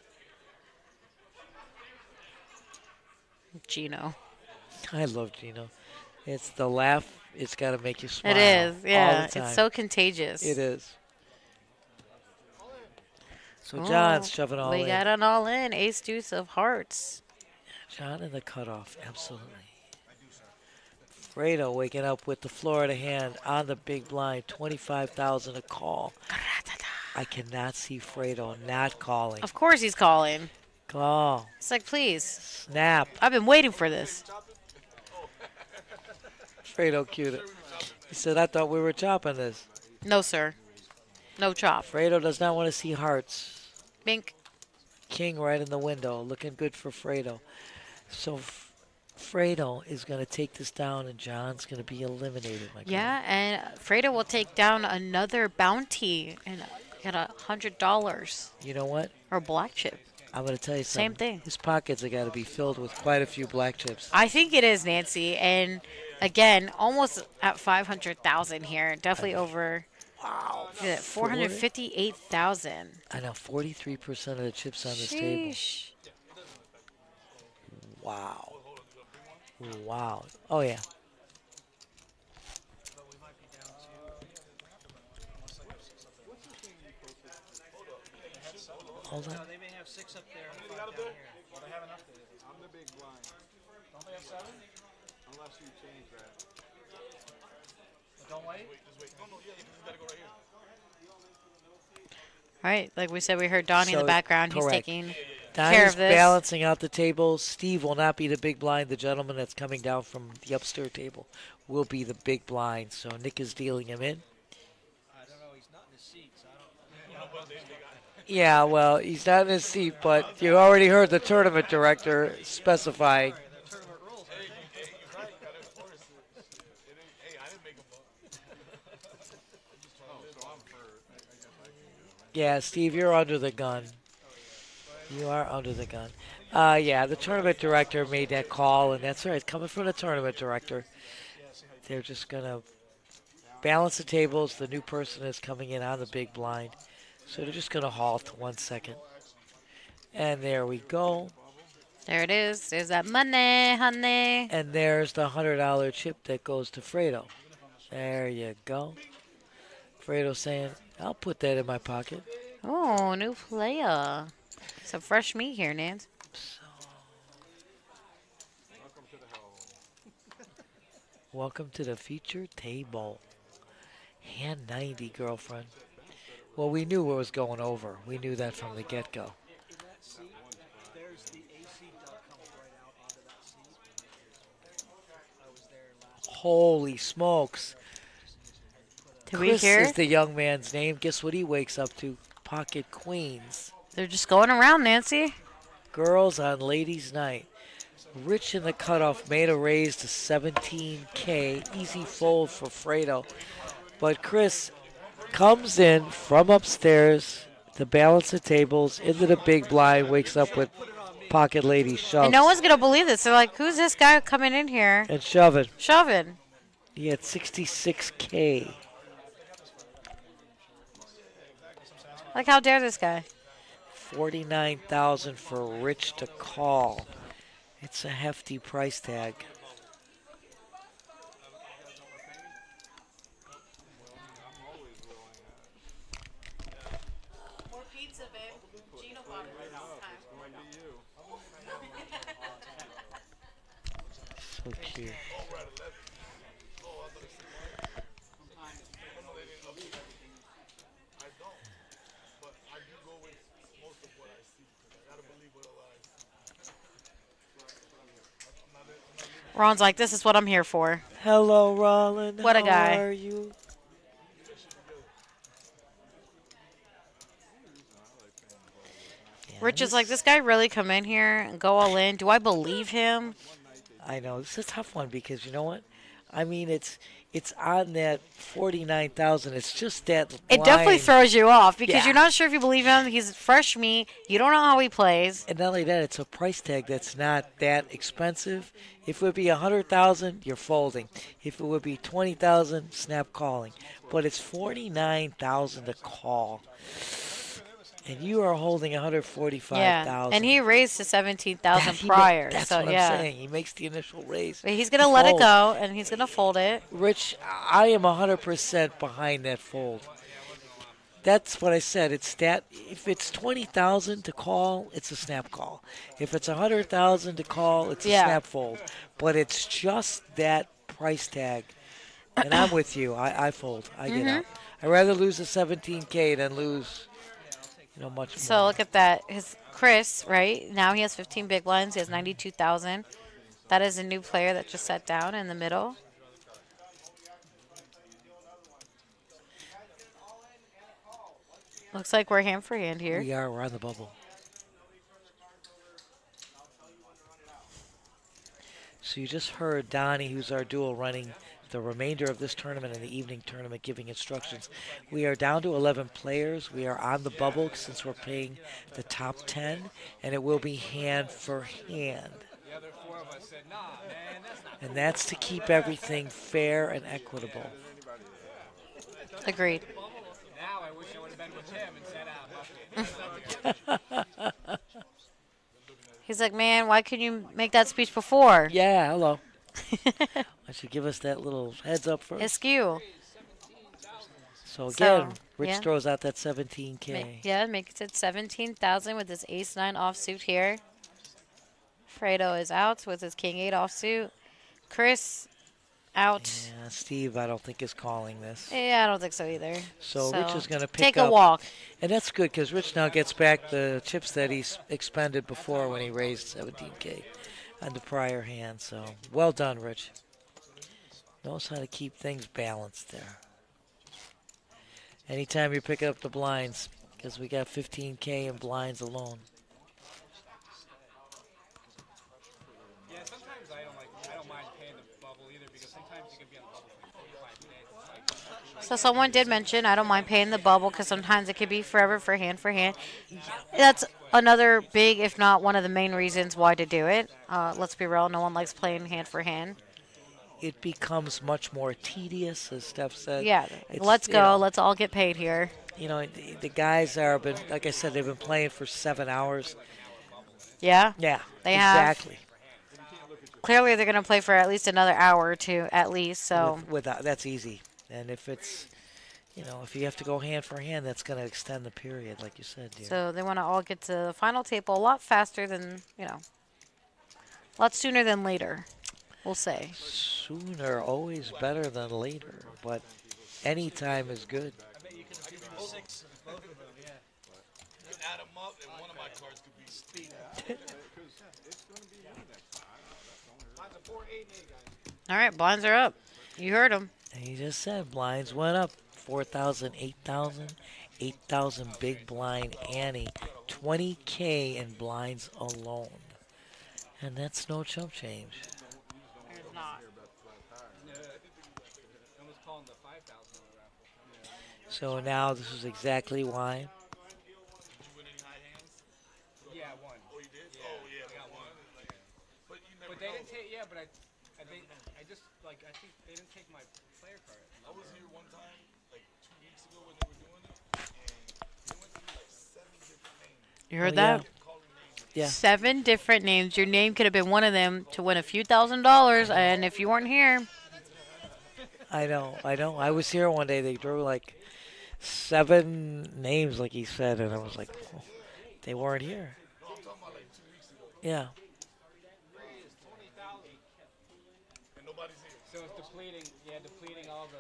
Gino. I love Gino. It's the laugh. It's got to make you smile. It is, yeah. All the time. It's so contagious. It is. So John's shoving all in. We got an all in. Ace deuce of hearts. John in the cutoff, absolutely. Fredo waking up with the Florida hand on the big blind, 25,000 a call. I cannot see Fredo not calling. Of course he's calling. Call. It's like, please. Snap. I've been waiting for this. Fredo cued it. He said, I thought we were chopping this. No, sir. No chop. Fredo does not want to see hearts. Bink. King right in the window, looking good for Fredo. So Fredo is going to take this down, and John's going to be eliminated. Yeah, and Fredo will take down another bounty and get $100. You know what? Or black chip. I'm going to tell you something. Same thing. His pockets have got to be filled with quite a few black chips. I think it is, Nancy. And again, almost at 500,000 here. Definitely over. Wow. 458,000. I know, 43% of the chips on this table. Wow. Wow. Oh, yeah. Hold on. They may have 6 up there and 5 down here. Well, they have enough there. I'm the big blind. Don't they have 7? Unless you change that. Don't wait? Just wait. No, yeah, you gotta go right here. All right, like we said, we heard Donnie in the background. He's taking Donnie's care of this. balancing out the table. Steve will not be the big blind. The gentleman that's coming down from the upstairs table will be the big blind. So Nick is dealing him in. I don't know. He's not in his seat, so I don't. Yeah, well, he's not in his seat, but you already heard the tournament director specifying. Yeah, Steve, you're under the gun. You are under the gun. Yeah, the tournament director made that call, and that's right. Coming from the tournament director. They're just going to balance the tables. The new person is coming in on the big blind. So they're just going to halt 1 second. And there we go. There it is. There's that money, honey. And there's the $100 chip that goes to Fredo. There you go. Fredo saying, I'll put that in my pocket. Oh, new player. Some fresh meat here, Nance. Welcome to the feature table. Hand 90, girlfriend. Well, we knew what was going over. We knew that from the get-go. Holy smokes. Did we Chris hear? is the young man's name. Guess what he wakes up to? Pocket queens. They're just going around, Nancy. Girls on ladies' night. Rich in the cutoff made a raise to 17K. Easy fold for Fredo. But Chris comes in from upstairs to balance the tables into the big blind, wakes up with pocket lady shoves. And no one's going to believe this. They're like, who's this guy coming in here? And shoving. Shoving. He had 66K. Like, how dare this guy? 49,000 for Rich to call. It's a hefty price tag. More pizza, babe. Gino bought it this time. So cute. Ron's like, this is what I'm here for. Hello, Rollin. What a guy. How are you? Rich is like, this guy really come in here and go all in? Do I believe him? I know. It's a tough one because you know what? I mean, it's on that 49,000. It's just that It definitely line. throws you off because Yeah. you're not sure if you believe him. He's fresh meat. You don't know how he plays. And not only that, it's a price tag that's not that expensive. If it would be 100,000, you're folding. If it would be 20,000, snap calling. But it's 49,000 to call, and you are holding 145,000. Yeah, and he raised to 17,000 prior. That's so what yeah, I'm saying. He makes the initial raise. but he's gonna let it Fold. go and he's gonna fold it. Rich, I am 100% behind that fold. That's what I said. It's that if it's 20,000 to call, it's a snap call. If it's 100,000 to call, it's a Yeah. snap fold. But it's just that price tag. And I'm with you. I fold. I get out. I'd rather lose a 17K than lose, much more. So look at that. His Chris, right now he has 15 big blinds. He has 92,000. That is a new player that just sat down in the middle. Looks like we're hand for hand here. We are. We're on the bubble. So you just heard Donnie, who's our dual, running the remainder of this tournament and the evening tournament, giving instructions. We are down to 11 players. We are on the bubble since we're paying the top 10, and it will be hand for hand. And that's to keep everything fair and equitable. Agreed. Now I wish I would have been with him and said, He's like, man, why couldn't you make that speech before? Yeah, hello. Why don't you give us that little heads up first? Askew. So again, Rich yeah. throws out that 17K. Yeah, makes it 17,000 with his ace-9 offsuit here. Fredo is out with his king-8 offsuit. Chris out. Yeah, Steve, I don't think is calling this. Yeah, I don't think so either. So Rich is going to pick take up. a walk. And that's good because Rich now gets back the chips that he's expended before when he raised 17K on the prior hand. So well done, Rich. Knows how to keep things balanced there. Anytime you're picking up the blinds, because we got 15K in blinds alone. yeah, sometimes I don't mind paying the bubble either because sometimes you can be on the bubble for 45 minutes. So someone did mention, I don't mind paying the bubble because sometimes it could be forever for hand for hand. That's another big, if not one of the main reasons why to do it. Let's be real, no one likes playing hand for hand. It becomes much more tedious, as Steph said. Yeah, It's, let's you go. know, Let's all get paid here. The guys are, like I said, they've been playing for 7 hours. Yeah? Yeah, They have. exactly. Clearly, they're going to play for at least another hour or two, at least. So That's easy. And if it's, if you have to go hand for hand, that's going to extend the period, like you said, dear. So they want to all get to the final table a lot faster than, a lot sooner than later, we'll say. Sooner, always better than later, but any time is good. Add them up, and one of my cards could be Steve. All right, blinds are up. You heard them. And he just said blinds went up 4,000, 8,000, 8,000 big blind Annie, 20K in blinds alone. And that's no chump change. It's not. So now this is exactly why. Yeah, one. Oh, you did? Yeah. Oh, yeah, I got one. But you never. But they didn't take. Yeah, but I think I just like I think they didn't take my player card. I was here one time, like 2 weeks ago when they were doing it, and they went through like 7 different names. You heard Oh, yeah. that? Yeah. 7 different names. Your name could have been one of them to win a few $1,000s, and if you weren't here, I know. I was here one day. They drew like 7 names, like he said, and I was like, oh, they weren't here. Yeah. So it's depleting. Yeah, depleting all the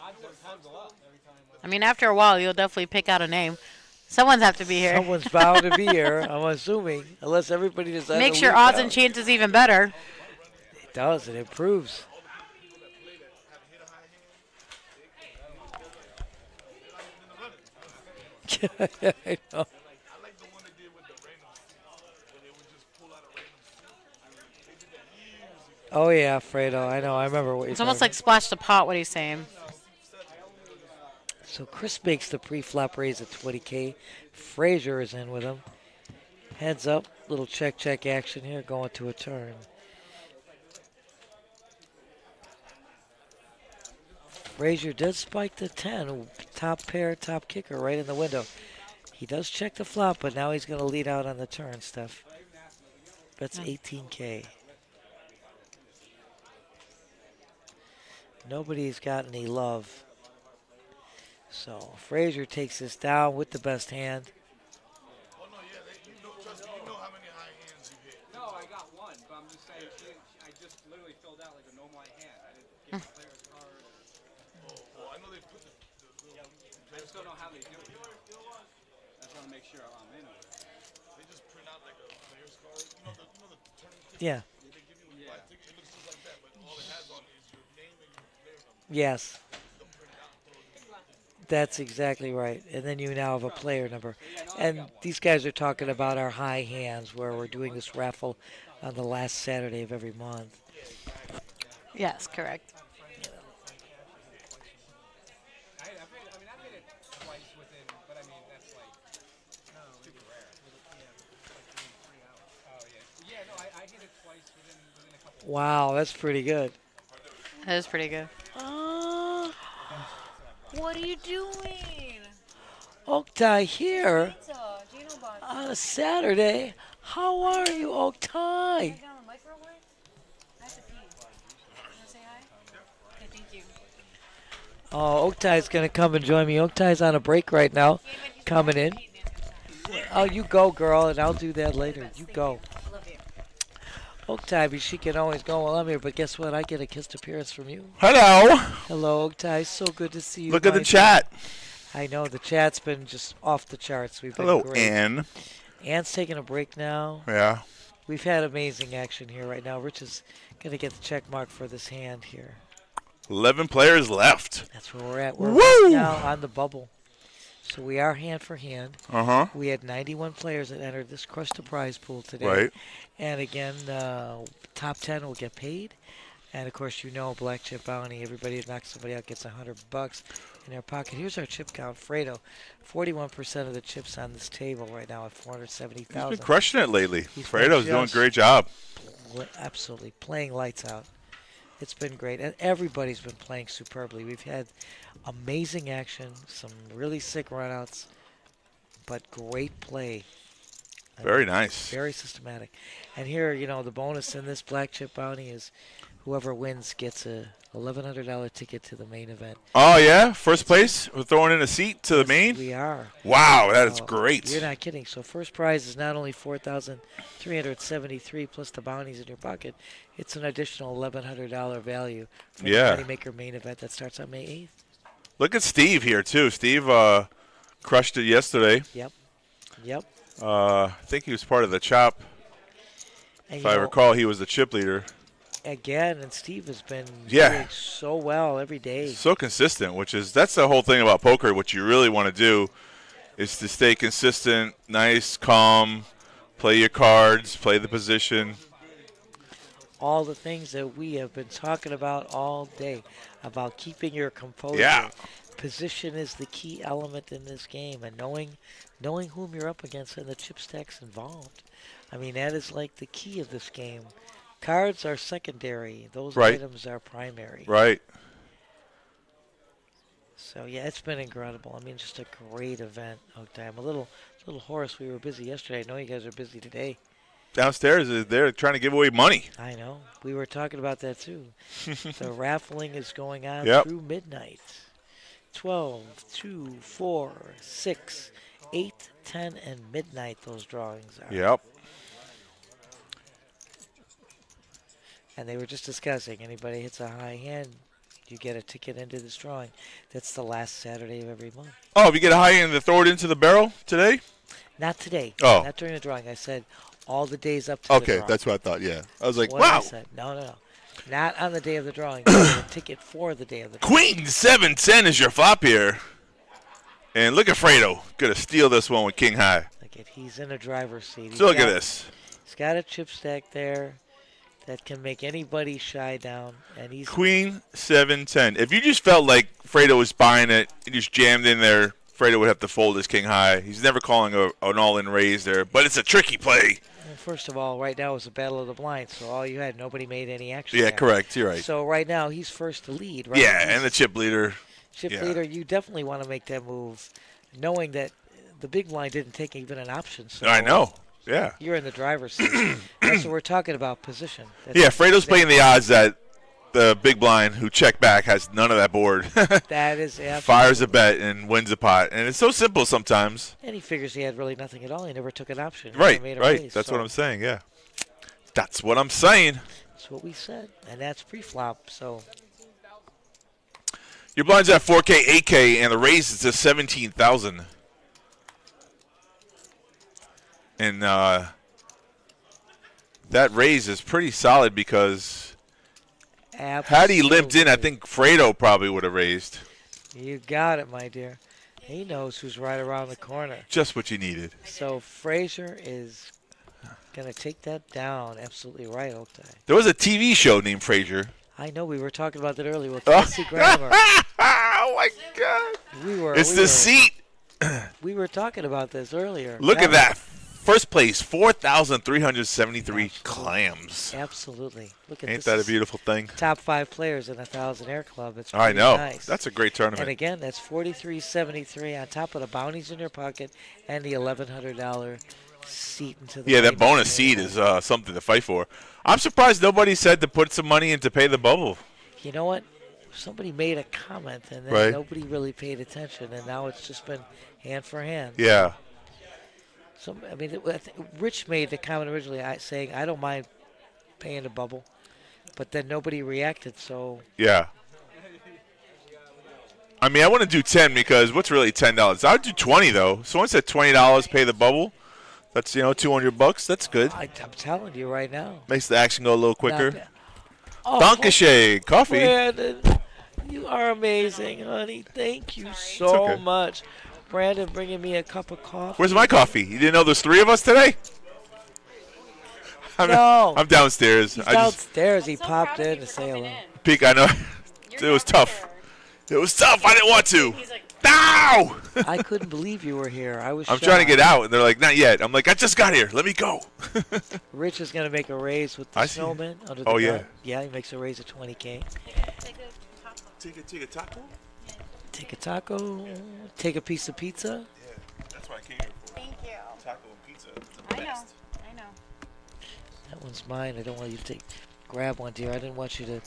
odds sometimes go up every time. I mean, after a while, you'll definitely pick out a name. Someone's have to be here. Someone's bound to be here, I'm assuming, unless everybody decides. Makes to your leave odds out. and chances even better. It does. It improves. I know. Oh yeah, Fredo. I know. I remember what you're It's almost talking like splash the pot, what he's saying. So Chris makes the pre-flop raise at 20K. Frazier is in with him. Heads up, little check action here, going to a turn. Frazier does spike the 10, top pair, top kicker right in the window. He does check the flop, but now he's going to lead out on the turn, Steph. That's 18K. Nobody's got any love. So Frazier takes this down with the best hand. Oh no, yeah, you know how many high hands you hit. No, I got one, but I'm just saying, I just literally filled out like a normal high hand. I didn't get the player's card. I know they put the I just don't know how they do it. I just want to make sure I'm in it. They just print out like a player's card. You know the tournament. Yeah. They give you a ticket. It looks just like that, but all it has on is your name and your player number. Yes. That's exactly right. And then you now have a player number. And these guys are talking about our high hands where we're doing this raffle on the last Saturday of every month. Yes, correct. I mean, I did it twice within, but I mean, that's like super rare. Oh, yeah. Yeah, no, I hit it twice within a couple. Wow, that's pretty good. That is pretty good. What are you doing? Oktay here on a Saturday. How are you, Oktay? Oh, Oktay's going to come and join me. Oktay's on a break right now, coming in. Oh, you go, girl, and I'll do that later. You go. Oktay, she can always go while I'm here, but guess what? I get a kissed appearance from you. Hello. Hello, Oktay. So good to see you. Look at the my chat. friend. I know, the chat's been just off the charts. We've been Hello, great. Ann. Ann's taking a break now. Yeah. We've had amazing action here right now. Rich is going to get the check mark for this hand here. 11 players left. That's where we're at. We're Woo! right now on the bubble. So we are hand for hand. Uh-huh. We had 91 players that entered this Crush the Prize pool today. Right. And again, top 10 will get paid. And, of course, you know, Black Chip Bounty, everybody that knocks somebody out gets $100 in their pocket. Here's our chip count. Fredo, 41% of the chips on this table right now at 470,000. He's been crushing it lately. He's Fredo's been doing a just great job. Absolutely. Playing lights out. It's been great. And everybody's been playing superbly. We've had amazing action, some really sick runouts, but great play. Very nice. Very systematic. And here, you know, the bonus in this Black Chip Bounty is whoever wins gets a $1,100 ticket to the main event. Oh, yeah? First place? We're throwing in a seat to the main? We are. Wow, that is great. You're not kidding. So first prize is not only $4,373 plus the bounties in your pocket. It's an additional $1,100 value for the Moneymaker Main Event that starts on May 8th. Look at Steve here, too. Steve crushed it yesterday. Yep. I think he was part of the chop. And If I recall, he was the chip leader. again, and Steve has been Yeah. doing so well every day. So consistent, that's the whole thing about poker. What you really want to do is to stay consistent, nice, calm, play your cards, play the position. All the things that we have been talking about all day, about keeping your composure. Yeah. Position is the key element in this game, and knowing whom you're up against and the chip stacks involved. I mean, that is like the key of this game. Cards are secondary. Those Right. items are primary. Right. So, yeah, it's been incredible. I mean, just a great event. Okay, I'm a little hoarse. We were busy yesterday. I know you guys are busy today. Downstairs, they're trying to give away money. I know. We were talking about that, too. The raffling is going on Yep. through midnight. 12, 2, 4, 6, 8, 10, and midnight those drawings are. Yep. And they were just discussing, anybody hits a high hand, you get a ticket into this drawing. That's the last Saturday of every month. Oh, if you get a high end, they throw it into the barrel today? Not today. Oh. Not during the drawing. I said all the days up to the Okay, drawing. that's what I thought, yeah. I was like, What I wow. said. No. Not on the day of the drawing. You get a ticket for the day of the drawing. Queen 7-10 is your flop here. And look at Fredo. Gonna steal this one with king high. Look at, he's in a driver's seat. So look at this. He's got a chip stack there that can make anybody shy down, and he's Queen 7-10. If you just felt like Fredo was buying it and just jammed in there, Fredo would have to fold his king high. He's never calling an all-in raise there, but it's a tricky play. Well, first of all, right now it's a battle of the blinds, so all you had, nobody made any action. Yeah, there. correct. You're right. So right now he's first to lead, right? Yeah, He's and the chip leader. chip yeah. leader. You definitely want to make that move, knowing that the big blind didn't take even an option. So I know. Yeah. you're in the driver's seat. That's what we're talking about, position. That's Yeah, Fredo's playing the odds that the big blind who checked back has none of that board. That is absolutely. Fires a bet and wins a pot. And it's so simple sometimes. And he figures he had really nothing at all. He never took an option. He Right, never made a right. raise, That's so what I'm saying, yeah. That's what I'm saying. That's what we said, and that's pre-flop. So Your blind's at 4K, 8K, and the raise is to 17,000. And that raise is pretty solid because had he limped in, I think Fredo probably would have raised. You got it, my dear. He knows who's right around the corner. Just what you needed. So Frazier is going to take that down. Absolutely right, Oktay. There was a TV show named Frasier. I know we were talking about that earlier with Kelsey Grammer. Oh, my God. It's the seat. We were talking about this earlier. Look at that. First place, 4,373 clams. Absolutely. Look at Ain't this. that a beautiful thing? Top 5 players in 1,000 Air Club. It's I pretty know. nice. That's a great tournament. And again, that's 43.73 on top of the bounties in your pocket and the $1,100 seat into the. Yeah, that main bonus event. seed is something to fight for. I'm surprised nobody said to put some money in to pay the bubble. You know what? Somebody made a comment and then Right. nobody really paid attention, and now it's just been hand for hand. Yeah. So I mean, Rich made the comment originally saying, "I don't mind paying the bubble," but then nobody reacted. So Yeah. I mean, I want to do 10 because what's really $10? I would do 20 though. Someone said $20, pay the bubble. That's $200. That's good. I'm telling you right now. Makes the action go a little Not quicker. bad. Oh, Dankeschön, coffee. Brandon, you are amazing, honey. Thank you so okay. much. Brandon bringing me a cup of coffee. Where's my coffee? You didn't know there's 3 of us today? No. I'm downstairs. He's I just downstairs. He popped in to say hello. peek. I know. It was tough. It was tough. I didn't want to. No! I couldn't believe you were here. I was I'm trying to shocked. get out, and they're like, not yet. I'm like, I just got here. Let me go. Rich is going to make a raise with the I see. snowman under the Oh, yeah. gun. Yeah, he makes a raise of 20K. Take a taco? Take a taco. Take a piece of pizza. Yeah, that's what I came here for. Thank you. Taco and pizza. I know. That one's mine. I don't want you to grab one, dear. I didn't want you to.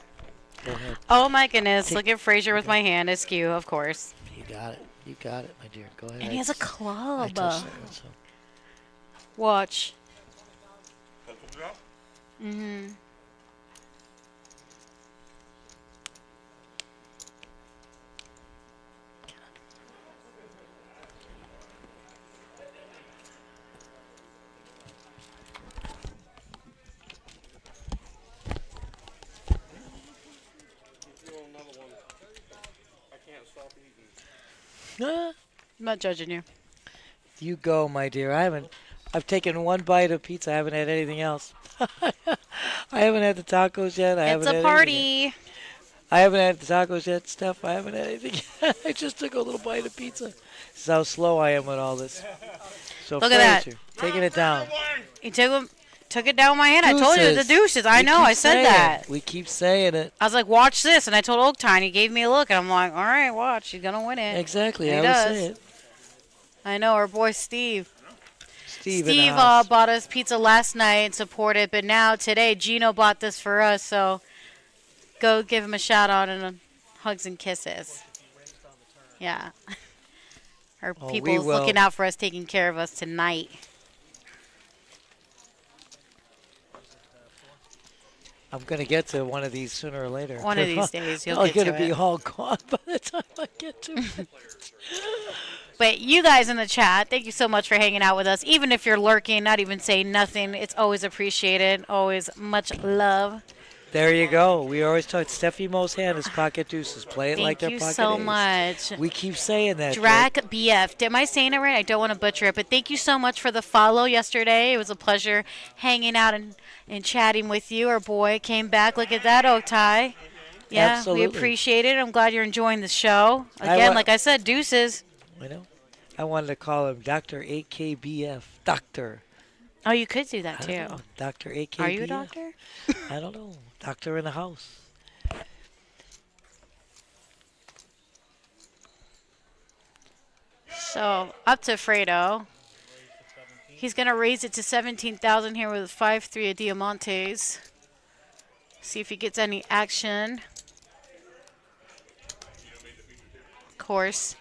Go ahead. Oh my goodness! Take- Look at Frazier with my hand askew, of course. You got it. You got it, my dear. Go ahead. And he has a I club. touched that one, so. Watch. Mm-hmm. Ah, I'm not judging you. you go, my dear. I've taken one bite of pizza. I haven't had anything else. I haven't had the tacos yet. It's a party. I haven't had the tacos yet, Steph. I haven't had anything yet. I just took a little bite of pizza. This is how slow I am with all this. So Look at Frazier, taking it down. He took it down with my hand. I told you the deuces. I know. I said that. We keep saying it. I was like, watch this. And I told Oak Tiny. He gave me a look. And I'm like, all right, watch. He's going to win it. Exactly. And I he was does. saying. I know. Our boy Steve. Steve Bought us pizza last night and supported. But now, today, Gino bought this for us. So go give him a shout out and hugs and kisses. Yeah. Our people's looking out for us, taking care of us tonight. I'm going to get to one of these sooner or later. One of these days, you'll I'm get to it. going to be all gone by the time I get to it. But you guys in the chat, thank you so much for hanging out with us. Even if you're lurking, not even saying nothing, it's always appreciated. Always much love. There you go. We always talk. Stefymo's hand is pocket deuces. Play it like they're pocket Thank you so aces. much. We keep saying that. Drac BF. Am I saying it right? I don't want to butcher it, but thank you so much for the follow yesterday. It was a pleasure hanging out and chatting with you. Our boy came back. Look at that, Otai. Yeah, Absolutely. we appreciate it. I'm glad you're enjoying the show. Again, like I said, deuces. I know. I wanted to call him Dr. 8KBF. Doctor. Oh, you could do that, I too. don't know. Dr. 8KBF. Are you a doctor? I don't know. Doctor in the house. So, up to Fredo. He's going to raise it to 17,000 here with 5-3 of Diamantes. See if he gets any action. Of course.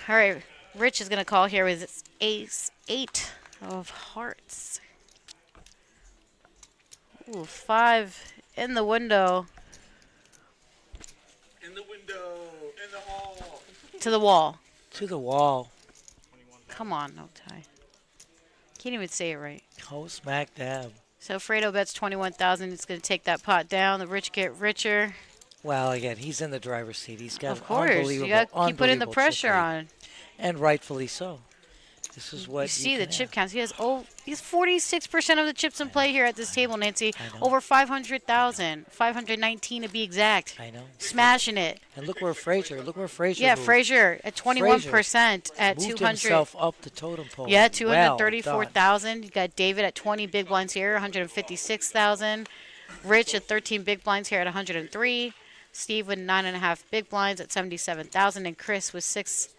All right, Rich is going to call here with his ace-8 of hearts. Ooh, 5 in the window. In the window, in the hall. To the wall. To the wall. Come on, no tie. Can't even say it right. Oh, smack dab. So Fredo bets 21,000. It's going to take that pot down. The rich get richer. Well, again, he's in the driver's seat. He's got Of course, unbelievable, you got to keep putting the unbelievable pressure chip rate. on. And rightfully so. This is what You see the can chip have. counts. He has 46% of the chips in play here at this table, Nancy. I know. Over 500,000. 519 to be exact. I know. Smashing it. And look where Frazier. Yeah, moved. Frazier at 21% at Moved 200. himself up the totem pole. Yeah, Well 234,000. You got David at 20 big blinds here, 156,000. Rich at 13 big blinds here at 103. Steve with 9.5 big blinds at 77,000, and Chris with 6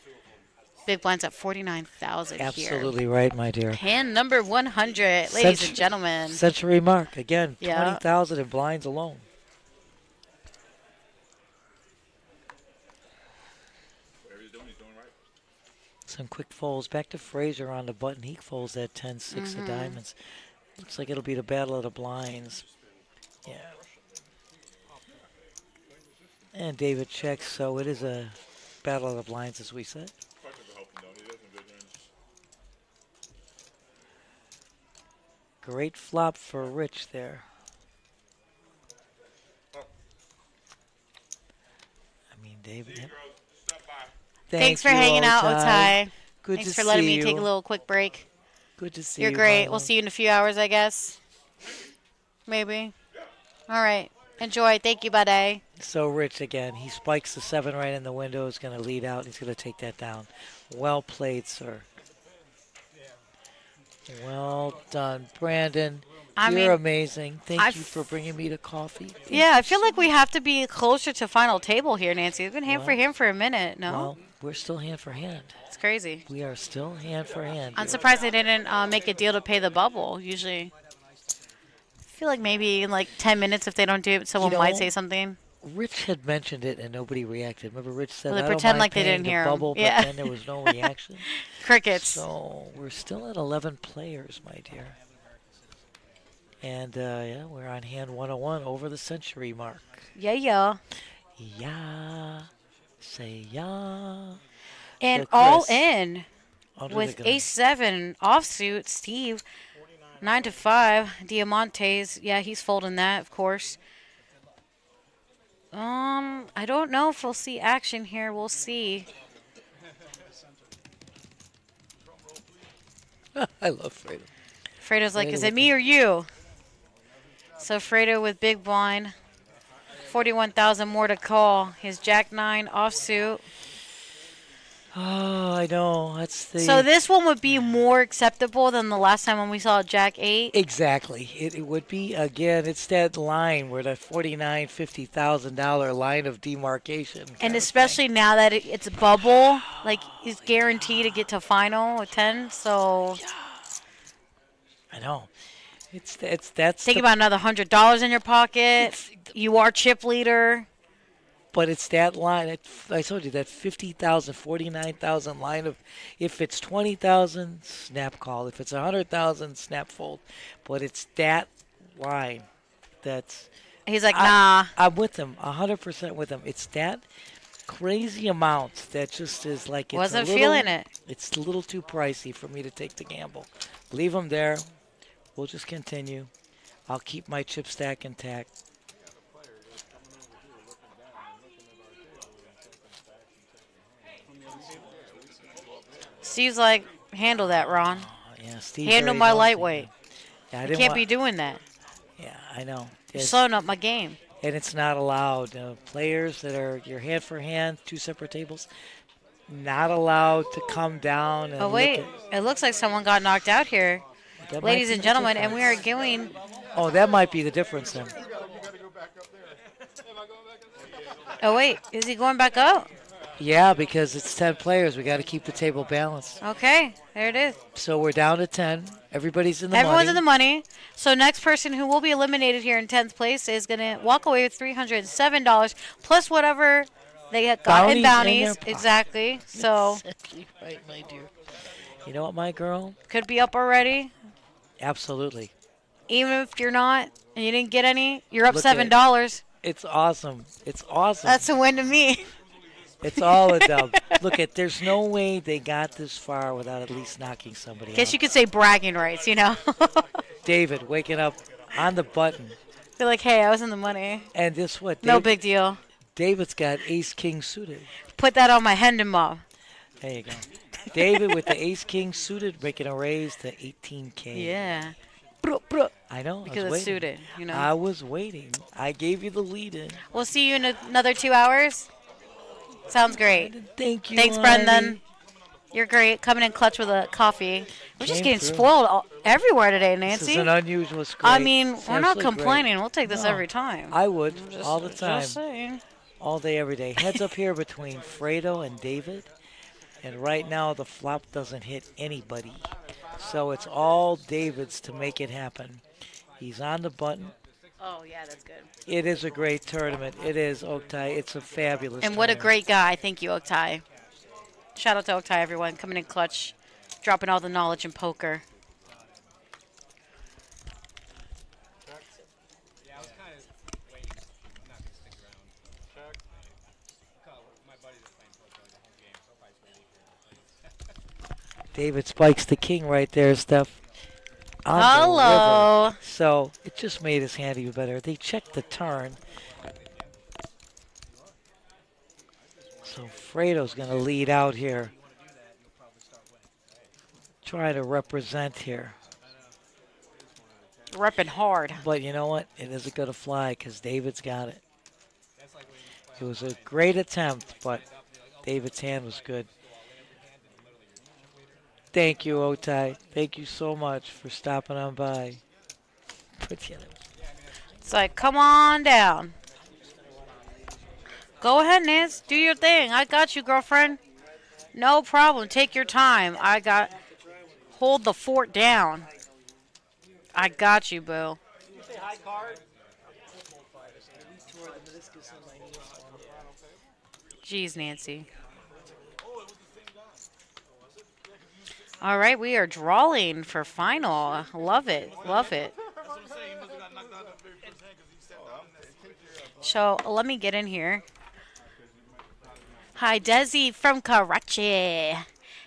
big blinds at 49,000 here. Absolutely right, my dear. Hand number 100, ladies and gentlemen. Century mark again. Yeah. 20,000 in blinds alone. Some quick folds. Back to Frazier on the button. He folds that 10-6 of diamonds. Looks like it'll be the battle of the blinds. Yeah. And David checks, so it is a battle of the blinds, as we said. Great flop for Rich there. I mean, David. Yep. Thanks for hanging out, Otai. Good Thanks to for letting see me you. take a little quick break. Good to see You're you. great. my We'll love. see you in a few hours, I guess. Maybe. All right. Enjoy. Thank you, buddy. So Rich again. He spikes the 7 right in the window. Is going to lead out. He's going to take that down. Well played, sir. Well done, Brandon. You're amazing. Thank you for bringing me the coffee. Yeah, I feel like we have to be closer to final table here, Nancy. We've been hand for hand for a minute, no? Well, we're still hand for hand. It's crazy. We are still hand for hand. I'm surprised they didn't make a deal to pay the bubble. Usually, I feel like maybe in like 10 minutes, if they don't do it, someone might say something. Rich had mentioned it and nobody reacted. Remember, Rich said, Well, they I don't pretend mind like they paying didn't the hear 'em. bubble, Yeah. but then there was no reaction. Crickets. So we're still at 11 players, my dear. And, yeah, we're on hand 101 over the century mark. Yeah, yeah. Yeah. Say yeah. And So all Chris, in under with the gun. ace-7 offsuit, Steve, 9-5, Diamantes. Yeah, he's folding that, of course. I don't know if we'll see action here. We'll see. I love Fredo. Fredo's like, Fredo is with it me or you? So Fredo with big blind. 41,000 more to call. His Jack 9 offsuit. Oh, I know. That's the. So this one would be more acceptable than the last time when we saw Jack 8. Exactly. It would be, again, it's that line where the $49,000, $50,000 line of demarcation. And especially now that it's a bubble, like he's guaranteed to get to final with 10. So I know. That's think about another $100 in your pocket. You are chip leader. But it's that line. I told you that 50,000, 49,000 line of, if it's 20,000, snap call. If it's 100,000, snap fold. But it's that line that's. He's like, nah. I'm with him, 100% with him. It's that crazy amount that just is like. Wasn't feeling it. It's a little too pricey for me to take the gamble. Leave him there. We'll just continue. I'll keep my chip stack intact. Steve's like, handle that, Ron. Yeah, Steve handle my lightweight. Yeah, you can't be doing that. Yeah, I know. You're slowing up my game. And it's not allowed. Players that are your hand for hand, 2 separate tables, not allowed to come down. And wait. It looks like someone got knocked out here. Ladies and gentlemen, and we are going. Oh, that might be the difference then. Oh, wait. Is he going back up? Yeah, because it's 10 players. We got to keep the table balanced. Okay, there it is. So we're down to 10. Everybody's in the money. Everyone's in the money. So next person who will be eliminated here in 10th place is going to walk away with $307 plus whatever they got in bounties. Exactly. So. Exactly right, my dear. You know what, my girl? Could be up already. Absolutely. Even if you're not and you didn't get any, you're up $7. It's awesome. It's awesome. That's a win to me. It's all a dub. Look, there's no way they got this far without at least knocking somebody out. Guess you could say bragging rights, you know. David waking up on the button. Feel like, hey, I was in the money. And this what? No big deal. David's got ace-king suited. Put that on my Hendon mob. There you go. David with the ace-king suited making a raise to 18K. Yeah. I know. Because it's suited, you know. I was waiting. I gave you the lead in. We'll see you in another 2 hours. Sounds great. Thank you. Thanks, Brendan. You're great. Coming in clutch with a coffee. We're just getting spoiled everywhere today, Nancy. This is an unusual scrape. I mean, we're not complaining. We'll take this every time. I would. All the time. Just saying. All day, every day. Heads up here between Fredo and David. And right now, the flop doesn't hit anybody. So it's all David's to make it happen. He's on the button. Oh, yeah, that's good. It is a great tournament. It is, Oktay. It's a fabulous And what a tournament. great guy. Thank you, Oktay. Shout out to Oktay, everyone. Coming in clutch. Dropping all the knowledge in poker. David spikes the king right there, Steph. Hello. So it just made his hand even better. They checked the turn. So Fredo's going to lead out here. Try to represent here. Repping hard. But you know what? It isn't going to fly because David's got it. It was a great attempt, but David's hand was good. Thank you, Oktay. Thank you so much for stopping on by. It's like, come on down. Go ahead, Nance. Do your thing. I got you, girlfriend. No problem. Take your time. Hold the fort down. I got you, boo. Jeez, Nancy. All right, we are drawing for final. Love it. Love it. So let me get in here. Hi, Desi from Karachi.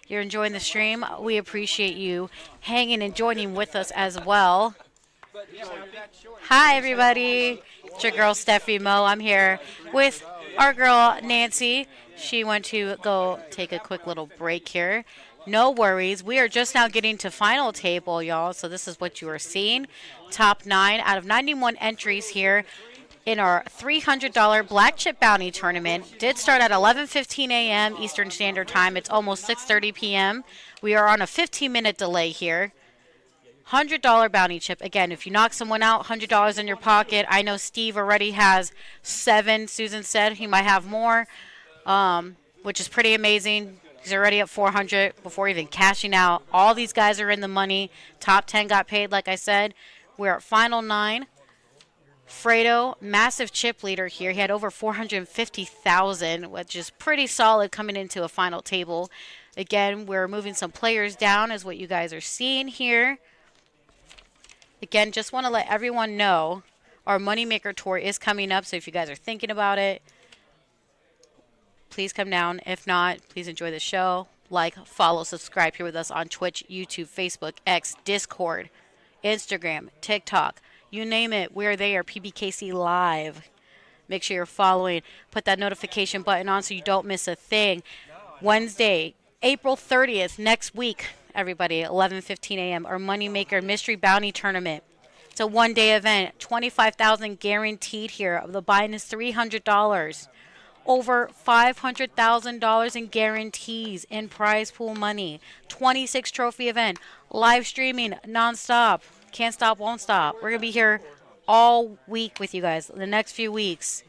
You're enjoying the stream. We appreciate you hanging and joining with us as well. Hi, everybody. It's your girl, Stefymo. I'm here with our girl Nancy, she went to go take a quick little break here. No worries. We are just now getting to final table, y'all. So this is what you are seeing. Top 9 out of 91 entries here in our $300 Black Chip Bounty Tournament. Did start at 11:15 a.m. Eastern Standard Time. It's almost 6:30 p.m. We are on a 15-minute delay here. $100 bounty chip. Again, if you knock someone out, $100 in your pocket. I know Steve already has 7. Susan said he might have more, which is pretty amazing. He's already at 400 before even cashing out. All these guys are in the money. Top 10 got paid, like I said. We're at final 9. Fredo, massive chip leader here. He had over 450,000, which is pretty solid coming into a final table. Again, we're moving some players down, is what you guys are seeing here. Again, just want to let everyone know our Moneymaker Tour is coming up, so if you guys are thinking about it, please come down. If not, please enjoy the show. Like, follow, subscribe here with us on Twitch, YouTube, Facebook, X, Discord, Instagram, TikTok. You name it, we're there. PBKC Live. Make sure you're following. Put that notification button on so you don't miss a thing. Wednesday, April 30th, next week, everybody, 11:15 a.m., our Moneymaker Mystery Bounty Tournament. It's a one-day event. $25,000 guaranteed here. The buy-in is $300. Over $500,000 in guarantees in prize pool money. 26 trophy event. Live streaming nonstop. Can't stop, won't stop. We're going to be here all week with you guys. The next few weeks.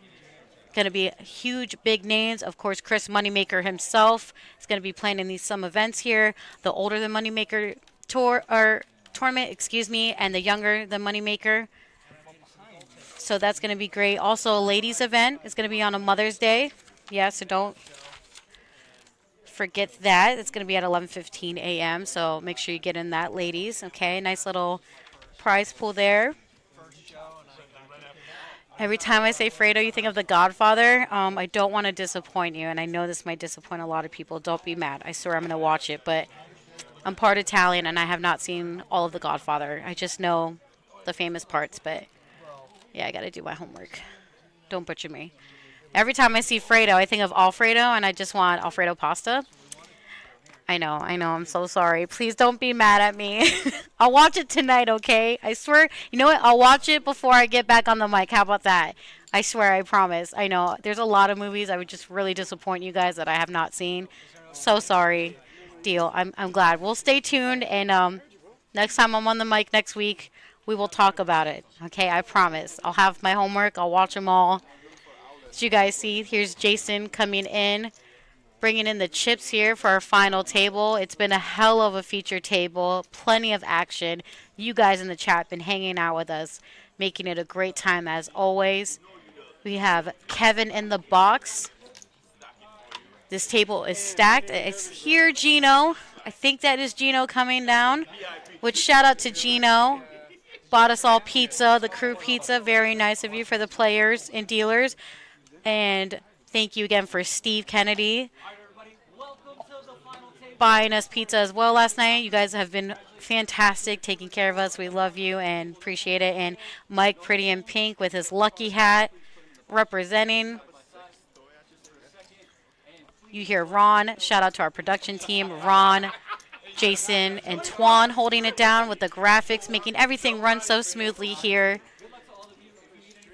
Going to be huge, big names. Of course, Chris Moneymaker himself is going to be playing in some events here. The Older Than Moneymaker tournament, and the Younger Than Moneymaker. So that's going to be great. Also, a ladies event is going to be on a Mother's Day. Yeah, so don't forget that. It's going to be at 11:15 a.m. So make sure you get in that, ladies. Okay, nice little prize pool there. Every time I say Fredo, you think of The Godfather. I don't want to disappoint you, and I know this might disappoint a lot of people. Don't be mad. I swear I'm going to watch it, but I'm part Italian, and I have not seen all of The Godfather. I just know the famous parts, but yeah, I got to do my homework. Don't butcher me. Every time I see Fredo, I think of Alfredo, and I just want Alfredo pasta. I know, I'm so sorry. Please don't be mad at me. I'll watch it tonight, okay? I swear. You know what? I'll watch it before I get back on the mic. How about that? I swear, I promise. I know, there's a lot of movies I would just really disappoint you guys that I have not seen. So sorry. Deal. I'm glad. We'll stay tuned, and next time I'm on the mic next week, we will talk about it. Okay, I promise. I'll have my homework. I'll watch them all. As you guys see, here's Jason coming in. Bringing in the chips here for our final table. It's been a hell of a feature table. Plenty of action. You guys in the chat have been hanging out with us, making it a great time as always. We have Kevin in the box. This table is stacked. It's here, Gino. I think that is Gino coming down. Which shout out to Gino. Bought us all pizza, the crew pizza. Very nice of you for the players and dealers. And thank you again for Steve Kennedy buying us pizza as well last night. You guys have been fantastic taking care of us. We love you and appreciate it. And Mike Pretty in Pink with his lucky hat representing. You hear Ron. Shout out to our production team. Ron, Jason, and Twan holding it down with the graphics, making everything run so smoothly here.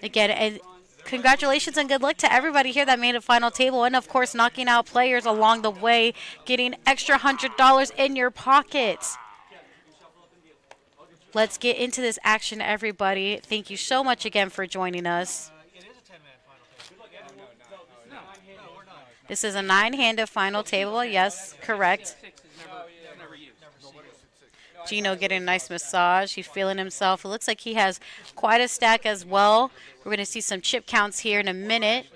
Again, and congratulations and good luck to everybody here that made a final table, and of course knocking out players along the way, getting extra $100 in your pockets. Let's get into this action, everybody. Thank you so much again for joining us. This is a 9-handed final table. Yes, correct. Gino getting a nice massage. He's feeling himself. It looks like he has quite a stack as well. We're going to see some chip counts here in a minute.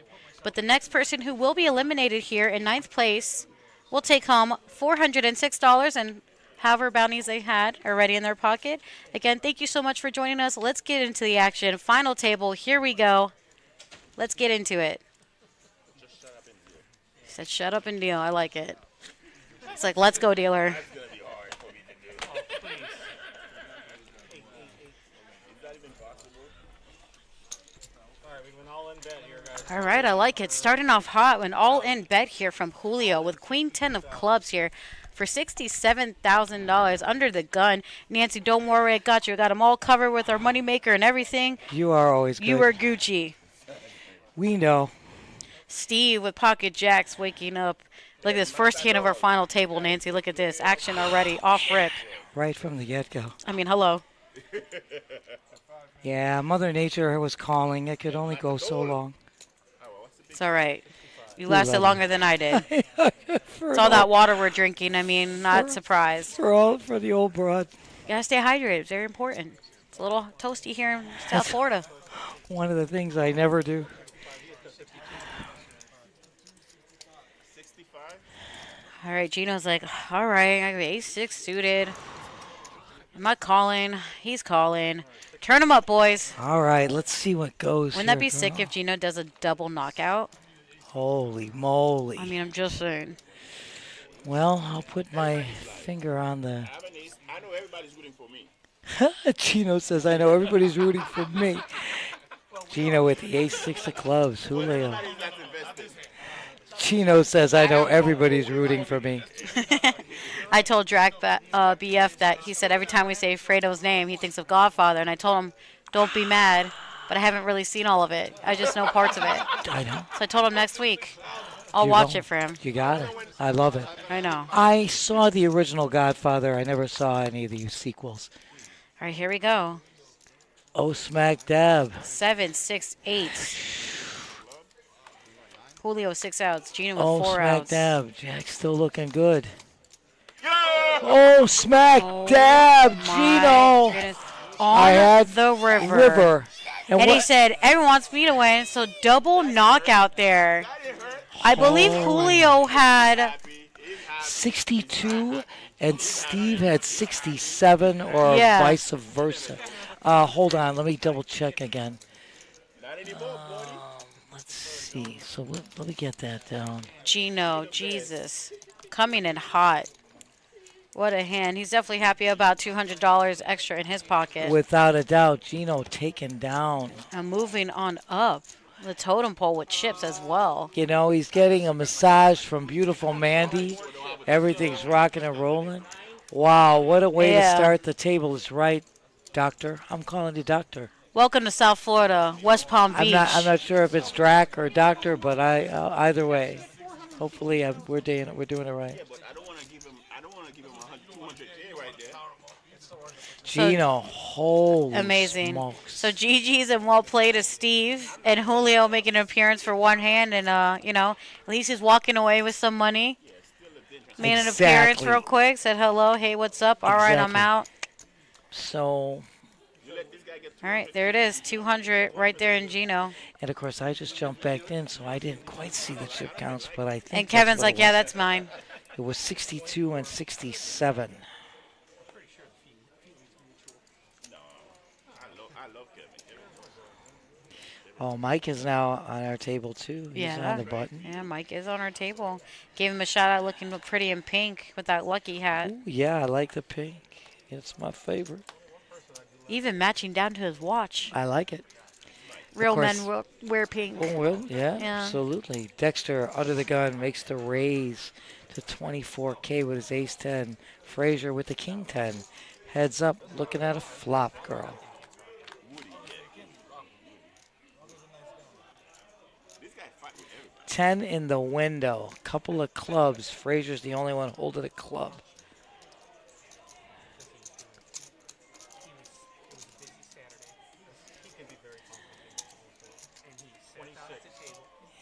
But the next person who will be eliminated here in 9th place will take home $406 and however bounties they had already in their pocket. Again, thank you so much for joining us. Let's get into the action. Final table. Here we go. Let's get into it. He said, shut up and deal. I like it. It's like, let's go, dealer. All right, I like it. Starting off hot, an all-in bet here from Julio with Queen 10 of clubs here for $67,000 under the gun. Nancy, don't worry, I got you. I got them all covered with our moneymaker and everything. You are always good. You are Gucci. We know. Steve with pocket jacks waking up. Look at this first hand of our final table, Nancy. Look at this. Action already. Off rip. Right from the get-go. I mean, hello. Yeah, Mother Nature was calling. It could only go so long. It's all right. You lasted longer than I did. It's all that water we're drinking. I mean, not surprised. For the old broad. You gotta stay hydrated. It's very important. It's a little toasty here in South Florida. One of the things I never do. All right, Gino's like, all right, I have ace-6 suited. I'm not calling. He's calling. Turn him up, boys. All right, let's see what goes. Wouldn't that be sick if Gino does a double knockout? Holy moly. I mean, I'm just saying. Well, I'll put my finger on the... I know everybody's rooting for me. Gino says, I know everybody's rooting for me. Gino with the ace-6 of clubs. Julio. Chino says, I know everybody's rooting for me. I told Drac BF that he said every time we say Fredo's name, he thinks of Godfather. And I told him, don't be mad, but I haven't really seen all of it. I just know parts of it. I know. So I told him next week, I'll watch it for him. You got it. I love it. I know. I saw the original Godfather. I never saw any of the sequels. All right, here we go. Oh, smack dab. 7, 6, 8. Julio 6 outs. Gino with 4 smack outs. dab. Jack's still looking good. Oh, smack dab, Gino. Goodness. I had the river. And he said, everyone wants me to win, so double knockout there. I believe Julio had 62 and Steve had 67 or vice versa. Hold on, let me double check again. Let's see. So let me get that down. Gino, Jesus, coming in hot. What a hand. He's definitely happy about $200 extra in his pocket. Without a doubt, Gino taken down. And moving on up. The totem pole with chips as well. You know, he's getting a massage from beautiful Mandy. Everything's rocking and rolling. Wow, what a way to start the table is right, Doctor. I'm calling you Doctor. Welcome to South Florida, West Palm Beach. I'm not sure if it's Drac or Doctor, but either way, hopefully we're doing it right. Yeah, but I don't want to give him 200K right there. Gino, holy amazing. Smokes. So GG's and well played to Steve and Julio making an appearance for one hand, and at least he's walking away with some money. Made an appearance real quick, said hello, hey, what's up? All right, I'm out. So, all right, there it is, 200 right there in Gino. And of course, I just jumped back in, so I didn't quite see the chip counts, but I think. And Kevin's like, yeah, that's mine. It was 62 and 67. Oh, Mike is now on our table, too. He's on the button. Yeah, Mike is on our table. Gave him a shout-out looking pretty in pink with that lucky hat. Ooh, yeah, I like the pink. It's my favorite. Even matching down to his watch. I like it. Real men wear pink. Oh, well, yeah, absolutely. Dexter, under the gun, makes the raise to 24K with his ace-10. Frazier with the king-10. Heads up, looking at a flop, girl. 10 in the window. Couple of clubs. Frazier's the only one holding a club.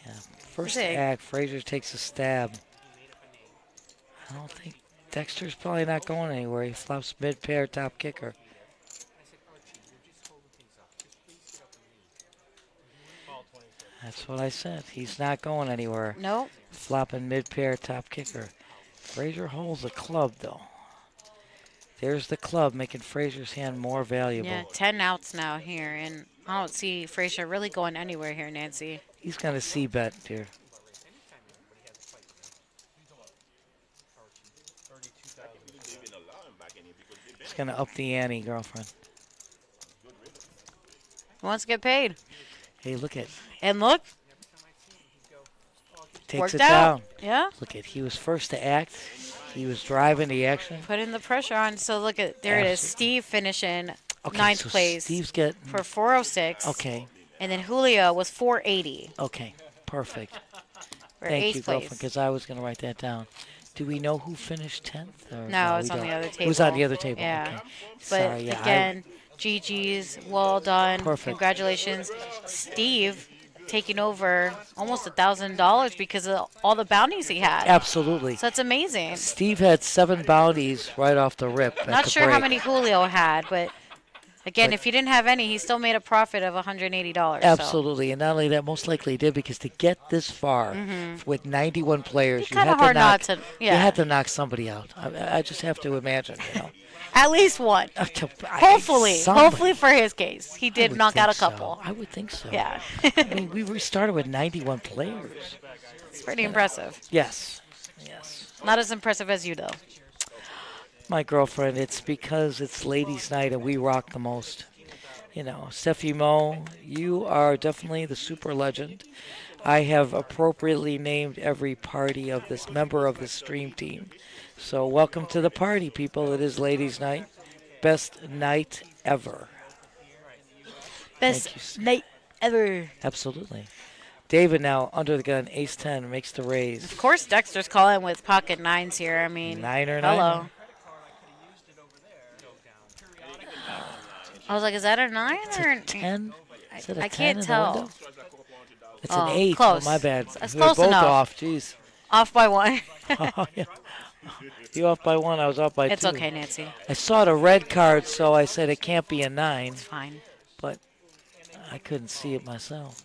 Yeah. First act, Frazier takes a stab. I don't think Dexter's probably not going anywhere. He flops mid-pair top kicker. That's what I said. He's not going anywhere. Nope. Flopping mid-pair top kicker. Frazier holds the club, though. There's the club, making Frazier's hand more valuable. Yeah, 10 outs now here, and I don't see Frazier really going anywhere here, Nancy. He's going to C-bet here. He's going to up the ante, girlfriend. He wants to get paid. Hey, look at. And look, Takes worked it out. down. Yeah. Look at. He was first to act. He was driving the action. Putting the pressure on. So look at, there it is. Absolutely. Steve finishing Okay, ninth so place Steve's getting. for 406. Okay. And then Julio was 480 Okay. Perfect. for Thank eighth you, place. girlfriend, because I was going to write that down. Do we know who finished 10th? Or No, we it's on don't? the other table. It was on the other table. Yeah. Okay. But Sorry, yeah, again, GG's, well done. Perfect. Congratulations. Steve taking over almost $1,000 because of all the bounties he had. Absolutely. So that's amazing. Steve had 7 bounties right off the rip. at Not the sure how break. many Julio had, but again, But- if he didn't have any, he still made a profit of $180. Absolutely, and not only that, most likely he did, because to get this far with 91 players, you Kind had of to hard knock. not to, You yeah. had to knock somebody out. I just have to imagine, you know. At least one. I- Hopefully. somebody. Hopefully for his case. He I did would knock out a think so. couple. I would think so. Yeah. I mean, we restarted with 91 players. It's pretty impressive. Yes. Yes. Not as impressive as you, though. My girlfriend, it's because it's ladies' night and we rock the most. You know, Stefymo, you are definitely the super legend. I have appropriately named every party of this member of the stream team. So welcome to the party, people. It is ladies' night. Best night ever. Best night ever. Absolutely. David now under the gun, ace 10, makes the raise. Of course, Dexter's calling with pocket nines here. I mean, Niner. hello. I was like, is that a 9 or an 10? Is it a I 10 can't in the tell. window? It's Oh, an 8. close. Oh, my bad. That's We close were both enough. off. Jeez. Off by 1. Oh, yeah. You off by 1, I was off by 2. It's okay, Nancy. I saw the red card, so I said it can't be a 9, It's fine. but I couldn't see it myself.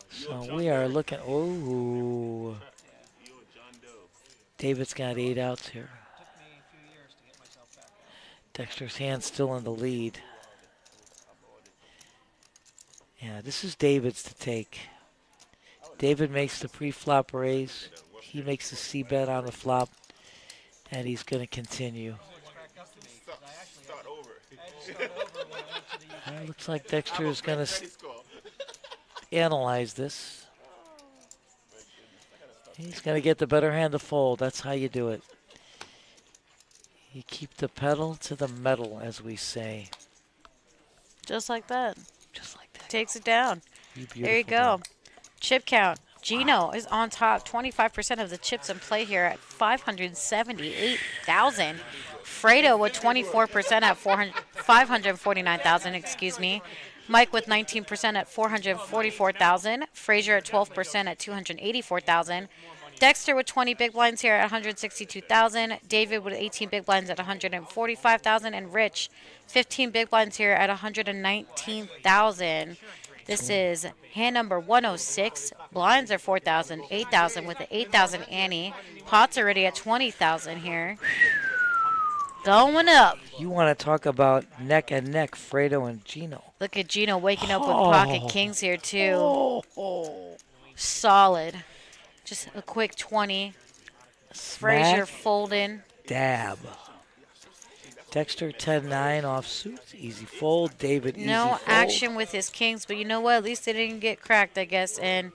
So we are looking. Oh, David's got 8 outs here. Dexter's hand still in the lead. Yeah, this is David's to take. David makes the pre-flop raise. He makes the C-bet on the flop, and he's going to continue. Looks like Dexter is going to analyze this. He's going to get the better hand to fold. That's how you do it. You keep the pedal to the metal, as we say. Just like that. Just like that. Takes it down. There you beautiful go. girl. Chip count. Gino is on top. 25% of the chips in play here at 578,000. Fredo with 24% at 549,000, excuse me. Mike with 19% at 444,000. Frazier at 12% at 284,000. Dexter with 20 big blinds here at 162,000. David with 18 big blinds at 145,000. And Rich, 15 big blinds here at 119,000. This is hand number 106. Blinds are 4,000, 8,000 with the 8,000 Annie. Pots already at 20,000 here. Going up. You want to talk about neck and neck, Fredo and Gino. Look at Gino waking up with pocket kings here too. Solid. Just a quick 20. Frazier folding. Dab. Dexter 10-9 offsuit. Easy fold. David easy No fold. action with his kings, but you know what? At least they didn't get cracked, I guess. And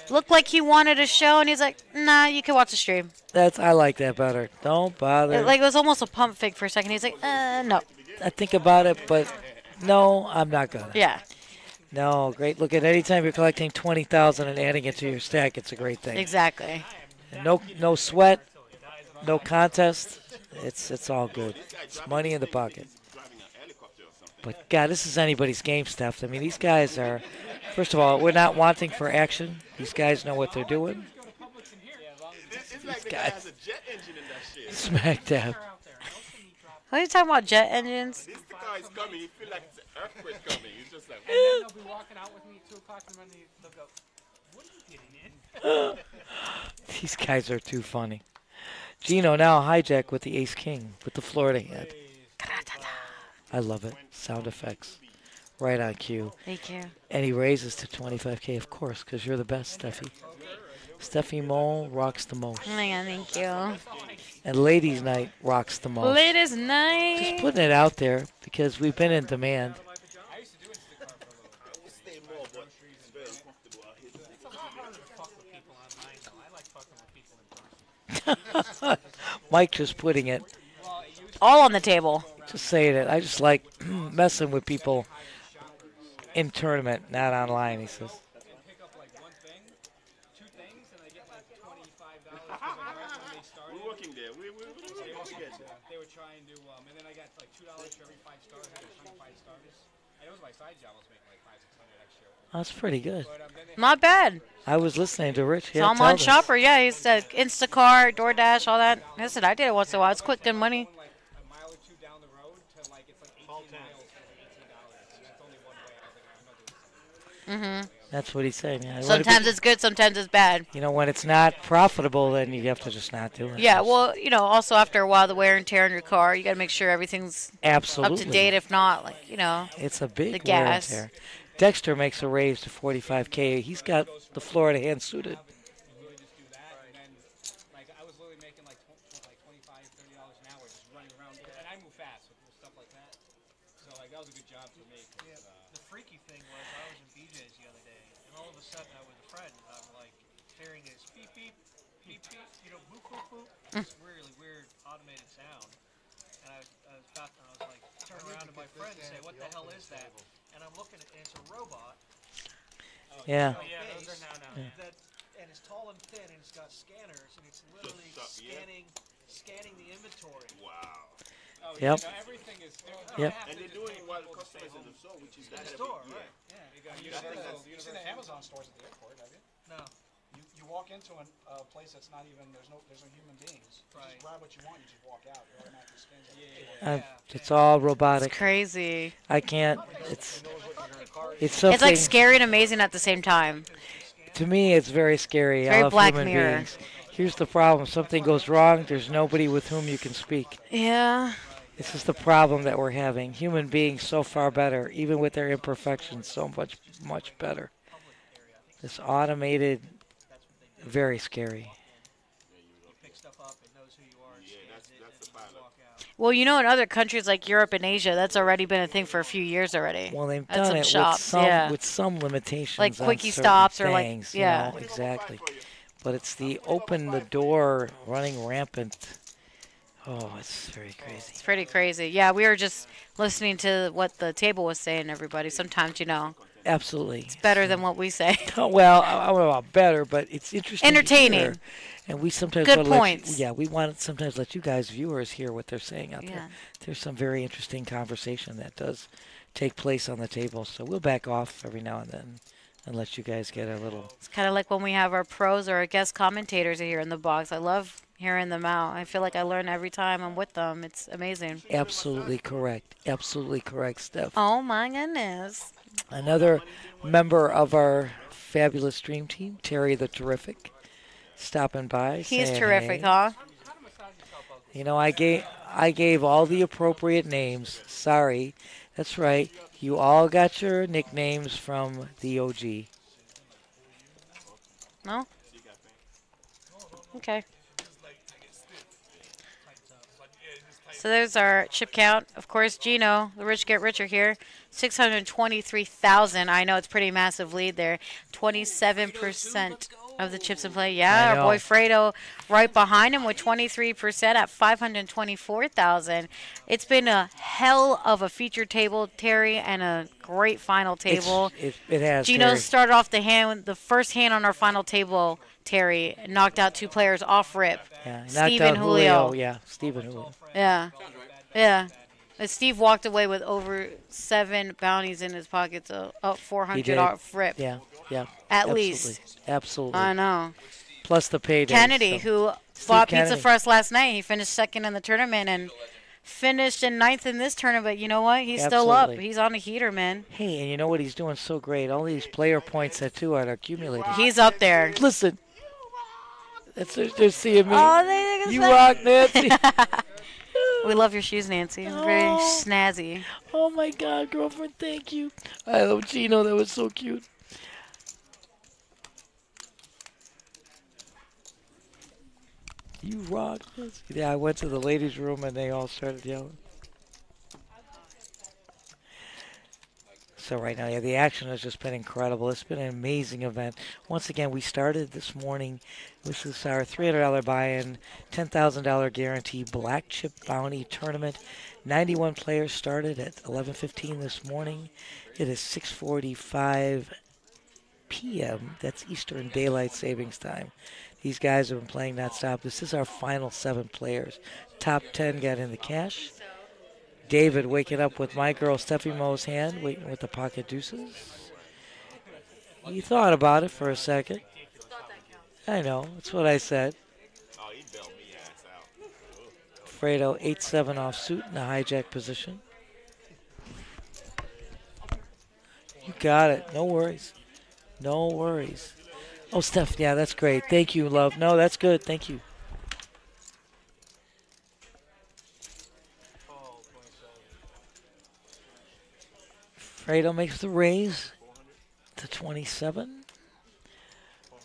looked like he wanted a show, and he's like, nah, you can watch the stream. I like that better. Don't bother. It was almost a pump fake for a second. He's like, no. I think about it, but no, I'm not gonna. Yeah, No, great. Look at anytime you're collecting 20,000 and adding it to your stack, it's a great thing. exactly. No sweat, no contest. It's all good. It's money in the pocket. But God, this is anybody's game, Steph. I mean, these guys are. First of all, we're not wanting for action. These guys know what they're doing. It's like the guy has a jet engine in that shit. Smack dab. What are you talking about, jet engines? This car is coming. You feel like it's an earthquake coming. It's just like. And then they'll be walking out with me at 2 o'clock and then they'll go, what are you getting in? These guys are too funny. Gino now hijack with the ace-king with the Florida hand. I love it. Sound effects. Right on cue. Thank you. And he raises to 25K, of course, because you're the best, Steffi. Stefymo rocks the most. Oh my God, thank you. And ladies' night rocks the most. Ladies' Just night. putting it out there because we've been in demand. I used to do Instacart for a little while. I will stay more, but it's very uncomfortable out here. It's a lot harder to fuck with people online, though. I like fucking with people in person. Mike just putting it, Well, it used All on the table. just saying it. I just like messing with people in tournament, not online, he says. and pick up like one thing, two things, and I get like $25 because like right when they started, We're working there. We're together. they were trying to, and then I got like $2 for every 5 stars. I had 25 stars. And it was my side job. I was making like 500-600 extra. That's pretty good. But then they Not bad. I was listening to Rich. It's Yeah, online tell us. shopper. Yeah, he said Instacart, DoorDash, all that. Listen, I did it once in a while. It's quick, good money. going like a mile or two down the road to like it's like 18 miles for like $18, and that's only one way. I was like, I'm not doing this. That's what he's saying. Yeah. Sometimes it's good, sometimes it's bad. You know, when it's not profitable, then you have to just not do it. Yeah, well, you know, also after a while, the wear and tear on your car, you got to make sure everything's Absolutely. up to date. If not, like, you know, It's a big The wear and gas. tear. Dexter makes a raise to 45K. He's got the Florida hand suited. Really just do that, and then like I was literally making like $25-$30 an hour just running around, and I move fast with stuff like that. So like that was a good job for me. The freaky thing was I was in BJ's the other day, and all of a sudden I was with a friend, and I'm like hearing this beep beep, beep beep, you know, boop boop boop, this really weird automated sound. And I was about to, I was like, turn around to my friend and say, what the hell is that? And I'm looking at, and it's a robot. Yeah. Oh, yeah, those are now. That, and it's tall and thin, and it's got scanners, and it's literally scanning the inventory. Wow. Oh, Yep. You know, everything is. Yep. And they're doing it while the customers in the store, which is In the store, right? You've seen the Amazon stores at the airport, have you? No. You walk into a place that's not even there's no human beings. You Right. just grab what you want, you just walk out. It automatically scans it. It's all robotic. crazy. I can't. It's something. It's like scary and amazing at the same time. To me, it's very scary. Very I love Black human Mirror. beings. Here's the problem. Something goes wrong. There's nobody with whom you can speak. Yeah. This is the problem that we're having. Human beings so far better, even with their imperfections, so much better. This automated, very scary. Pick stuff up, it knows who you are, and scans it, and you walk out. Well, you know, in other countries like Europe and Asia, that's already been a thing for a few years already. Well, they've At done some it shops, with some limitations, Like on quickie certain stops or like- things, yeah. You know, exactly. But it's the open the door, running rampant. Oh, it's very crazy. It's pretty crazy. Yeah, we were just listening to what the table was saying, everybody. Sometimes, you know, Absolutely. it's better than what we say. Well, I don't know about better, but it's interesting. to Entertaining. hear. And we sometimes Good wanna let points. we want to sometimes let you guys, viewers, hear what they're saying out Yeah. there. There's some very interesting conversation that does take place on the table. So we'll back off every now and then and let you guys get a little. It's kind of like when we have our pros or our guest commentators here in the box. I love hearing them out. I feel like I learn every time I'm with them. It's amazing. Absolutely correct. Absolutely correct, Steph. Oh, my goodness. Another member of our fabulous dream team, Terry the Terrific, stopping by. He's saying, terrific, hey. huh? You know, I gave all the appropriate names. Sorry. That's right. You all got your nicknames from the OG. No? Okay. So there's our chip count. Of course, Gino, the rich get richer here. 623,000. I know it's pretty massive lead there. 27% of the chips in play. Yeah, I our boy know. Fredo right behind him with 23% at 524,000. It's been a hell of a feature table, Terry, and a great final table. It has. Gino Terry. started off the first hand on our final table, Terry, knocked out 2 players off rip. Yeah, he knocked Steve out and Julio. Yeah, Steve and Julio. Yeah. Yeah. And Steve walked away with over 7 bounties in his pockets, up 400 did. off rip. Yeah, yeah. At absolutely. least. Absolutely. I know. Plus the payday. Kennedy, so. who bought pizza Kennedy. for us last night, he finished second in the tournament and finished in 9th in this tournament. You know what? He's still up. Absolutely. He's on a heater, man. Hey, and you know what? He's doing so great. All these player points that too are accumulated. He's up there. Listen. They're seeing me. Oh, they think it's You funny. rock, Nancy. We love your shoes, Nancy. Very Oh. snazzy. Oh my God, girlfriend, thank you. I love Gino. That was so cute. You rock this. Yeah, I went to the ladies' room and they all started yelling. So right now, yeah, the action has just been incredible. It's been an amazing event. Once again, we started this morning. This is our $300 buy-in, $10,000 guarantee Black Chip Bounty Tournament. 91 players started at 11:15 this morning. It is 6:45 p.m. That's Eastern Daylight Savings Time. These guys have been playing nonstop. This is our final 7 players. Top 10 got in the cash. David waking up with my girl Stefymo's hand, waiting with the pocket deuces. You thought about it for a second. I know, that's what I said. Oh, he bailed me ass out. Fredo 8-7 off suit in the hijack position. You got it. No worries. No worries. Oh, Steph, yeah, that's great. Thank you, love. No, that's good. Thank you. Fredo makes the raise to 27.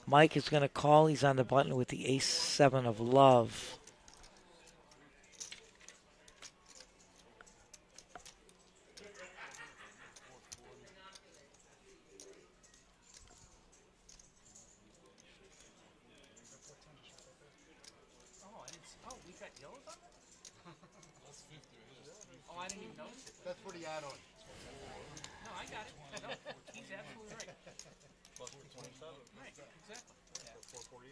Mike is going to call. He's on the button with the ace-7 of love. I didn't even notice it. That's for the add-on. No, I got it. No, he's absolutely right. Plus 27. Right, exactly. Yeah. 448.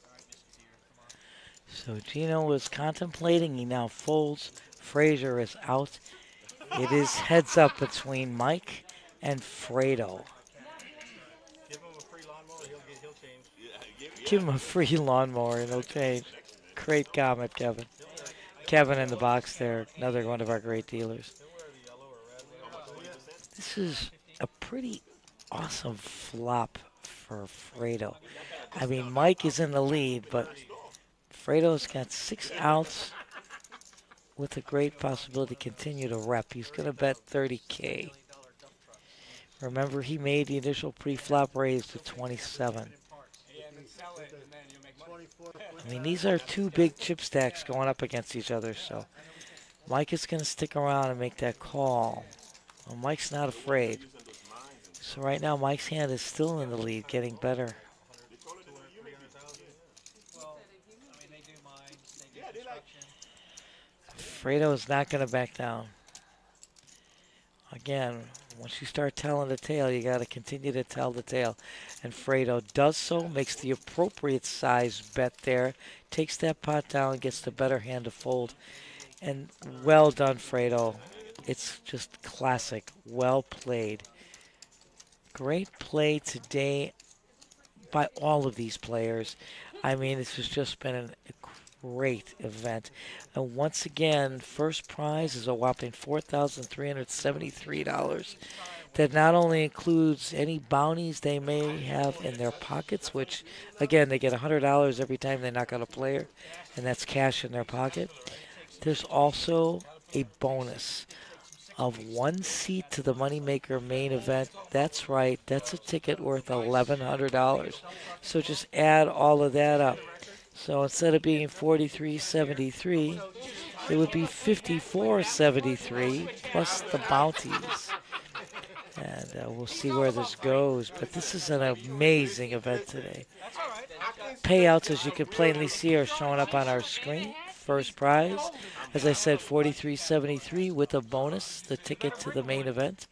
All right, Mr. Deere, come on. So Gino was contemplating. He now folds. Frazier is out. It is heads up between Mike and Fredo. Give him a free lawnmower, he'll change. Give him a free lawnmower and he'll change. Great comment, Kevin. Kevin in the box there, another one of our great dealers. This is a pretty awesome flop for Fredo. I mean, Mike is in the lead, but Fredo's got 6 outs with a great possibility to continue to rep. He's going to bet 30K. Remember, he made the initial pre-flop raise to 27. I mean, these are 2 big chip stacks going up against each other, so Mike is going to stick around and make that call. Well, Mike's not afraid. So right now, Mike's hand is still in the lead, getting better. Fredo is not going to back down. Again, once you start telling the tale, you got to continue to tell the tale. And Fredo does so, makes the appropriate size bet there, takes that pot down, gets the better hand to fold. And well done, Fredo. It's just classic. Well played. Great play today by all of these players. I mean, this has just been a great event. And once again, first prize is a whopping $4,373. That not only includes any bounties they may have in their pockets, which, again, they get $100 every time they knock out a player, and that's cash in their pocket. There's also a bonus of 1 seat to the Moneymaker Main Event. That's right, that's a ticket worth $1,100. So just add all of that up. So instead of being $43.73, it would be $54.73 plus the bounties. And we'll see where this goes. But this is an amazing event today. Payouts, as you can plainly see, are showing up on our screen. First prize, as I said, $43.73 with a bonus, the ticket to the main event.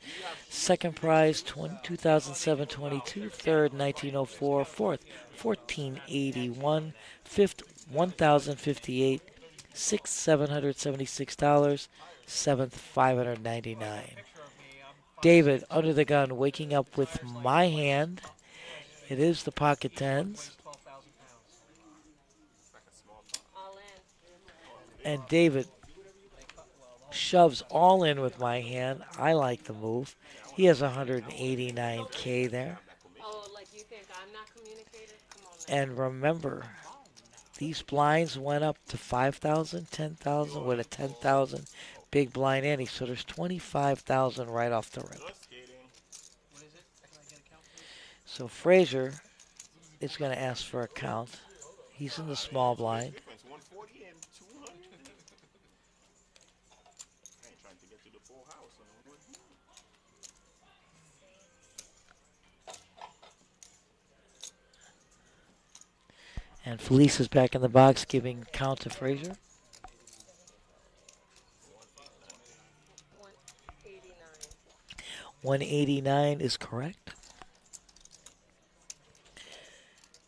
Second prize, 2007-22. Third, 1904. Fourth, $1,481. Fifth, $1,058. Sixth, $776. Seventh, $599. David, under the gun, waking up with my hand. It is the pocket tens. And David shoves all in with my hand. I like the move. He has 189K there. Oh, like you think I'm not communicated? Come on. And remember, these blinds went up to 5,000, 10,000 with a 10,000 big blind ante. So there's 25,000 right off the rip. So Frazier is going to ask for a count. He's in the small blind. Difference 140 and 200. I ain't trying to get to the full house. And Felice is back in the box giving count to Frazier. 189 is correct.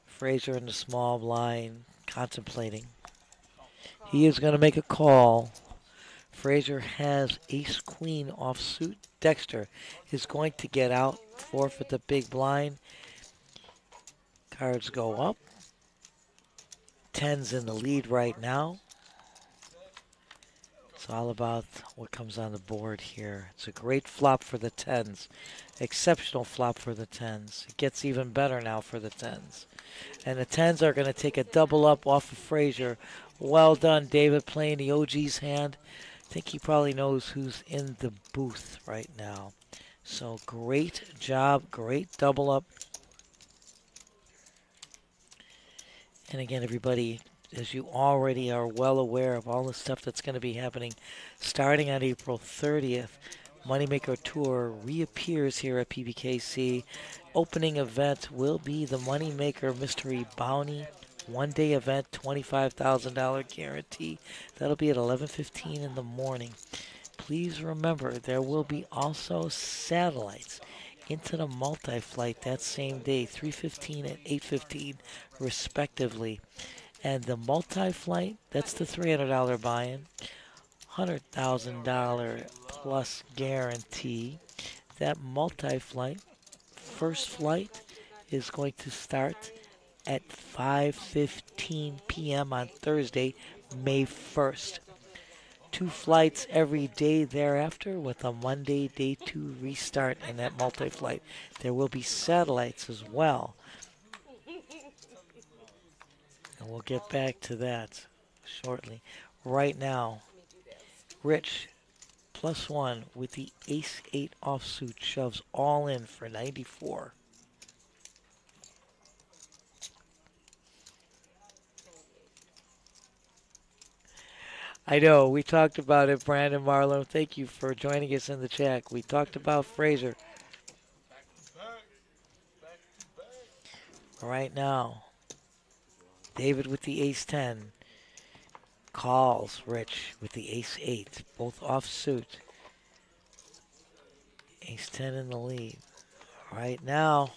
Frazier in the small blind, contemplating. He is going to make a call. Frazier has ace-queen offsuit. Dexter is going to get out, forfeit the big blind. Cards go up. 10's in the lead right now. It's all about what comes on the board here. It's a great flop for the 10's. Exceptional flop for the 10's. It gets even better now for the 10's. And the 10's are going to take a double up off of Frazier. Well done, David, playing the OG's hand. I think he probably knows who's in the booth right now. So great job, great double up. And again, everybody, as you already are well aware of all the stuff that's going to be happening starting on April 30th, Moneymaker Tour reappears here at PBKC. Opening event will be the Moneymaker Mystery Bounty. One-day event, $25,000 guarantee. That'll be at 11:15 in the morning. Please remember, there will be also satellites into the multi-flight that same day, 3:15 and 8:15 respectively. And the multi-flight, that's the $300 buy-in, $100,000 plus guarantee. That multi-flight, first flight, is going to start at 5:15 p.m. on Thursday, May 1st. 2 flights every day thereafter with a Monday day 2 restart in that multi-flight. There will be satellites as well. And we'll get back to that shortly. Right now, Rich, +1 with the ace-8 offsuit, shoves all in for 94. I know, we talked about it, Brandon Marlowe. Thank you for joining us in the chat. We talked about Frazier. Right now, David with the ace-10 calls Rich with the ace-8, both offsuit. Ace-10 in the lead. Right now,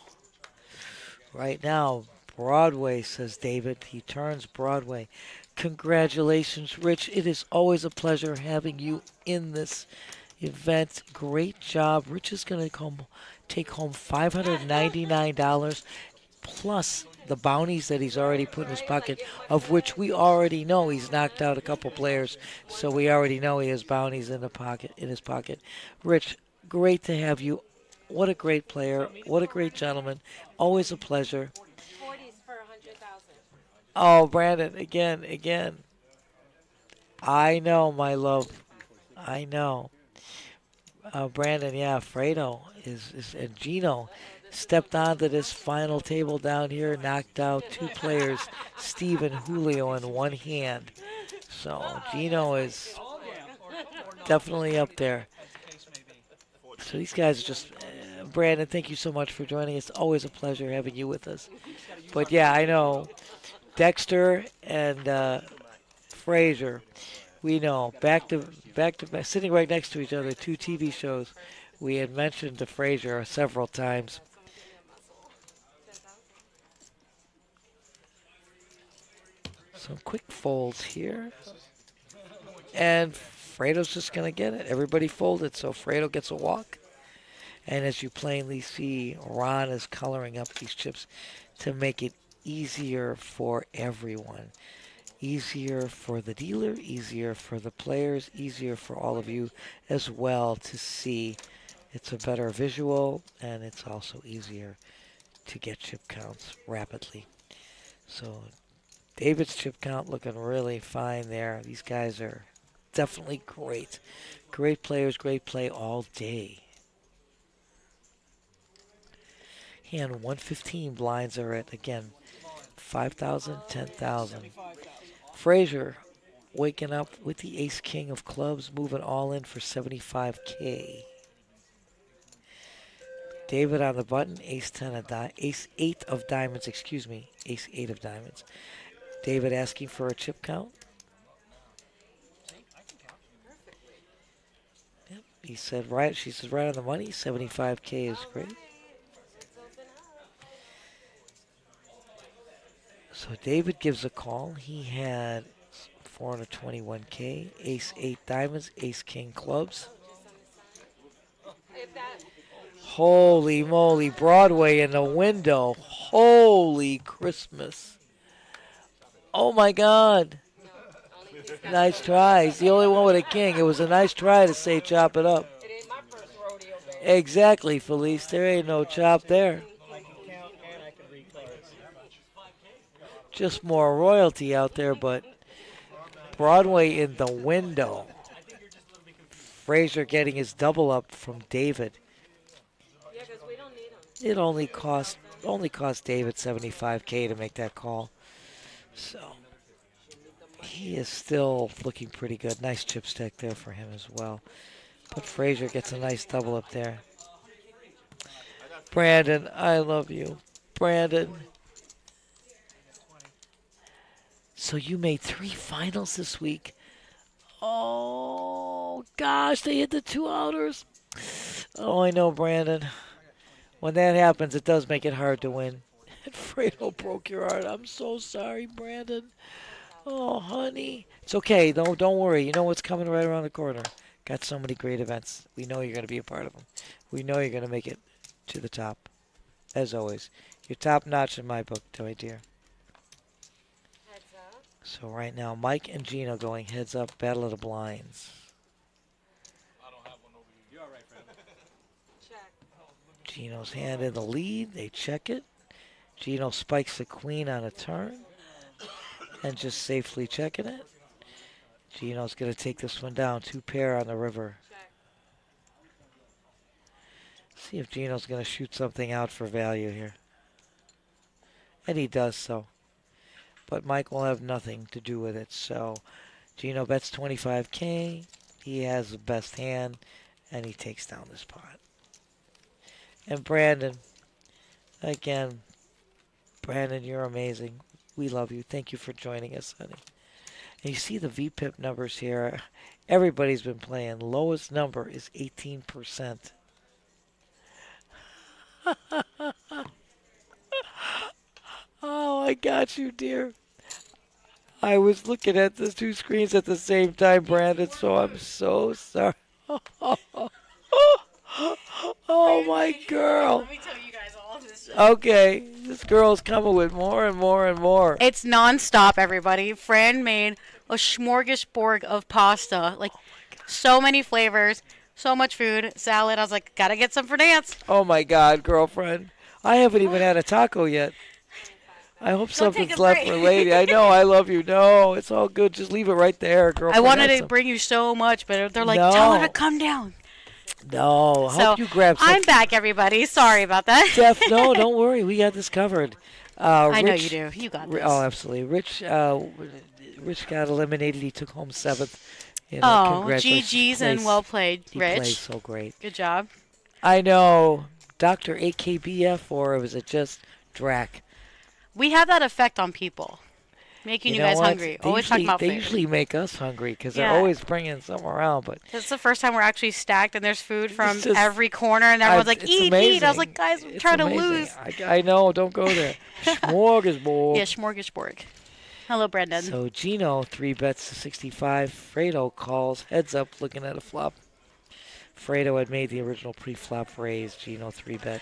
Broadway, says David. He turns Broadway. Congratulations, Rich. It is always a pleasure having you in this event. Great job. Rich is going to take home $599 plus the bounties that he's already put in his pocket, of which we already know he's knocked out a couple players, so we already know he has bounties in his pocket. Rich, great to have you. What a great player. What a great gentleman. Always a pleasure. 40s for 100,000. Oh, Brandon, again. I know, my love. I know. Brandon, yeah, Fredo and Gino stepped onto this final table down here, knocked out 2 players, Steve and Julio, in one hand. So Gino is definitely up there. So these guys are just... Brandon, thank you so much for joining us. Always a pleasure having you with us. But yeah, I know. Dexter and Frazier, we know, back to back, sitting right next to each other, 2 TV shows. We had mentioned to Frazier several times. Some quick folds here. And Fredo's just going to get it. Everybody folded, so Fredo gets a walk. And as you plainly see, Ron is coloring up these chips to make it easier for everyone. Easier for the dealer, easier for the players, easier for all of you as well to see. It's a better visual, and it's also easier to get chip counts rapidly. So David's chip count looking really fine there. These guys are definitely great. Great players, great play all day. Hand 115 blinds are at, again, 5,000, 10,000. Frazier waking up with the ace-king of clubs, moving all in for 75K. David on the button, ace-10 of ace-8 of diamonds, excuse me, ace-8 of diamonds. David asking for a chip count. Yep, he said right. She says right on the money. 75K is great. So David gives a call. He had 421K, ace-8 diamonds, ace-king clubs. Holy moly, Broadway in the window. Holy Christmas. Oh my God. Nice try. He's the only one with a king. It was a nice try to say chop it up. It ain't my first rodeo, baby. Exactly, Felice. There ain't no chop there. I can count and I can read cards. Just more royalty out there, but Broadway in the window. Frazier getting his double up from David. Yeah, because we don't need them. It only cost David 75K to make that call. So he is still looking pretty good. Nice chip stack there for him as well. But Frazier gets a nice double up there. Brandon, I love you. Brandon. So you made 3 finals this week. Oh, gosh, they hit the 2 outers. Oh, I know, Brandon. When that happens, it does make it hard to win. And Fredo broke your heart. I'm so sorry, Brandon. Oh, honey. It's okay. Don't worry. You know what's coming right around the corner. Got so many great events. We know you're going to be a part of them. We know you're going to make it to the top. As always. You're top notch in my book, my dear. Heads up. So right now, Mike and Gino going heads up, battle of the blinds. Check. Gino's hand in the lead. They check it. Gino spikes the queen on a turn and just safely checking it. Gino's going to take this one down. 2 pair on the river. Check. See if Gino's going to shoot something out for value here. And he does so. But Mike will have nothing to do with it. So Gino bets 25K. He has the best hand, and he takes down this pot. And Brandon, again, Brandon, you're amazing. We love you. Thank you for joining us, honey. And you see the VPIP numbers here. Everybody's been playing. Lowest number is 18%. Oh, I got you, dear. I was looking at the 2 screens at the same time, Brandon, so I'm so sorry. Oh, my girl. Let me tell you guys all of this. Okay, this girl's coming with more and more and more. It's nonstop, everybody. Fran made a smorgasbord of pasta. Like, so many flavors, so much food, salad. I was like, gotta get some for Nance. Oh, my God, girlfriend. I haven't even had a taco yet. I hope something's left for later. I know, I love you. No, it's all good. Just leave it right there, girlfriend. I wanted to bring you so much, but they're like, tell her to come down. No, I hope you grab something. I'm back, everybody. Sorry about that. Steph, no, don't worry. We got this covered. I know you do. You got this. Oh, absolutely. Rich got eliminated. He took home 7th. You know, oh, congratulations. GG's and well played, He Rich. played so great. Good job. I know. Dr. AKBF, or was it just Drac? We have that effect on people, making you guys hungry. Always talking about food. They usually make us hungry because they're always bringing something around. But it's the first time we're actually stacked and there's food from every corner and everyone's like, eat, eat. I was like, guys, I'm trying to lose. I know. Don't go there. Smorgasbord. Yeah, smorgasbord. Hello, Brendan. So Gino 3 bets to 65. Fredo calls heads up looking at a flop. Fredo had made the original pre-flop raise. Gino 3 bet.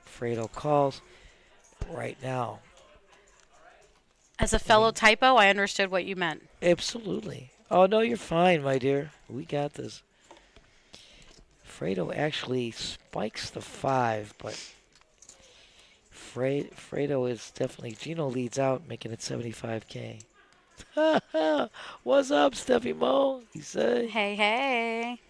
Fredo calls right now. As a fellow typo, I understood what you meant. Absolutely. Oh, no, you're fine, my dear. We got this. Fredo actually spikes the 5, but Fredo is definitely... Gino leads out, making it 75K. What's up, Stefymo? He said. Hey, hey.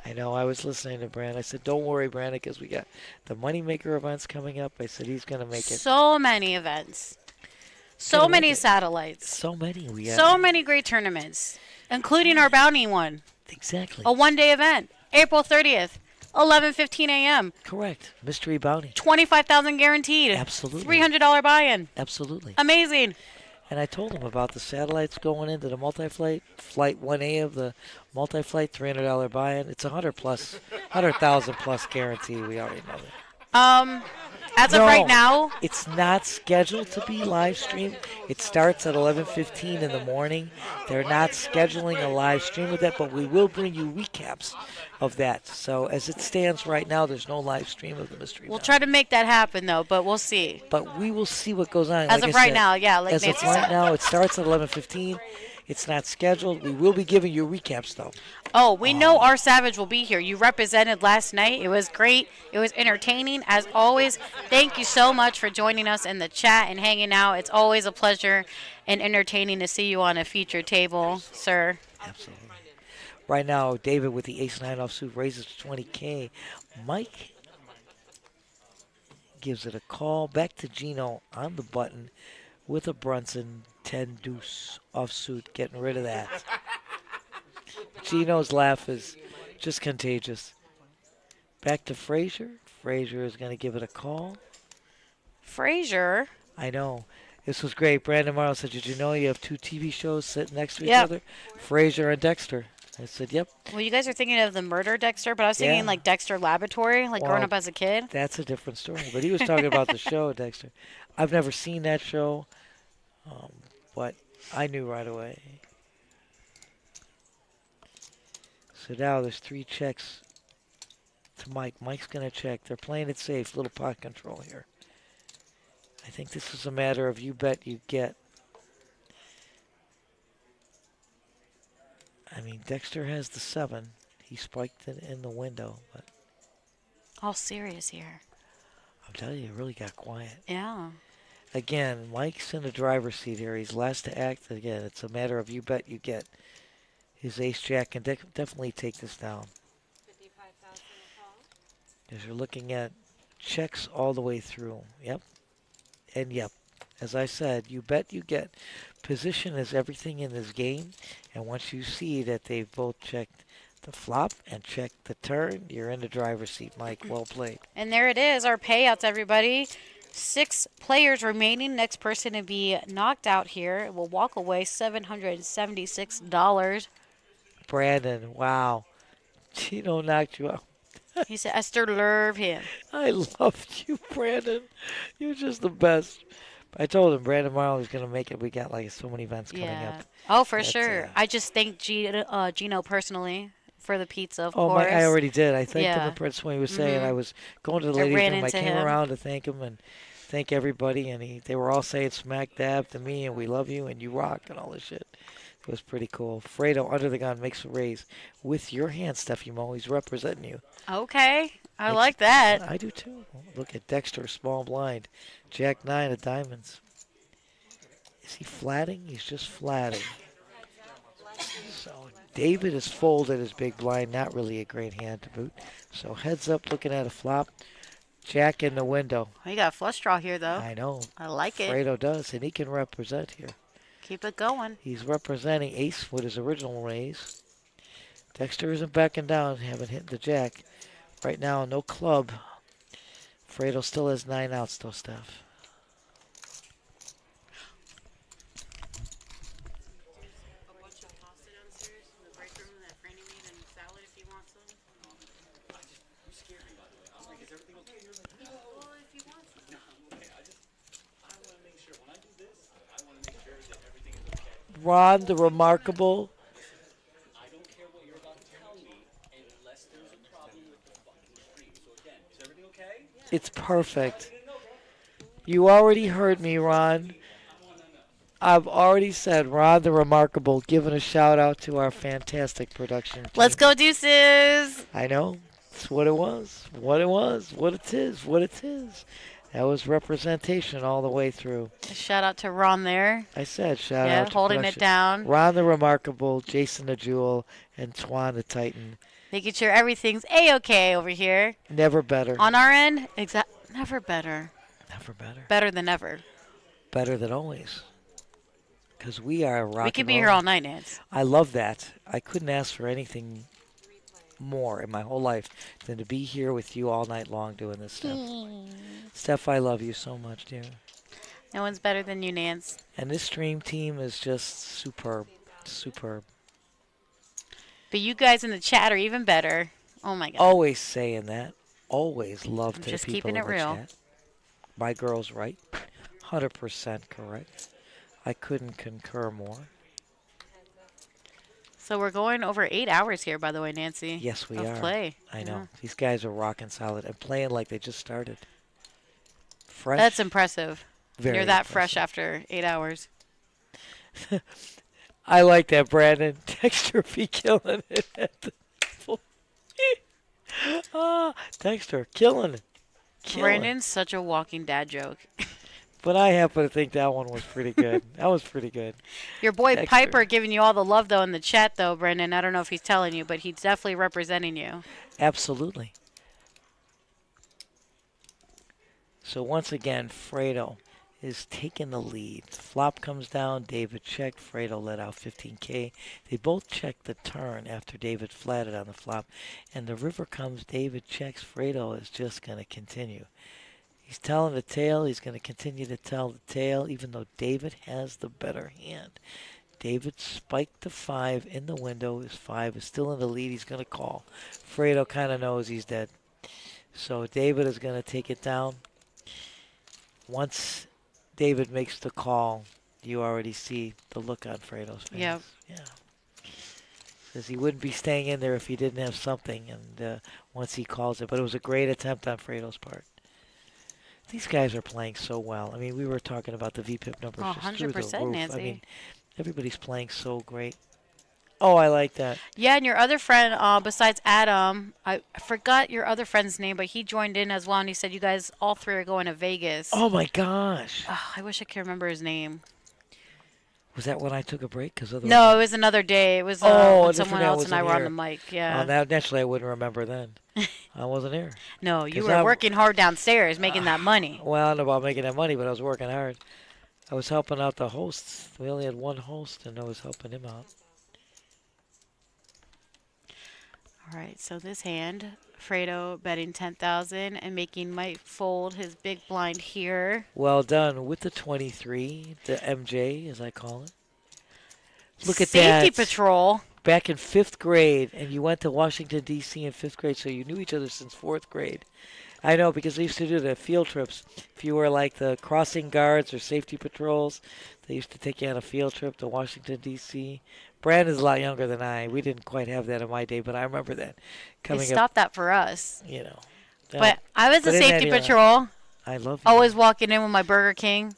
I know. I was listening to Brand. I said, don't worry, Brandon, because we got the Moneymaker events coming up. I said, he's going to make it. So many events. So many satellites. So many. We got. So many great tournaments, including our bounty one. Exactly. A one-day event, April 30th, 11:15 a.m. Correct. Mystery bounty. 25,000 guaranteed. Absolutely. $300 buy-in. Absolutely. Amazing. And I told him about the satellites going into the multi-flight. Flight 1A of the multi-flight, $300 buy-in. It's 100,000 plus guarantee. We already know that. As of right now, it's not scheduled to be live streamed. It starts at 11:15 in the morning. They're not scheduling a live stream of that, but we will bring you recaps of that. So as it stands right now, there's no live stream of the mystery. We'll try to make that happen, though, but we'll see. But we will see what goes on. As of right now, yeah. Like as of right now, it starts at 11:15. It's not scheduled. We will be giving you recaps, though. Oh, we know our Savage will be here. You represented last night. It was great. It was entertaining. As always, thank you so much for joining us in the chat and hanging out. It's always a pleasure and entertaining to see you on a featured table, sir. Absolutely. Right now, David with the ace-9 offsuit raises to 20K. Mike gives it a call. Back to Gino on the button with a Brunson 10 deuce offsuit, getting rid of that. Gino's laugh is just contagious. Back to Frazier. Frazier is going to give it a call. Frazier? I know. This was great. Brandon Morrow said, did you know you have two TV shows sitting next to each other? Frazier and Dexter. I said, yep. Well, you guys are thinking of the murder Dexter, but I was thinking like Dexter Laboratory, like growing up as a kid. That's a different story. But he was talking about the show, Dexter. I've never seen that show, but I knew right away. So now there's 3 checks to Mike. Mike's going to check. They're playing it safe. Little pot control here. I think this is a matter of you bet, you get. I mean, Dexter has the 7. He spiked it in the window, but all serious here. I'm telling you, it really got quiet. Yeah. Again, Mike's in the driver's seat here. He's last to act. Again, it's a matter of you bet, you get. His ace-jack can definitely take this down. 55,000 call. As you're looking at checks all the way through. Yep. And yep. As I said, you bet, you get. Position is everything in this game. And once you see that they've both checked the flop and checked the turn, you're in the driver's seat, Mike. Well played. And there it is, our payouts, everybody. 6 players remaining. Next person to be knocked out here will walk away $776. Brandon, wow. Gino knocked you out. He said, Esther love him. I loved you, Brandon. You're just the best. I told him Brandon Morrow was going to make it. We got like so many events coming up. Oh, for sure. I just thanked Gino personally for the pizza, of course. Oh, I already did. I thanked him when he was saying I was going to the ladies' room. I came around to thank him and thank everybody. And they were all saying smack dab to me and we love you and you rock and all this shit. It was pretty cool. Fredo under the gun makes a raise with your hand, Stefymo. He's representing you. Okay. I like that. I do too. Look at Dexter, small blind. Jack 9 of diamonds. Is he flatting? He's just flatting. So David is folded his big blind. Not really a great hand to boot. So heads up looking at a flop. Jack in the window. He got a flush draw here, though. I know. I like it. Fredo does, and he can represent here. Keep it going. He's representing ace with his original raise. Dexter isn't backing down, haven't hit the jack. Right now, no club. Fredo still has 9 outs, though, Steph. Ron the Remarkable. I don't care what you're about to tell me unless there's a problem with the fucking stream. So again, is everything okay? It's perfect. You already heard me, Ron. I've already said Ron the Remarkable, giving a shout out to our fantastic production team. Let's go, Deuces. I know. It's what it was. What it was. What it is. What it is. That was representation all the way through. Shout out to Ron there. I said shout out to holding production. it down. Ron the Remarkable, Jason the Jewel, and Twan the Titan. Making sure everything's A-okay over here. Never better. On our end, never better. Never better. Better than ever. Better than always. Because we are rock We could and be roll. here all night, Nance. I love that. I couldn't ask for anything more in my whole life than to be here with you all night long doing this stuff. Steph, I love you so much, dear. No one's better than you, Nance. And this stream team is just superb. Superb. But you guys in the chat are even better. Oh, my God. Always saying that. Always love to just the people keeping in it the real. chat. My girl's right. 100% correct. I couldn't concur more. So we're going over 8 hours here, by the way, Nancy. Yes, we of are. play. I know. Yeah. These guys are rocking solid and playing like they just started. Fresh. That's impressive. Very You're that impressive. fresh after 8 hours. I like that, Brandon. Dexter be killing it. Dexter, killing it. Brandon's such a walking dad joke. But I happen to think that one was pretty good. That was pretty good. Your boy Dexter. Piper giving you all the love, though, in the chat, though, Brandon. I don't know if he's telling you, but he's definitely representing you. Absolutely. So once again, Fredo is taking the lead. Flop comes down. David checked. Fredo let out 15K. They both checked the turn after David flatted on the flop. And the river comes. David checks. Fredo is just going to continue. He's telling the tale. He's going to continue to tell the tale, even though David has the better hand. David spiked the 5 in the window. His 5 is still in the lead. He's going to call. Fredo kind of knows he's dead. So David is going to take it down. Once David makes the call, you already see the look on Fredo's face. Yep. Yeah. Says he wouldn't be staying in there if he didn't have something. And once he calls it. But it was a great attempt on Fredo's part. These guys are playing so well. I mean, we were talking about the VPIP numbers just through the 100%, roof. Nancy. I mean, everybody's playing so great. Oh, I like that. Yeah, and your other friend, besides Adam, I forgot your other friend's name, but he joined in as well, and he said you guys all three are going to Vegas. Oh, my gosh. I wish I could remember his name. Was that when I took a break? No, it was another day. It was when someone else and I were on the mic. Yeah. Naturally, I wouldn't remember then. I wasn't here. No, you were working hard downstairs making that money. Well, I don't know about making that money, but I was working hard. I was helping out the hosts. We only had one host, and I was helping him out. All right, so this hand, Fredo betting 10,000 and making Mike fold his big blind here. Well done with the 23, the MJ, as I call it. Look at Safety that. patrol. Back in 5th grade, and you went to Washington, D.C. in 5th grade, so you knew each other since 4th grade. I know, because they used to do the field trips. If you were like the crossing guards or safety patrols, they used to take you on a field trip to Washington, D.C. Brandon's a lot younger than I. We didn't quite have that in my day, but I remember that coming They stopped that for us. You know. But I was a safety patrol. I love you. Always walking in with my Burger King.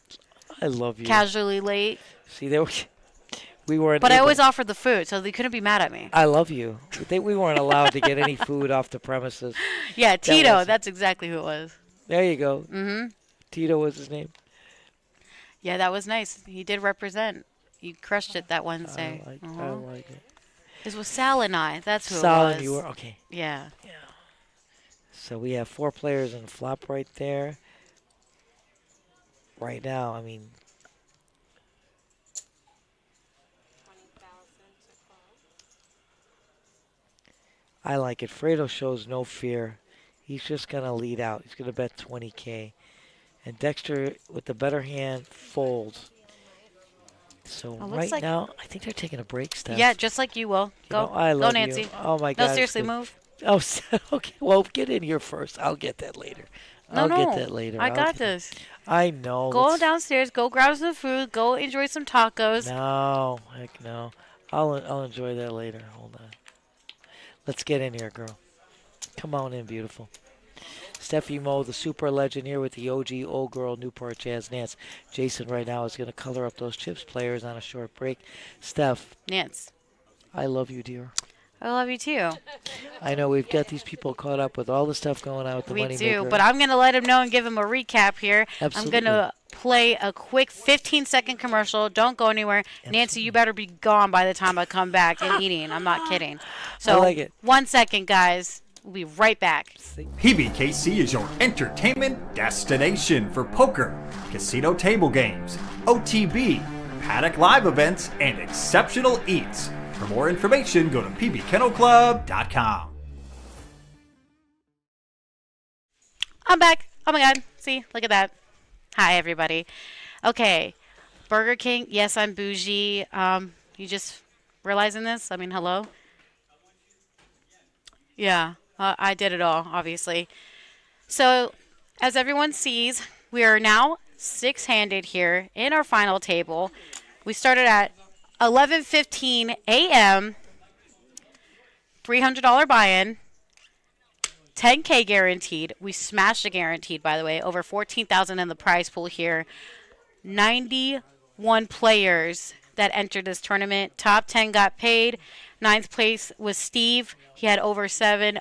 I love you. Casually late. See, we weren't. But I always offered the food, so they couldn't be mad at me. I love you. We weren't allowed to get any food off the premises. Yeah, Tito. That's exactly who it was. There you go. Mm-hmm. Tito was his name. Yeah, that was nice. He did represent. You crushed it that Wednesday. I like it. It was Sal and I. That's who Sal it was. and you were okay. Yeah. Yeah. So we have 4 players in the flop right there. Right now, I mean. I like it. Fredo shows no fear. He's just going to lead out. He's going to bet 20K. And Dexter, with the better hand, folds. So right now, I think they're taking a break, Steph. Yeah, just like you will. Go, I love go, Nancy. You. Oh, my God. No, seriously, move. Oh, okay. Well, get in here first. I'll get that later. I'll get that later. I got this. I know. Go downstairs. Go grab some food. Go enjoy some tacos. No. Heck no. I'll enjoy that later. Hold on. Let's get in here, girl. Come on in, beautiful. Stefymo the Super-legend here with the OG old girl Newport Jazz Nance. Jason right now is going to color up those chips players on a short break. Steph. Nance. I love you, dear. I love you too. I know we've got these people caught up with all the stuff going on with the Moneymaker. We do, but I'm going to let him know and give him a recap here. Absolutely. I'm going to play a quick 15-second commercial. Don't go anywhere. Nancy, you better be gone by the time I come back and eating. I'm not kidding. So, I like it. 1 second, guys. We'll be right back. PBKC is your entertainment destination for poker, casino table games, OTB, paddock live events, and exceptional eats. For more information, go to pbkennelclub.com. I'm back. Oh my God. See, look at that. Hi, everybody. Okay. Burger King. Yes, I'm bougie. You just realizing this? I mean, hello? Yeah, I did it all, obviously. So, as everyone sees, we are now six-handed here in our final table. We started at 11:15 a.m., $300 buy-in, 10K guaranteed. We smashed the guaranteed, by the way. Over 14,000 in the prize pool here. 91 players that entered this tournament. Top 10 got paid. Ninth place was Steve. He had over 7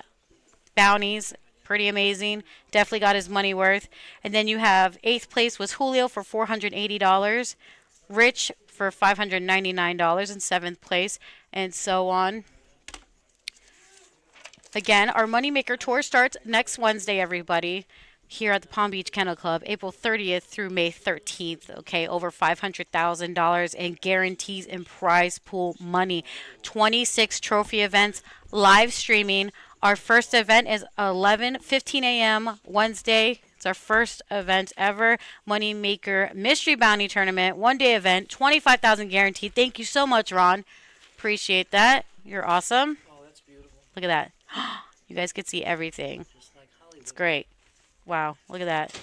bounties. Pretty amazing. Definitely got his money worth. And then you have 8th place was Julio for $480. Rich for $599 in 7th place. And so on. Again, our Moneymaker Tour starts next Wednesday, everybody, here at the Palm Beach Kennel Club, April 30th through May 13th. Okay, over $500,000 in guarantees and prize pool money. 26 trophy events, live streaming. Our first event is 11:15 a.m. Wednesday. It's our first event ever. Moneymaker Mystery Bounty Tournament, one-day event, 25,000 guaranteed. Thank you so much, Ron. Appreciate that. You're awesome. Oh, that's beautiful. Look at that. You guys can see everything. It's great. Wow, look at that.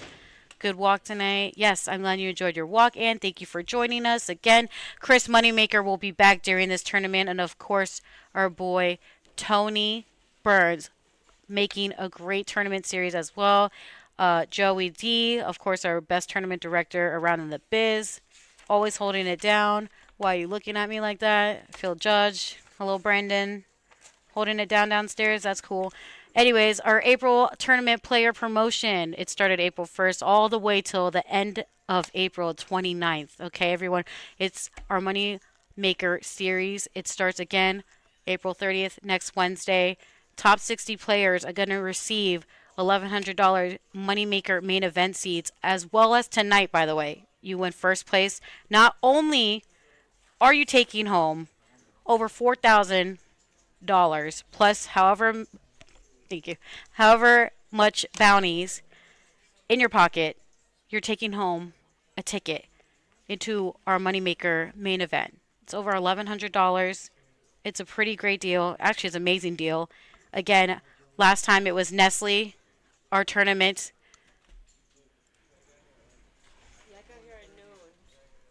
Good walk tonight. Yes, I'm glad you enjoyed your walk, and thank you for joining us. Again, Chris Moneymaker will be back during this tournament, and of course, our boy Tony Burns making a great tournament series as well. Joey D, of course, our best tournament director around in the biz, always holding it down. Why are you looking at me like that? I feel judged. Hello, Brandon. Holding it down downstairs. That's cool. Anyways, our April tournament player promotion. It started April 1st all the way till the end of April 29th. Okay, everyone. It's our Money Maker series. It starts again April 30th, next Wednesday. Top 60 players are going to receive $1,100 Moneymaker main event seats, as well as tonight, by the way. You win first place. Not only are you taking home over $4,000 plus however much bounties in your pocket, you're taking home a ticket into our Moneymaker main event. It's over $1,100. It's a pretty great deal. Actually, it's an amazing deal. Again, last time it was Nestle, our tournament.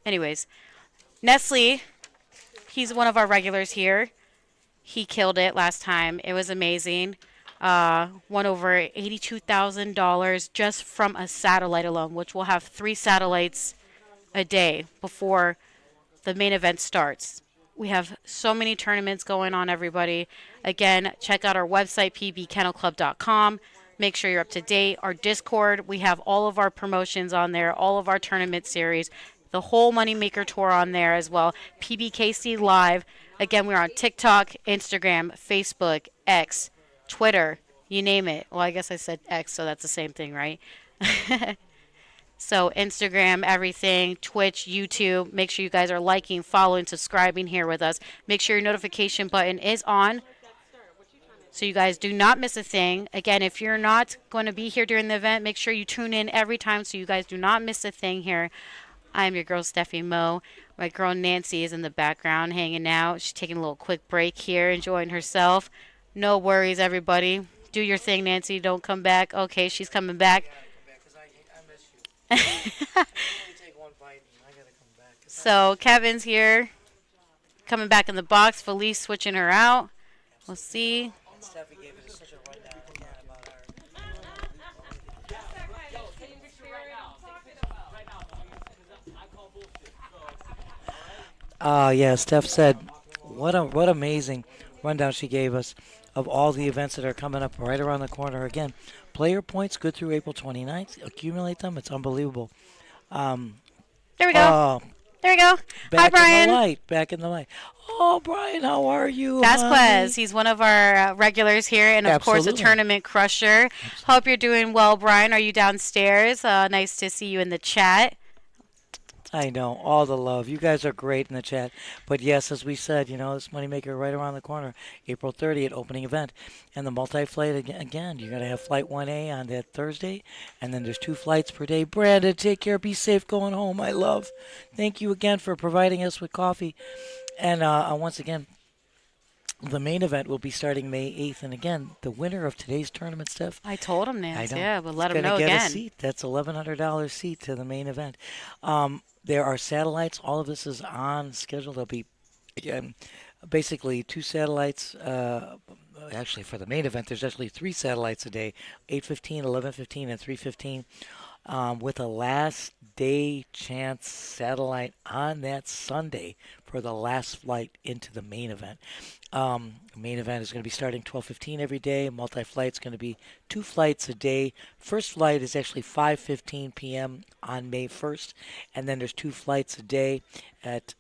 Anyways, Nestle, he's one of our regulars here. He killed it last time. It was amazing. Won over $82,000 just from a satellite alone, which will have 3 satellites a day before the main event starts. We have so many tournaments going on, everybody. Again, check out our website, pbkennelclub.com. Make sure you're up to date. Our Discord, we have all of our promotions on there, all of our tournament series, the whole Moneymaker Tour on there as well. PBKC Live. Again, we're on TikTok, Instagram, Facebook, X, Twitter, you name it. Well, I guess I said X, so that's the same thing, right? So Instagram, everything, Twitch, YouTube. Make sure you guys are liking, following, subscribing here with us. Make sure your notification button is on so you guys do not miss a thing. Again, if you're not going to be here during the event, make sure you tune in every time so you guys do not miss a thing here. I'm your girl, Stefymo. My girl, Nancy, is in the background hanging out. She's taking a little quick break here, enjoying herself. No worries, everybody. Do your thing, Nancy. Don't come back. Okay, she's coming back. So Kevin's here, coming back in the box. Felice switching her out. We'll see. Yeah, Steph said, what amazing rundown she gave us of all the events that are coming up right around the corner. Again, player points good through April 29th. Accumulate them. It's unbelievable. There we go. Oh, There we go. Hi, back in Brian. the light. Back in the light. Oh, Brian, how are you? Vasquez, he's one of our regulars here, and of course a Absolutely. tournament crusher. Hope you're doing well, Brian. Are you downstairs? Nice to see you in the chat. I know, all the love. You guys are great in the chat. But yes, as we said, this Moneymaker right around the corner, April 30th, opening event. And the multi-flight, again, you're going to have Flight 1A on that Thursday. And then there's 2 flights per day. Brandon, take care. Be safe going home. I love. Thank you again for providing us with coffee. And once again, the main event will be starting May 8th. And again, the winner of today's tournament, Steph. I told him, Nance. Yeah, but let him gonna know get again. A seat. That's $1,100 seat to the main event. There are satellites. All of this is on schedule. There'll be, again, basically 2 satellites. Actually, for the main event, there's actually 3 satellites a day, 8:15, 11:15, and 3:15, with a last day chance satellite on that Sunday for the last flight into the main event. Main event is going to be starting 12:15 every day. Multi-flight's going to be 2 flights a day. First flight is actually 5:15 p.m. on May 1st, and then there's 2 flights a day at,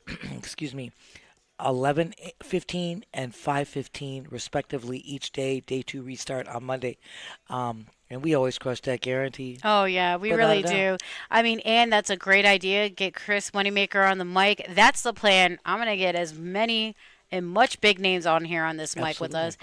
11:15 and 5:15 respectively each day. Day 2 restart on Monday. And we always crush that guarantee. Oh, yeah, we Without really a doubt. do. I mean, and that's a great idea. Get Chris Moneymaker on the mic. That's the plan. I'm going to get as many and much big names on here on this mic with us,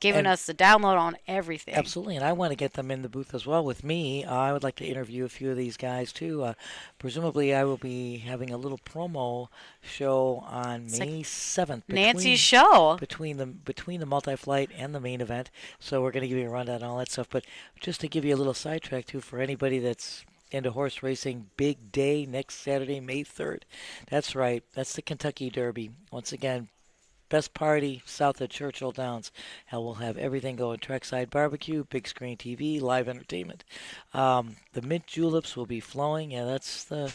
giving And- us the download on everything. Absolutely, and I want to get them in the booth as well with me. I would like to interview a few of these guys too. Presumably, I will be having a little promo show on It's May 7th. Nancy's show. Between the multi-flight and the main event. So we're going to give you a rundown on all that stuff. But just to give you a little sidetrack too, for anybody that's into horse racing, big day next Saturday, May 3rd. That's right. That's the Kentucky Derby. Once again, best party south of Churchill Downs. Hell, we'll have everything going. Trackside barbecue, big screen TV, live entertainment. The mint juleps will be flowing. Yeah, that's the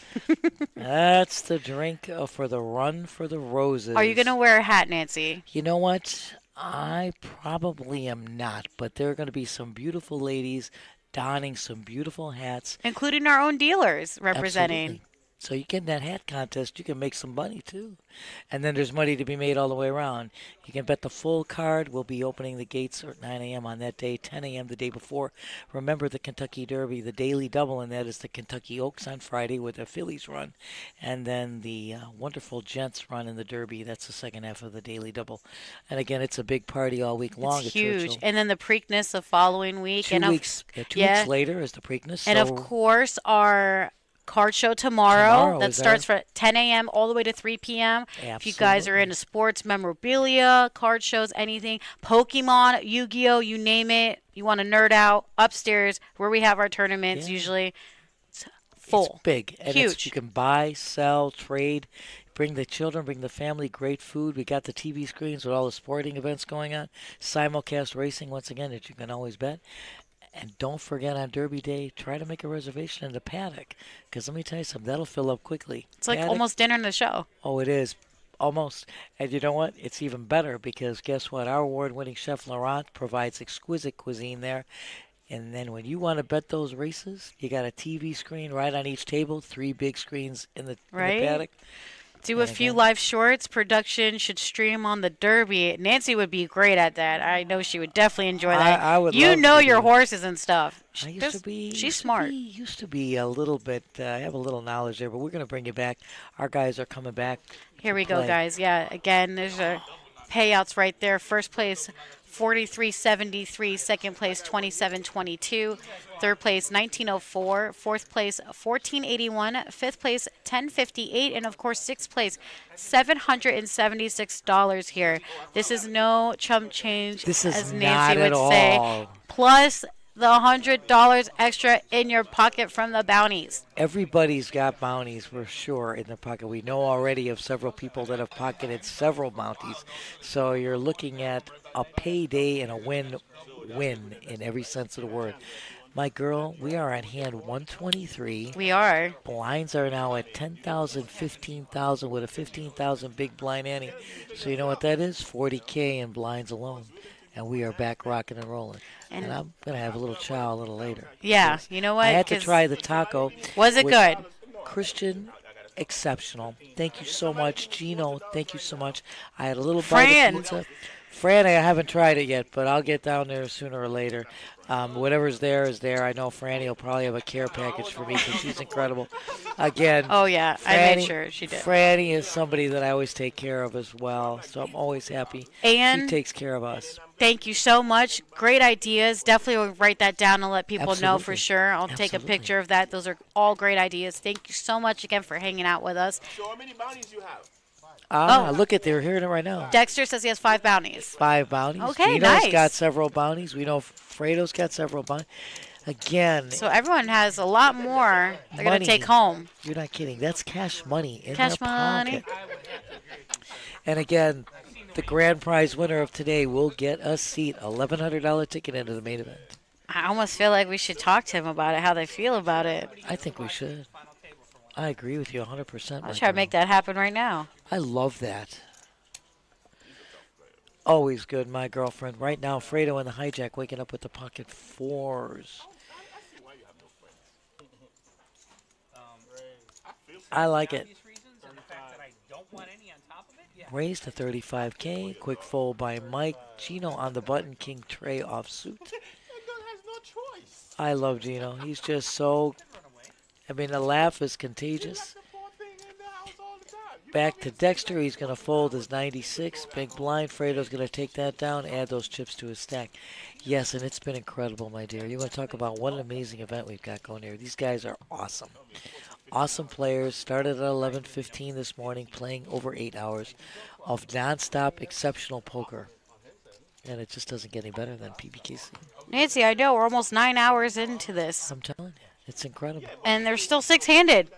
that's the drink for the run for the roses. Are you going to wear a hat, Nancy? You know what? I probably am not, but there are going to be some beautiful ladies donning some beautiful hats. Including our own dealers representing. Absolutely. So you get in that hat contest, you can make some money too. And then there's money to be made all the way around. You can bet the full card. We'll be opening the gates at 9 a.m. on that day, 10 a.m. the day before. Remember the Kentucky Derby, the daily double in that is the Kentucky Oaks on Friday with the Phillies run. And then the wonderful Gents run in the Derby. That's the second half of the daily double. And again, it's a big party all week long. It's at huge. Churchill. And then the Preakness the following week. 2 weeks, 2 weeks later is the Preakness. And of course, our card show tomorrow that starts from 10 a.m. all the way to 3 p.m. Absolutely. If you guys are into sports, memorabilia, card shows, anything, Pokemon, Yu-Gi-Oh, you name it, you want to nerd out, upstairs where we have our tournaments usually, it's full. It's big. And Huge. You can buy, sell, trade, bring the children, bring the family, great food. We got the TV screens with all the sporting events going on. Simulcast racing, once again, that you can always bet. And don't forget on Derby Day, try to make a reservation in the paddock. Because let me tell you something, that'll fill up quickly. It's like almost dinner in the show. Oh, it is. Almost. And you know what? It's even better because guess what? Our award-winning chef Laurent provides exquisite cuisine there. And then when you want to bet those races, you got a TV screen right on each table, 3 big screens in the paddock. Do a few live shorts. Production should stream on the Derby. Nancy would be great at that. I know she would definitely enjoy that. I would you love know to your do that. horses and stuff. She's smart. Used to be a little bit. I have a little knowledge there, but we're going to bring you back. Our guys are coming back. Here we go, play. guys. Yeah, again, there's our payouts right there. First place, 43.73. Second place, 27.22. Third place, 19.04. Fourth place, 14.81. Fifth place, 10.58. And, of course, sixth place, $776 here. This is no chump change, This is as not Nancy would at say. all. Plus the $100 extra in your pocket from the bounties. Everybody's got bounties, for sure, in their pocket. We know already of several people that have pocketed several bounties. So you're looking at a payday and a win-win in every sense of the word. My girl, we are on hand 123. We are. Blinds are now at 10,000, 15,000 with a 15,000 big blind ante. So you know what that is? 40K in blinds alone. And we are back rocking and rolling. And I'm going to have a little chow a little later. Yeah, you know what? I had to try the taco. Was it good? Christian, exceptional. Thank you so much. Gino, thank you so much. I had a little bite Fran. of pizza. Fran, I haven't tried it yet, but I'll get down there sooner or later. Whatever's there is there. I know Franny will probably have a care package for me because she's incredible. Again, Oh, yeah. I made sure she did. Franny is somebody that I always take care of as well, so I'm always happy And she takes care of us. thank you so much. Great ideas. Definitely will write that down and let people know for Absolutely. sure. I'll take a Absolutely. picture of that. Those are all great ideas. Thank you so much again for hanging out with us. So how many bounties you have? Look at, they're hearing it right now. Dexter says he has 5 bounties. 5 bounties. Okay, Gino's nice. got several bounties. We know Fredo's got several bounties. Again, So everyone has a lot more they're going money. to take home. You're not kidding. That's cash money in Cash their money. pocket. And again, the grand prize winner of today will get a seat, $1,100 ticket into the main event. I almost feel like we should talk to him about it, how they feel about it. I think we should. I agree with you 100%. I'll try to make that happen right now. I love that. Always good, my girlfriend. Right now, Fredo and the hijack waking up with the pocket 4s. I like it. Raised to 35K. Quick fold by Mike. Gino on the button. King Trey off suit. I love Gino. He's just so... I mean, the laugh is contagious. Back to Dexter. He's going to fold his 96. Big blind. Fredo's going to take that down, add those chips to his stack. Yes, and it's been incredible, my dear. You want to talk about what an amazing event we've got going here. These guys are awesome. Awesome players. Started at 11:15 this morning, playing over 8 hours of nonstop exceptional poker. And it just doesn't get any better than PBKC. Nancy, I know we're almost 9 hours into this, I'm telling you, it's incredible. and they're still 6-handed.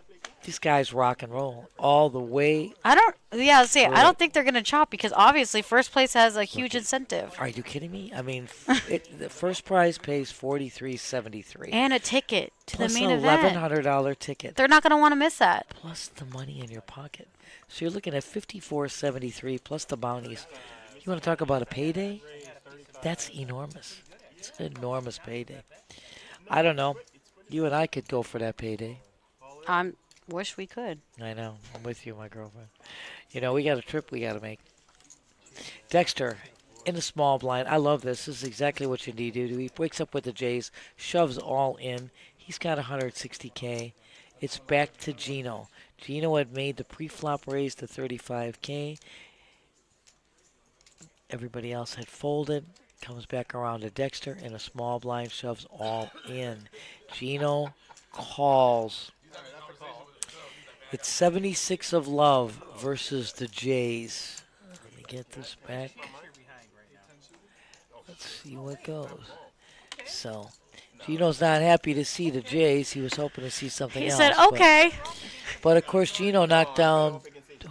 These guys rock and roll all the way. I don't think they're going to chop because obviously first place has a huge incentive. Are you kidding me? I mean, the first prize pays $43.73. And a ticket to plus the main an event. $1,100 ticket. They're not going to want to miss that. Plus the money in your pocket. So you're looking at $54.73 plus the bounties. You want to talk about a payday? That's enormous. It's an enormous payday. I don't know. You and I could go for that payday. Wish we could. I know. I'm with you, my girlfriend. You know, we got a trip we got to make. Dexter in the small blind. I love this. This is exactly what you need to do. He wakes up with the Jays, shoves all in. He's got 160K. It's back to Gino. Gino had made the pre-flop raise to 35K. Everybody else had folded. Comes back around to Dexter in a small blind, shoves all in. Gino calls. It's 76 of love versus the Jays. Let me get this back. Let's see what goes. So, Gino's not happy to see the Jays. He was hoping to see something else. He said, okay. But of course, Gino knocked down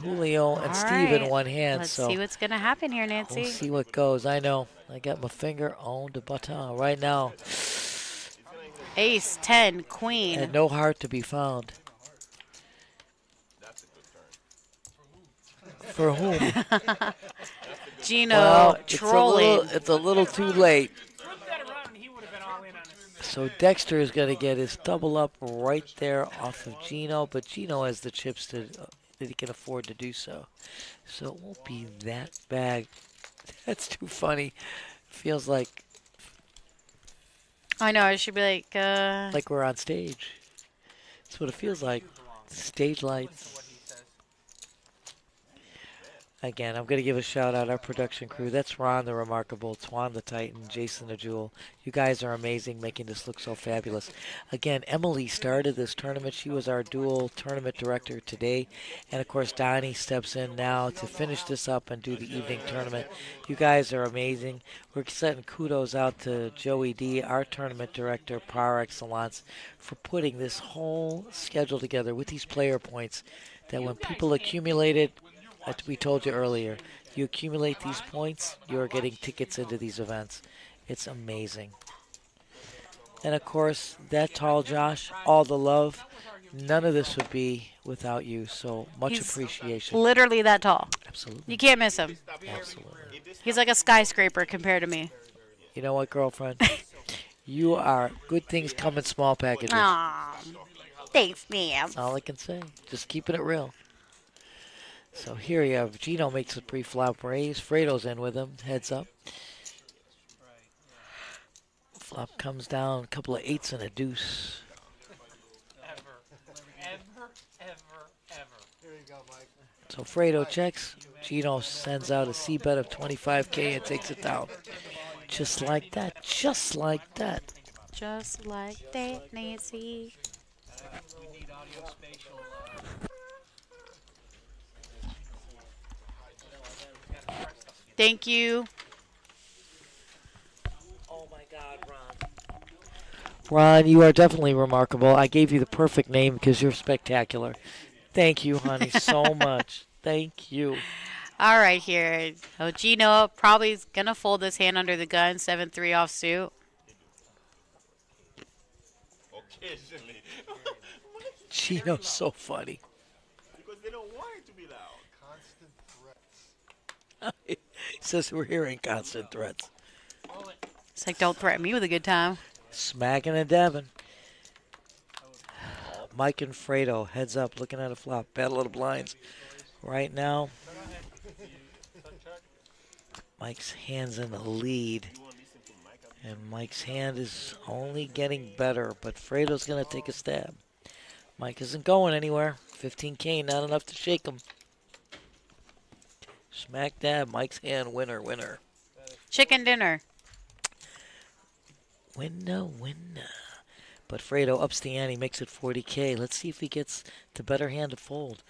Julio and All Steve in right. one hand. Let's so see what's going to happen here, Nancy. we'll see what goes. I know. I got my finger on the button right now. Ace, 10, queen. And no heart to be found. For whom? Gino Well, trolling. it's a little too late. So Dexter is going to get his double up right there off of Gino, but Gino has the chips that he can afford to do so. So it won't be that bad. That's too funny. Feels like I know, I should be like we're on stage. That's what it feels like. Stage lights. Again, I'm going to give a shout out our production crew. That's Ron the Remarkable, Twan the Titan, Jason the Jewel. You guys are amazing, making this look so fabulous. Again, Emily started this tournament. She was our dual tournament director today. And of course, Donnie steps in now to finish this up and do the evening tournament. You guys are amazing. We're sending kudos out to Joey D, our tournament director par excellence, for putting this whole schedule together with these player points that when people accumulate it, as we told you earlier, you accumulate these points, you're getting tickets into these events. It's amazing. And of course, that tall Josh, all the love. None of this would be without you, so much He's appreciation. literally that tall. Absolutely. You can't miss him. Absolutely. He's like a skyscraper compared to me. You know what, girlfriend? You are good things come in small packages. Aww. Thanks, ma'am. That's all I can say. Just keeping it real. So here you have Gino makes a pre-flop raise. Fredo's in with him. Heads up. Flop comes down. A couple of eights and a deuce. Ever. Here you go, Mike. So Fredo checks. Gino sends out a C bet of 25K and takes it down. Just like that. Just like that. Just like that, Nancy. We need audio spatial. Thank you. Oh my God, Ron. Ron, you are definitely remarkable. I gave you the perfect name because you're spectacular. Thank you, honey, so much. Thank you. All right, here. So Gino probably is going to fold this hand under the gun. 7-3 offsuit. Occasionally. Gino's so funny. Because they don't want it to be loud. Constant threats. He says we're hearing constant threats. It's like, don't threaten me with a good time. Smacking and dabbing. Mike and Fredo, heads up, looking at a flop. Battle of the blinds. Right now, Mike's hand's in the lead. And Mike's hand is only getting better, but Fredo's going to take a stab. Mike isn't going anywhere. 15K, not enough to shake him. Smack dab, Mike's hand, winner. Chicken dinner. Winner. But Fredo ups the ante, makes it 40K. Let's see if he gets the better hand to fold.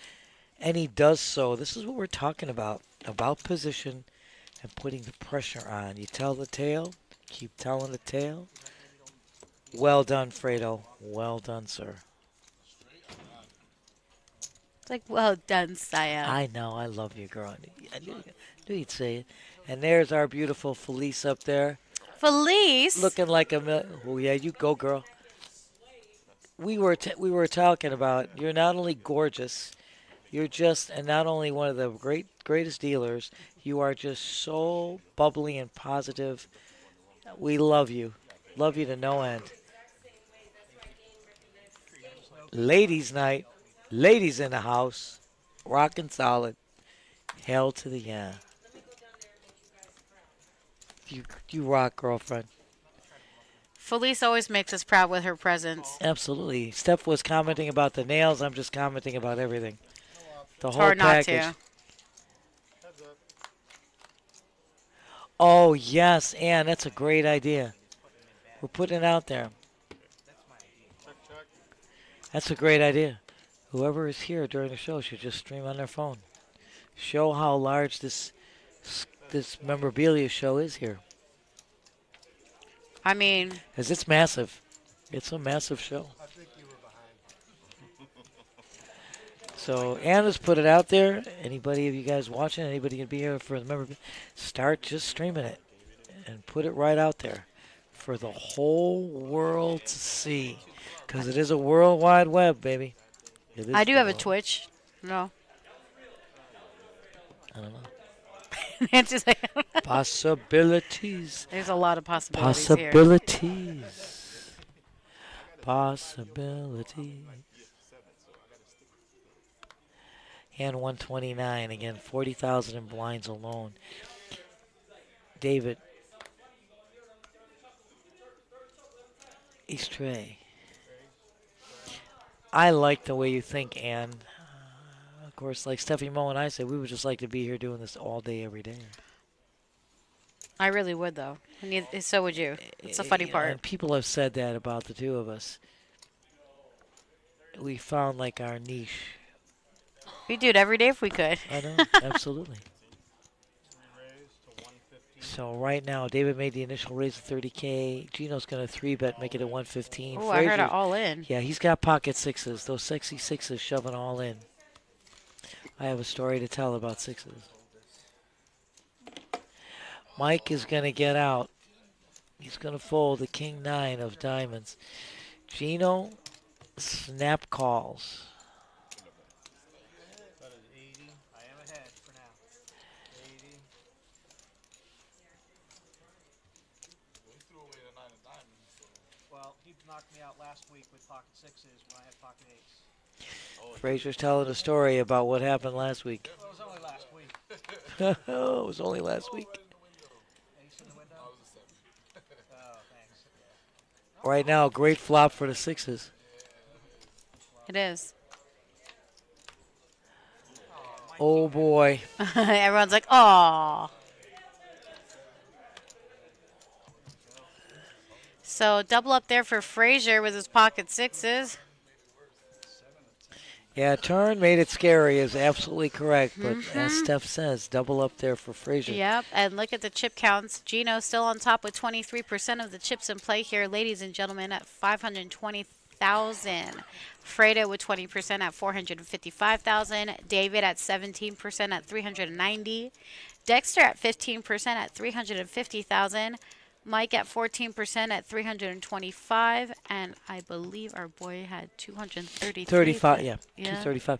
And he does so. This is what we're talking about position and putting the pressure on. You tell the tale, keep telling the tale. Well done, Fredo. Well done, sir. It's like, well done, sire. I know. I love you, girl. I knew you'd say it. And there's our beautiful Felice up there. Felice? Looking like a... Oh, yeah, you go, girl. We were talking about you're not only gorgeous, you're just, and not only one of the greatest dealers, you are just so bubbly and positive. We love you. Love you to no end. Ladies' night. Ladies in the house. Rockin' solid. Hell to the yeah. You rock, girlfriend. Felice always makes us proud with her presence. Absolutely. Steph was commenting about the nails. I'm just commenting about everything. The It's whole hard package. not to. Oh, yes, Ann, that's a great idea. We're putting it out there. That's a great idea. Whoever is here during the show should just stream on their phone. Show how large this memorabilia show is here. I mean... Because it's massive. It's a massive show. I think you were behind. So Anna's put it out there. Anybody of you guys watching, anybody can be here for the memorabilia, start just streaming it and put it right out there for the whole world to see. Because it is a world wide web, baby. I do have a Twitch. No. I don't know. Nancy's like... Possibilities. There's a lot of possibilities Possibilities. Hand 129 again, 40,000 in blinds alone. David. East tray. I like the way you think, Ann. Of course, like Stefymo and I said, we would just like to be here doing this all day, every day. I really would, though. So would you. It's the funny part. And people have said that about the two of us. We found like our niche. We'd do it every day if we could. I know, absolutely. So right now, David made the initial raise of 30K. Gino's going to 3-bet, make it a 115. Oh, I heard it all in. Yeah, he's got pocket sixes. Those sexy sixes shoving all in. I have a story to tell about sixes. Mike is going to get out. He's going to fold the king 9 of diamonds. Gino snap calls. That is 80. I am ahead for now. 80. Well, he knocked me out last week with pocket sixes when I had pocket eights. Fraser's telling a story about what happened last week. Well, it was only last week. Oh, it was only last week. Ace in the window? Oh, thanks. Right now, great flop for the sixes. It is. Oh, boy. Everyone's like, "Aw." So double up there for Frazier with his pocket sixes. Yeah, turn made it scary is absolutely correct. But as Steph says, double up there for Frazier. Yep, and look at the chip counts. Gino still on top with 23% of the chips in play here, ladies and gentlemen, at 520,000. Fredo with 20% at 455,000. David at 17% at 390. Dexter at 15% at 350,000. Mike at 14% at 325, and I believe our boy had 233. 35, yeah, Yeah. 235.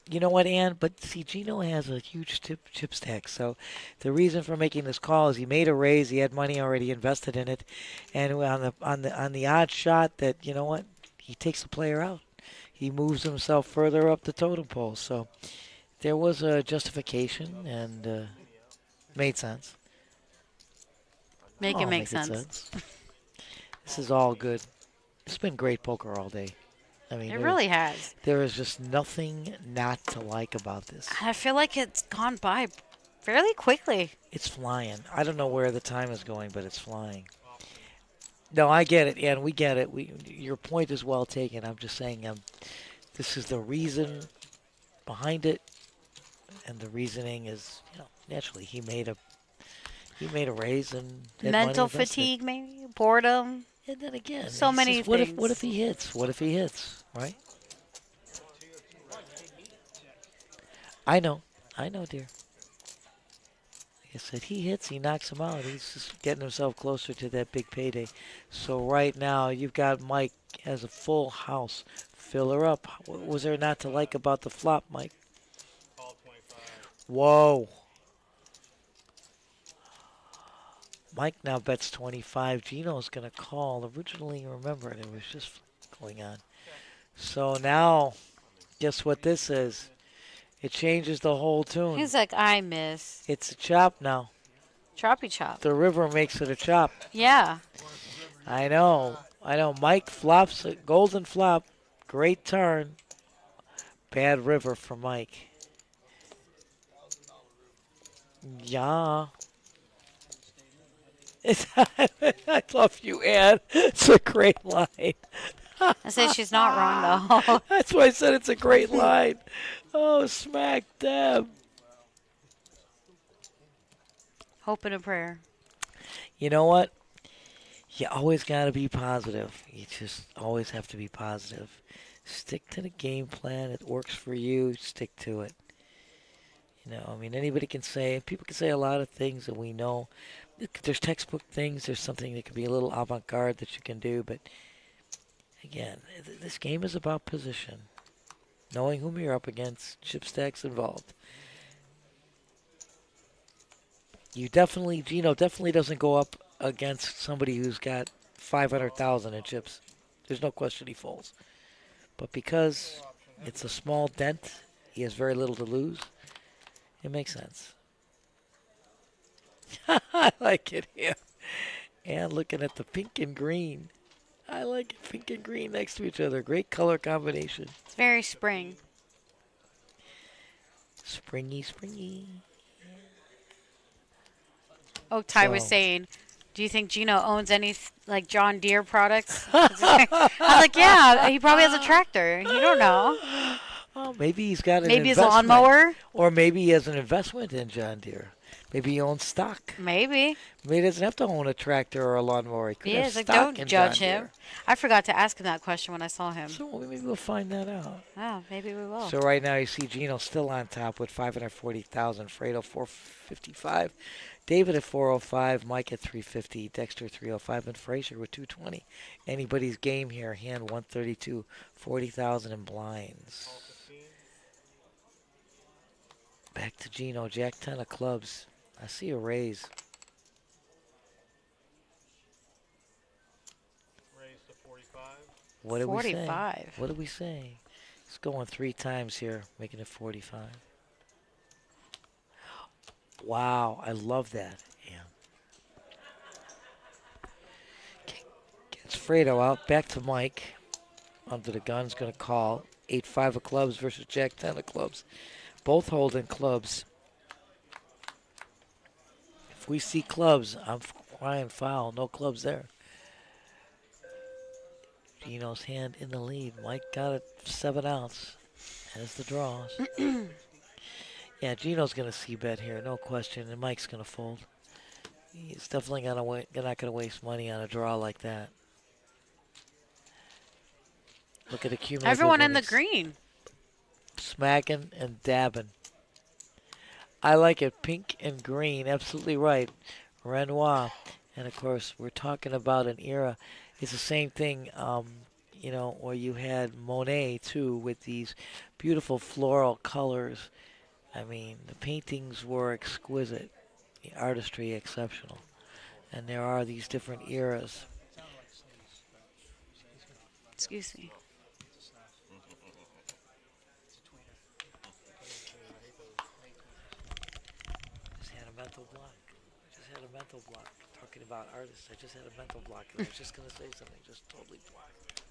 You know what, Ann? But see, Gino has a huge chip stack. So the reason for making this call is he made a raise. He had money already invested in it, and on the odd shot that, you know what, he takes the player out. He moves himself further up the totem pole. So there was a justification and made sense. Make it make sense. This is all good. It's been great poker all day. I mean, It really has. There is just nothing not to like about this. I feel like it's gone by fairly quickly. It's flying. I don't know where the time is going, but it's flying. No, I get it, and we get it. Your point is well taken. I'm just saying this is the reason behind it, and the reasoning is, naturally he made a raise and had Mental money invested. fatigue, maybe boredom. And then again, so many just, things. What if he hits? What if he hits? Right? I know, dear. Like I said, he hits, he knocks him out. He's just getting himself closer to that big payday. So right now, you've got Mike has a full house. Fill her up. What was there not to like about the flop, Mike? Whoa. Mike now bets 25. Gino's going to call. Originally, remember, it was just going on. So now, guess what this is? It changes the whole tune. He's like, I miss. It's a chop now. Choppy chop. The river makes it a chop. Yeah. I know. Mike flops a golden flop. Great turn. Bad river for Mike. Yeah. I love you, Ann. It's a great line. I say she's not wrong, though. That's why I said it's a great line. Oh, smack them. Hope and a prayer. You know what? You always got to be positive. You just always have to be positive. Stick to the game plan. It works for you. Stick to it. Anybody can say, people can say a lot of things that we know. There's textbook things. There's something that could be a little avant-garde that you can do. But, again, this game is about position. Knowing whom you're up against, chip stacks involved. Gino definitely doesn't go up against somebody who's got 500,000 in chips. There's no question he folds. But because it's a small dent, he has very little to lose. It makes sense. I like it here. And looking at the pink and green. I like it, pink and green next to each other. Great color combination. It's very spring. Springy. Oh, Ty was saying, do you think Gino owns any like John Deere products? I was like, yeah, he probably has a tractor. You don't know. Oh, maybe he's got an maybe his investment. lawnmower. Or maybe he has an investment in John Deere. Maybe he owns stock. Maybe He doesn't have to own a tractor or a lawnmower. He could have like, stock don't in judge John him. Deere. I forgot to ask him that question when I saw him. So maybe we'll find that out. Oh, maybe we will. So right now you see Gino still on top with 540,000. Fredo 455. David at 405. Mike at 350. Dexter 305. And Frazier with 220. Anybody's game here. Hand 132. 40,000 in blinds. Back to Gino. Jack 10 of clubs. I see a raise. Raise to What did we say? 45. What did we say? It's going 3 times here, making it 45. Wow, I love that. Yeah. Gets Fredo out. Back to Mike. Under the gun's going to call. 8-5 of clubs versus Jack 10 of clubs. Both holding clubs. If we see clubs, I'm crying foul. No clubs there. Gino's hand in the lead. Mike got it 7 outs. Has the draws. Yeah, Gino's going to c-bet here, no question, and Mike's going to fold. He's definitely not going to waste money on a draw like that. Look at the cumulative. Everyone in the green. Smacking and dabbing. I like it. Pink and green. Absolutely right. Renoir. And, of course, we're talking about an era. It's the same thing, you know, where you had Monet, too, with these beautiful floral colors. I mean, the paintings were exquisite. The artistry exceptional. And there are these different eras. Excuse me. Just had a mental block. Talking about artists, I just had a mental block. I was just going to say something, just totally blocked.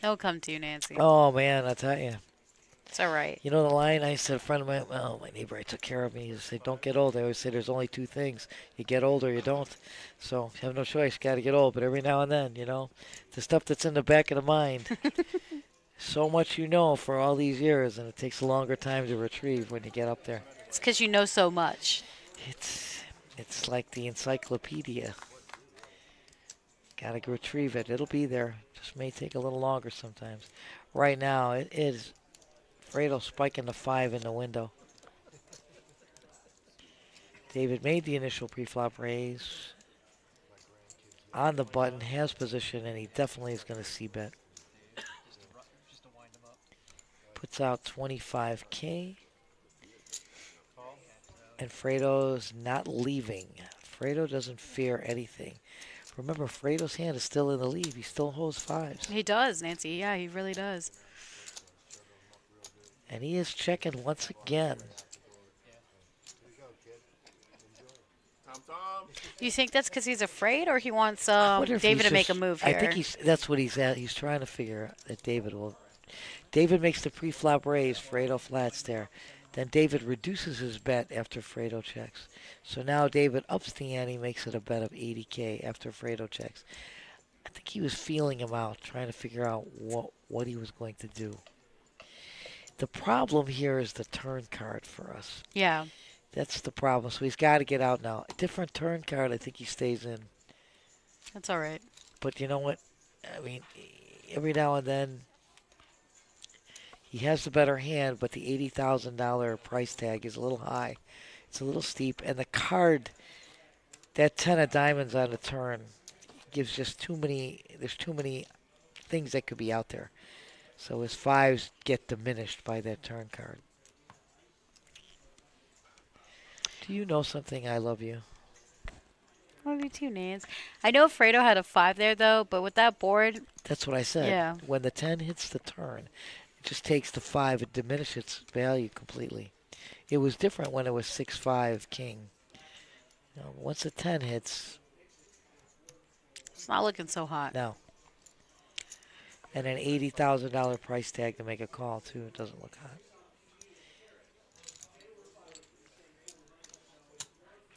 He'll come to you, Nancy. Oh, man, I tell you. It's all right. You know the line I said, a friend of mine, well, my neighbor, I took care of me. He said, don't get old. I always say there's only 2 things. You get old or you don't. So you have no choice. Got to get old. But every now and then, you know, the stuff that's in the back of the mind, so much you know for all these years, and it takes a longer time to retrieve when you get up there. It's because you know so much. It's like the encyclopedia. Got to retrieve it. It'll be there. Just may take a little longer sometimes. Right now, it is Fredo spiking the 5 in the window. David made the initial pre-flop raise. On the button, has position, and he definitely is going to c-bet. Puts out 25K. And Fredo's not leaving. Fredo doesn't fear anything. Remember, Fredo's hand is still in the lead. He still holds 5s. He does, Nancy. Yeah, he really does. And he is checking once again. You think that's because he's afraid, or he wants David to make a move here? I think that's what he's at. He's trying to figure out that David will. David makes the pre-flop raise. Fredo flats there. Then David reduces his bet after Fredo checks. So now David ups the ante, makes it a bet of 80K after Fredo checks. I think he was feeling him out, trying to figure out what he was going to do. The problem here is the turn card for us. Yeah. That's the problem. So he's got to get out now. A different turn card, I think he stays in. That's all right. But you know what? I mean, every now and then, he has the better hand, but the $80,000 price tag is a little high. It's a little steep. And the card, that 10 of diamonds on the turn, gives just too many, there's too many things that could be out there. So his 5s get diminished by that turn card. Do you know something? I love you. Love you too, Nance. I know Fredo had a 5 there, though, but with that board... That's what I said. Yeah. When the 10 hits the turn, it just takes the 5. It diminishes its value completely. It was different when it was 6-5 king. You know, once the 10 hits... It's not looking so hot. No. And an $80,000 price tag to make a call, too. It doesn't look hot.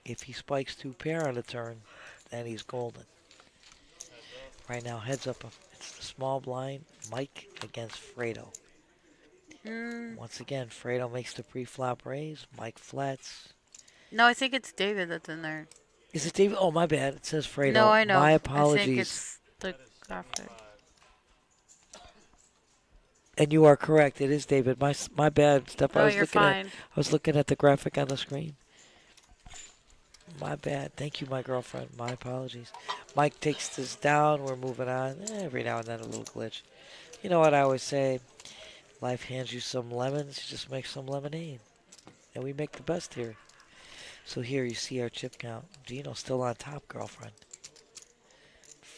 If he spikes 2 pair on the turn, then he's golden. Right now, heads up. It's the small blind. Mike against Fredo. Once again, Fredo makes the pre-flop raise. Mike flats. No, I think it's David that's in there. Is it David? Oh, my bad. It says Fredo. No, I know. My apologies. I think it's the graphic. And you are correct. It is David. My bad, Steph. Oh, you're fine. I was looking at the graphic on the screen. My bad. Thank you, my girlfriend. My apologies. Mike takes this down. We're moving on. Every now and then a little glitch. You know what I always say? Life hands you some lemons. You just make some lemonade. And we make the best here. So here you see our chip count. Gino's still on top, girlfriend.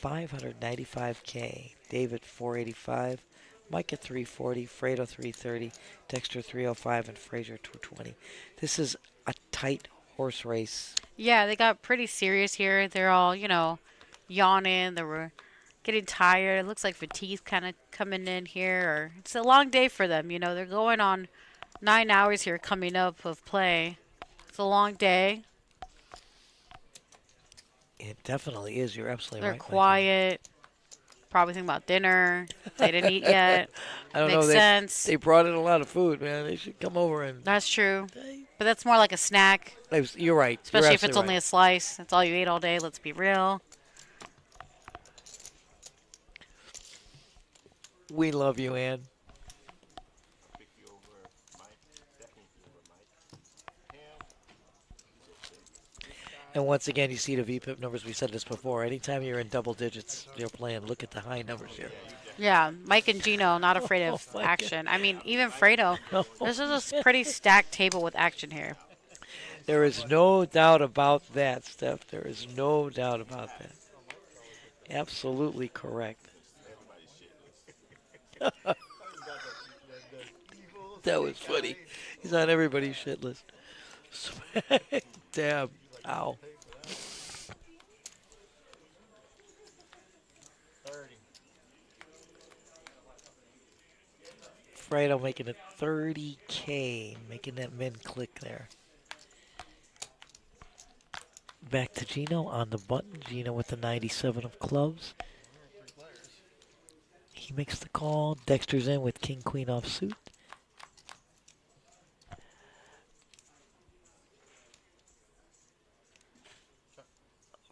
595K. David 485. Mike at 340. Fredo 330. Dexter 305. And Frazier 220. This is a tight horse race. Yeah, they got pretty serious here. They're all, yawning. They were getting tired. It looks like fatigue's kind of coming in here. Or it's a long day for them. They're going on 9 hours here coming up of play. It's a long day. It definitely is. You're absolutely They're right. quiet. Probably thinking about dinner. They didn't eat yet. I don't Makes know. sense. They brought in a lot of food, man. They should come over and. That's true. But that's more like a snack. You're right. Especially if it's only a slice. That's all you ate all day. Let's be real. We love you, Ann. And once again, you see the VPIP numbers. We said this before. Anytime you're in double digits, you're playing. Look at the high numbers here. Yeah, Mike and Gino, not afraid of action. I mean, even Fredo. This is a pretty stacked table with action here. There is no doubt about that, Steph. There is no doubt about that. Absolutely correct. That was funny. He's on everybody's shit list. Damn. Ow. 30. Fredo making it 30K, making that min click there. Back to Gino on the button. Gino with the 97 of clubs. He makes the call. Dexter's in with king, queen offsuit.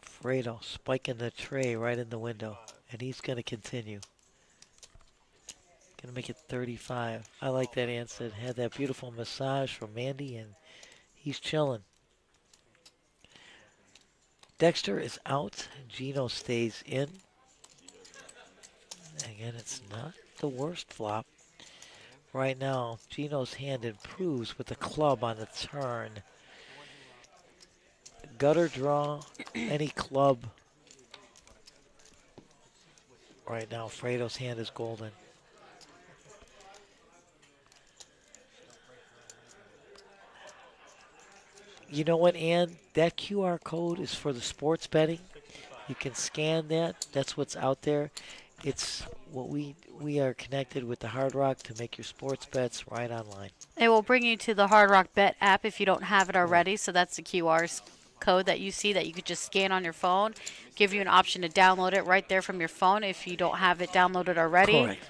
Fredo spiking the tray right in the window. And he's going to continue. Going to make it 35. I like that answer. Had that beautiful massage from Mandy, and he's chilling. Dexter is out. Gino stays in. Again, it's not the worst flop. Right now, Gino's hand improves with the club on the turn. Gutter draw, any club. Right now, Fredo's hand is golden. You know what, Ann? That QR code is for the sports betting. You can scan that. That's what's out there. It's what we are connected with the Hard Rock to make your sports bets right online. It will bring you to the Hard Rock Bet app if you don't have it already. So that's the QR code that you see that you could just scan on your phone. Give you an option to download it right there from your phone if you don't have it downloaded already. Correct.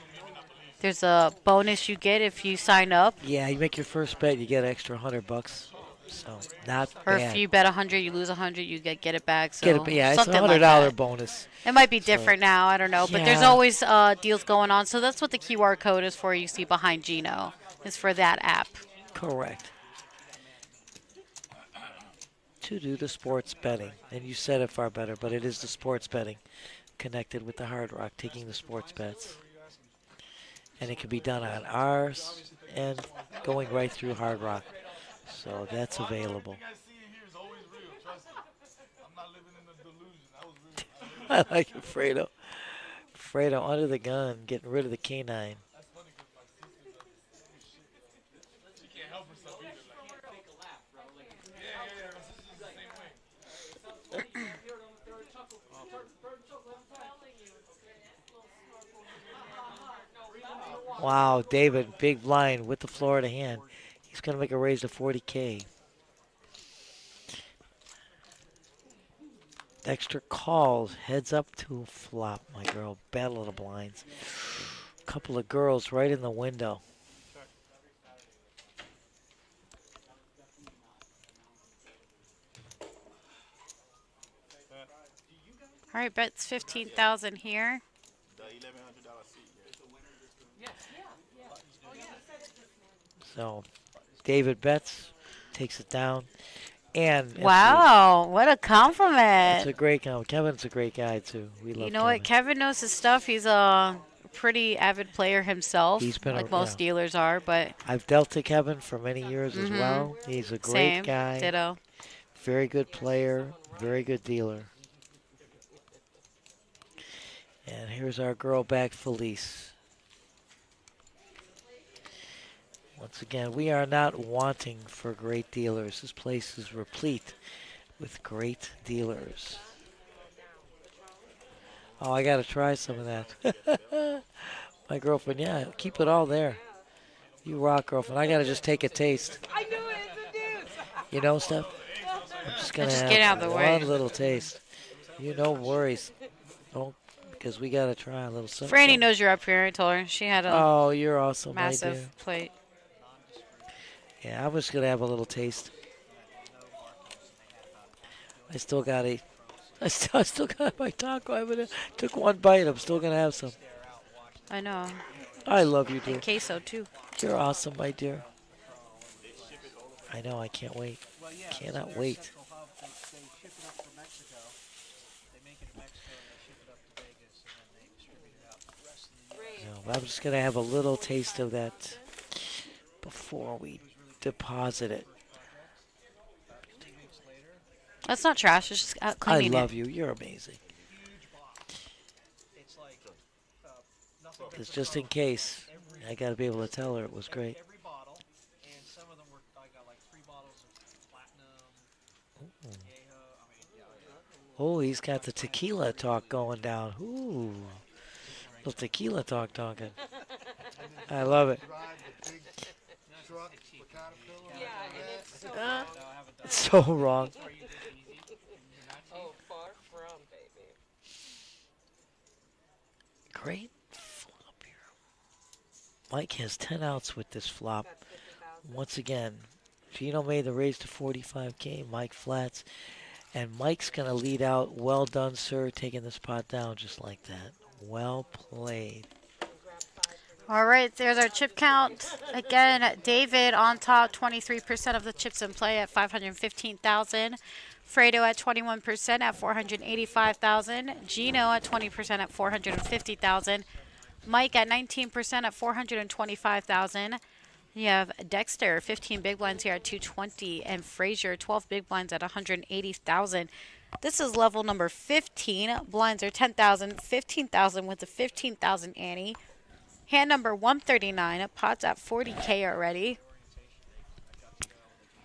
There's a bonus you get if you sign up. Yeah, you make your first bet, you get an extra $100. So not or bad. if you bet 100, you lose 100, you get it back. So Get it, yeah, it's a something $100 like that. bonus. It might be different now. I don't know, but there's Yeah. always deals going on. So that's what the QR code is for. You see behind Gino is for that app. Correct. To do the sports betting, and you said it far better, but it is the sports betting connected with the Hard Rock, taking the sports bets. And it can be done on ours and going right through Hard Rock. So that's available. I like it, Fredo. Fredo under the gun, getting rid of the canine. Wow, David, big blind with the Florida hand. He's going to make a raise to 40K. Dexter calls, heads up to flop, my girl. Battle of the blinds. Couple of girls right in the window. All right, bets 15,000 here. So, David bets, takes it down. And wow, what a compliment. It's a great compliment. Kevin's a great guy, too. We love You know what? Kevin knows his stuff. He's a pretty avid player himself, He's been like most dealers are. But I've dealt to Kevin for many years as well. He's a great Same. guy. Ditto. Very good player, very good dealer. And here's our girl back, Felice. Once again, we are not wanting for great dealers. This place is replete with great dealers. Oh, I got to try some of that. My girlfriend, yeah, keep it all there. You rock, girlfriend. I got to just take a taste. I knew it. You know, Steph? I'm just going to Just get out have of the way. one little taste. You no worries. Don't, because we got to try a little something. Franny knows you're up here. I told her. She had a Oh, you're awesome, my dear. massive plate. Yeah, I'm just going to have a little taste. I still got my taco. I took one bite. I'm still going to have some. I know. I love you, dear. And queso, too. You're awesome, my dear. I know. I can't wait. Cannot wait. So I'm just going to have a little taste of that before we deposit it. That's not trash. It's just I cleaning love it. you. You're amazing. Because just in case, I got to be able to tell her it was great. Oh, he's got the tequila talk going down. Ooh, little tequila talk talking. I love it. It's so wrong. Oh, far from, baby. Great flop here. Mike has 10 outs with this flop. Once again, Gino made the raise to 45K. Mike flats. And Mike's going to lead out. Well done, sir, taking this pot down just like that. Well played. All right, there's our chip count. Again, David on top, 23% of the chips in play at 515,000. Fredo at 21% at 485,000. Gino at 20% at 450,000. Mike at 19% at 425,000. You have Dexter, 15 big blinds here at 220, and Frazier, 12 big blinds at 180,000. This is level number 15. Blinds are 10,000, 15,000 with the 15,000 ante. Hand number 139. Pot's at 40K already.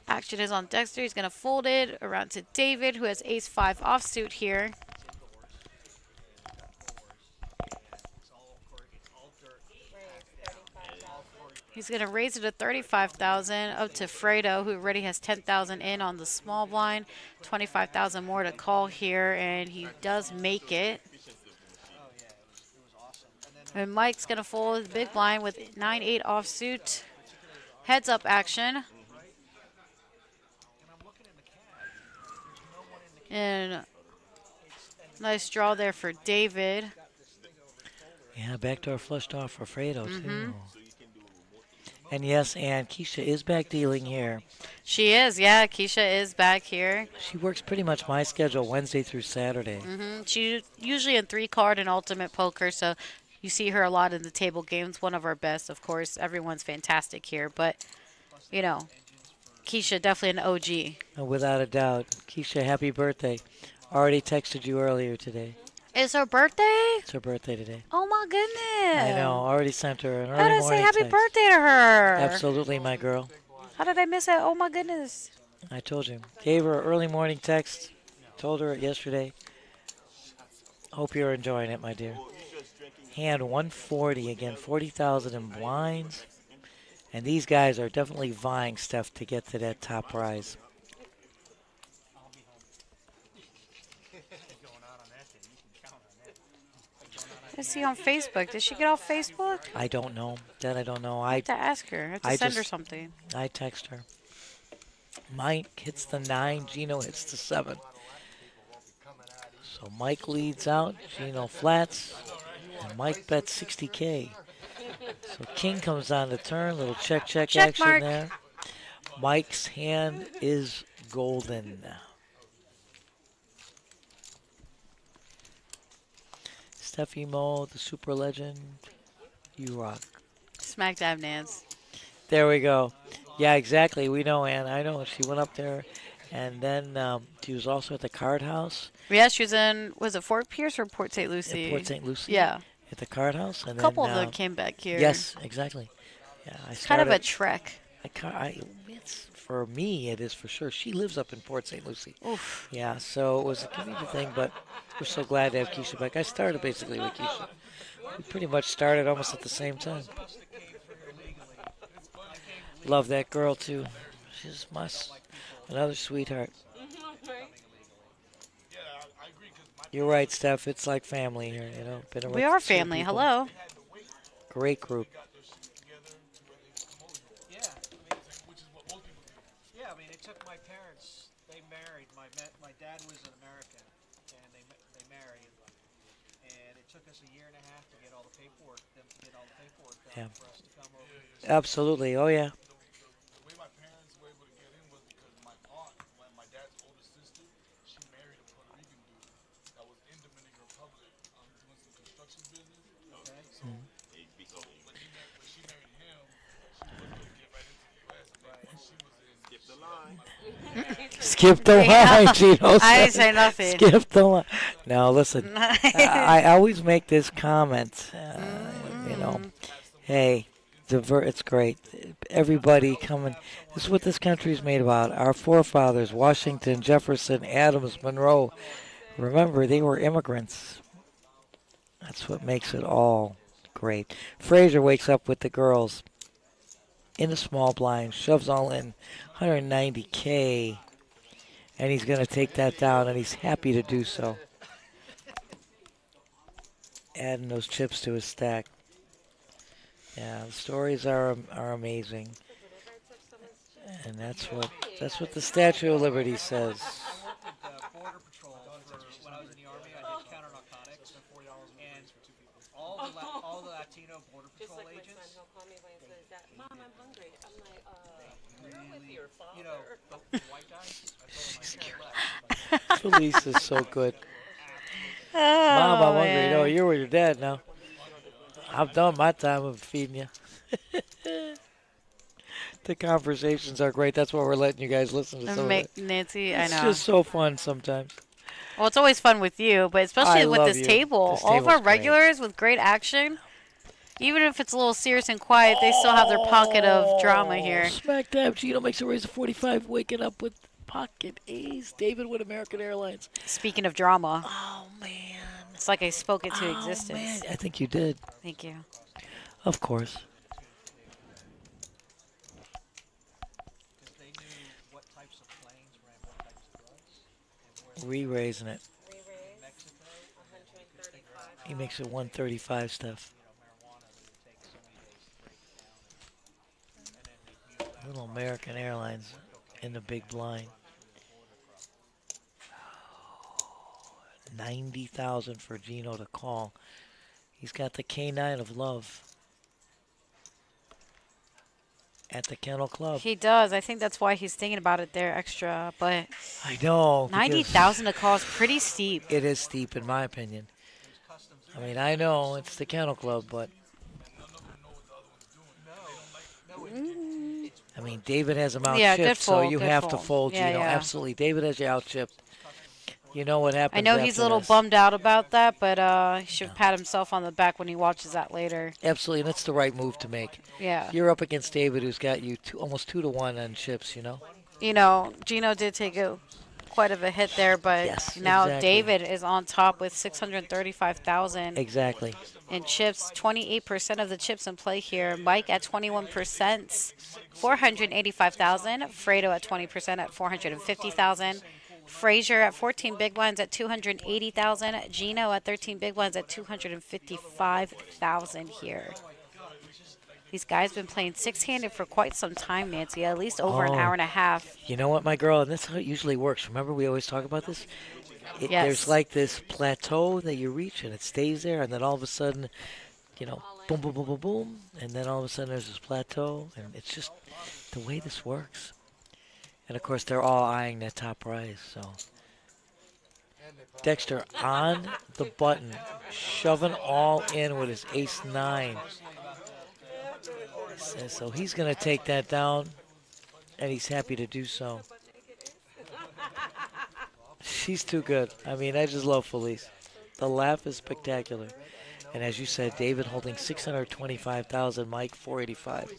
Action is on Dexter. He's going to fold it around to David, who has ace-5 offsuit here. He's going to raise it to 35,000 up to Fredo, who already has 10,000 in on the small blind. 25,000 more to call here, and he does make it. And Mike's going to fold his big blind with 9-8 offsuit. Heads up action. And nice draw there for David. Yeah, backdoor flushed off for Fredo, too. And yes, and Keisha is back dealing here. She is, yeah. Keisha is back here. She works pretty much my schedule Wednesday through Saturday. She's usually in 3-card and ultimate poker, so you see her a lot in the table games. One of our best, of course. Everyone's fantastic here, but, you know, Keisha definitely an OG. Without a doubt. Keisha, happy birthday. Already texted you earlier today. It's her birthday? It's her birthday today. Oh, my goodness. I know. Already sent her an early How did I morning say happy text. birthday to her? Absolutely, my girl. How did I miss it? Oh, my goodness. I told you. Gave her an early morning text. Told her it yesterday. Hope you're enjoying it, my dear. Hand 140 again, 40,000 in blinds. And these guys are definitely vying, Steph, to get to that top prize. I see on Facebook. Did she get off Facebook? I don't know. That I don't know. I have to ask her. I have to send her just- something. I text her. Mike hits the 9. Gino hits the 7. So Mike leads out. Gino flats. And Mike bets 60K. So King comes on the turn. Little check action mark. there. Mike's hand is golden. Stefymo the Super-legend. You rock. Smack dab Nance. There we go. Yeah, exactly. We know, Ann. I know. She went up there And then she was also at the Card House. Yeah, she was in, was it Fort Pierce or Port St. Lucie? Port St. Lucie. Yeah. At the Card House. And A couple then, of them came back here. Yes, exactly. Yeah, It's kind of a trek. It's, for me, it is for sure. She lives up in Port St. Lucie. Oof. Yeah, so it was a convenient thing, but we're so glad to have Keisha back. I started basically with Keisha. We pretty much started almost at the same time. Love that girl, too. She's another sweetheart. You're right, Steph. It's like family here, you know. We are family. Hello. Great group. Yeah, I mean, it took my parents. They married. My dad was an American, and they married, and it took us a year and a half to get all the paperwork. Them to get all the paperwork done for us to come over. Absolutely. Oh yeah. The way my parents were able to get in was because my aunt, my dad's older sister, she married a Puerto Rican dude that was in Dominican Republic doing some construction business. Okay. So when she married him, she was going to get right into the U.S. And then she was in. Skip the line. Skip the line, Gino. I didn't say nothing. Skip the line. Now listen, I always make this comment. You know, hey, it's great. Everybody coming. This is what this country is made about. Our forefathers, Washington, Jefferson, Adams, Monroe. Remember, they were immigrants. That's what makes it all great. Frazier wakes up with the girls in a small blind, shoves all in, 190K, and he's going to take that down, and he's happy to do so. Adding those chips to his stack. Yeah, the stories are amazing, and that's what the Statue of Liberty says. Border Patrol when I was in the Army. I did counter narcotics, and all the Latino Border Patrol agents. Mom, I'm hungry. I'm like, you're with your father. You know, the white guys. She's cute. Felice is so good. Mom, I'm hungry. No, you're with your dad now. I've done my time of feeding you. The conversations are great. That's why we're letting you guys listen to some of it. Nancy, I know. It's just so fun sometimes. Well, it's always fun with you, but especially with this table. All of our regulars with great action, even if it's a little serious and quiet, they still have their pocket of drama here. Smack dab. Gino makes a raise of 45, waking up with pocket A's. David with American Airlines. Speaking of drama. Oh, man. It's like I spoke it to existence. Man. I think you did. Thank you. Of course. Re-raising it. He makes it 135 stuff. Little American Airlines in the big blind. 90,000 for Gino to call. He's got the K9 of love at the Kennel Club. He does. I think that's why he's thinking about it there extra. But I know. 90,000 to call is pretty steep. It is steep, in my opinion. I mean, I know it's the Kennel Club, but I mean, David has him out chipped, so you have to fold Gino. Absolutely, David has you out chipped. You know what happens. I know he's a little bummed out about that, but he should pat himself on the back when he watches that later. Absolutely, and it's the right move to make. Yeah. You're up against David, who's got you almost 2-1 on chips, you know? You know, Gino did take quite of a hit there, but now exactly. David is on top with 635,000. Exactly. In chips, 28% of the chips in play here. Mike at 21%, 485,000. Fredo at 20% at 450,000. Frazier at 14 big blinds at 280,000. Gino at 13 big blinds at 255,000 here. These guys have been playing six-handed for quite some time, Nancy, at least over an hour and a half. You know what, my girl, and that's how it usually works. Remember, we always talk about this? Yes. There's like this plateau that you reach, and it stays there, and then all of a sudden, you know, boom, boom, boom, boom, boom, and then all of a sudden there's this plateau, and it's just the way this works. And, of course, they're all eyeing that top prize, so. Dexter on the button, shoving all in with his ace-9. So he's going to take that down, and he's happy to do so. She's too good. I mean, I just love Felice. The laugh is spectacular. And as you said, David holding 625,000, Mike 485,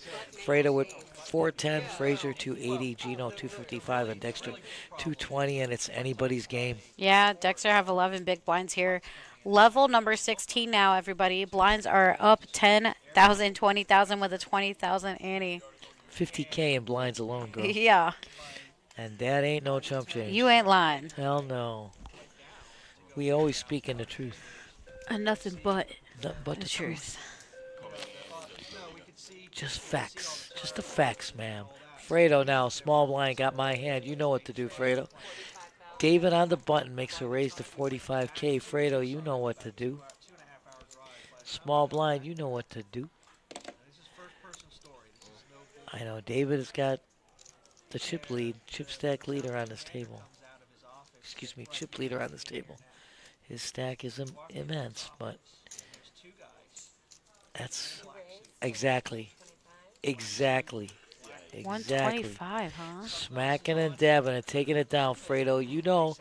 Fredo with 410, Frazier 280, Gino 255, and Dexter 220, and it's anybody's game. Yeah, Dexter have 11 big blinds here. Level number 16 now, everybody. Blinds are up 10,000, 20,000 with a 20,000 ante. 50K in blinds alone, girl. Yeah. And that ain't no chump change. You ain't lying. Hell no. We always speaking the truth. And nothing but the truth. Just facts. Just the facts, ma'am. Fredo now, small blind, got my hand. You know what to do, Fredo. David on the button makes a raise to 45K. Fredo, you know what to do. Small blind, you know what to do. I know David has got the chip stack leader on this table. Excuse me, chip leader on this table. His stack is immense, but that's exactly. 125, huh? Smacking and dabbing and taking it down, Fredo. You know,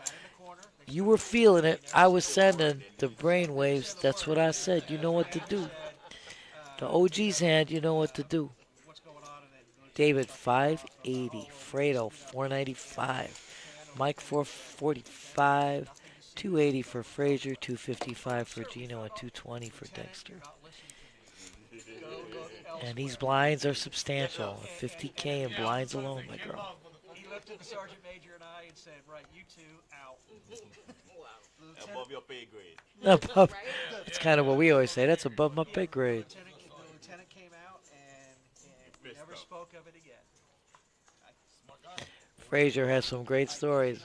you were feeling it. I was sending the brain waves. That's what I said. You know what to do. The OG's hand, you know what to do. David, 580. Fredo, 495. Mike, 445. 280 for Frazier, 255 for Gino, and 220 for Dexter. And these blinds are substantial. 50K in blinds alone, my girl. He looked at the sergeant major and I and said, right, you two, out. Above your pay grade. Above, that's kind of what we always say. That's above my pay grade. The lieutenant came out and we never spoke of it again. Frazier has some great stories.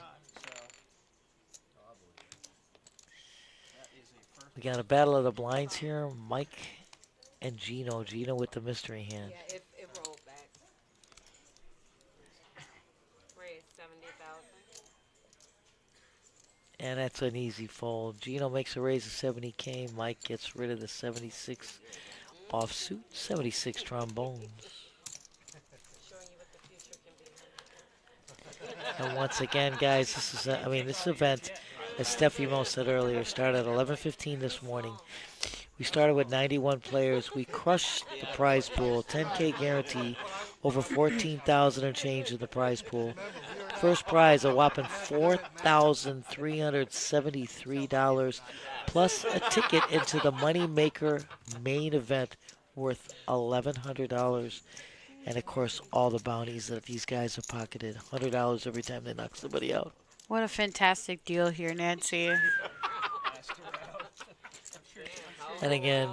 We got a battle of the blinds here. Mike and Gino. Gino with the mystery hand. Yeah, it rolled back. Raise 70,000. And that's an easy fold. Gino makes a raise of 70K. Mike gets rid of the 76 offsuit. 76 trombones. Showing you what the future can be. And once again, guys, this event, as Stefymo said earlier, started at 11:15 this morning. We started with 91 players. We crushed the prize pool, 10K guarantee, over 14,000 and change in the prize pool. First prize, a whopping $4,373, plus a ticket into the Moneymaker Main Event worth $1,100. And, of course, all the bounties that these guys have pocketed, $100 every time they knock somebody out. What a fantastic deal here, Nancy. And again,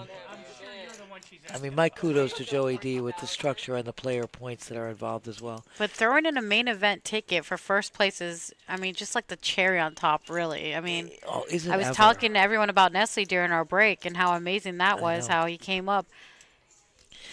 I mean, my kudos to Joey D with the structure and the player points that are involved as well. But throwing in a main event ticket for first place is, I mean, just like the cherry on top, really. I mean, I was talking to everyone about Nestle during our break and how amazing that was, how he came up.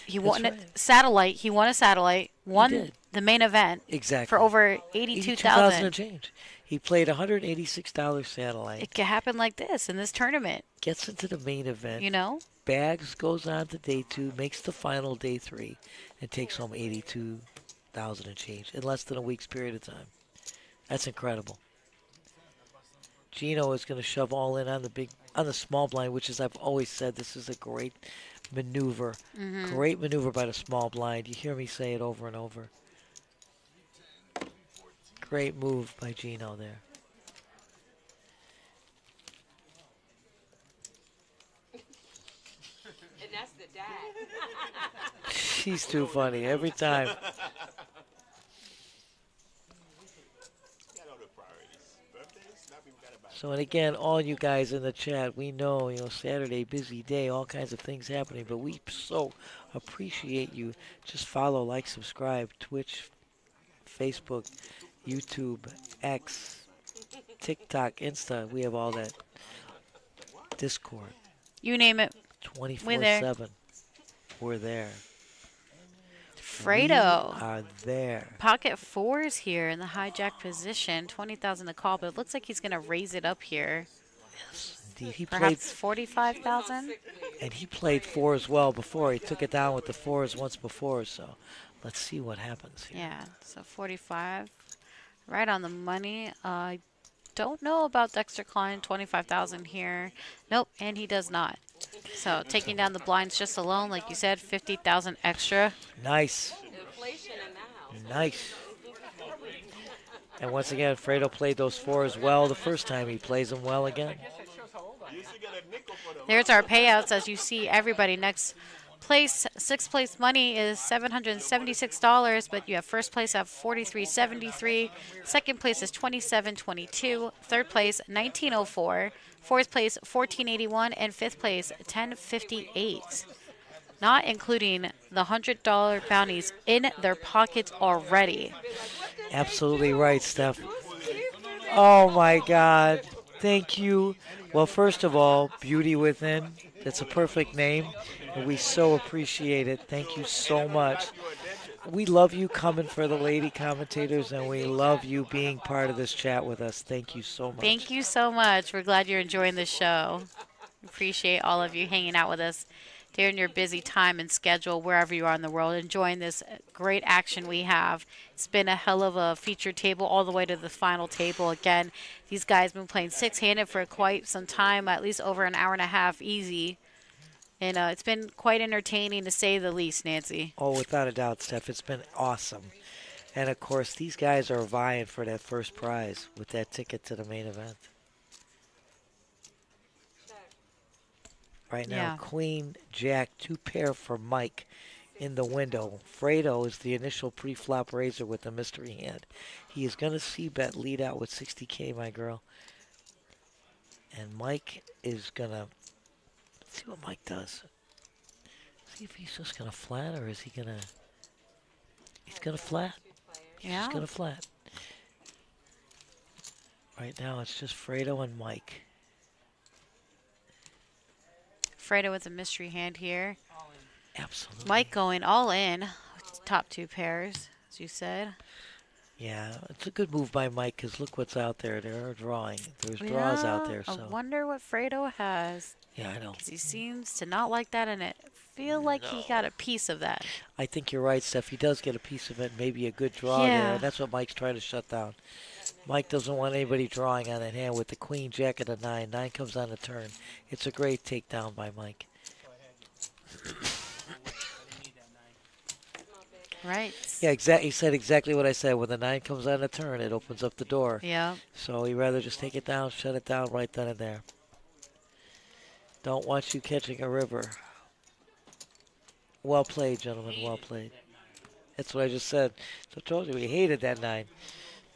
He won a satellite. He won a satellite, won the main event for over 82,000 and change. He played $186 satellite. It can happen like this in this tournament. Gets into the main event. You know? Bags goes on to day 2, makes the final day 3, and takes home 82,000 and change in less than a week's period of time. That's incredible. Gino is going to shove all in on the small blind, which is, I've always said, this is a great maneuver. Great maneuver by the small blind. You hear me say it over and over. Great move by Gino there. And that's the dad. She's too funny every time. So, and again, all you guys in the chat, we know, Saturday, busy day, all kinds of things happening, but we so appreciate you. Just follow, like, subscribe, Twitch, Facebook, YouTube, X, TikTok, Insta. We have all that. Discord. You name it. 24/7. We're there. Fredo. We are there. Pocket 4s here in the hijack position. 20,000 to call, but it looks like he's going to raise it up here. Yes, indeed. He Perhaps 45,000. And he played 4 as well before. He took it down with the 4s once before, so let's see what happens here. Yeah, so 45. Right on the money. don't know about Dexter Klein, 25,000 here. Nope, and he does not. So taking down the blinds just alone, like you said, 50,000 extra. Nice. Inflation in the house. Nice. And once again, Fredo played those 4s well the first time. He plays them well again. There's our payouts. As you see, everybody next place, sixth place money is $776, but you have first place at $43.73. Second place is $27.22. Third place, $19.04. Fourth place, $14.81, and fifth place, $10.58. Not including the $100 bounties in their pockets already. Absolutely right, Steph. Oh my God. Thank you. Well, first of all, Beauty Within. That's a perfect name, and we so appreciate it. Thank you so much. We love you coming for the lady commentators, and we love you being part of this chat with us. Thank you so much. Thank you so much. We're glad you're enjoying the show. Appreciate all of you hanging out with us during your busy time and schedule, wherever you are in the world, enjoying this great action we have. It's been a hell of a featured table all the way to the final table. Again, these guys have been playing six-handed for quite some time, at least over an hour and a half easy. And it's been quite entertaining, to say the least, Nancy. Oh, without a doubt, Steph. It's been awesome. And, of course, these guys are vying for that first prize with that ticket to the main event. Right now, Yeah. Queen, Jack, 2 pair for Mike in the window. Fredo is the initial pre-flop raiser with the mystery hand. He is going to see bet lead out with 60K, my girl. And Mike is going to see what Mike does. See if he's just going to flat, or is he going to... He's going to flat. He's Yeah. just going to flat. Right now, it's just Fredo and Mike. Fredo with a mystery hand here. Absolutely. Mike going all in with top 2 pairs, as you said. Yeah, it's a good move by Mike, because look what's out there. There are drawing. There's draws out there. I So wonder what Fredo has. yeah, I know. 'Cause he seems to not like that, and it feel like he got a piece of that. I think you're right, Steph. He does get a piece of it, maybe a good draw Yeah. there. And that's what Mike's trying to shut down. Mike doesn't want anybody drawing on that hand with the queen, jack, and a 9. 9 comes on the turn. It's a great takedown by Mike. Right. Yeah, exactly. He said exactly what I said. When the 9 comes on the turn, it opens up the door. Yeah. So he'd rather just take it down, shut it down right then and there. Don't want you catching a river. Well played, gentlemen. Well played. That's what I just said. So I told you, we hated that 9.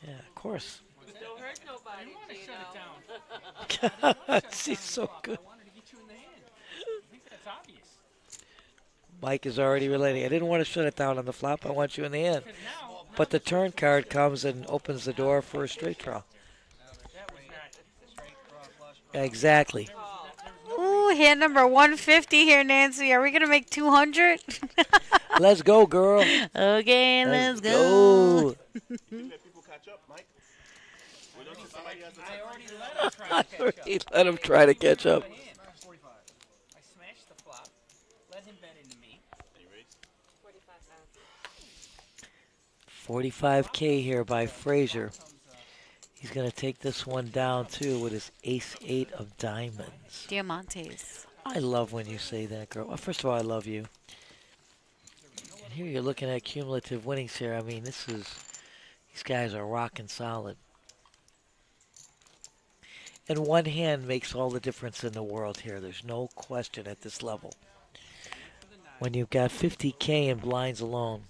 Yeah, of course. Don't hurt nobody, Gino. She's so good. I wanted to get you in the hand. I think that's obvious. Mike is already relating. I didn't want to shut it down on the flop. I want you in the end. But the turn card comes and opens the door for a straight draw. Exactly. Ooh, hand number 150 here, Nancy. Are we going to make 200? Let's go, girl. Okay, let's go. I already let him try to catch up. 45. I smashed the flop. Let him bet into me. 45K here by Frazier. He's going to take this one down, too, with his ace-8 of diamonds. Diamantes. I love when you say that, girl. Well, first of all, I love you. And here you're looking at cumulative winnings here. I mean, these guys are rocking solid. And one hand makes all the difference in the world here. There's no question at this level. When you've got 50K in blinds alone,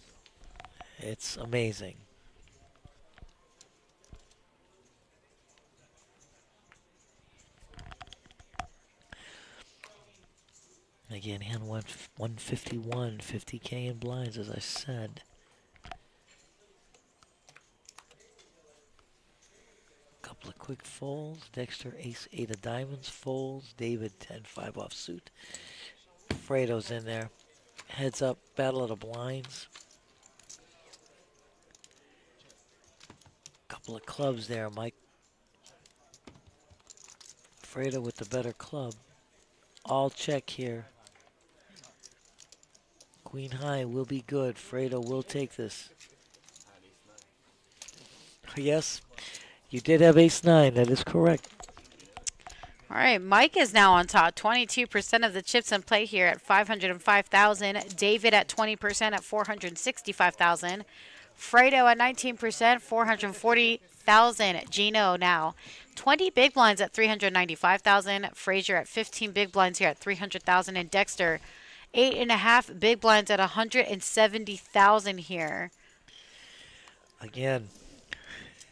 it's amazing. Again, hand 151, 50K in blinds, as I said. Couple of quick folds. Dexter, ace-8 of diamonds, folds. David, 10-5 offsuit. Fredo's in there. Heads up, battle of the blinds. Couple of clubs there, Mike. Fredo with the better club. All check here. Queen high will be good. Fredo will take this. Yes. You did have ace-9. That is correct. All right, Mike is now on top. 22% of the chips in play here at 505,000. David at 20% at 465,000. Fredo at 19%, 440,000. Gino now 20 big blinds at 395,000. Frazier at 15 big blinds here at 300,000. And Dexter 8.5 big blinds at 170,000 here. Again,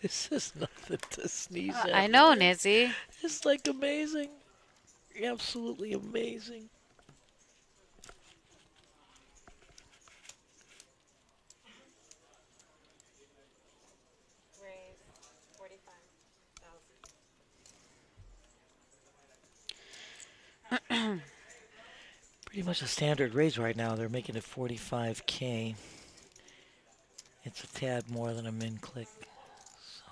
this is nothing to sneeze at. I know, man. Nancy. It's like amazing. Absolutely amazing. Raise 45,000. Pretty much a standard raise right now. They're making it 45K. It's a tad more than a min click. So.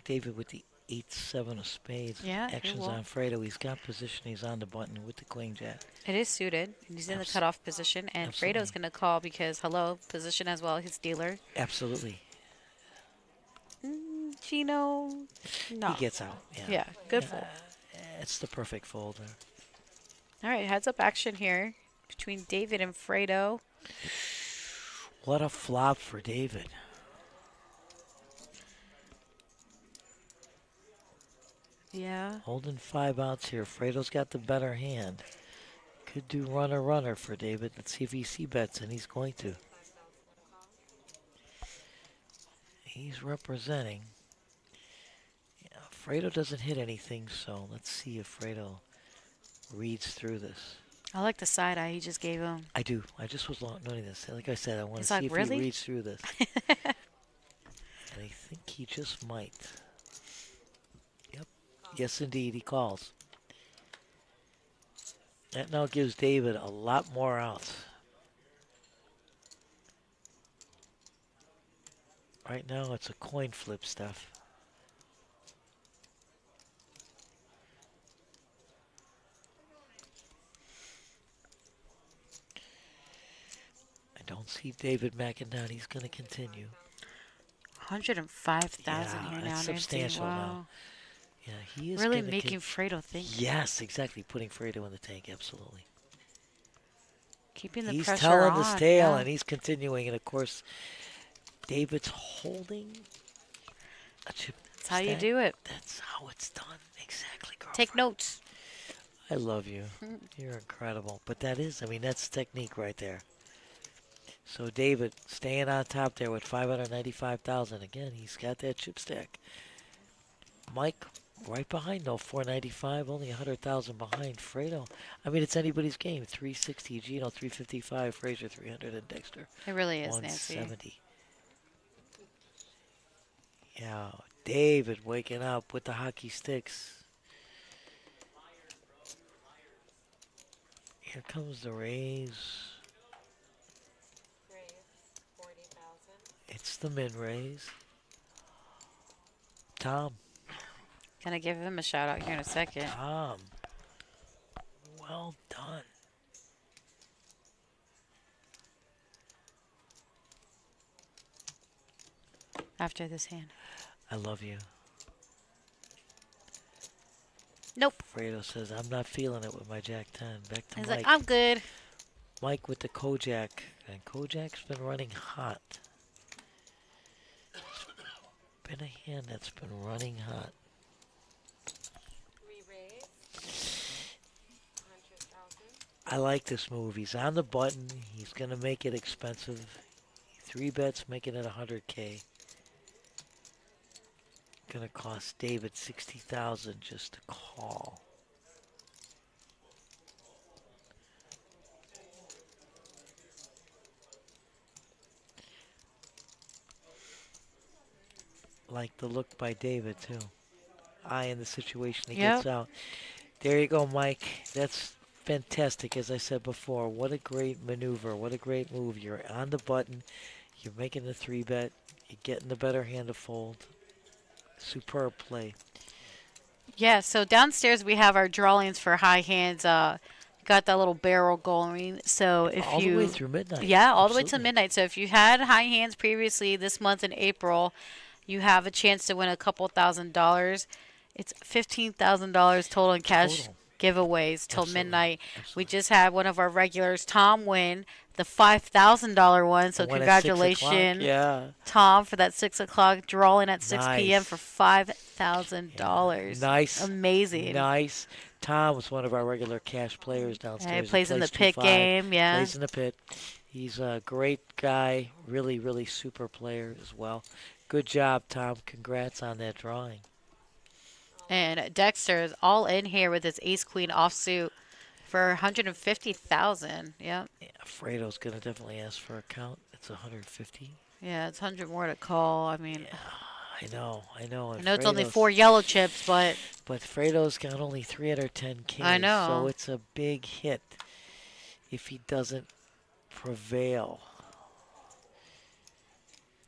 David with the 8-7 of spades. Yeah, Actions on Fredo. He's got position. He's on the button with the queen jack. It is suited. He's in the cutoff position, and Absolutely. Fredo's going to call because, hello, position as well, his dealer. Absolutely. Gino, no. He gets out. Yeah, good fold. It's the perfect folder. All right, heads up action here between David and Fredo. What a flop for David. Yeah. Holding 5 outs here. Fredo's got the better hand. Could do runner for David. Let's see if he c-bets, and he's going to. He's representing. Yeah, Fredo doesn't hit anything, so let's see if Fredo reads through this. I like the side eye he just gave him. I do. I just was noting this. Like I said, I want to He's see like, if really? he reads through this. And I think he just might. Yep. Yes, indeed, he calls. That now gives David a lot more outs. Right now, it's a coin flip stuff. I don't see David backing down. He's going to continue. 105,000 here now, that's Nancy. substantial Wow. now. Yeah, he is Really gonna making Fredo think. Yes, exactly. Putting Fredo in the tank, absolutely. Keeping the He's pressure telling on. his tale, yeah. and he's continuing. And, of course, David's holding a chip. That's how you stack. do it. That's how it's done. Exactly, girlfriend. Take notes. I love you. You're incredible. But that is, I mean, that's technique right there. So David staying on top there with 595,000. Again, he's got that chip stack. Mike right behind though, 495, only 100,000 behind Fredo. I mean, it's anybody's game. 360, Gino 355, Frazier 300, and Dexter. It really is, Nancy. 170. Yeah, David waking up with the hockey sticks. Here comes the raise. Raise 40,000. It's the min raise. Tom. Gonna give him a shout out here in a second. Tom. Well done. After this hand. I love you. Nope. Fredo says, I'm not feeling it with my Jack 10. Back to He's Mike. like, I'm good. Mike with the Kojak. And Kojak's been running hot. It's been a hand that's been running hot. We raise 100,000. I like this move. He's on the button. He's going to make it expensive. 3 bets, making it 100K. Going to cost David 60,000 just to call. Like the look by David, too. Eye in the situation he gets out. There you go, Mike. That's fantastic, as I said before. What a great maneuver. What a great move. You're on the button. You're making the 3-bet. You're getting the better hand to fold. Superb play. Yeah, so downstairs we have our drawings for high hands. Got got that little barrel going. So if all you the way through midnight. Yeah, all the way to Absolutely. midnight. So if you had high hands previously this month in April, you have a chance to win a couple $1,000s. It's $15,000 total in cash Total. giveaways till Absolutely. midnight. Absolutely. We just had one of our regulars, Tom, win the $5,000 one. So The one at 6 o'clock? congratulations, Yeah. Tom, for that 6 o'clock drawing at 6 p.m. Nice. for $5,000. Nice. Amazing. Nice. Tom was one of our regular cash players downstairs. Yeah, he plays in the 2-5. pit game. Yeah. Plays in the pit. He's a great guy. Really, really super player as well. Good job, Tom. Congrats on that drawing. And Dexter is all in here with his ace queen offsuit for 150,000. Yep. Yeah, Fredo's gonna definitely ask for a count. It's 150. Yeah, it's 100 more to call. I mean, I know. I And know it's only Fredo's- 4 yellow chips, but Fredo's got only 310K. I know. So it's a big hit if he doesn't prevail.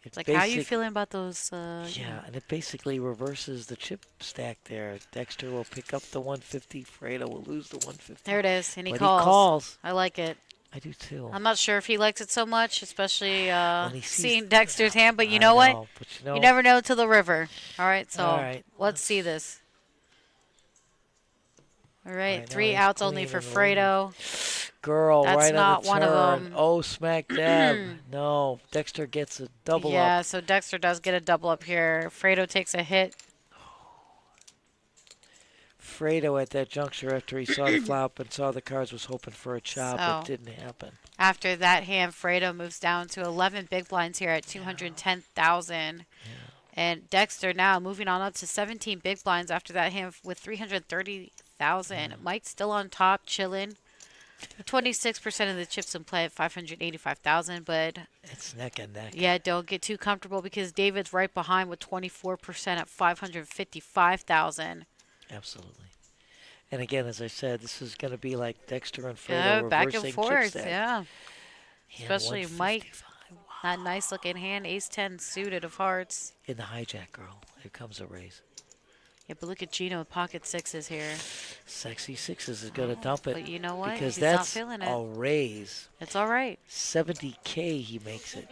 it's like, how you feeling about those? Yeah, and it basically reverses the chip stack there. Dexter will pick up the 150. Fredo will lose the 150. There it is, and he But calls. He calls. I like it. I do too. I'm not sure if he likes it so much, especially When he sees- seeing Dexter's hand, but you I know what? but you know, You never know till the river. All right, so All right. let's see this. All right, now 3 he's outs only clean for and lean. Fredo. Girl, That's right not on the one of turn. them. Oh, smack dab. No, Dexter gets a double Yeah, up. so Dexter does get a double up here. Fredo takes a hit. Fredo at that juncture after he saw the flop and saw the cards was hoping for a chop. So- It didn't happen. After that hand, Fredo moves down to 11 big blinds here at 210,000. And Dexter now moving on up to 17 big blinds after that hand with 330,000. Mike's still on top, chilling. 26% of the chips in play at 585,000, but It's neck and neck. yeah, don't get too comfortable because David's right behind with 24% at 555,000. Absolutely. And again, as I said, this is going to be like Dexter and Fredo Yeah, back reversing and chip forth, stack. yeah. Hand Especially Mike, 155. Wow. that nice looking hand, ace 10 suited of hearts. In the hijack, girl. Here comes a raise. Yeah, but look at Gino with pocket sixes here. Sexy Sixes is going to dump it. But you know what? Because He's not that's feeling it. a raise. It's all right. 70K he makes it.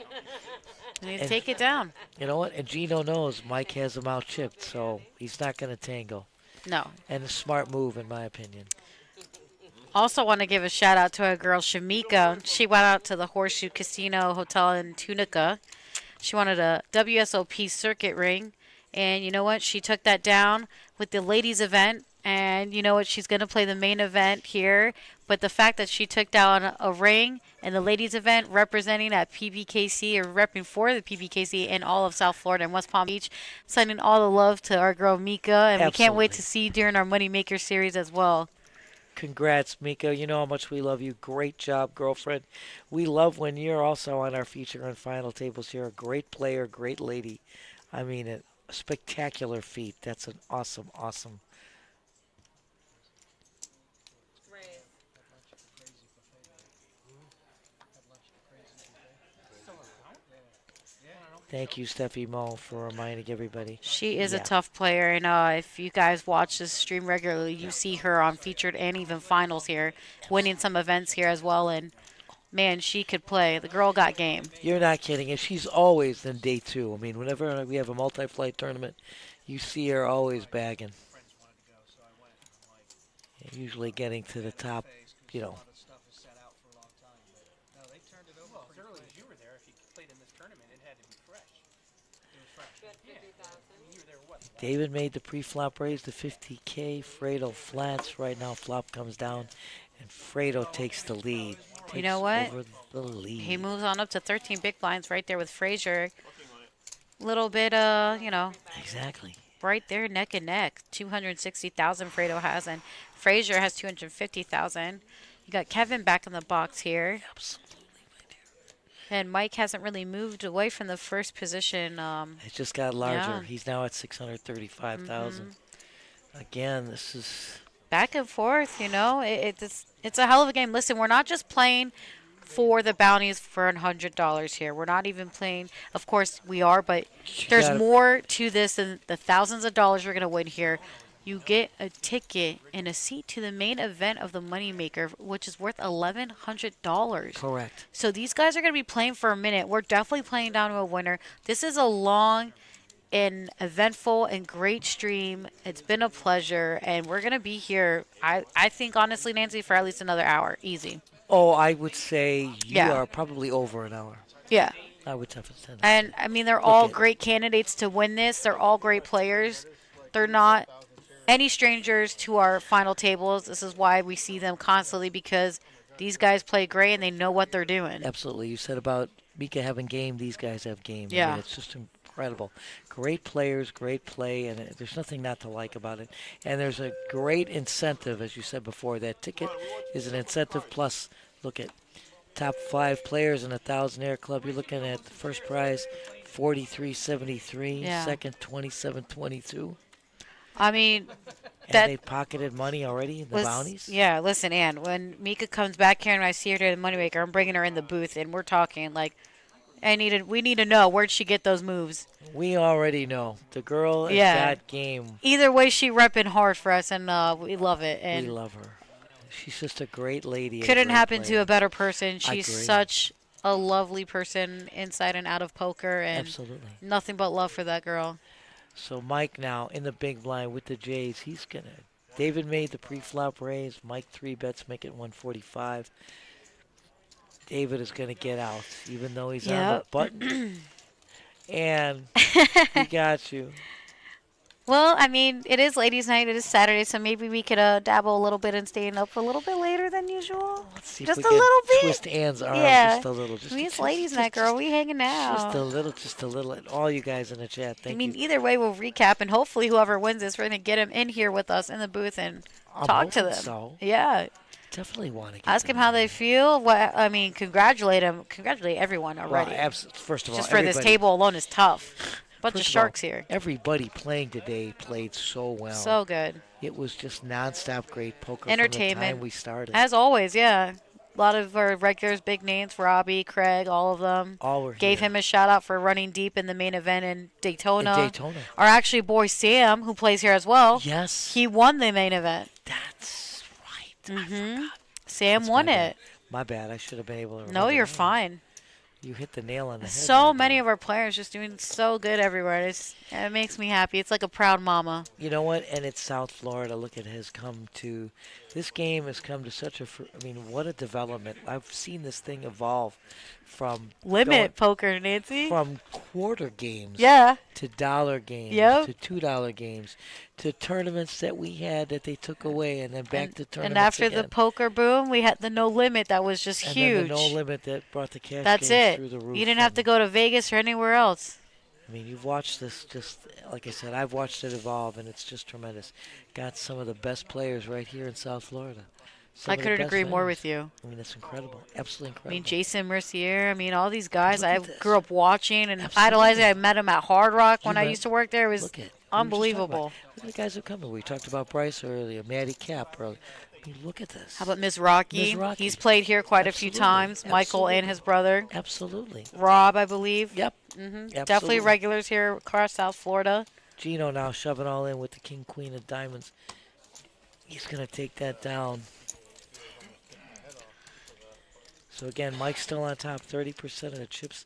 You need to And- take it down. You know what? And Gino knows Mike has him out chipped, so he's not going to tango. No. And a smart move, in my opinion. Also want to give a shout out to our girl Shamika. She went out to the Horseshoe Casino Hotel in Tunica. She wanted a WSOP circuit ring. And you know what? She took that down with the ladies event. And you know what? She's going to play the main event here. But the fact that she took down a ring and the ladies event representing at PBKC or repping for the PBKC in all of South Florida and West Palm Beach, sending all the love to our girl Mika. And we can't wait Absolutely. to see you during our Moneymaker series as well. Congrats, Mika. You know how much we love you. Great job, girlfriend. We love when you're also on our feature and final tables. You're a great player, great lady. I mean, a spectacular feat. That's an awesome, awesome. Thank you, Stefymo, for reminding everybody. She is Yeah. a tough player, and if you guys watch this stream regularly, you see her on featured and even finals here, winning some events here as well. And man, she could play. The girl got game. You're not kidding. And she's always in day two. I mean, whenever we have a multi-flight tournament, you see her always bagging. Usually getting to the top, you know. Well, as early as you were there, if you played in this tournament, it had to be fresh. It was fresh. Yeah. You were there, what? David made the pre-flop raise to 50K. Fredo flats. Right now, flop comes down, and Fredo takes the lead. You know Takes what? Over the lead. He moves on up to 13 big blinds right there with Frazier. Little bit, you know, Exactly. right there neck and neck. 260,000 Fredo has, and Frazier has 250,000. You got Kevin back in the box here. Absolutely, my dear. And Mike hasn't really moved away from the first position. It just got larger. Yeah. He's now at 635,000. Again, this is Back and forth, you know. It's a hell of a game. Listen, we're not just playing for the bounties for $100 here. We're not even playing. Of course, we are, but there's gotta- more to this than the thousands of dollars we're going to win here. you get a ticket and a seat to the main event of the Moneymaker, which is worth $1,100. Correct. So these guys are going to be playing for a minute. We're definitely playing down to a winner. This is a long and eventful and great stream. It's been a pleasure, and we're going to be here, I think, honestly, Nancy, for at least another hour. Easy. Oh, I would say you Yeah. are probably over an hour. Yeah. I would have to say that. And, I mean, they're all great candidates to win this. They're all great players. They're not any strangers to our final tables. This is why we see them constantly, because these guys play great and they know what they're doing. Absolutely. You said about Mika having game. These guys have game. I Yeah. mean, it's just incredible. Great players, great play, and there's nothing not to like about it. And there's a great incentive, as you said before. That ticket is an incentive plus. Look at top 5 players in a Thousand Air Club. You're looking at the first prize, $43.73. Yeah. Second, $27.22. I mean, and they pocketed money already in the bounties. Yeah, listen, Ann, when Mika comes back here and I see her to the Moneymaker, I'm bringing her in the booth and we're talking like, we need to know, where'd she get those moves? We already know. The girl has got game. Either way, she repping hard for us, and we love it. And we love her. She's just a great lady. Couldn't happen to a better person. She's agree. such a lovely person inside and out of poker, and Absolutely. nothing but love for that girl. So Mike now in the big blind with the Jays. He's going to. David made the pre-flop raise. Mike 3 bets, make it 145. David is going to get out, even though he's on the button. And he got you. Well, I mean, it is ladies' night. It is Saturday, so maybe we could dabble a little bit in staying up a little bit later than usual. Let's see just if a we can little bit. Twist Ann's arm just a little. I mean, it's ladies' night, girl. We hanging out. Just a little. And all you guys in the chat, thank you. Either way, we'll recap, and hopefully whoever wins this, we're going to get him in here with us in the booth and talk to them. So. Yeah. Definitely want to get ask them how they feel. Congratulate them. Congratulate everyone already. Well, first of all, just for this table alone is tough. Bunch of sharks here. Everybody playing today played so well. So good. It was just nonstop great poker Entertainment. from the time we started. As always, yeah. A lot of our regulars, big names, Robbie, Craig, all of them. All were Gave here. him a shout out for running deep in the main event in Daytona. Our actually boy Sam, who plays here as well. Yes. He won the main event. That's right. Mm-hmm. I forgot. Sam won it. My bad. I should have been able to remember. No, you're that. fine. You hit the nail on the head. So many of our players just doing so good everywhere. It makes me happy. It's like a proud mama. You know what? And it's South Florida. Look, it has come to. This game has come to such a. I mean, what a development! I've seen this thing evolve from limit poker, Nancy. From quarter games. Yeah. To dollar games. Yep. To $2 games. To tournaments that we had that they took away, and then back to tournaments. And after again. the poker boom, we had the no limit that was just and huge. Then the no limit that brought the cash. That's games it. Through the roof. You didn't have to go to Vegas or anywhere else. I mean, you've watched this just, like I said, I've watched it evolve, and it's just tremendous. Got some of the best players right here in South Florida. I couldn't agree more with you. I mean, it's incredible. Absolutely incredible. I mean, Jason Mercier. I mean, all these guys I grew up watching and idolizing. I met him at Hard Rock when I used to work there. It was unbelievable. Look at the guys who come. We talked about Bryce earlier, Matty Cap earlier. I mean, look at this. How about Ms. Rocky? He's played here quite a few times. Michael and his brother. Absolutely. Rob, I believe. Yep. Definitely regulars here across South Florida. Gino now shoving all in with the King, Queen of Diamonds. He's going to take that down. So again, Mike's still on top, 30% of the chips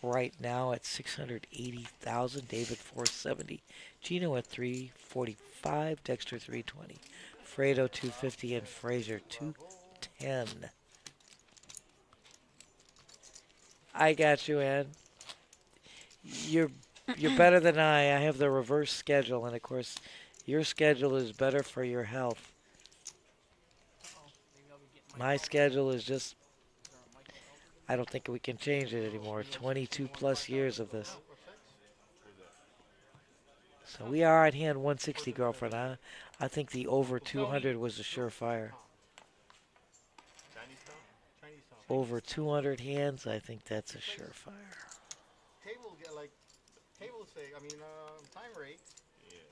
right now at 680,000. David 470, Gino at 345, Dexter 320, Fredo 250, and Frazier 210. I got you, Ed. You're better than I have the reverse schedule, and of course, your schedule is better for your health. My schedule is just. I don't think we can change it anymore. 22 plus years of this. So we are at hand 160, girlfriend. I think the over 200 was a surefire. Over 200 hands, I think that's a surefire. Tables say, time rate.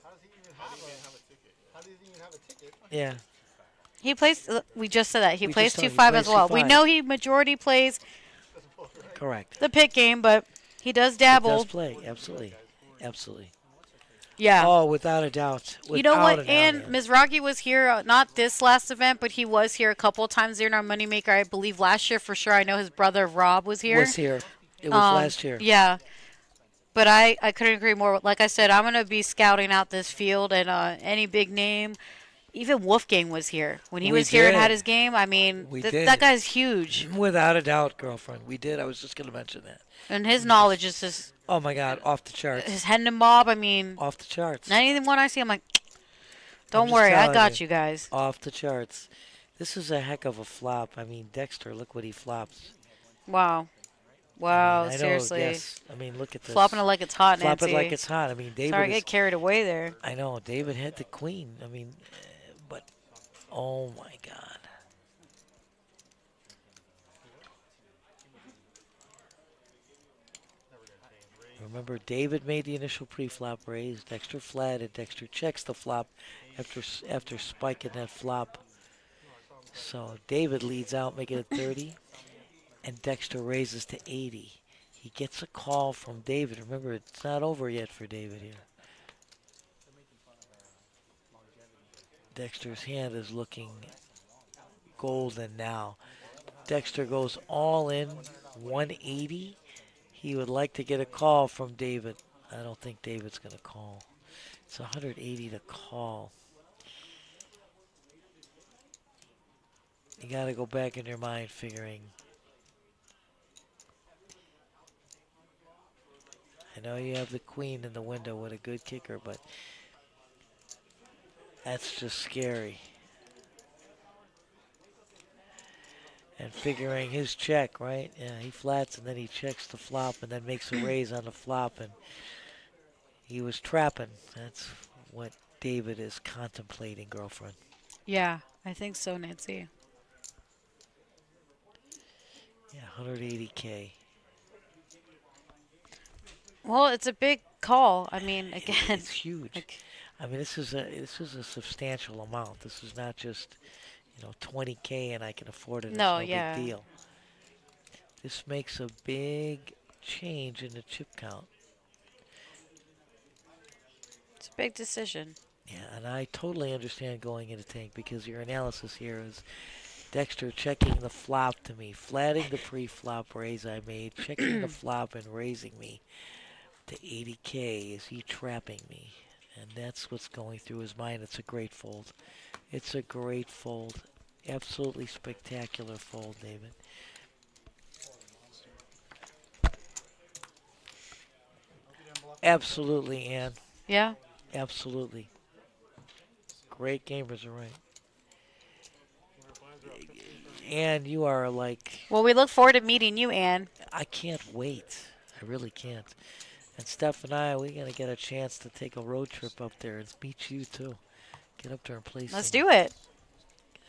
How does he even have a ticket? Yeah. He plays, we just said that. He plays just 2-5 as well. 2-5. We know he majority plays Correct. the pick game, but he does dabble. He does play, absolutely. Absolutely. Yeah. Oh, without a doubt. You know Without what? a doubt, And Ann. Mizraki was here, not this last event, but he was here a couple of times during our Moneymaker. I believe last year for sure. I know his brother Rob was here. Was here. It was last year. Yeah. But I couldn't agree more. Like I said, I'm going to be scouting out this field and any big name. Even Wolfgang was here. When he We was here and did. had his game, I mean, We did. that guy's huge. Without a doubt, girlfriend. We did. I was just going to mention that. And his knowledge is just, Oh, my God. Off the charts. his head and bob, I mean, Off the charts. anyone I see, I'm like, don't just worry, I telling got you guys. Off the charts. This is a heck of a flop. I mean, Dexter, look what he flops. Wow. Wow, I mean, I know, seriously. yes. I mean, look at this. Flopping it like it's hot, Flop Nancy. it like it's hot. I mean, David Sorry, I is, get carried away there. I know, David had the queen. I mean, but, oh, my God. Remember, David made the initial pre-flop raise. Dexter flatted. Dexter checks the flop after spiking that flop. So David leads out, making it 30, and Dexter raises to 80. He gets a call from David. Remember, it's not over yet for David here. Dexter's hand is looking golden now. Dexter goes all in, 180. He would like to get a call from David. I don't think David's going to call. It's 180 to call. You got to go back in your mind figuring. I know you have the queen in the window with a good kicker, but that's just scary. And figuring his check, right? Yeah, he flats and then he checks the flop and then makes a raise on the flop, and he was trapping. That's what David is contemplating, girlfriend. Yeah, I think so, Nancy. Yeah, 180K. Well, it's a big call. I mean, again, It's huge. like, I mean, this is a substantial amount. This is not just, 20K and I can afford it. It's No, no yeah. big deal. This makes a big change in the chip count. it's a big decision. Yeah, and I totally understand going into tank because your analysis here is Dexter checking the flop to me, flatting the pre-flop raise I made, checking the flop and raising me to 80K. Is he trapping me? And that's what's going through his mind. It's a great fold. It's a great fold. Absolutely spectacular fold, David. Absolutely, Ann. Yeah? Absolutely. Great gamers are right. Ann, you are like... Well, we look forward to meeting you, Ann. I can't wait. I really can't. And Steph and I, we're going to get a chance to take a road trip up there and meet you, too. Get up there and play Let's some. do it.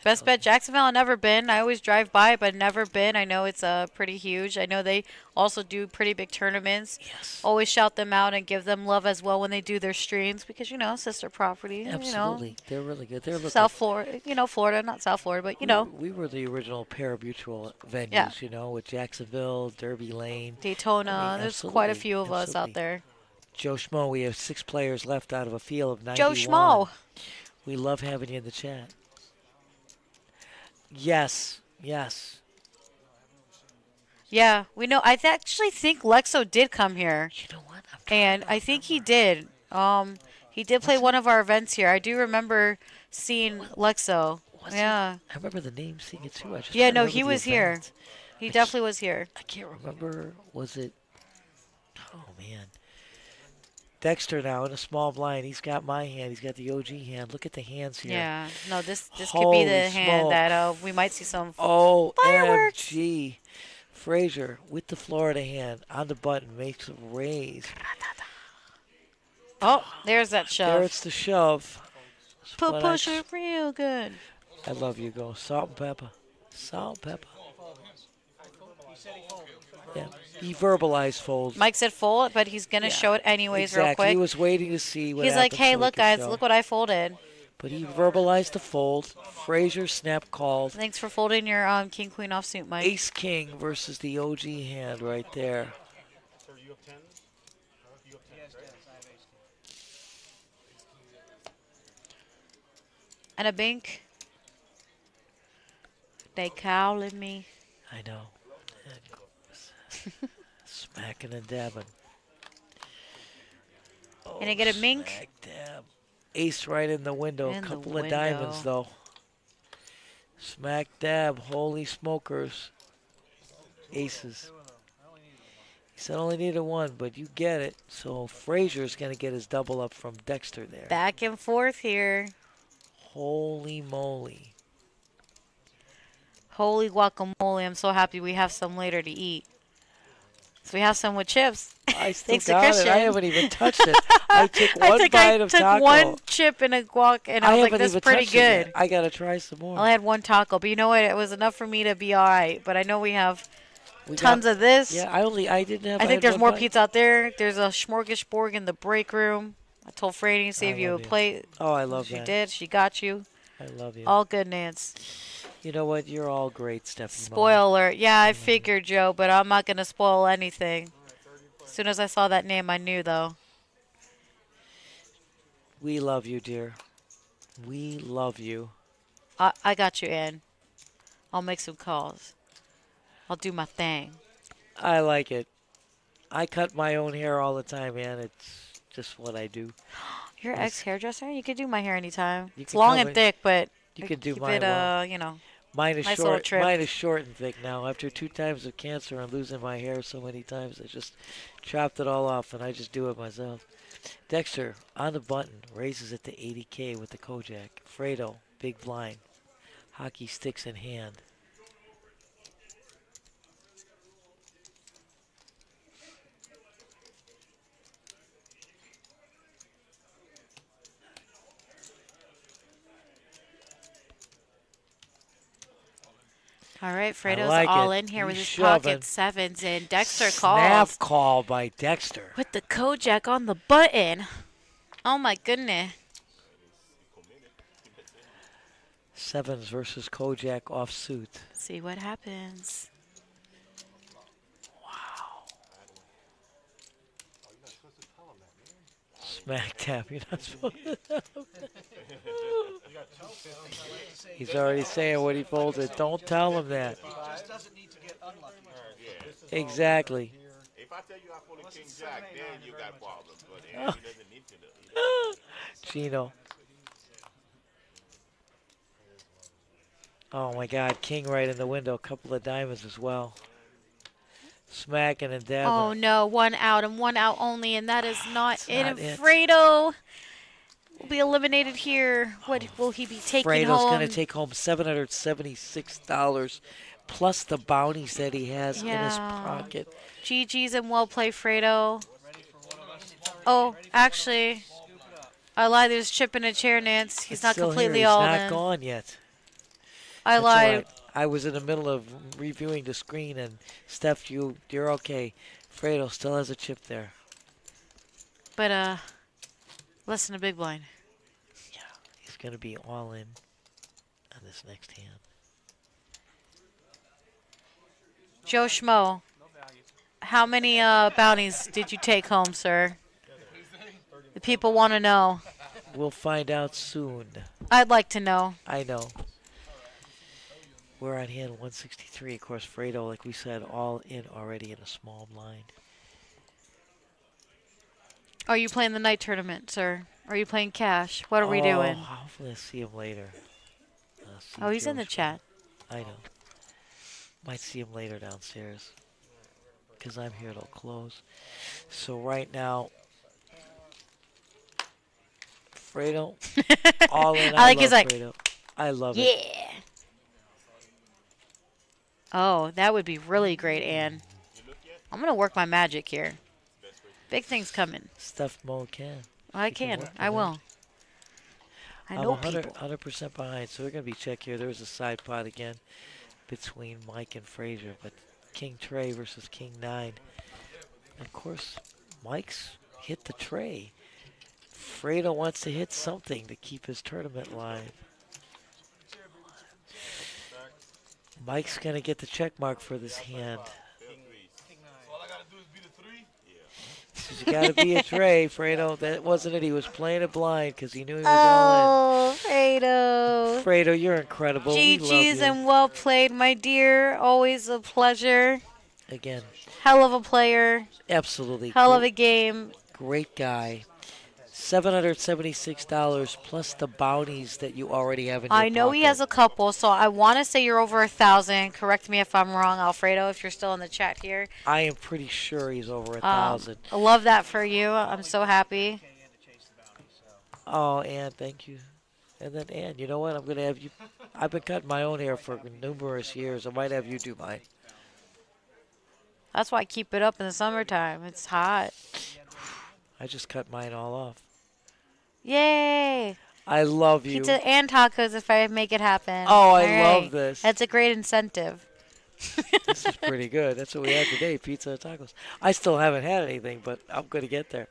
Best bet Jacksonville. I've never been. I always drive by, but never been. I know it's pretty huge. I know they also do pretty big tournaments. Yes. Always shout them out and give them love as well when they do their streams because, sister property. Absolutely. They're really good. They're looking... South Florida, Florida, not South Florida, but, We were the original parimutuel venues, Yeah. with Jacksonville, Derby Lane. Daytona. I mean, There's quite a absolutely, few of us out absolutely. there. Joe Schmo, we have 6 players left out of a field of 91. Joe Schmo. We love having you in the chat. Yes, yes. Yeah, we know. I actually think Lexo did come here. You know what? And I think he did. He did play one of our events here. I do remember seeing Lexo. Yeah. I remember the name, seeing it too. I just Yeah, can't no, remember he the was here. event. He definitely was here. I can't remember. Was it? Oh man. Dexter now in a small blind. He's got my hand. He's got the OG hand. Look at the hands here. Yeah. No, this could be Holy the hand smoke. that we might see some fireworks. OMG. Frazier with the Florida hand on the button makes a raise. Oh, there's that shove. There it's the shove. Push it real good. I love you, go. Salt and pepper. Salt and pepper. Yeah. He verbalized fold. Mike said fold, but he's going to show it anyways exactly. real quick. He was waiting to see what He's like, happened hey, so he look, could guys, show. look what I folded. But he verbalized the fold. Frazier snap called. Thanks for folding your king queen offsuit, Mike. Ace king versus the OG hand right there. And a bink. They calling me. I know. Smacking and dabbing. Can I get a mink? Smack dab. Ace right in the window. In the Couple of diamonds, though. Smack dab. Holy smokers. Aces. He said only needed one, but you get it. So Frazier's going to get his double up from Dexter there. Back and forth here. Holy moly. Holy guacamole. I'm so happy we have some later to eat. So we have some with chips. I still Thanks to got it. Christian. I haven't even touched it. I took one bite of took taco. one chip and a guac, and I was like, haven't "That's even pretty touched it yet. good." I got to try some more. I had one taco, but you know what? It was enough for me to be all right. But I know we have tons of this. Yeah, I didn't have. I think had there's one more bite. pizza out there. There's a smorgasbord in the break room. I told Frady to save you a love you. plate. Oh, I love she that. She did. She got you. I love you. All good, Nance. You know what? You're all great, Stefymo. Spoiler. Yeah, I figured, Joe, but I'm not going to spoil anything. As soon as I saw that name, I knew, though. We love you, dear. We love you. I got you, Ann. I'll make some calls. I'll do my thing. I like it. I cut my own hair all the time, man. It's just what I do. You're an ex-hairdresser? You can do my hair anytime. You It's can long come and in. thick, but You can do keep mine it, well. you know, Mine is nice little short. trim. Mine is short and thick now. After 2 times of cancer and losing my hair so many times, I just chopped it all off, and I just do it myself. Dexter on the button raises it to 80K with the Kojak. Fredo, big blind, hockey sticks in hand. All right, Fredo's like all it. in here with He's his shoving. pocket sevens, and Dexter Snap calls call by Dexter. with the Kojak on the button. Oh, my goodness. Sevens versus Kojak off suit. See what happens. Smack tap. You're not supposed to tell him. He's already saying what he folded. Don't tell him that. Just doesn't need to get unlucky. Exactly. If I tell you I pulled a king jack, then you got problems. But he doesn't need to. Gino. Oh my God, king right in the window. A couple of diamonds as well. Smacking and dabbing. Oh, no. 1 out and 1 out only, and that is not it. not And it. Fredo will be eliminated here. What will he be taking Fredo's home? going to take home $776 plus the bounties that he has in his pocket. GG's and well played, Fredo. Oh, actually, I lied. There's Chip in a chair, Nance. He's It's not still completely here. He's all not in. gone yet. I That's all lied. right. I was in the middle of reviewing the screen, and Steph, you're okay. Fredo still has a chip there. But, less than a big blind. Yeah, he's going to be all in on this next hand. Joe Schmo, how many bounties did you take home, sir? The people want to know. We'll find out soon. I'd like to know. I know. We're on hand 163. Of course, Fredo, like we said, all in already in a small blind. Are you playing the night tournament, sir? Are you playing cash? What are we doing? Hopefully I'll see him later. Oh, he's in the Joe chat. Schmo. I know. Might see him later downstairs. Because I'm here till close. So right now, Fredo, all in. I like love his like. Fredo. I love it. Yeah. Oh, that would be really great, Ann. I'm going to work my magic here. Big things coming. Stefymo can. I You can. work I it. will. I know I'm people. 100% behind, so we're going to be check here. There's a side pot again between Mike and Frazier, but King Trey versus King 9. Of course, Mike's hit the tray. Fredo wants to hit something to keep his tournament live. Mike's going to get the check mark for this hand. All I gotta do is beat a 3? Yeah. You got to be a tray, Fredo. That wasn't it. He was playing it blind because he knew he was all Oh, Fredo. in. Fredo, you're incredible. We love GG's you. and well played, my dear. Always a pleasure. Again, Hell of a player. absolutely. Hell of a game. Great guy. $776 plus the bounties that you already have in your I know he pocket. has a couple, so I want to say you're over 1,000. Correct me if I'm wrong, Alfredo, if you're still in the chat here. I am pretty sure he's over 1,000. I love that for you. I'm so happy. Oh, Ann, thank you. And then, Ann, you know what? I'm going to have you. I've been cutting my own hair for numerous years. I might have you do mine. That's why I keep it up in the summertime. It's hot. I just cut mine all off. Yay! I love you. Pizza and tacos if I make it happen. Oh, I All love this. That's a great incentive. This is pretty good. That's what we had today, pizza and tacos. I still haven't had anything, but I'm going to get there.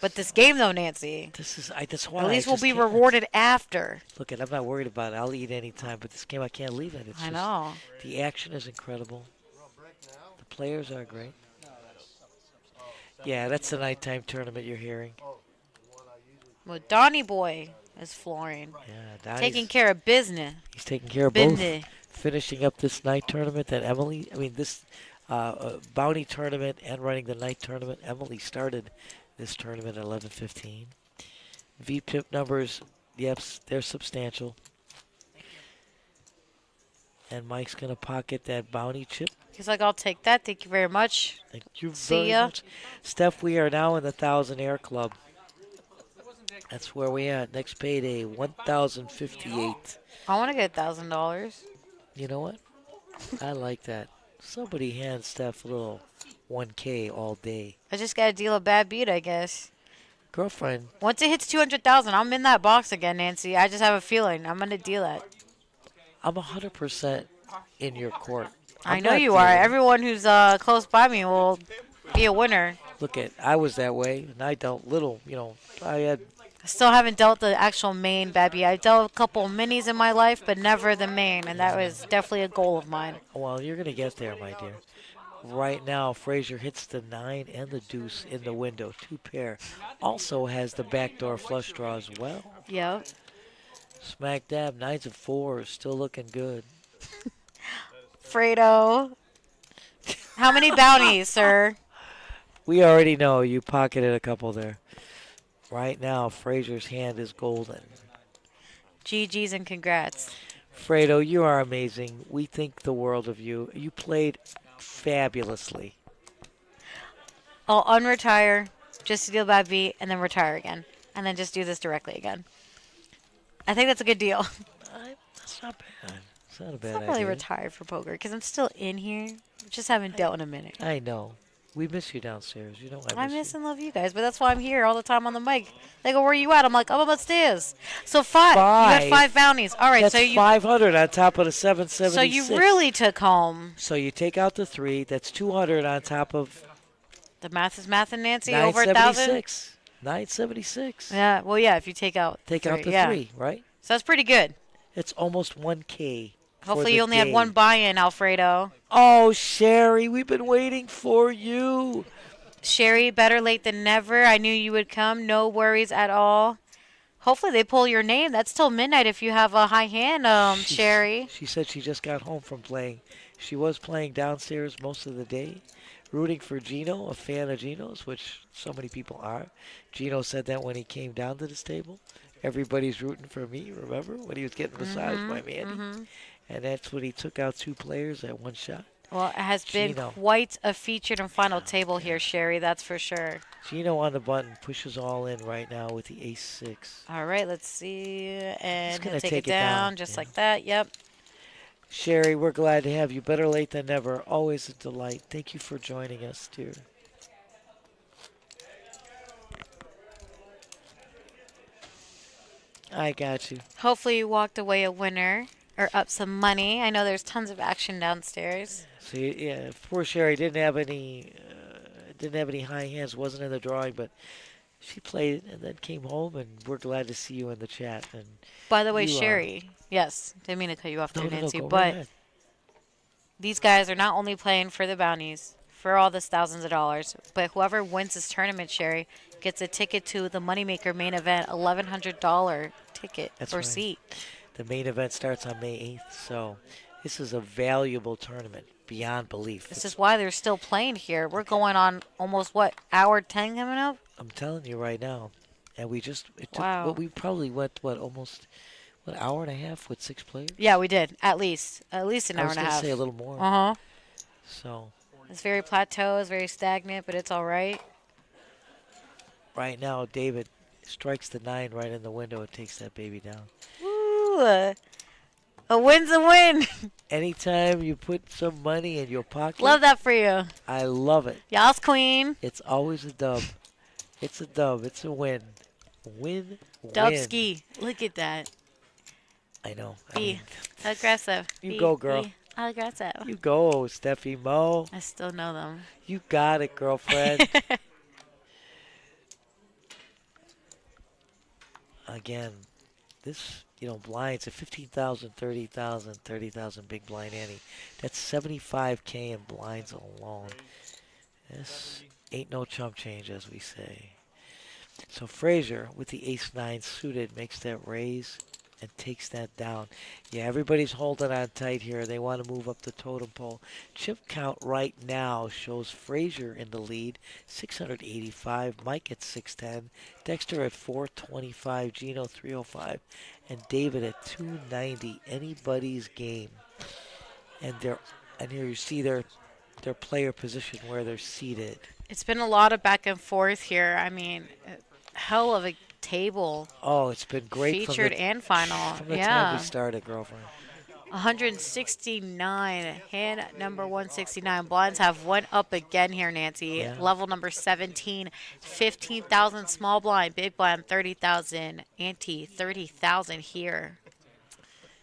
But this game, though, Nancy, That's why at least I we'll just be can't. rewarded after. Look, I'm not worried about it. I'll eat any time, but this game I can't leave it. It's I just, know. The action is incredible. The players are great. Yeah, that's the nighttime tournament you're hearing. Well, Donnie Boy is flooring. Yeah, Donnie's, Taking care of business. He's taking care of Business. both. Finishing up this night tournament that this bounty tournament and running the night tournament. Emily started this tournament at 11:15. V-chip numbers, yep, they're substantial. And Mike's going to pocket that bounty chip. He's like, I'll take that. Thank you very much. Thank you See very ya. much. Steph, we are now in the 1,000 Air Club. That's where we at. Next payday, 1,058. I want to get $1,000. You know what? I like that. Somebody hand Steph a little 1K all day. I just got to deal a bad beat, I guess. Girlfriend, Once it hits 200,000, I'm in that box again, Nancy. I just have a feeling I'm going to deal it. I'm 100% in your court. I know you are. Everyone who's close by me will be a winner. Look I was that way, and I dealt little, I Still haven't dealt the actual main bad beat. I dealt a couple minis in my life, but never the main, and that was definitely a goal of mine. Well, you're going to get there, my dear. Right now, Frazier hits the 9 and the deuce in the window, 2 pair. Also has the backdoor flush draw as well. Yep. Smack dab, 9s and 4s, still looking good. Fredo. How many bounties, sir? We already know you pocketed a couple there. Right now, Frazier's hand is golden. GG's and congrats. Fredo, you are amazing. We think the world of you. You played fabulously. I'll unretire, just to deal bad beat, and then retire again. And then just do this directly again. I think that's a good deal. That's not bad. It's not a bad I'm not really idea. retired for poker because I'm still in here. Just haven't dealt in a minute. I know. We miss you downstairs. You know I miss and love you guys, but that's why I'm here all the time on the mic. They go, where you at? I'm like, I'm upstairs. So 5. You had 5 bounties. All right, That's so you 500 on top of the 776. So you really took home. So you take out the 3. That's 200 on top of. The math is math and Nancy over 1,000. 976. Yeah. Well, yeah. If you take out Take 3, out the yeah. 3, right? So that's pretty good. It's almost 1K. Hopefully you only had one buy-in, Alfredo. Oh, Sherry, we've been waiting for you. Sherry, better late than never. I knew you would come. No worries at all. Hopefully they pull your name. That's till midnight if you have a high hand, Sherry. She said she just got home from playing. She was playing downstairs most of the day, rooting for Gino, a fan of Gino's, which so many people are. Gino said that when he came down to this table. Everybody's rooting for me, remember? When he was getting massaged by Mandy. And that's when he took out 2 players at one shot. Well, it has been quite a featured and final table here, Sherry, that's for sure. Gino on the button pushes all in right now with the ace-6. All right, let's see. And He's he'll take it down just like that. Yep. Sherry, we're glad to have you. Better late than never. Always a delight. Thank you for joining us, dear. I got you. Hopefully you walked away a winner or up some money. I know there's tons of action downstairs. So yeah, poor Sherry didn't have any high hands. Wasn't in the drawing, but she played and then came home. And we're glad to see you in the chat. And by the way, Sherry, yes, didn't mean to cut you off there, Nancy, go but ahead. these guys are not only playing for the bounties, for all this thousands of dollars. But whoever wins this tournament, Sherry, gets a ticket to the Moneymaker Main Event, $1,100 ticket That's or right. seat. The main event starts on May 8th, so this is a valuable tournament beyond belief. This is why they're still playing here. We're going on almost, what, hour 10 coming up? I'm telling you right now. And it took, Wow. we probably went, almost, hour and a half with 6 players? Yeah, we did. At least an hour and a half. I was going to say a little more. Uh-huh. So. It's very plateau. It's very stagnant, but it's all right. Right now, David strikes the 9 right in the window and takes that baby down. Ooh, a win's a win. Anytime you put some money in your pocket. Love that for you. I love it. Y'all's queen. It's always a dub. It's a dub. It's a win. Win. Dub ski. Look at that. I know. Be aggressive. You go, girl. Be aggressive. You go, Stefymo. I still know them. You got it, girlfriend. Again, this, blinds at 15,000, 30,000, 30,000 big blind ante. That's 75K in blinds alone. This ain't no chump change, as we say. So Frazier, with the ace-9 suited, makes that raise and takes that down. Yeah, everybody's holding on tight here. They want to move up the totem pole. Chip count right now shows Frazier in the lead, 685. Mike at 610. Dexter at 425. Gino 305. And David at 290. Anybody's game. And here you see their player position where they're seated. It's been a lot of back and forth here. I mean, hell of a table. Oh, it's been great. Featured and final. From the time we started, girlfriend. 169. Hand number 169. Blinds have went up again here, Nancy. Yeah. Level number 17. 15,000 small blind. Big blind 30,000. Ante 30,000 here.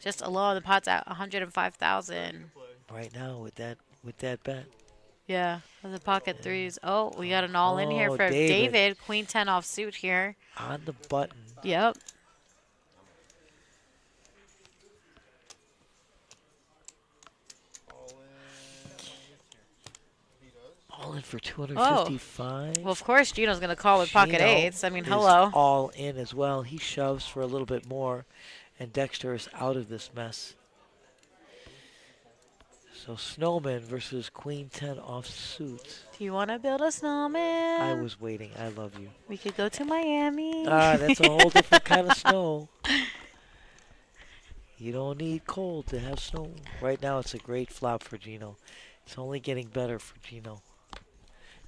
Just alone, the pot's at 105,000. Right now with that bet. Yeah, the pocket threes. Oh, we got an all in here for David. Queen 10 off suit here. On the button. Yep. All in for 255. Well, of course, Gino's going to call with pocket eights. I mean, hello. All in as well. He shoves for a little bit more, and Dexter is out of this mess. So Snowman versus Queen 10 off suit. Do you want to build a snowman? I was waiting. I love you. We could go to Miami. That's a whole different kind of snow. You don't need cold to have snow. Right now, it's a great flop for Gino. It's only getting better for Gino.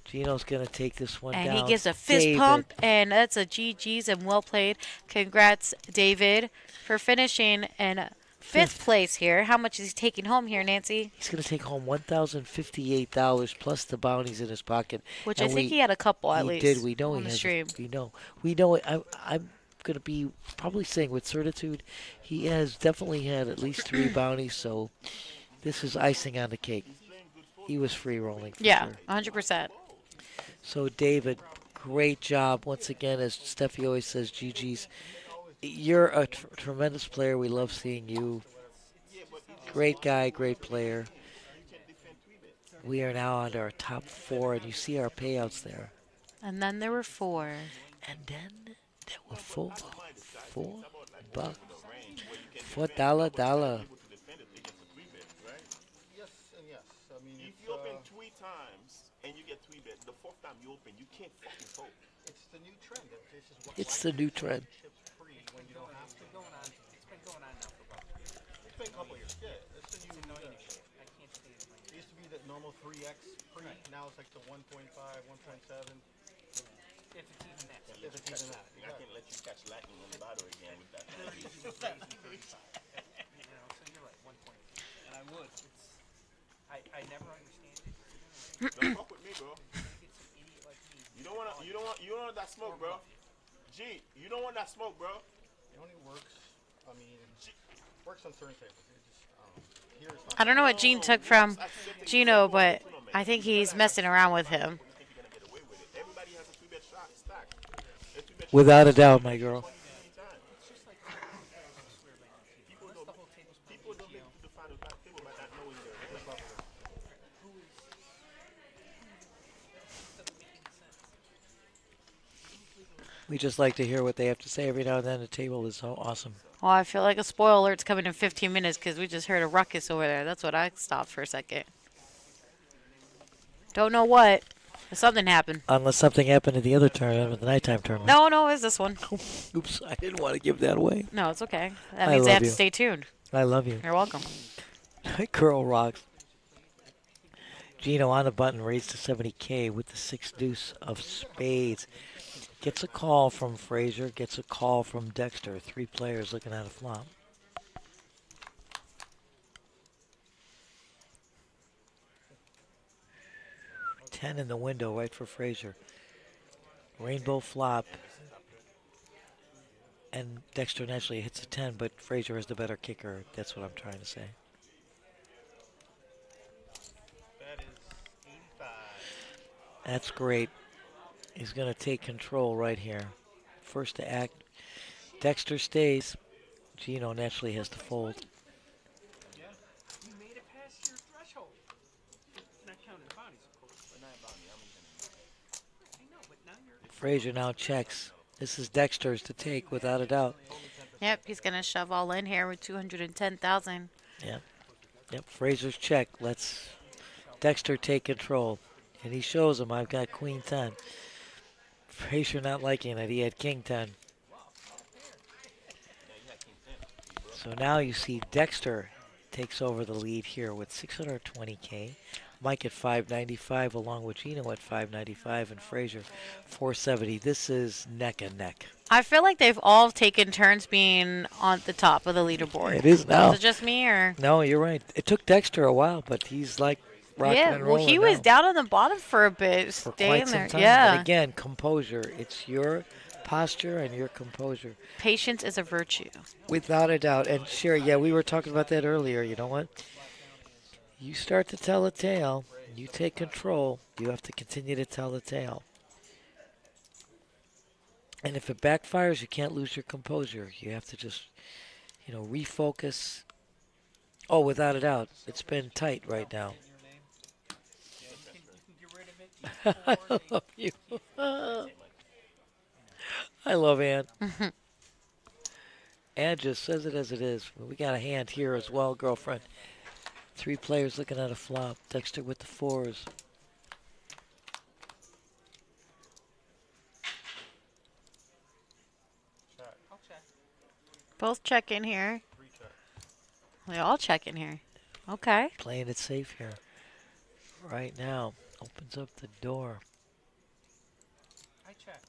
Gino's going to take this one down. And he gives a fist pump, and that's a GG's and well played. Congrats, David, for finishing in fifth place here. How much is he taking home here, Nancy? He's going to take home $1,058 plus the bounties in his pocket. Which I think he had a couple at least. He did. We know on he the has. stream. We know it. I'm going to be probably saying with certitude, he has definitely had at least 3 bounties. So this is icing on the cake. He was free rolling. Yeah, sure. 100%. So David, great job once again. As Steffi always says, GG's. You're a tremendous player. We love seeing you. Great guy, great player. We are now on our top 4, and you see our payouts there. And then there were 4. And then there were $4 bucks. $4. Yes and yes. I mean, if you open 3 times and you get 3 bets, the 4th time you open, you can't fucking fold. It's the new trend. This is what It's the new trend. It's been a couple years. Yeah, it's the new. It used to be the normal 3x pre. Now it's like the 1.5, 1.7. If it's even that. If it's even that. I can't let you catch lightning on the bottle again with that. So you're right, 1 point. And I would. I never understand it. Don't fuck with me, bro. You don't want that smoke, bro. G, you don't want that smoke, bro. It only works. I mean, works on certain tables. Here it's not. I don't know what Gene took from Gino, but I think he's messing around with him. Without a doubt, my girl. We just like to hear what they have to say every now and then. The table is so awesome. Oh, I feel like a spoil alert's coming in 15 minutes because we just heard a ruckus over there. That's what I stopped for a second. Don't know what. But something happened. Unless something happened at the other tournament, the nighttime tournament. No, it's this one. Oops, I didn't want to give that away. No, it's okay. That means they have to stay tuned. I love you. You're welcome. Girl rocks. Gino on the button, raised to 70K with the 6 deuce of spades. Gets a call from Frazier, gets a call from Dexter. 3 players looking at a flop. $10 in the window, right for Frazier. Rainbow flop. And Dexter naturally hits a 10, but Frazier is the better kicker. That's what I'm trying to say. That is 85. That's great. He's going to take control right here. First to act. Dexter stays. Gino naturally has to fold. Yeah, you made it past your threshold. Not counting bodies, of course. But not bounty. I know, but now you're. Frazier now checks. This is Dexter's to take without a doubt. Yep, he's going to shove all in here with 210,000. Yep, Frazier's check. Let's Dexter take control. And he shows him, I've got Queen 10. Frazier not liking it. He had King 10. So now you see Dexter takes over the lead here with 620K. Mike at 595 along with Gino at 595 and Frazier 470. This is neck and neck. I feel like they've all taken turns being on the top of the leaderboard. It is now. Is it just me or? No, you're right. It took Dexter a while, but he's like rocking and rolling. Well, he was down on the bottom for a bit, for staying quite some there. time. Yeah. But again, composure. It's your posture and your composure. Patience is a virtue. Without a doubt. And Sherry, yeah, we were talking about that earlier. You know what? You start to tell a tale. You take control. You have to continue to tell the tale. And if it backfires, you can't lose your composure. You have to just, refocus. Oh, without a doubt. It's been tight right now. I love you. I love Ann. Ann just says it as it is. We got a hand here as well, girlfriend. 3 players looking at a flop. Dexter with the 4s. Both check in here. They all check in here. Okay. Playing it safe here. Right now. Opens up the door. I check.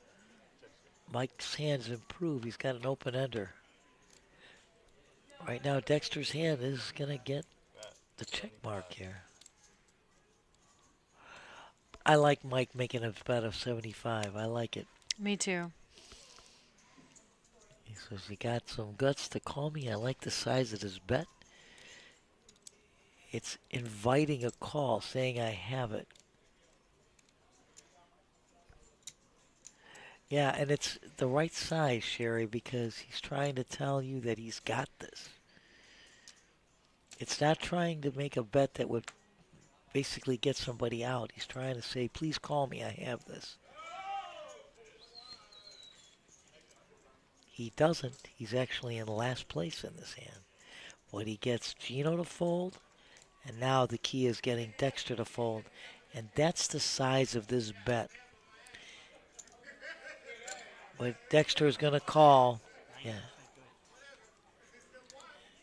Mike's hands improve. He's got an open ender. Right now, Dexter's hand is going to get the check mark here. I like Mike making a bet of 75. I like it. Me too. He says, you got some guts to call me. I like the size of this bet. It's inviting a call, saying I have it. Yeah, and it's the right size, Sherry, because he's trying to tell you that he's got this. It's not trying to make a bet that would basically get somebody out. He's trying to say, please call me, I have this. He doesn't. He's actually in last place in this hand. But he gets Gino to fold, and now the key is getting Dexter to fold. And that's the size of this bet. But Dexter is going to call. Yeah.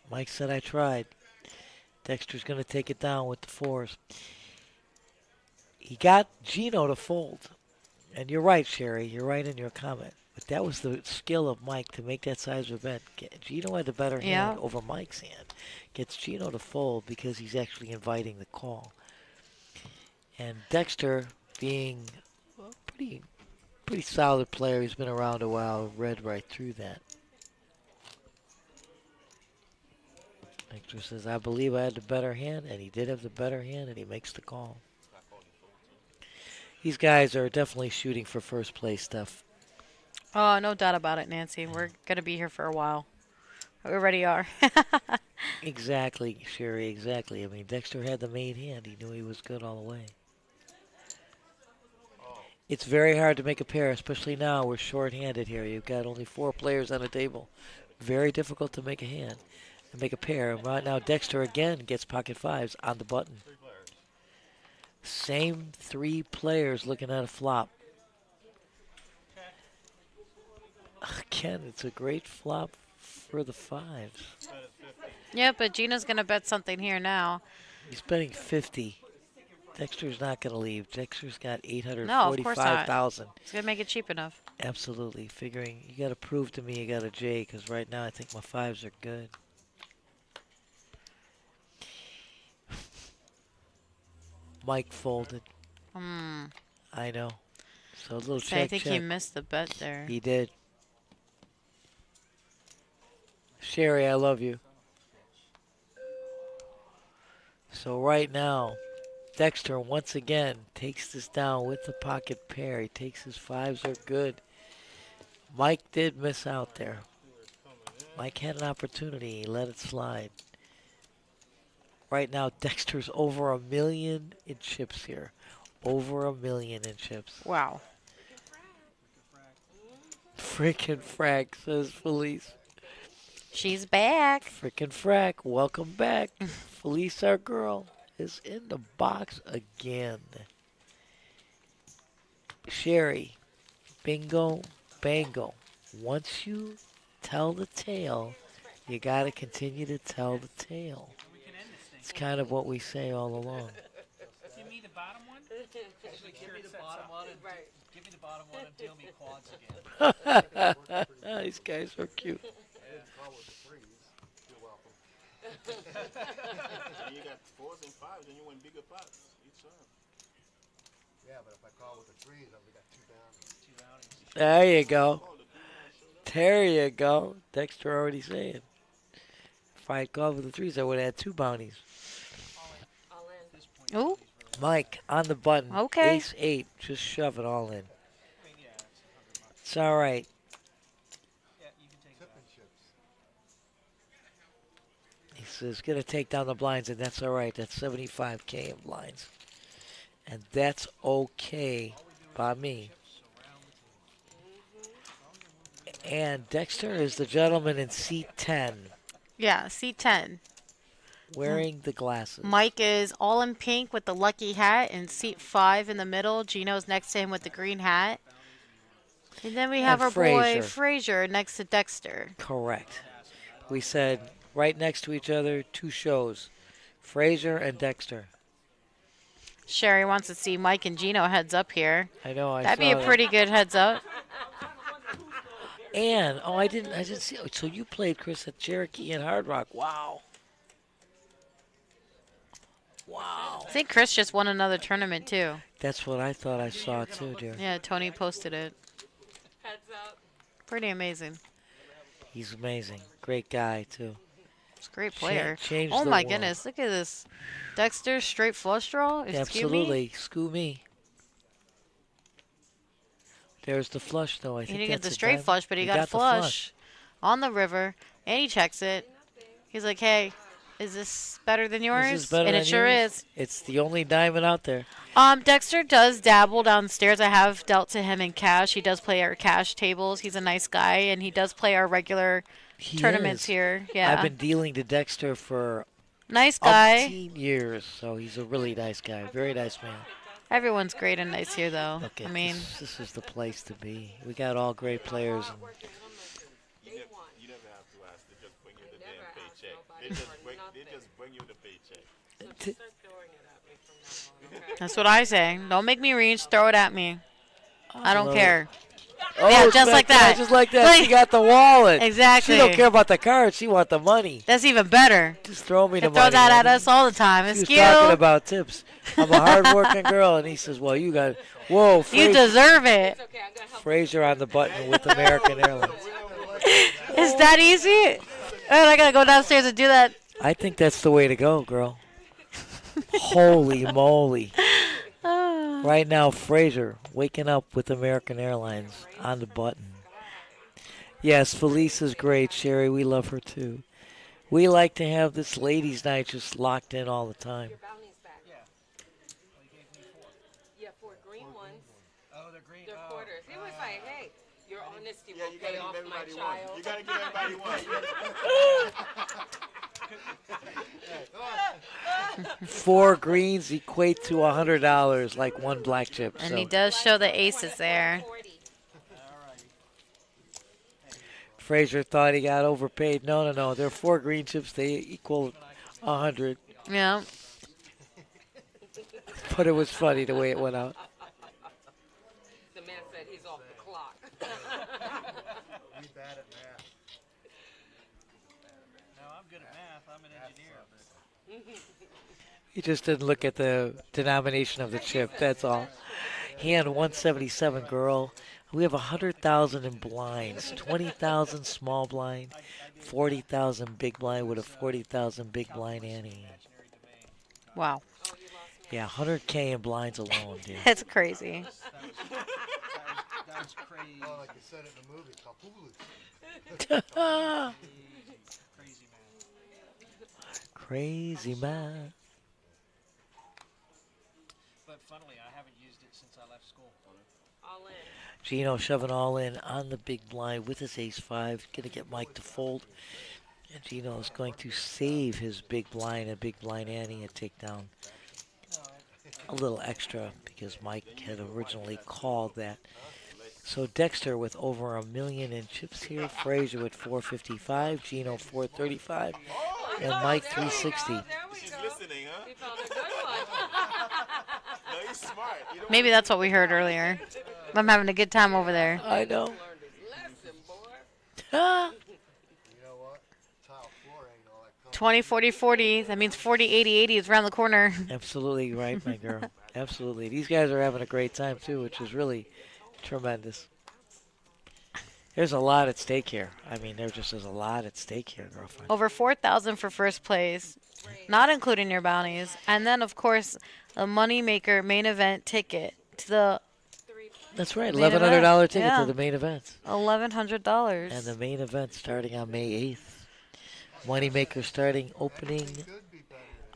Mike said I tried. Dexter's going to take it down with the 4s. He got Gino to fold. And you're right, Sherry. You're right in your comment. But that was the skill of Mike to make that size of a bet. Gino had the better hand over Mike's hand. Gets Gino to fold because he's actually inviting the call. And Dexter, being a pretty solid player, he's been around a while, read right through that. Dexter says, I believe I had the better hand, and he did have the better hand, and he makes the call. These guys are definitely shooting for first place stuff. Oh, no doubt about it, Nancy. We're going to be here for a while. We already are. Exactly, Sherry, exactly. I mean, Dexter had the main hand. He knew he was good all the way. It's very hard to make a pair, especially now we're short-handed here. You've got only 4 players on the table. Very difficult to make a hand and make a pair. And right now Dexter again gets pocket 5s on the button. Same 3 players looking at a flop. Again, it's a great flop for the 5s. Yeah, but Gina's going to bet something here now. He's betting 50. Dexter's not going to leave. Dexter's got No, of course not. 845,000. He's going to make it cheap enough. Absolutely. Figuring you got to prove to me you got a J, because right now I think my 5s are good. Mike folded. I know. So a little check. I think he missed the bet there. He did. Sherry, I love you. So right now, Dexter once again takes this down with the pocket pair. He takes his 5s are good. Mike did miss out there. Mike had an opportunity. He let it slide. Right now, Dexter's over $1 million in chips here. Over $1 million in chips. Wow. Frickin' frack, says Felice. She's back. Frickin' frack, welcome back. Felice, our girl, is in the box again. Sherry, bingo, bango. Once you tell the tale, you got to continue to tell the tale. It's kind of what we say all along. Give me the bottom one? Give me the bottom one and give me the bottom one and deal me quads again. These guys are cute. You got 4s and 5s and you win bigger pots each time. Yeah, but if I call with the 3s, I've got 2 bounties. There you go. There you go. Dexter already saying. If I had called with the 3s, I would have had 2 bounties. Ooh. Mike on the button. Okay. Ace 8. Just shove it all in. It's all right. He says, going to take down the blinds, and that's all right. That's $75K in blinds. And that's okay by me. And Dexter is the gentleman in seat 10. Yeah, C10. Wearing the glasses. Mike is all in pink with the lucky hat in seat 5 in the middle. Gino's next to him with the green hat. And then we have our boy Frazier next to Dexter. Correct. We said right next to each other, 2 shows. Frazier and Dexter. Sherry wants to see Mike and Gino heads up here. I know. That'd be a pretty good heads up. And I didn't see. So you played Chris at Cherokee and Hard Rock. Wow. Wow. I think Chris just won another tournament too. That's what I thought I saw too, dear. Yeah, Tony posted it. Heads up. Pretty amazing. He's amazing. Great guy too. He's a great player. Changed oh the my world. goodness, look at this. Dexter straight flush draw. Absolutely. Screw me. There's the flush though. I think he didn't get that's the straight flush, but he got a flush on the river, and he checks it. He's like, "Hey, is this better than yours?" This is better and than it sure yours? is. It's the only diamond out there. Dexter does dabble downstairs. I have dealt to him in cash. He does play our cash tables. He's a nice guy, and he does play our regular tournaments here. Yeah, I've been dealing to Dexter for nice guy. 18 years, so he's a really nice guy. Very nice man. Everyone's great and nice here, though. Look at I mean, this is the place to be. We got all great players. And You never have to ask. They just bring you the damn paycheck. They just bring you the paycheck. that's what I say. Don't make me reach. Throw it at me. I don't care. Oh, yeah, just like that. Just like that. She got the wallet. Exactly. She don't care about the card. She want the money. That's even better. Just throw me the money. Throw that at us all the time. She It's was talking about tips. I'm a hard-working girl, and he says, "Well, you got whoa, you deserve it." Frazier on the button with American Airlines. Is that easy? And I gotta go downstairs and do that. I think that's the way to go, girl. Holy moly! Right now, Frazier waking up with American Airlines on the button. Yes, Felice is great, Sherry. We love her too. We like to have this ladies' night just locked in all the time. Yeah, 4 green ones. Oh, the green. They're quarters. He was like, hey, your honesty Yeah, will you pay gotta off give my everybody child. one. You gotta give everybody one. 4 greens equate to $100, like 1 black chip. And So he does show the aces there. Frazier thought he got overpaid. No. They're 4 green chips. They equal 100. Yeah. But it was funny the way it went out. The man said he's off the clock. We bad at math. No, I'm good at math. I'm an engineer. He just didn't look at the denomination of the chip. That's all. Hand 177, girl. We have 100,000 in blinds, 20,000 small blind, 40,000 big blind with a 40,000 big blind ante. Wow. Yeah, 100K in blinds alone, dude. That's crazy. That was crazy. Oh, like you said it in the movie, Crazy man. Crazy man. But funnily, I haven't used it since I left school. All in. Gino shoving all in on the big blind with his ace-5. Going to get Mike to fold. And Gino is going to save his big blind and big blind ante and take down a little extra because Mike had originally called that. So Dexter with over $1 million in chips here. Frazier with 455. Gino 435. And Mike 360. She's listening, huh? He found a good one. No, he's smart. You don't Maybe that's what we heard earlier. I'm having a good time over there. I know. Learned his lesson, boy. You know what? Tile floor ain't all that comfortable. 20, 40, 40. That means 40, 80, 80 is around the corner. Absolutely right, my girl. Absolutely. These guys are having a great time, too, which is really tremendous. There's a lot at stake here. I mean, there just is a lot at stake here, girlfriend. Over 4,000 for first place, not including your bounties. And then, of course, a Moneymaker Main Event ticket to the That's right, Main $1,100 event, ticket yeah. to the main event. $1,100. And the main event starting on May 8th. Moneymaker starting opening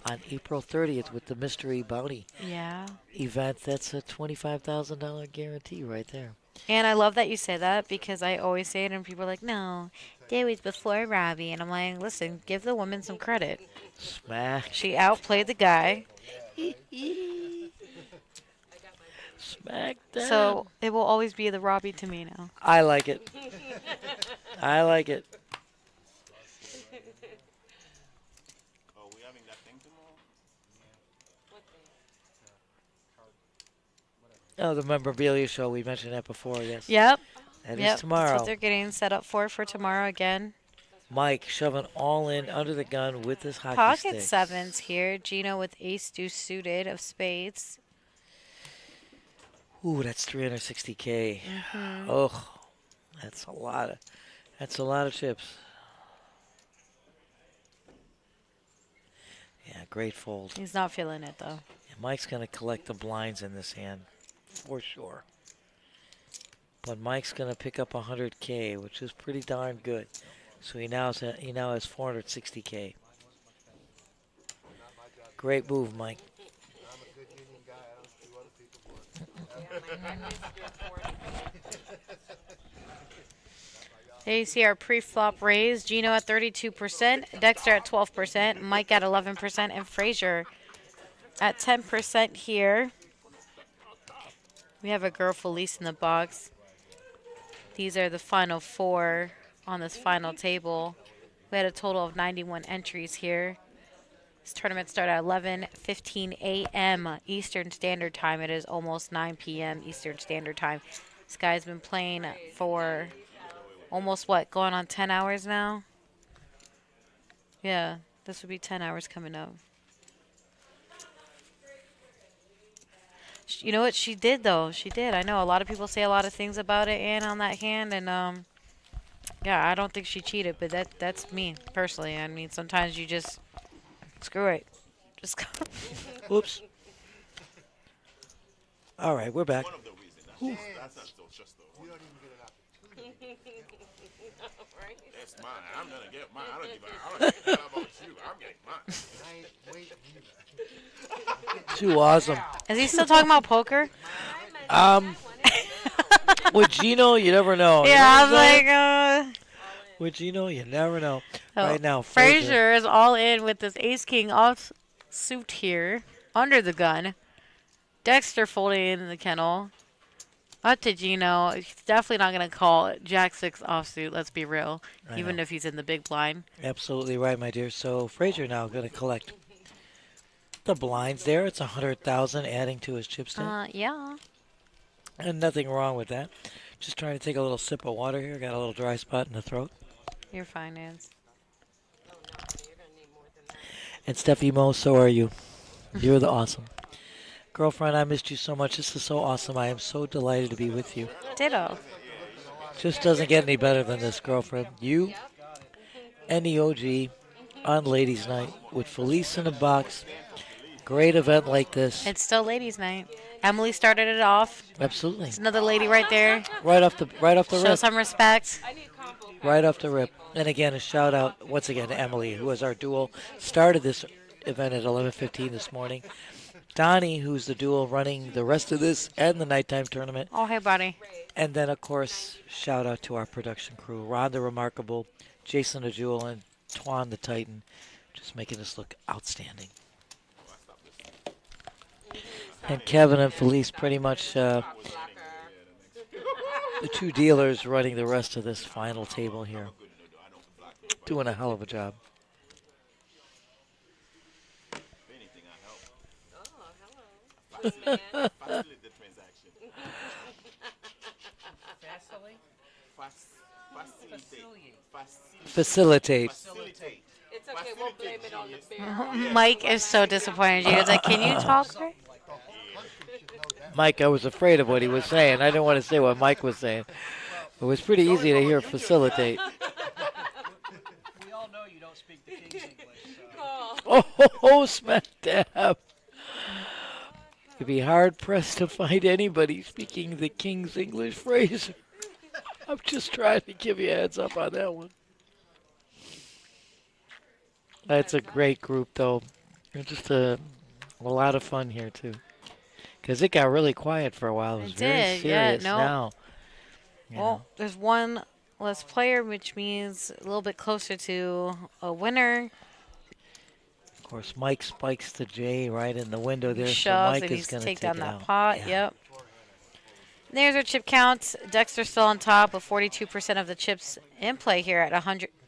on April 30th with the Mystery Bounty Yeah. event. That's a $25,000 guarantee right there. And I love that you say that because I always say it and people are like, no, that was before Robbie. And I'm like, listen, give the woman some credit. Smack. She outplayed the guy. Smack down. So it will always be the Robbie to me now. I like it. I like it. Oh, we having that thing tomorrow? Oh, the memorabilia show. We mentioned that before, yes. Yep. That is That's tomorrow. what they're getting set up for tomorrow again. Mike shoving all in under the gun with his hockey Pocket sticks. sevens here. Gino with ace deuce suited of spades. Ooh, that's 360K. Mhm. Oh, that's a lot of chips. Yeah, great fold. He's not feeling it though. Yeah, Mike's gonna collect the blinds in this hand, for sure. But Mike's gonna pick up 100K, which is pretty darn good. So he now has 460K. Great move, Mike. I'm a good union guy. I don't do other people's work. There you see our pre-flop raise. Gino at 32%, Dexter at 12%, Mike at 11%, and Frazier at 10% here. We have a girl Felice in the box. These are the final 4 on this final table. We had a total of 91 entries here. This tournament started at 11:15 a.m. Eastern Standard Time. It is almost 9 p.m. Eastern Standard Time. This guy's been playing for almost, going on 10 hours now? Yeah, this would be 10 hours coming up. You know what she did, though? She did. I know a lot of people say a lot of things about it and on that hand, and yeah, I don't think she cheated, but that's me, personally. I mean, sometimes you just, screw it. Just go. Whoops. All right, we're back. One of the reasons. That's not so just the one. You don't even get an opportunity. That's mine. I'm gonna get mine. I don't give a about you. I'm getting mine. I ain't waiting either. Too awesome. Is he still talking about poker? With Gino, you never know. Yeah, I was like, With Gino, you never know. Oh, Right now, Frazier is all in with this ace king off suit here, under the gun. Dexter folding in the kennel. Up to Gino. He's definitely not going to call Jack 6 offsuit, let's be real. Even if he's in the big blind. Absolutely right, my dear. So Frazier now going to collect the blinds there. It's 100,000 adding to his chip stack. Yeah. And nothing wrong with that. Just trying to take a little sip of water here. Got a little dry spot in the throat. You're fine, Nance. And Stefymo, so are you. You're the awesome. Girlfriend, I missed you so much. This is so awesome. I am so delighted to be with you. Ditto. Just doesn't get any better than this, girlfriend. You and the OG on Ladies Night with Felice in a box. Great event like this. It's still ladies' night. Emily started it off. Absolutely. There's another lady right there. Right off the Show rip. some respect. Right off the rip. And again, a shout out once again to Emily, who was our duel. Started this event at 11:15 this morning. Donnie, who's the duel running the rest of this and the nighttime tournament. Oh, hey, buddy. And then, of course, shout out to our production crew, Ron the Remarkable, Jason the Jewel, and Twan the Titan, just making this look outstanding. And Kevin and Felice pretty much the two dealers running the rest of this final table here. Doing a hell of a job. Facilitate. It's okay, we'll blame it on the beer. Mike is so disappointed. He was like, can you talk? Mike, I was afraid of what he was saying. I didn't want to say what Mike was saying. It was pretty easy to hear facilitate. We all know you don't speak the King's English. Oh, smack dab. You'd be hard-pressed to find anybody speaking the King's English phrase. I'm just trying to give you a heads up on that one. That's a great group, though. It's just a lot of fun here, too. Because it got really quiet for a while. It was very serious now. Well, there's one less player, which means a little bit closer to a winner. Of course, Mike spikes the J right in the window there. Shoves, so Mike and is he's going to take take down it that out. pot. Yeah. Yep. There's our chip count. Dexter still on top with 42% of the chips in play here at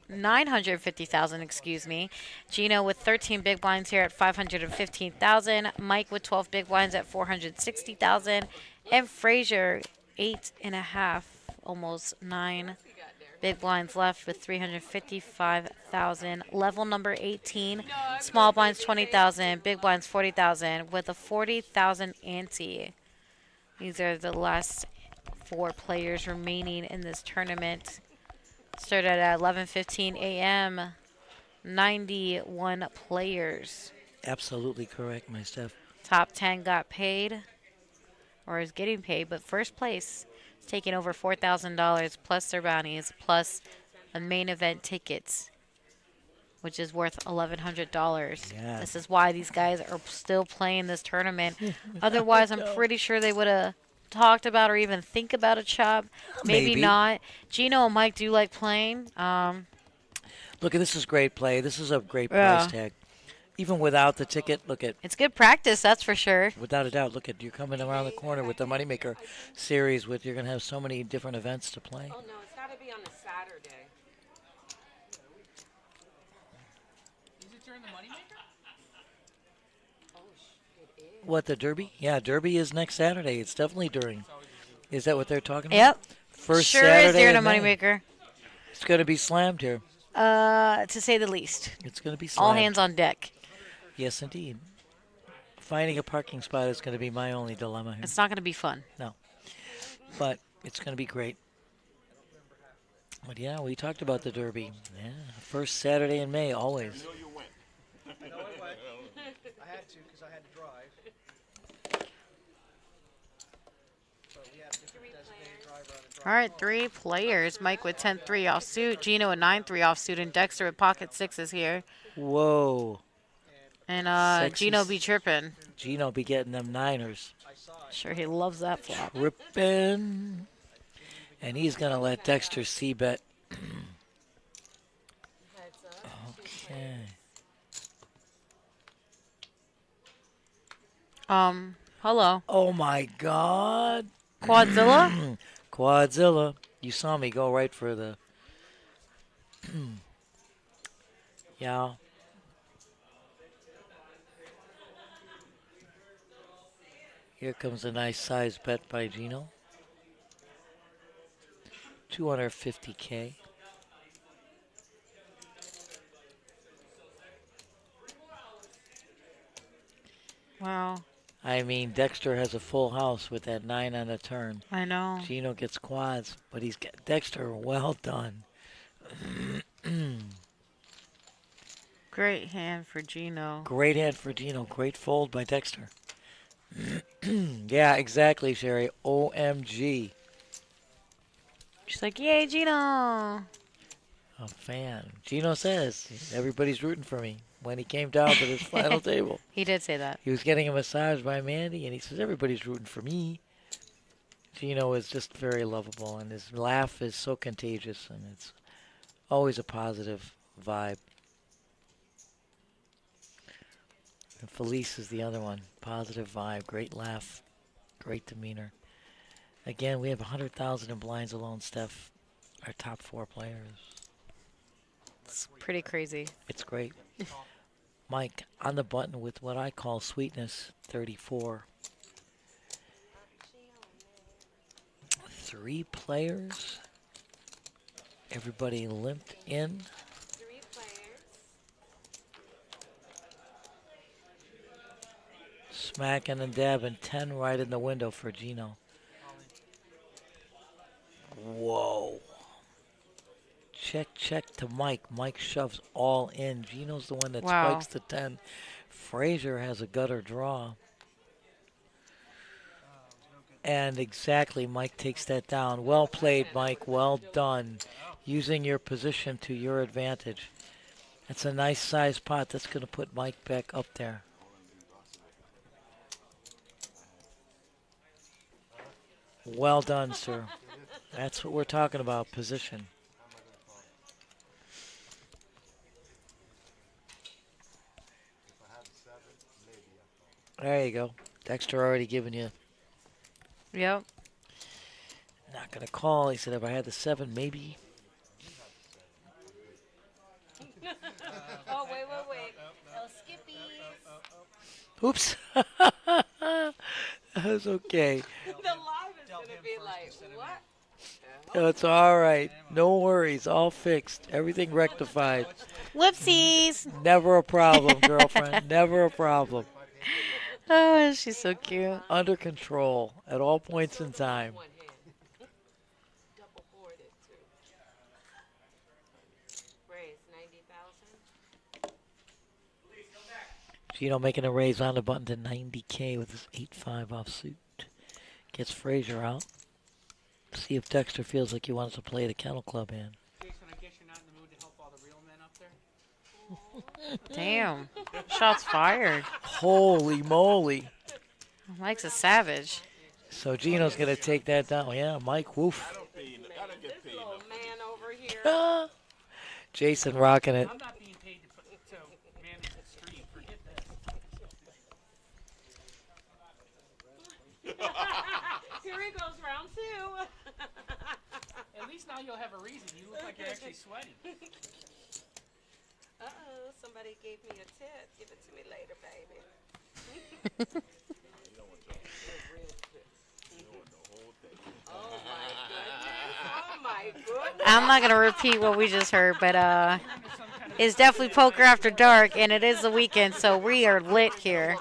950,000, excuse me. Gino with 13 big blinds here at 515,000. Mike with 12 big blinds at 460,000. And Frazier, 8.5, almost 9 big blinds left with 355,000. Level number 18. Small blinds 20,000. Big blinds 40,000 with a 40,000 ante. These are the last 4 players remaining in this tournament. Started at 11:15 a.m. 91 players. Absolutely correct, my Steph. Top 10 got paid, or is getting paid, but first place is taking over $4,000 plus their bounties, plus a main event tickets, which is worth $1,100. Yeah. This is why these guys are still playing this tournament. Otherwise, I'm pretty sure they would have talked about or even think about a chop. Maybe not. Gino and Mike do like playing. Look, this is great play. This is a great price tag. Even without the ticket, look at. It's good practice, that's for sure. Without a doubt, look at you're coming around the corner with the Moneymaker series. With you're gonna have so many different events to play. Oh no, it's got to be on a Saturday. Is it during the Moneymaker? What, the Derby? Yeah, Derby is next Saturday. It's definitely during. Is that what they're talking about? Yep. First sure Saturday is during a in May. Moneymaker. It's going to be slammed here. To say the least. It's going to be slammed. All hands on deck. Yes, indeed. Finding a parking spot is going to be my only dilemma here. It's not going to be fun. No. But it's going to be great. But yeah, we talked about the Derby. Yeah, first Saturday in May, always. No, I went. I had to because I had to drive. So we had a different designated driver on the drive. All right, 3 players. Mike with 10-3 offsuit. Gino with 9-3 offsuit. And Dexter with pocket sixes here. Whoa. And Sexy. Gino be tripping. Gino be getting them niners. Sure, he loves that flop. Ripping. And he's going to let Dexter c-bet. Okay. Hello. Oh my God. Quadzilla? Quadzilla. You saw me go right for the... yeah. Here comes a nice size bet by Gino. 250K. Wow. I mean, Dexter has a full house with that 9 on the turn. I know. Gino gets quads, but he's got Dexter. Well done. Great hand for Gino. Great hand for Gino. Great fold by Dexter. Yeah, exactly, Sherry. OMG. She's like, yay, Gino. A fan. Gino says everybody's rooting for me when he came down to this final table. He did say that. He was getting a massage by Mandy, and he says everybody's rooting for me. Gino is just very lovable, and his laugh is so contagious, and it's always a positive vibe. And Felice is the other one. Positive vibe, great laugh, great demeanor. Again, we have 100,000 in blinds alone, Steph. Our top 4 players. It's pretty crazy. It's great. Mike, on the button with what I call sweetness, 34. 3 players. Everybody limped in. 3 players. Smacking and dabbing. 10 right in the window for Gino. Whoa. Check, check to Mike. Mike shoves all in. Gino's the one that spikes the 10. Frazier has a gutter draw. And exactly, Mike takes that down. Well played, Mike. Well done. Using your position to your advantage. That's a nice size pot. That's going to put Mike back up there. Well done, sir. That's what we're talking about, position. There you go. Dexter already given you. Yep. Not going to call. He said if I had the 7, maybe. Oh, wait. Oh, Skippies. Oops. That was okay. The live is going to be like, what? No, it's all right. No worries. All fixed. Everything rectified. Whoopsies. Never a problem, girlfriend. Never a problem. Oh, she's so cute. Under control at all points in time. Double boarded, too. Raise 90,000. Gino making a raise on the button to 90K with his 8-5 offsuit. Gets Frazier out. See if Dexter feels like he wants to play the Kennel Club hand. Jason, I guess you're not in the mood to help all the real men up there? Damn. Shots fired. Holy moly. Mike's a savage. So Gino's going to take that down. Yeah, Mike, woof. This little man over here. Jason rocking it. I'm not being paid to manage the stream. Forget that. Here he goes, round 2. At least now you'll have a reason. You look like you're actually sweating. Uh-oh, somebody gave me a tip. Give it to me later, baby. Oh, my goodness. I'm not going to repeat what we just heard, but it's definitely Poker After Dark, and it is the weekend, so we are lit here,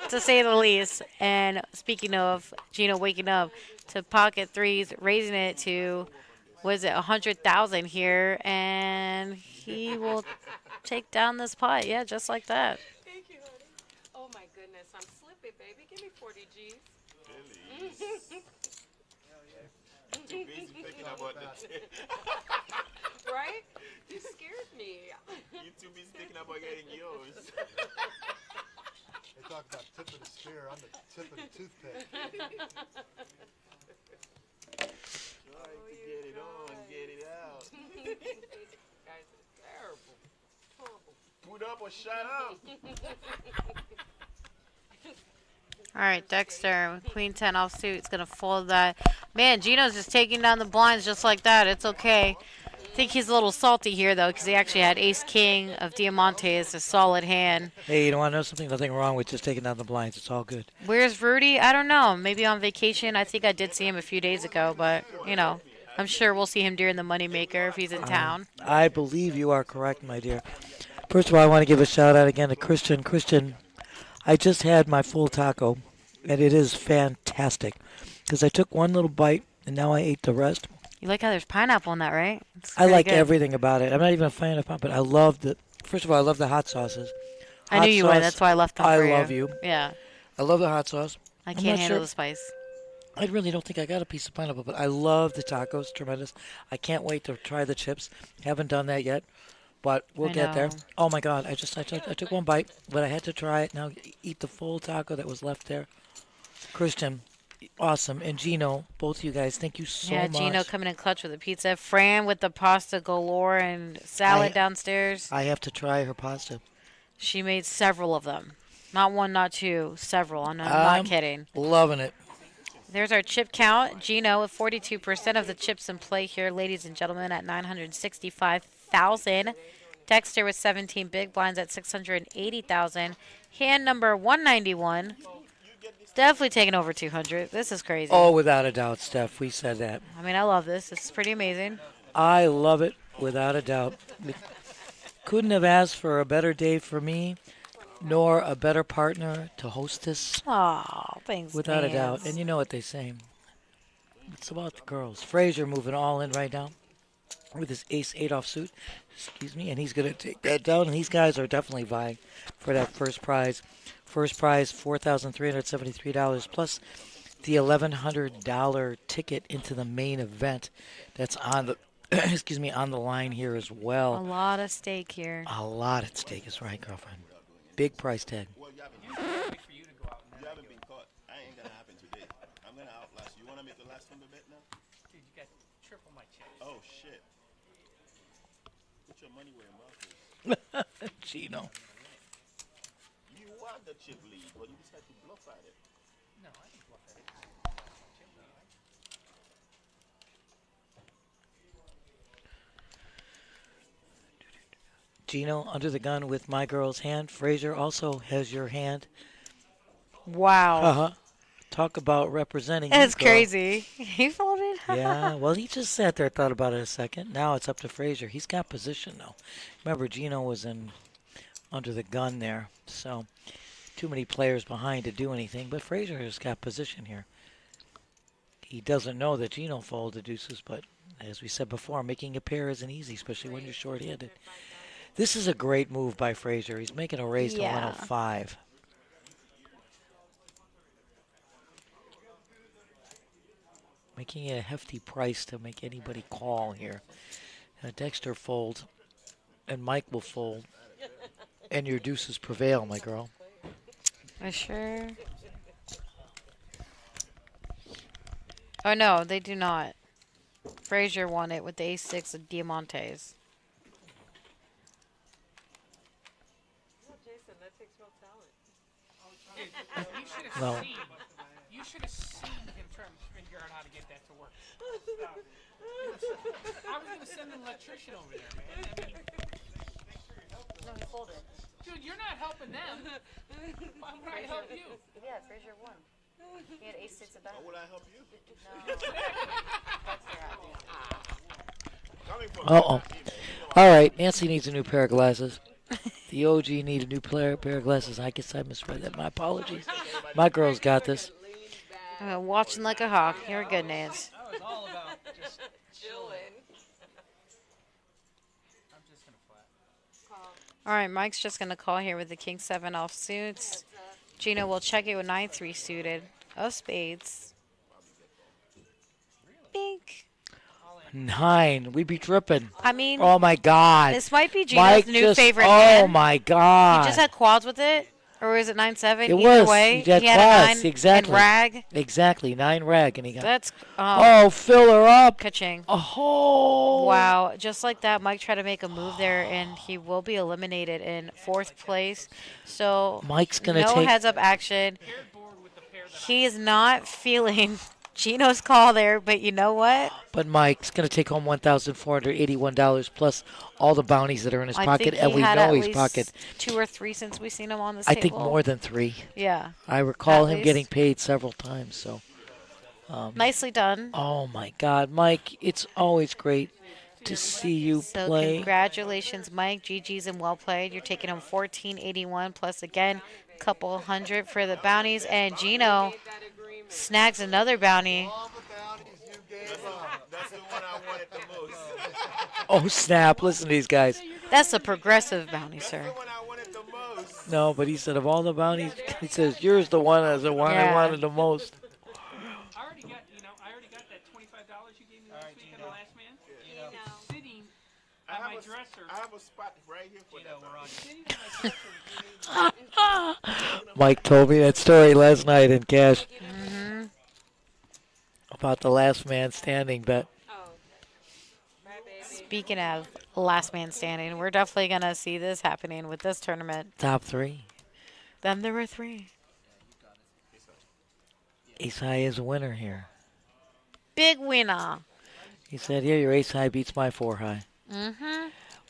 to say the least. And speaking of Gino waking up to pocket 3s, raising it to, was it 100,000 here, and he will take down this pot. Yeah, just like that. Thank you, honey. Oh, my goodness. I'm slippy, baby. Give me 40 G's. Too busy thinking about the tip. Right? You scared me. You too busy thinking about getting yours. They talk about tip of the spear. I'm the tip of the toothpick. Get it on, get it out. Guys are terrible. Horrible. Put up or shut up. All right, Dexter, Queen 10 offsuit. It's going to fold that. Man, Gino's just taking down the blinds just like that. It's okay. I think he's a little salty here, though, because he actually had ace-king of Diamantes, a solid hand. Hey, you don't want to know something? Nothing wrong with just taking down the blinds. It's all good. Where's Rudy? I don't know. Maybe on vacation. I think I did see him a few days ago, but, you know, I'm sure we'll see him during the Moneymaker if he's in town. I believe you are correct, my dear. First of all, I want to give a shout-out again to Christian. Christian, I just had my full taco, and it is fantastic because I took one little bite, and now I ate the rest. You like how there's pineapple in that, right? I like everything about it. I'm not even a fan of pineapple, but I love the. First of all, I love the hot sauces. I knew you would. That's why I left them for you. I love you. Yeah. I love the hot sauce. I can't handle the spice. I really don't think I got a piece of pineapple, but I love the tacos. Tremendous. I can't wait to try the chips. Haven't done that yet, but we'll get there. Oh my God! I took one bite, but I had to try it. Now eat the full taco that was left there. Christian, awesome, and Gino, both of you guys, thank you so much. Yeah, Gino coming in clutch with a pizza. Fran with the pasta galore and salad downstairs. I have to try her pasta. She made several of them. Not one, not two, several. I'm not kidding. Loving it. There's our chip count. Gino with 42% of the chips in play here, ladies and gentlemen, at 965,000. Dexter with 17 big blinds at 680,000. Hand number 191. Definitely taking over 200. This is crazy. Oh, without a doubt, Steph. We said that. I mean, I love this. This is pretty amazing. I love it, without a doubt. Couldn't have asked for a better day for me, nor a better partner to host this. Oh, thanks, without a doubt. And you know what they say. It's about the girls. Frazier moving all in right now with his ace-8 offsuit. Excuse me. And he's going to take that down. And these guys are definitely vying for that first prize. First prize, $4,373 plus the $1,100 ticket into the main event. That's on the excuse me, on the line here as well. A lot of stake here. A lot at stake is right, girlfriend. Big price tag. You haven't been caught. I ain't gonna happen today. I'm gonna outlast you. You wanna make the last one the bet now? Dude, you got triple my chips. Oh shit. Put your money where your mouth is. Gino. You want the chip lead, but you decided to bluff at it. No, I didn't bluff at it. Chip lead, right? Gino under the gun with my girl's hand. Frazier also has your hand. Wow. Uh-huh. Talk about representing. That's crazy. He folded? Yeah, well, he just sat there, thought about it a second. Now it's up to Frazier. He's got position, though. Remember, Gino was in under the gun there, so too many players behind to do anything. But Frazier has got position here. He doesn't know that Gino folded deuces, but as we said before, making a pair isn't easy, especially when you're short-handed. This is a great move by Frazier. He's making a raise to 105. Making it a hefty price to make anybody call here. Dexter folds, and Mike will fold, and your deuces prevail, my girl. Sure. Oh, no, they do not. Frazier won it with the ace-6 of Diamantes. Jason, that takes real talent. No. You should have seen him trying to figure out how to get that to work. I was going to send an electrician over there, man. I mean, No, he folded. dude, you're not helping them. Why would I help you? Yeah, Frazier won. He had ace-6 of How would I help you? Uh-oh. All right, Nancy needs a new pair of glasses. The OG need a new pair of glasses. I guess I misread that. My apologies. My girl's got this. Watching like a hawk. You're good, Nance. I was all about just Chilling. I'm just going to flat. All right, Mike's just going to call here with the king-7 off suits. Gino will check it with 9-3 suited of spades. Bink. 9. We be tripping. I mean, oh my God. This might be Gino's Mike new just, favorite oh hand. my God. He just had quads with it. Or was it 9-7? It Either was. way, He had had a class, 9 exactly. and rag. Exactly, 9 rag, and he got. That's oh, fill her up. Ka-ching. Oh. Wow, just like that, Mike tried to make a move there, and he will be eliminated in 4th place. So Mike's gonna no take heads-up action. He is not feeling Gino's call there, but you know what? But Mike's going to take home $1,481 plus all the bounties that are in his pocket, and we know his pocket. 2 or 3 since we seen him on this I table. think more than 3. Yeah. I recall at him least. getting paid several times. So. Nicely done. Oh my God, Mike! It's always great to see you So play. congratulations, Mike. GG's and well played. You're taking home $14.81 plus again, a couple hundred for the bounties, and Gino snags another bounty. That's the one I wanted the most. Oh snap! Listen to these guys. That's a progressive bounty, sir. That's the one I wanted the most. No, but he said of all the bounties, he says yours the one as the one I wanted the most. I already got that $25 you gave me last week on the last man. Sitting on my dresser. I have a spot right here for that. We're on. Sitting on my dresser. Mike told me that story last night in cash about the last man standing bet. Speaking of last man standing, we're definitely going to see this happening with this tournament. Top 3. Then there were 3. Ace high is a winner here. Big winner. He said, "Here, your ace high beats my 4 high." Mm-hmm.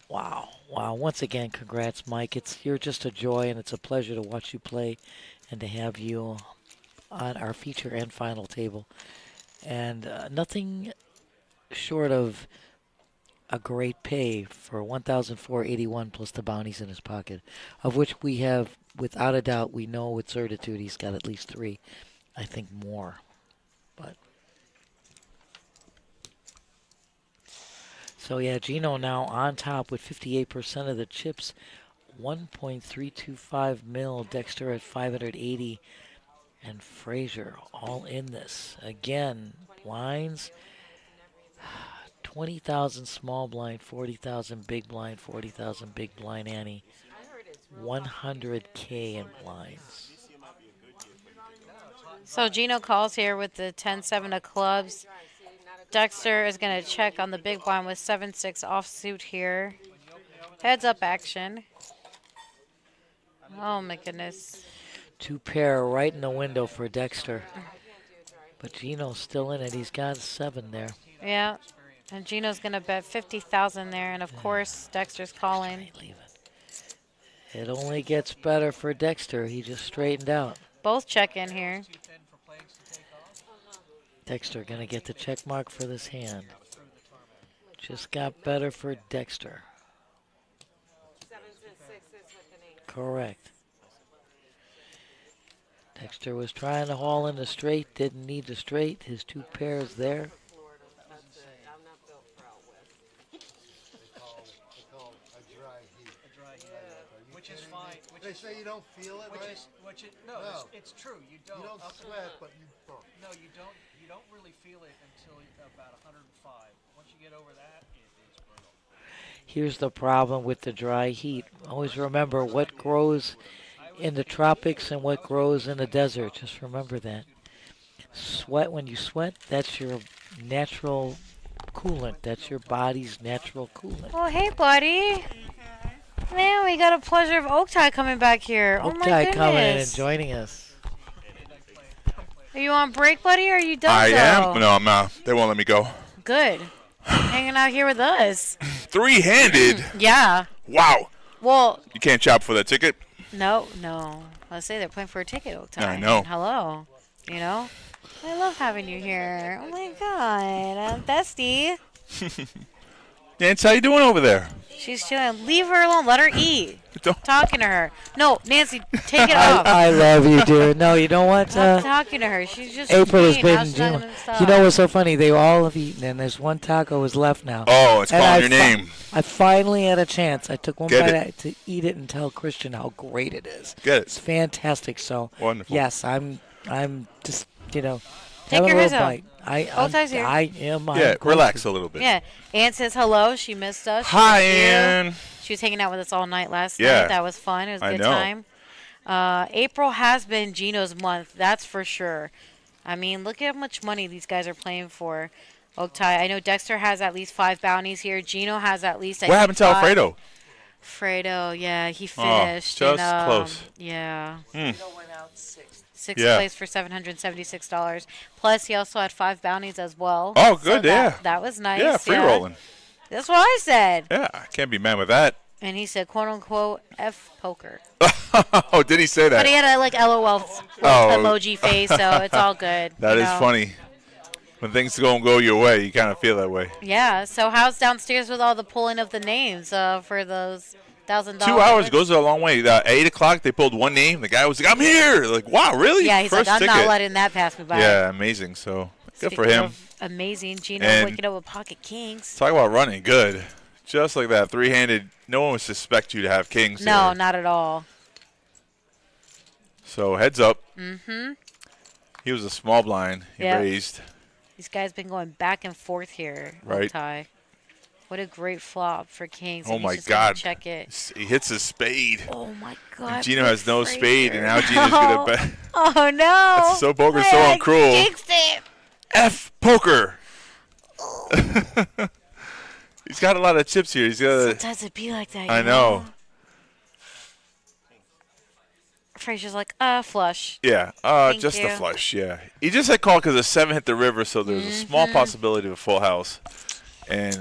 Wow. Once again, congrats, Mike. You're just a joy, and it's a pleasure to watch you play and to have you on our feature and final table. And nothing short of a great pay for $1,481 plus the bounties in his pocket, of which we have, without a doubt, we know with certitude he's got at least 3. I think more. But so yeah, Gino now on top with 58% of the chips, 1.325 mil. Dexter at 580, and Frazier all in this again. Blinds, 20,000 small blind, 40,000 big blind, 40,000 big blind ante, 100K in blinds. So Gino calls here with the 10-7 of clubs. Dexter is going to check on the big blind with 7-6 offsuit here. Heads up action. Oh my goodness. 2 pair right in the window for Dexter. But Gino's still in it. He's got 7 there. Yeah. And Gino's going to bet 50,000 there. And of course, Dexter's calling. It only gets better for Dexter. He just straightened out. Both check in here. Dexter going to get the check mark for this hand. Just got better for Dexter. 7 6 is with an 8. Correct. Dexter was trying to haul in the straight, didn't need the straight. His 2 pairs there. I'm not built for out west. They call a dry heat. A dry heat. Which is fine. They say you don't feel it, right? No. It's true. You don't. You don't sweat, but you burn. No, you don't. You don't really feel it until about 105. Once you get over that, it's brutal. Here's the problem with the dry heat. Always remember what grows in the tropics and what grows in the desert. Just remember that. Sweat, when you sweat, that's your natural coolant. That's your body's natural coolant. Oh, hey, buddy. Man, we got a pleasure of Oaktai coming back here. Oh, my Oaktai goodness. coming in and joining us. Are you on break, buddy, or are you done? I am. No, I'm not. They won't let me go. Good. Hanging out here with us. 3-handed? Yeah. Wow. Well. You can't chop for that ticket? No. Let's say they're playing for a ticket, Oaktai. I know. Hello. You know? I love having you here. Oh, my God. Bestie. Nance, how you doing over there? She's chilling. Leave her alone. Let her eat. Talking to her. No, Nancy, take it off. I love you, dude. No, you know what? Stop talking to her. She's just April has eating. been Now she's not doing. gonna stop. You know what's so funny? They all have eaten, and there's one taco is left now. Oh, it's And calling your name. I finally had a chance. I took one Get bite it. to eat it and tell Christian how great it is. Get it. It's fantastic. So Wonderful. yes, I'm just Take having your a hands little out. bite. Oaktai's here. I am. Yeah, I'm relax close a little bit. Yeah. Ann says hello. She missed us. She Hi, was here. Ann. She was hanging out with us all night last Yeah. night. That was fun. It was a I good know. time. April has been Gino's month, that's for sure. I mean, look at how much money these guys are playing for. Oaktai, I know Dexter has at least 5 bounties here. Gino has at least. What happened to Alfredo? Fredo, yeah, he finished. Just close. Yeah. Gino went out 6th. 6th place for $776. Plus, he also had 5 bounties as well. Oh, good, so yeah. That was nice. Yeah, free rolling. That's what I said. Yeah, I can't be mad with that. And he said, quote unquote, F poker. Oh, did he say that? But he had a like LOL emoji face, so it's all good. That is funny. When things go your way, you kind of feel that way. Yeah. So how's downstairs with all the pulling of the names for those $1,000? 2 hours goes a long way. 8 o'clock, they pulled one name. The guy was like, "I'm here!" Like, wow, really? Yeah, he's First like, I'm ticket. not letting that pass me by. Yeah, amazing. So good for Speaking him. of amazing, Gino And waking up with pocket kings. Talk about running good. Just like that, 3-handed. No one would suspect you to have kings. No, there. not at all. So heads up. Mm-hmm. He was a small blind. He raised. These guys been going back and forth here. Right. Ty. What a great flop for kings. Oh And my he's just gonna God! Check it. He hits his spade. Oh my God! And Gino has no spade, and now Gino's gonna bet. Oh no! That's so poker, so uncruel. Jinxed it. F poker. He's got a lot of chips here. He's got. Sometimes it be like that. I know. Fraser's like, flush. Yeah, Thank just you. the flush. Yeah, he just had call because the 7 hit the river, so there's a small possibility of a full house. And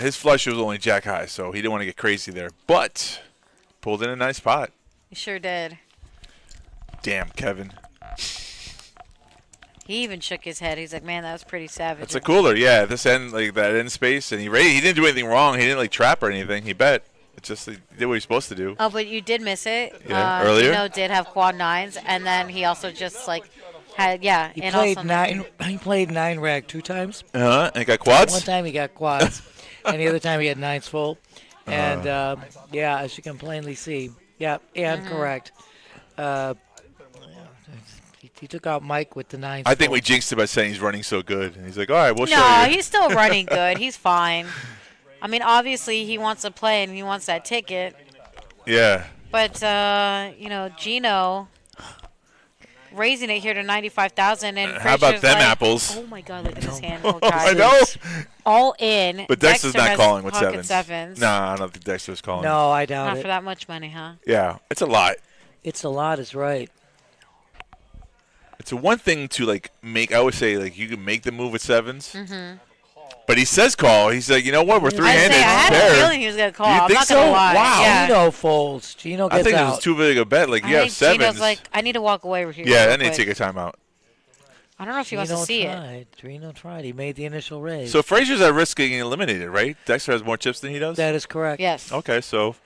his flush was only jack high, so he didn't want to get crazy there. But pulled in a nice pot. He sure did. Damn, Kevin. He even shook his head. He's like, man, that was pretty savage. It's a cooler, yeah. This end, like that end space, and he didn't do anything wrong. He didn't like trap or anything. He bet. It's just he did what he's supposed to do. Oh, but you did miss it. Yeah, earlier? Gino did have quad 9s, and then he also just like had He and played also 9. He played 9 rag 2 times. And he got quads. One time he got quads, and the other time he had 9s full. And yeah, as you can plainly see, yeah, and correct. He took out Mike with the 9s. I think we jinxed it by saying he's running so good. And he's like, all right, we'll show you. No, he's still running good. He's fine. I mean, obviously he wants to play and he wants that ticket. Yeah. But Gino raising it here to 95,000 and how about Fraser's them like, apples? Oh my God, look at his hand. I know. All in. But Dexter's not has calling with pocket 7s. Nah, I don't think Dexter's calling. No, I doubt Not it. for that much money, huh? Yeah, it's a lot. It's a lot, is right. It's a one thing to like make. I would say like you can make the move with 7s. Mm-hmm. But he says call. He's like, you know what? We're 3-handed. I had Pair. a feeling he was gonna call. Do you I'm think not so? gonna lie. Wow. Yeah. Gino folds. Gino gets I think out. it was too big a bet. Like you I have think 7s. Gino's like, I need to walk away here. Yeah, real then they quick. take a timeout. I don't know if he wants to see it. Gino tried. He made the initial raise. So Fraser's at risk of getting eliminated, right? Dexter has more chips than he does. That is correct. Yes. Okay, so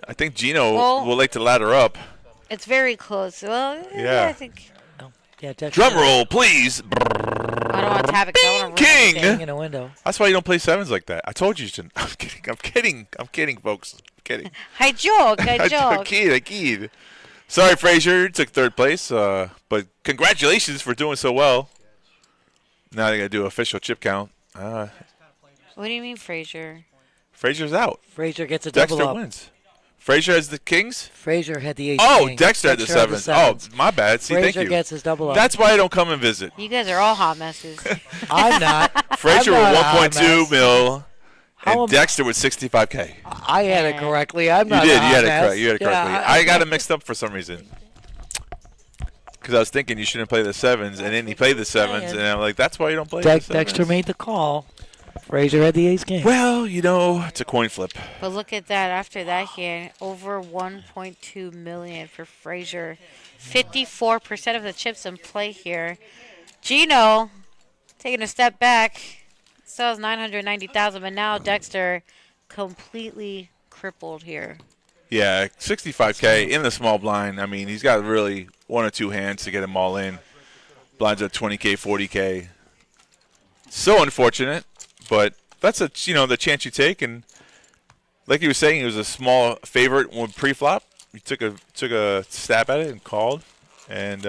I think Gino Well- will like to ladder up. It's very close. Well, Yeah. I think. Yeah, Dexter. Drum roll, please. I don't want to tap it. 'Cause I want to King. King in a window. That's why you don't play 7s like that. I told you shouldn't. I'm kidding. I'm kidding. I'm kidding, folks. I'm kidding. I joke. I joke. I kid. Sorry, Fraser. Took 3rd place. But congratulations for doing so well. Now they got to do official chip count. What do you mean, Fraser? Fraser's out. Fraser gets a double Dexter up. wins. Fraser has the kings? Fraser had the 8. Oh, Dexter had the 7s. Oh, my bad. See, Fraser thank you. gets his double up. That's why I don't come and visit. You guys are all hot messes. I'm not. Fraser I'm with not a hot 1.2 mess. mil, How and am- Dexter with 65K. I had it correctly. I'm You not. did. A You hot had it mess. correct. You had it correctly. Yeah, I got it mixed up for some reason. Because I was thinking you shouldn't play the 7s, and then he played the 7s, and I'm like, that's why you don't play the 7s. Dexter made the call. Fraser had the ace king. Well, it's a coin flip. But look at that. After that here, over 1.2 million for Fraser. 54% of the chips in play here. Gino taking a step back. Still has 990,000, but now Dexter completely crippled here. Yeah, 65K in the small blind. I mean, he's got really 1 or 2 hands to get them all in. Blinds at 20K, 40K. So unfortunate, but that's the chance you take. And like you were saying, he was a small favorite when pre-flop. He took a stab at it and called, and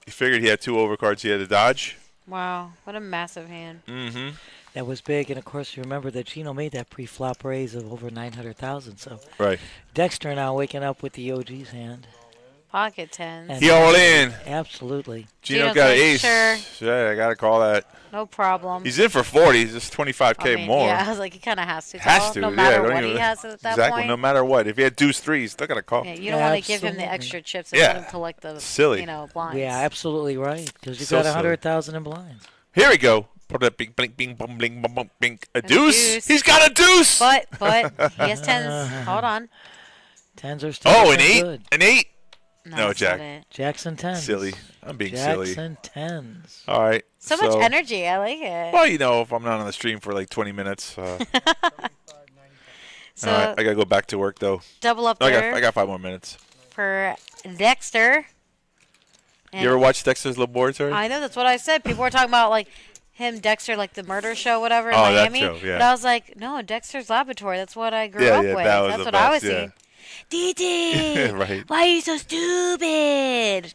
he figured he had 2 overcards he had to dodge. Wow, what a massive hand. Mm-hmm. That was big, and of course you remember that Gino made that pre-flop raise of over 900,000. So right, Dexter now waking up with the OG's hand. Pocket tens. And He all in. Absolutely. Gino Gino's got an like, ace. sure. Yeah, I got to call that. No problem. He's in for 40. He's just 25K I mean, more. Yeah, I was like, he kind of has to. Has though, to. No Yeah, matter don't what even- he has at that exactly, point. no matter what. If he had deuce 3, he's still got to call. Yeah, you don't want to give him the Absolutely. extra chips and Yeah. let him collect the Silly. blinds. Yeah, absolutely right. Because you So got silly. 100,000 in blinds. Here we go. Put that bing, bling, bing, bum, bling, bum, bum, bing. A And deuce? deuce. He's got a deuce. But he has tens. Hold on. Tens are still Oh, an looking 8? good. An 8? No, No, that's not Jack. it. Jackson tens. Silly. I'm being silly. Jackson tens. All right. So much energy. I like it. Well, you know, if I'm not on the stream for like 20 minutes. So all right, I got to go back to work, though. double up I there got 5 more minutes. for Dexter. You ever watch Dexter's Laboratory? I know, that's what I said. People were talking about like him, Dexter, like the murder show, whatever, in Oh, that Miami. show, yeah. But I was like, no, Dexter's Laboratory. That's what I grew Yeah, up yeah, with. that was That's the what I was best, yeah. seeing. DT, Right. why are you so stupid?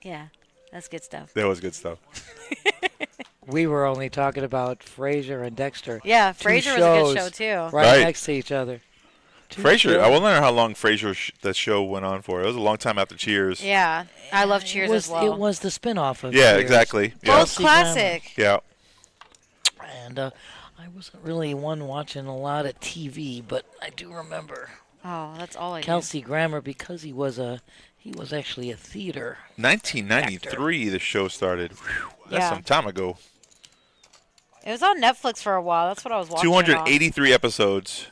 Yeah, that's good stuff. That was good stuff. We were only talking about Frasier and Dexter. Yeah, Two Frasier was a good shows show, too. Right Right. next to each other. Two Frasier, shows. I wonder how long Frasier that show went on for. It was a long time after Cheers. Yeah, I love Cheers It was, as well. It was the spin-off of Yeah, Cheers. exactly. Yeah. Both classic. Yeah. And I wasn't really one watching a lot of TV, but I do remember Oh, that's all I do. Kelsey Grammer because he was actually a theater. 1993, the show started. Whew, that's Yeah. some time ago. It was on Netflix for a while. That's what I was watching. 283 episodes.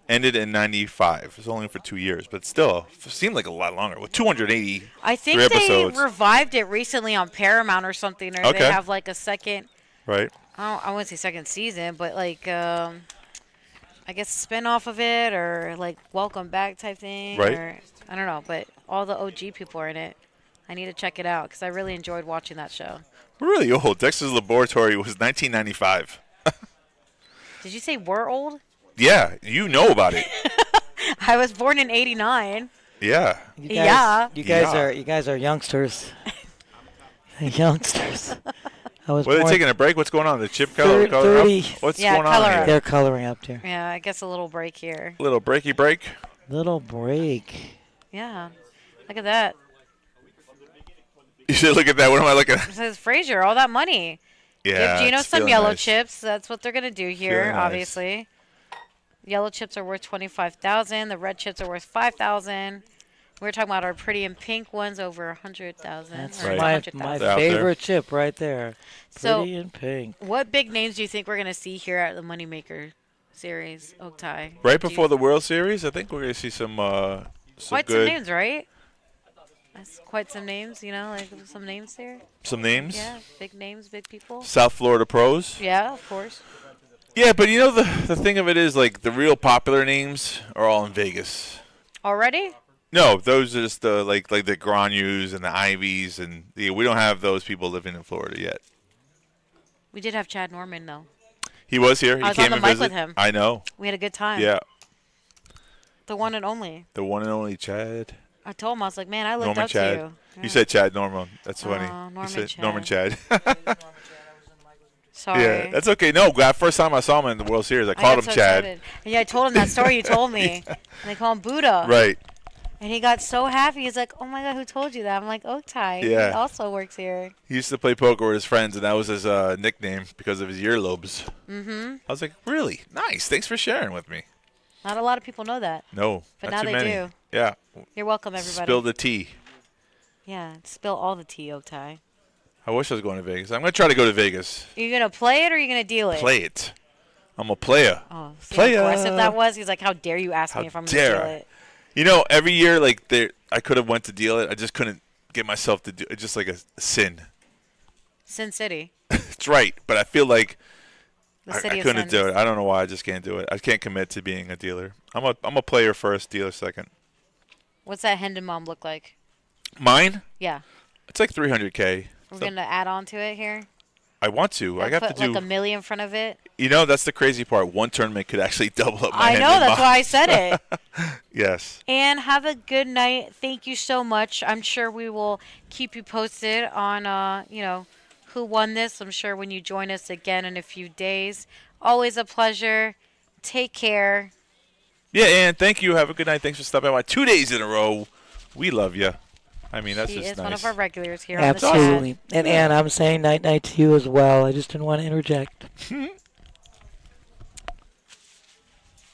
Ended in 95. It was only for 2 years, but still, it seemed like a lot longer. With 280 I think episodes. they revived it recently on Paramount or something, or Okay. they have like a second. Right. I wouldn't say second season, but like I guess a spin-off of it, or like Welcome Back type thing. Right. Or, I don't know, but all the OG people are in it. I need to check it out because I really enjoyed watching that show. We're really old. Dexter's Laboratory was 1995. Did you say we're old? Yeah, you know about it. I was born in '89. Yeah. You guys, Yeah. You guys are youngsters. Youngsters. I was What are they born taking a break? What's going on? The chip color? 30. What's Yeah, going color on up. here? They're coloring up there. Yeah, I guess a little break here. Little breaky break. Little break. Yeah, look at that. You should look at that. What am I looking at? It says Frasier, all that money. Yeah. Give Gino it's some feeling yellow nice. chips. That's what they're gonna do here, Feeling nice. obviously. Yellow chips are worth 25,000. The red chips are worth 5,000. We're talking about our pretty and pink ones over 100,000. That's or Right. my 100,000. They're out there. favorite chip right there. So- Pretty and pink. What big names do you think we're gonna see here at the Moneymaker series, Oaktai? Right Do you- before the World Series, I think we're going to see some quite some good names, right? That's quite some names, you know, like some names there. some names. Yeah, big names, big people. South Florida pros. Yeah, of course. Yeah, but you know the thing of it is like the real popular names are all in Vegas. Already? No, those are just the like the Granus and the Ivies and we don't have those people living in Florida yet. We did have Chad Norman though. He was here. He I was came on the and mic visited. with him. I know. We had a good time. Yeah, The one and only. the one and only Chad. I told him, I was like, man, I looked Norman up Chad. to you. Yeah. You said Chad Norman. That's funny. Oh, You Norman said Chad. Norman Chad. Sorry. Yeah, that's okay. No, that first time I saw him in the World Series, I called him got so Chad. excited. And yeah, I told him that story you told me. And they call him Buddha. Right. And he got so happy. He's like, oh my God, who told you that? I'm like, Oaktai. Yeah. He also works here. He used to play poker with his friends, and that was his nickname because of his earlobes. Mm-hmm. I was like, really? Nice. Thanks for sharing with me. Not a lot of people know that. No, But not now too they many. do. Yeah. You're welcome, everybody. Spill the tea. Yeah, spill all the tea, Oaktai. I wish I was going to Vegas. I'm going to try to go to Vegas. Are you going to play it or are you going to deal it? Play it. I'm a player. Oh, see Player. how aggressive that was? He's like, how dare you ask me if I'm going to dare deal I. it? You know, every year, like, I could have went to deal it. I just couldn't get myself to do it. It's just like a sin. Sin City. It's right, but I feel like The I city of couldn't sins. do it. I don't know why. I just can't do it. I can't commit to being a dealer. I'm a player first, dealer second. What's that Hendon Mom look like? Mine? Yeah. It's like 300K. We're So going to add on to it here. I want to. I Like, have to put do. like $1 million in front of it. You know, that's the crazy part. One tournament could actually double up my I hand know, in that's mine. why I said it. Yes. And have a good night. Thank you so much. I'm sure we will keep you posted on, who won this. I'm sure when you join us again in a few days. Always a pleasure. Take care. Yeah, and thank you. Have a good night. Thanks for stopping by 2 days in a row. We love you. I mean, that's She just is nice. one of our regulars here Absolutely. on the And Ann, I'm saying night-night to you as well. I just didn't want to interject.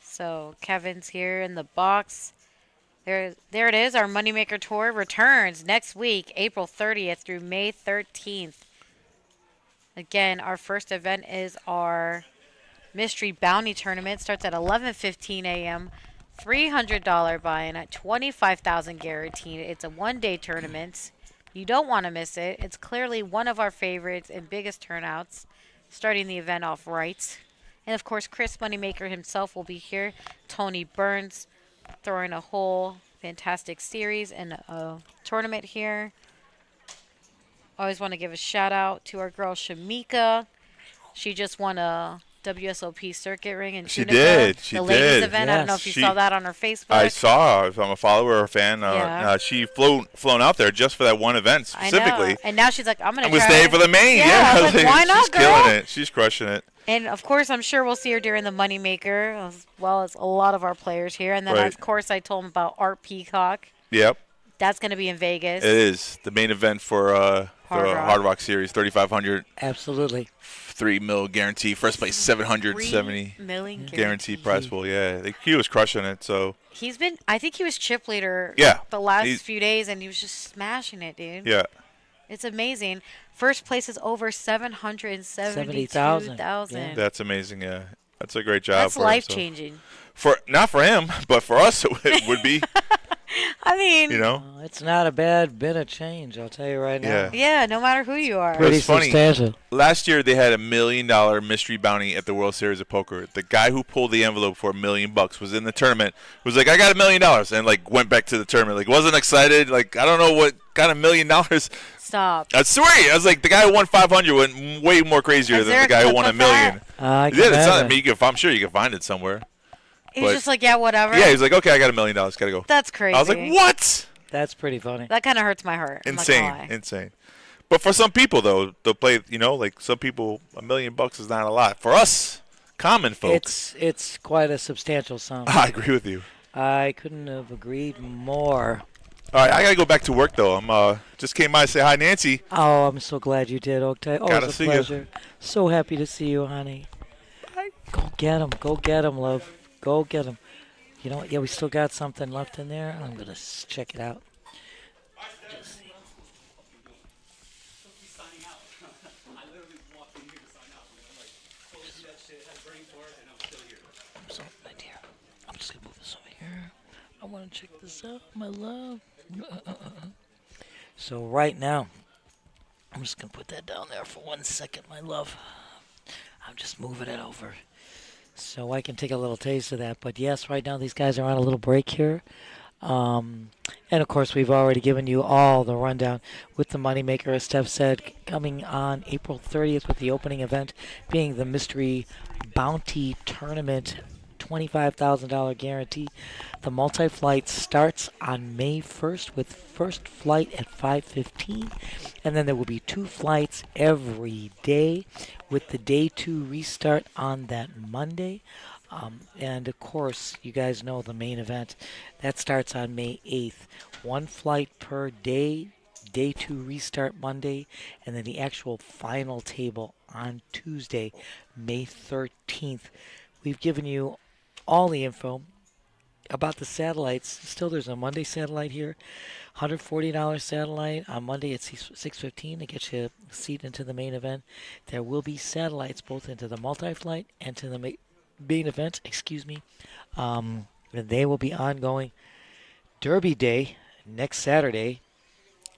So Kevin's here in the box. There it is. Our Moneymaker Tour returns next week, April 30th through May 13th. Again, our first event is our Mystery Bounty Tournament. Starts at 11:15 a.m. $300 buy-in at $25,000 guaranteed. It's a one-day tournament. You don't want to miss it. It's clearly one of our favorites and biggest turnouts, starting the event off right. And, of course, Chris Moneymaker himself will be here. Tony Burns throwing a whole fantastic series and a tournament here. Always want to give a shout-out to our girl, Shamika. She just won a WSOP circuit ring in She Tunica, did. She the ladies did. event. I don't know if you saw that on her Facebook. I saw. If I'm a follower or a fan, Yeah. she flown out there just for that one event specifically. I know. And now she's like, I'm going to stay for the main. Yeah, I was like, why not, she's girl? killing it. She's crushing it. And, of course, I'm sure we'll see her during the Moneymaker, as well as a lot of our players here. And then, Right. of course, I told him about Art Peacock. Yep. That's going to be in Vegas. It is the main event for the Hard Rock Series, 3,500. Absolutely. $3 million guarantee. First place, 770 $3 million guarantee prize pool. Yeah, he was crushing it. So I think he was chip leader. Yeah, the last few days, and he was just smashing it, dude. Yeah. It's amazing. First place is over 772,000. Yeah. That's amazing. Yeah, that's a great job. That's life changing. Not for him, but for us it would be. I mean, it's not a bad bit of change, I'll tell you right now. Yeah, no matter who you are. Pretty It's funny. substantial. Last year they had $1 million mystery bounty at the World Series of Poker. The guy who pulled the envelope for $1 million was in the tournament. Was like, I got $1 million, and like went back to the tournament. Like wasn't excited. Like I don't know what got $1 million. Stop. I swear, I was like the guy who won 500 went way more crazier than the guy who won $1 million. I'm sure you can find it somewhere. He's just like, yeah, whatever. Yeah, he's like, okay, I got $1 million. Gotta go. That's crazy. I was like, what? That's pretty funny. That kind of hurts my heart. I'm not gonna lie. Insane. But for some people, though, they'll play, like some people, $1 million is not a lot. For us, common folks. It's quite a substantial sum. I agree with you. I couldn't have agreed more. All right, I got to go back to work, though. I'm just came by to say hi, Nancy. Oh, I'm so glad you did, Oktay. Oh, Gotta it's a see you. pleasure. So happy to see you, honey. Bye. Go get him. Go get him, love. Go get him. You know what? Yeah, we still got something left in there. I'm going to check it out. So, my dear, I'm just going to move this over here. I want to check this out, my love. So right now, I'm just going to put that down there for 1 second, my love. I'm just moving it over so I can take a little taste of that. But yes, right now these guys are on a little break here. And of course, we've already given you all the rundown with the Moneymaker, as Steph said, coming on April 30th with the opening event being the Mystery Bounty Tournament, $25,000 guarantee. The multi-flight starts on May 1st with first flight at 5:15, and then there will be 2 flights every day with the day 2 restart on that Monday. And of course, you guys know the main event that starts on May 8th. 1 flight per day, day 2 restart Monday, and then the actual final table on Tuesday, May 13th. We've given you all the info about the satellites. Still, there's a Monday satellite here, $140 satellite on Monday at 6:15 to get you a seat into the main event. There will be satellites both into the multi-flight and to the main event. And they will be ongoing. Derby Day next Saturday.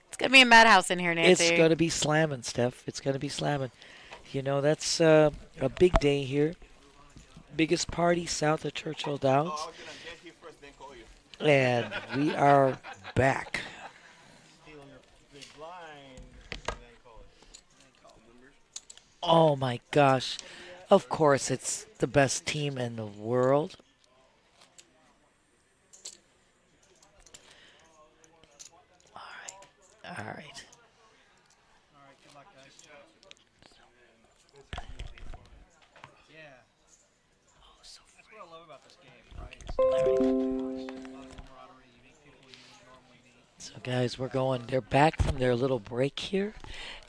It's gonna be a madhouse in here, Nancy. It's gonna be slamming, Steph. It's gonna be slamming. That's a big day here. Biggest party south of Churchill Downs. And we are back. Oh my gosh. Of course, it's the best team in the world. All right. Good luck, guys. Yeah. That's what I love about this game, right? It's a lot of camaraderie. You meet people you wouldn't normally meet. So So, guys, we're going. They're back from their little break here,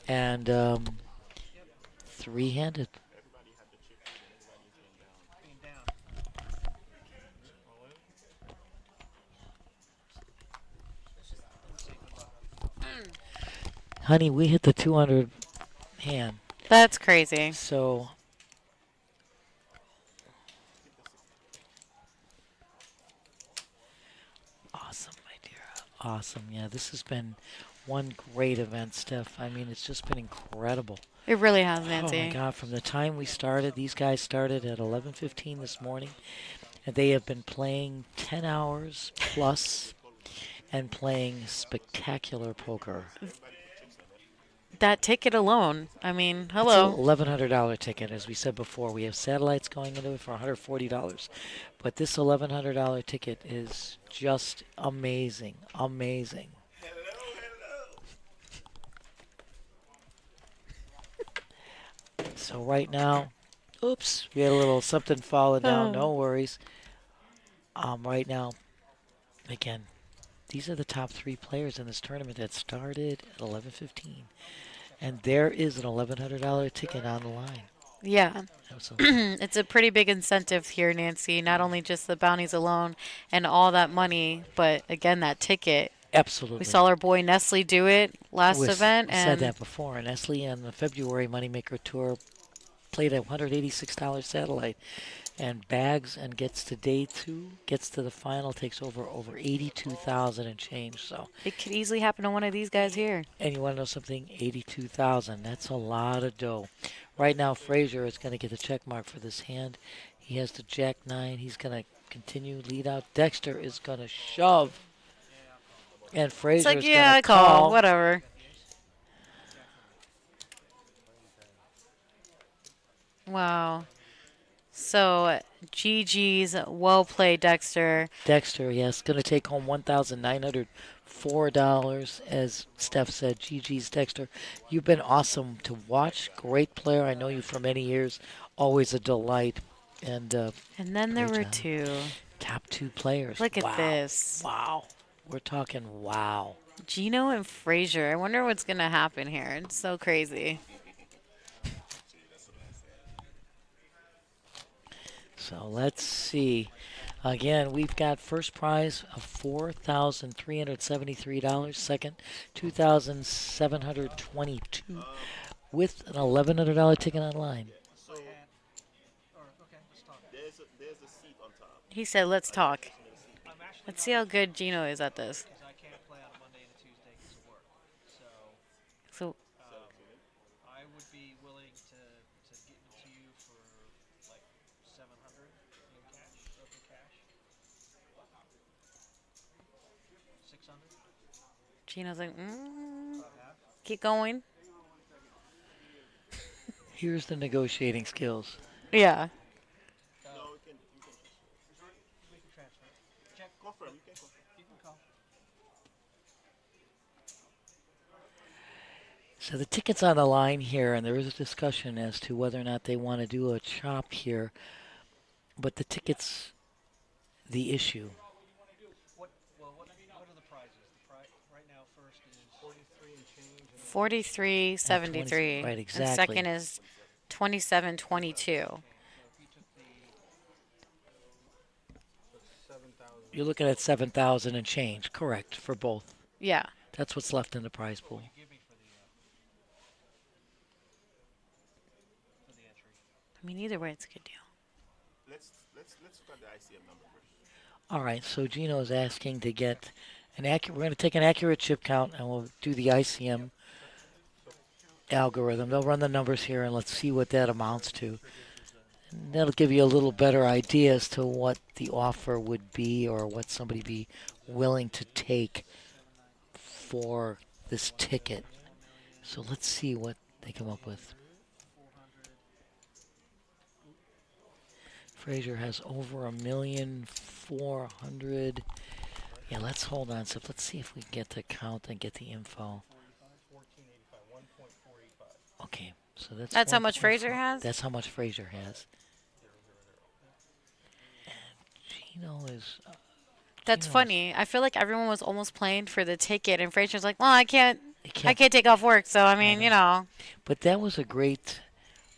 and three-handed. Honey, we hit the 200 hand. That's crazy. So awesome, my dear. Awesome. Yeah, this has been one great event, Steph. I mean, it's just been incredible. It really has, Nancy. Oh my God! From the time we started, these guys started at 11:15 this morning, and they have been playing 10 hours plus, and playing spectacular poker. That ticket alone, I mean, hello. It's an $1,100 ticket. As we said before, we have satellites going into it for $140. But this $1,100 ticket is just amazing. Amazing. So right now, oops, we had a little something falling down. No worries. Right now, again, these are the top 3 players in this tournament that started at 11:15. And there is an $1,100 ticket on the line. Yeah. It's a pretty big incentive here, Nancy. Not only just the bounties alone and all that money, but again, that ticket. Absolutely. We saw our boy Nestle do it last event. We said that before. Nestle on the February Moneymaker Tour played a $186 satellite. And bags and gets to day 2, gets to the final, takes over 82,000 and change. So it could easily happen to one of these guys here. And you want to know something? 82,000. That's a lot of dough. Right now, Frazier is going to get the check mark for this hand. He has the Jack 9. He's going to continue lead out. Dexter is going to shove, and Frazier is going to call. Whatever. Wow. So, GG's, well played, Dexter. Dexter, yes, going to take home $1,904. As Steph said, GG's, Dexter. You've been awesome to watch. Great player. I know you for many years. Always a delight. And then there were 2. Top 2 players. Look at this. Wow. We're talking wow. Gino and Frazier. I wonder what's going to happen here. It's so crazy. So let's see. Again, we've got first prize of $4,373. Second, $2,722 with an $1,100 ticket online. He said, let's talk. Let's see how good Gino is at this. So I would be willing to get to you for like 700 in cash, open cash. 600. Gino's like, keep going. Here's the negotiating skills. Yeah. So the ticket's on the line here, and there is a discussion as to whether or not they want to do a chop here. But the ticket's the issue. What are the prizes? The right now first is 43 and change. 43.73. Right, exactly. And second is 27.22. You're looking at 7,000 and change, correct, for both. Yeah. That's what's left in the prize pool. I mean, either way, it's a good deal. Let's look at the ICM number first. All right, so Gino is asking to get an accurate. We're going to take an accurate chip count, and we'll do the ICM algorithm. They'll run the numbers here, and let's see what that amounts to. And that'll give you a little better idea as to what the offer would be, or what somebody be willing to take for this ticket. So let's see what they come up with. Frazier has over 1,400,000. Yeah, let's hold on. So let's see if we can get the count and get the info. Okay, so that's how much Frazier has? That's how much Frazier has. And Gino is That's funny. I feel like everyone was almost playing for the ticket, and Fraser's like, "Well, I can't take off work." So I mean, you know. But that was a great.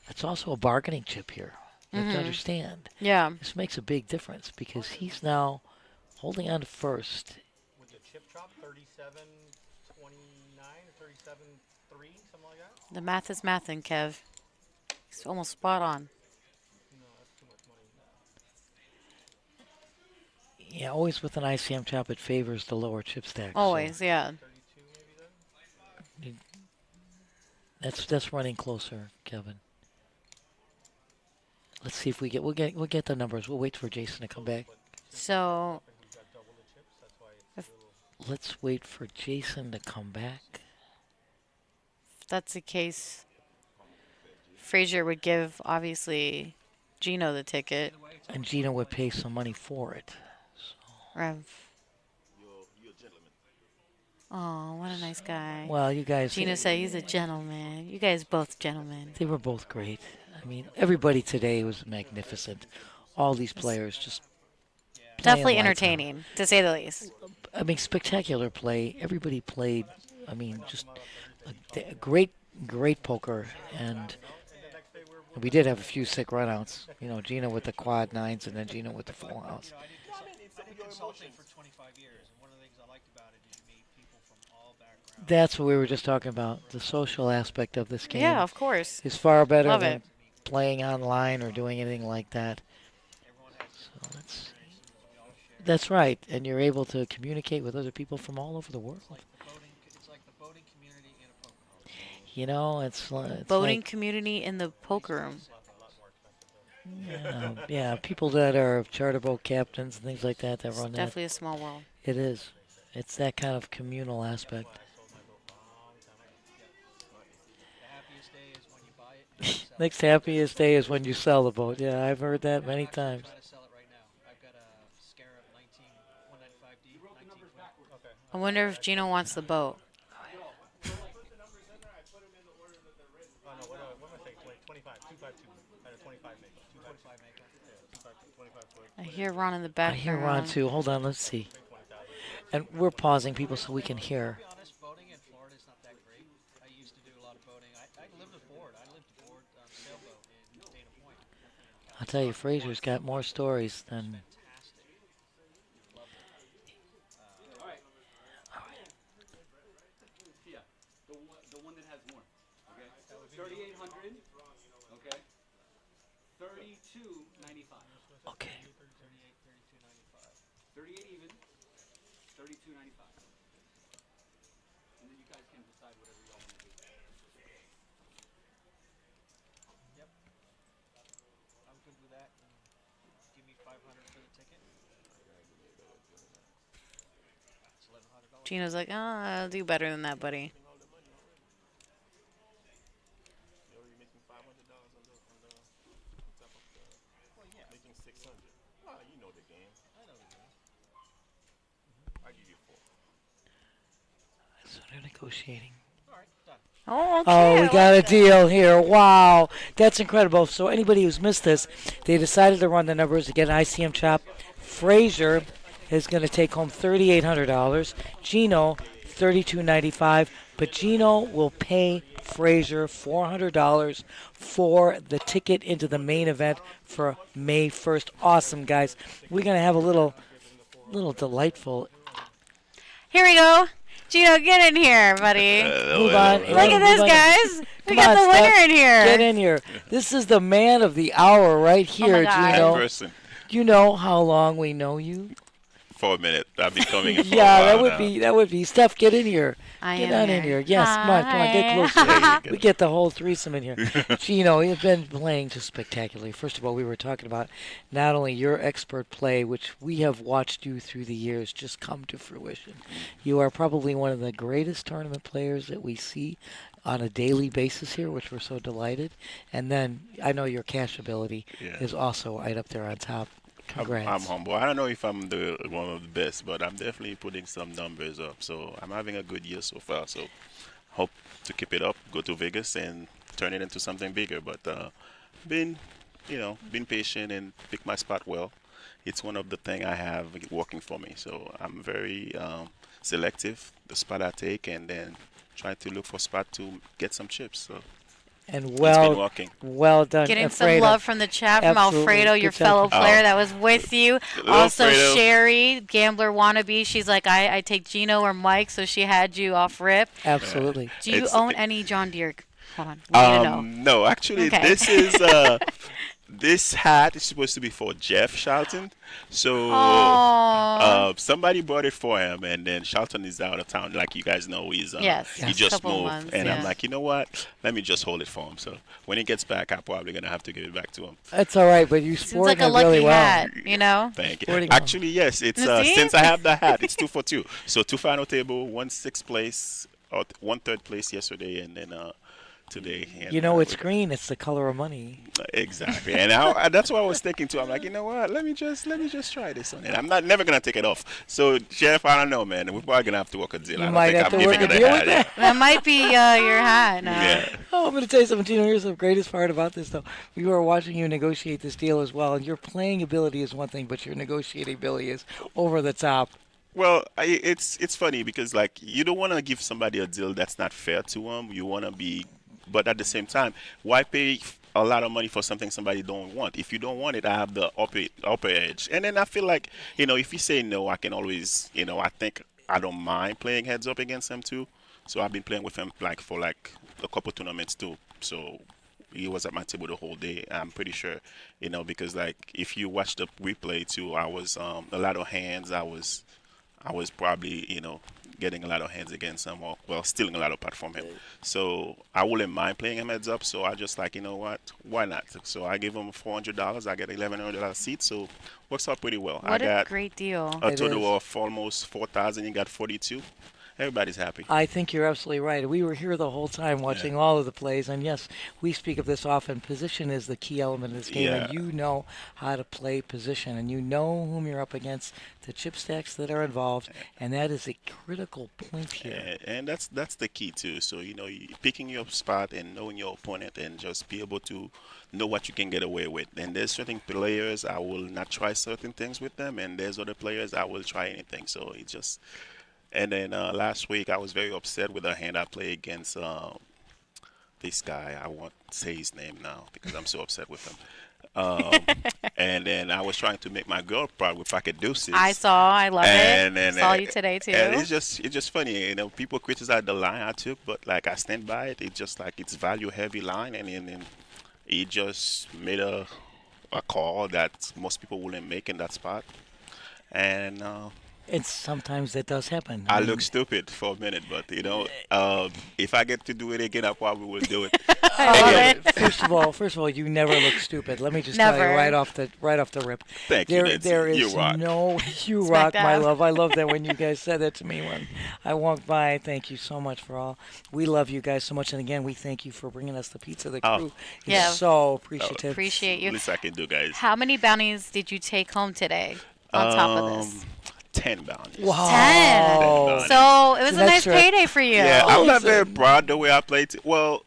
It's also a bargaining chip here. You have to understand. Yeah. This makes a big difference because he's now holding on to first. With the chip chop, 37.29 or 37.3, something like that. The math is mathing, Kev. It's almost spot on. No, that's too much money. Yeah, always with an ICM chop, it favors the lower chip stack. Always, yeah. 32 maybe then. That's running closer, Kevin. Let's see if we'll get the numbers. We'll wait for Jason to come back. So Let's wait for Jason to come back. if that's the case, Fraser would give obviously Gino the ticket. And Gino would pay some money for it. Rev. Oh, what a nice guy. Well, you guys. Gino said he's a gentleman. You guys both gentlemen. They were both great. I mean, everybody today was magnificent. All these players just Definitely playing lights out. entertaining, to say the least. I mean, spectacular play. Everybody played. I mean, just a great poker, and we did have a few sick runouts. You know, Gino with the quad nines, and then Gino with the full house. I've been consulting for 25 years, and one of the things I liked about it is you meet people from all backgrounds. That's what we were just talking about. The social aspect of this game. Yeah, of course. Is far better Love than it. playing online or doing anything like that. So that's right, and you're able to communicate with other people from all over the world. It's like the boating community in a poker room. You know, it's Boating like, community in the poker room. yeah, people that are charter boat captains and things like that It's run that. definitely a small world. It is. It's that kind of communal aspect. Next happiest day is when you sell the boat. Yeah, I've heard that many times. I wonder if Gino wants the boat. Oh, no, what am I saying? 25, 252. I had a 25 make. 225 make. Yeah, 25 I hear Ron in the back. I hear Ron too. Hold on, let's see. And we're pausing people so we can hear. Boating in Florida is not that great. I used to do a lot of boating. I lived aboard. I lived aboard sailboat in Dana Point. I'll tell you, Fraser's got more stories than. Yeah, the one that has more. Okay, 3,800. Okay, 32.95. Okay. 38 even. 32.95. And then you guys can decide whatever y'all want to do. Yep. I'm good with that. Give me 500 for the ticket. It's $1,100. Gino's like, I'll do better than that, buddy. You're already making $500 on top of making 600. Ah, you know the game. I know the game. I give you 4. So they're negotiating. All right, done. Oh, okay. Oh, we I got a like that. deal here. Wow. That's incredible. So anybody who's missed this, they decided to run the numbers to get an ICM chop. Fraser is going to take home $3,800. Gino, $3,295. But Gino will pay Fraser $400 for the ticket into the main event for May 1st. Awesome, guys. We're going to have a little delightful. Here we go. Gino, get in here, buddy. Move on. Look at this, guys. We Come got on, the winner Steph. in here. Get in here. This is the man of the hour right here, God. Gino. Person. You know how long we know you? For a minute. I've been coming in for Yeah, a while that would be. Steph, get in here. I Get am on in here. here. Yes, come on, get Hi. closer. There you go. We get the whole threesome in here. Gino, you've been playing just spectacularly. First of all, we were talking about not only your expert play, which we have watched you through the years just come to fruition. You are probably one of the greatest tournament players that we see on a daily basis here, which we're so delighted. And then I know your cash ability is also right up there on top. Congrats. I'm humble. I don't know if I'm the one of the best, but I'm definitely putting some numbers up. So I'm having a good year so far. So hope to keep it up, go to Vegas, and turn it into something bigger. But been patient and pick my spot well. it's one of the things I have working for me. So I'm very selective the spot I take, and then try to look for spot to get some chips. So And it's been working. well done. Getting some Alfredo. love from the chat from Absolutely. Alfredo, your Good job. fellow player that was with you. Hello, Also, Alfredo. Sherry, gambler wannabe. She's like, I take Gino or Mike, so she had you off rip. Absolutely. Do you It's- own any John Deere? Hold on. We need to know. No, actually, Okay. this is this hat is supposed to be for Jeff Charlton. So Aw. somebody bought it for him, and then Charlton is out of town. Like you guys know, he's Yes, he yes. just Couple moved, months, and I'm yeah. like, you know what? Let me just hold it for him. So when he gets back, I'm probably gonna have to give it back to him. That's all right, but you Seems sport like a it lucky really well. hat, you know? Thank you. Sporting well. Actually, yes, it's See? since I have the hat, it's 2 for 2. So 2 final table, 1 6th place, or 1 3rd place yesterday, and then today. And, You know, it's green. It's the color of money. Exactly, and that's what I was thinking too. I'm like, you know what? Let me just try this one, and I'm never gonna take it off. So, Jeff, I don't know, man. We're probably gonna have to work a deal. You I don't might think have I'm to work giving a you deal the with hat, that. That might be your hat now. Yeah. Oh, I'm going to tell you something, Gino. Here's the greatest part about this, though. We were watching you negotiate this deal as well, and your playing ability is one thing, but your negotiating ability is over the top. Well, it's funny because like you don't want to give somebody a deal that's not fair to them. You want to be, but at the same time, why pay a lot of money for something somebody don't want? If you don't want it, I have the upper edge. And then I feel like if you say no, I can always I think I don't mind playing heads up against him too. So I've been playing with him for a couple tournaments too. So he was at my table the whole day. I'm pretty sure, because like if you watch the replay too, I was a lot of hands. I was probably, getting a lot of hands against him, or stealing a lot of pot from him. So I wouldn't mind playing him heads up. So I just like, you know what, why not? So I gave him $400. I get $1,100 seat. So works out pretty well. I What a got great deal. a It total is. of almost 4,000. You got 42. Everybody's happy. I think you're absolutely right. We were here the whole time watching all of the plays, and yes, we speak of this often. Position is the key element of this game, and you know how to play position, and you know whom you're up against, the chip stacks that are involved, and that is a critical point here. And that's the key too. So picking your spot and knowing your opponent, and just be able to know what you can get away with. And there's certain players I will not try certain things with them, and there's other players I will try anything. So it just. And then last week I was very upset with a hand I played against this guy. I won't say his name now because I'm so upset with him. And then I was trying to make my girl proud with deuces. I saw. I love and, it. And, Saw you today too. And it's just funny. People criticize the line I took, but like I stand by it. It's just like it's value heavy line, and he just made a call that most people wouldn't make in that spot, and. It's sometimes that does happen. I look stupid for a minute, but if I get to do it again, I probably will do it. First of all, you never look stupid. Let me just tell you right off the rip. Thank you, Nancy. There is You rock. you rock, my love. I love that when you guys said that to me when I walked by. Thank you so much for all. We love you guys so much, and again, we thank you for bringing us the pizza. The crew is so appreciative. Appreciate you. Least I can do, guys. How many bounties did you take home today on top of this? 10 bounties. Wow. 10. So it was a nice extra. payday for you. Yeah, I'm not very proud the way I played. Well,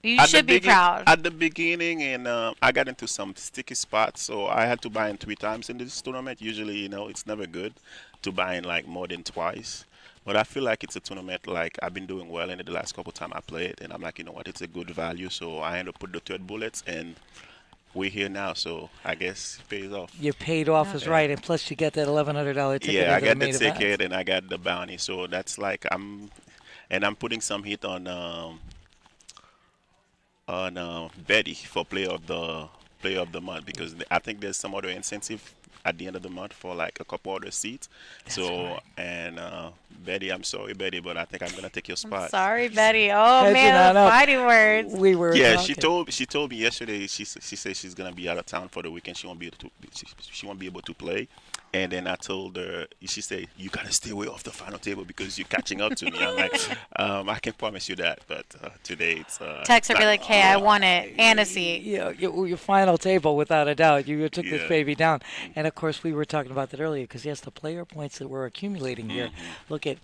You should be proud. At the beginning, and I got into some sticky spots, so I had to buy in 3 times in this tournament. Usually, it's never good to buy in like more than twice. But I feel like it's a tournament like I've been doing well in it the last couple times I played, and I'm like, you know what, it's a good value. So I ended up with the 3rd bullets, and we're here now, so I guess it pays off. You paid off is right, and plus you get that $1,100 ticket. Yeah, I got the main ticket event. and I got the bounty, so that's like I'm putting some heat on Betty for player of the month, because I think there's some other incentive at the end of the month for like a couple other seats. Betty, I'm sorry, Betty, but I think I'm gonna take your spot. Sorry, Betty. Oh Hedging man, on up. fighting words. We were talking. she told me yesterday. She said she's gonna be out of town for the weekend. She won't be able to play. And then I told her, she said, you gotta stay away off the final table because you're catching up to me. I'm like, I can promise you that, but today it's. Text her, be like, hey, I want it and a seat. Yeah, your final table, without a doubt. You took this baby down. And, of course, we were talking about that earlier because, yes, the player points that we're accumulating here, look at,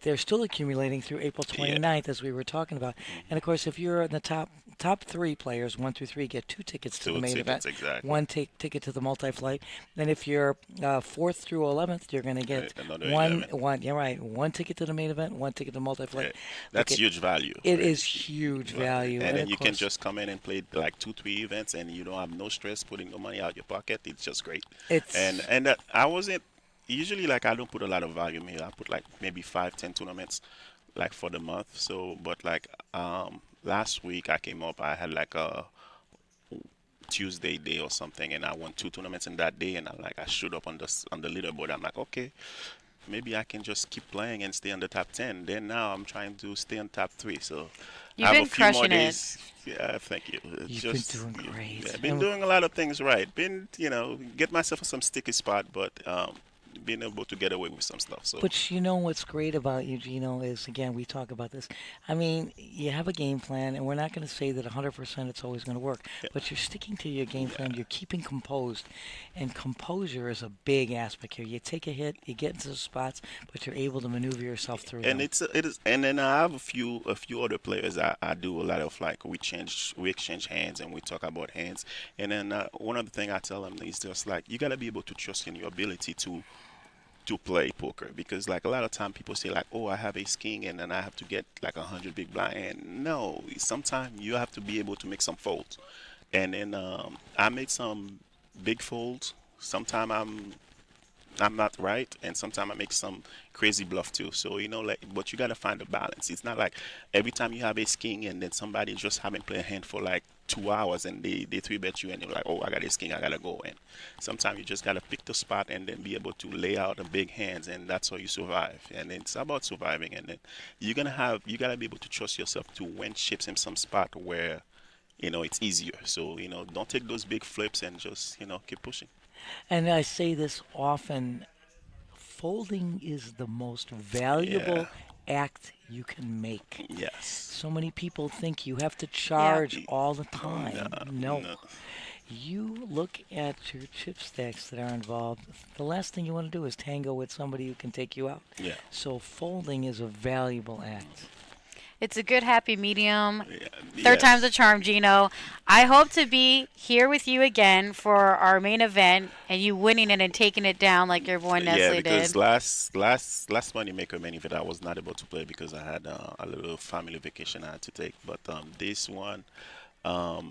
they're still accumulating through April 29th, as we were talking about. And, of course, if you're in the top top 3 players, 1 through 3, get 2 tickets to Two the main tickets, event. exactly. 1 ticket to the multi-flight. Then if you're 4th through 11th, you're going to get Another one. 11. Yeah, right. 1 ticket to the main event, 1 ticket to the multi-flight. Yeah, that's huge value. It right? is huge value. And then of you can course- just come in and play like 2-3 events, and you don't have no stress putting the money out your pocket. It's just great. And I wasn't usually like I don't put a lot of volume here. I put like maybe 5-10 tournaments like for the month. So, but like last week I came up, I had like a Tuesday day or something, and I won 2 tournaments in that day, and I showed up on the leaderboard. I'm like, okay, maybe I can just keep playing and stay on the top 10. Then now I'm trying to stay on top 3. So You've I have been a few more crushing days. Yeah, thank you. You've been doing great. Yeah, been doing a lot of things right. Been, get myself in some sticky spot, but being able to get away with some stuff. So. But you know what's great about you, Gino, is, again, we talk about this. I mean, you have a game plan, and we're not going to say that 100% it's always going to work. Yeah. But you're sticking to your game plan. You're keeping composed. And composure is a big aspect here. You take a hit, you get into the spots, but you're able to maneuver yourself through and them. it is. And then I have a few other players I do a lot of, like, we exchange hands, and we talk about hands. And then one of the things I tell them is just, like, you got to be able to trust in your ability to play poker, because like a lot of time people say like, oh, I have ace king and then I have to get like 100 big blind. And no, sometimes you have to be able to make some folds. And then I made some big folds. Sometimes I'm not right, and sometimes I make some crazy bluff too. So but you gotta find a balance. It's not like every time you have ace king and then somebody just haven't played a hand for like 2 hours and they 3-bet you and you're like, oh, I got ace king, I gotta go in. Sometimes you just gotta pick the spot and then be able to lay out the big hands, and that's how you survive. And it's about surviving, and then you gotta be able to trust yourself to win chips in some spot where it's easier. So don't take those big flips and just keep pushing. And I say this often, folding is the most valuable act you can make. Yes. So many people think you have to charge all the time. No. You look at your chip stacks that are involved. The last thing you want to do is tango with somebody who can take you out. Yeah. So folding is a valuable act. It's a good happy medium. Third time's a charm, Gino. I hope to be here with you again for our main event and you winning it and taking it down like your boy Nestle did. Yeah, because last Moneymaker Main Event I was not able to play because I had a little family vacation I had to take. But this one,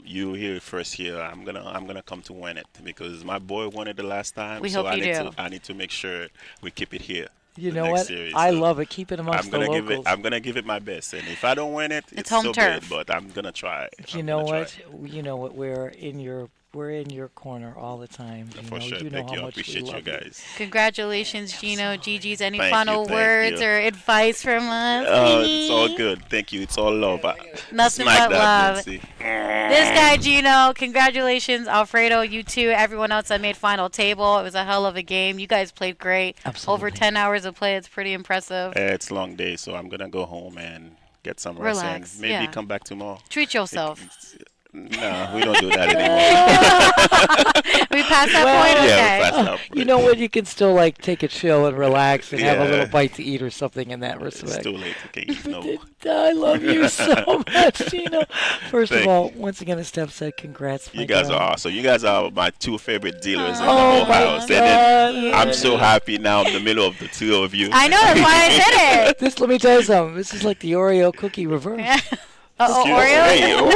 you hear it first here. I'm gonna come to win it because my boy won it the last time. We hope you do. I need to make sure we keep it here. You know what? Series, I love it. Keep it amongst the locals. I'm gonna give it my best, and if I don't win it, it's home so turf. good. But I'm gonna try. You know what? You know what? We're in your corner all the time. For sure. You know Thank how you. I much we appreciate you love guys. Congratulations, Gino. GG's. Any Thank final you, words or advice from us? It's all good. Thank you. It's all love. Nothing Smack but that, love. Nancy. This guy, Gino. Congratulations, Alfredo. You too. Everyone else that made final table. It was a hell of a game. You guys played great. Absolutely. Over 10 hours of play. It's pretty impressive. It's a long day, so I'm gonna go home and get some rest. Relax, And maybe come back tomorrow. Treat yourself. No, we don't do that anymore. We passed that point? Okay. Yeah, we passed that point. You know what? You can still take a chill and relax and have a Yeah. little bite to eat or something in that It's respect. too late. Okay, no. I love you so much, Gino. First Thank of all, once again, as Steph said, congrats. You guys are awesome. You guys are my 2 favorite dealers in the Oh whole my house. God. And then I'm so happy now I'm in the middle of the 2 of you. I know. That's why I did it. Let me tell you something. This is like the Oreo cookie reverse. Oreo?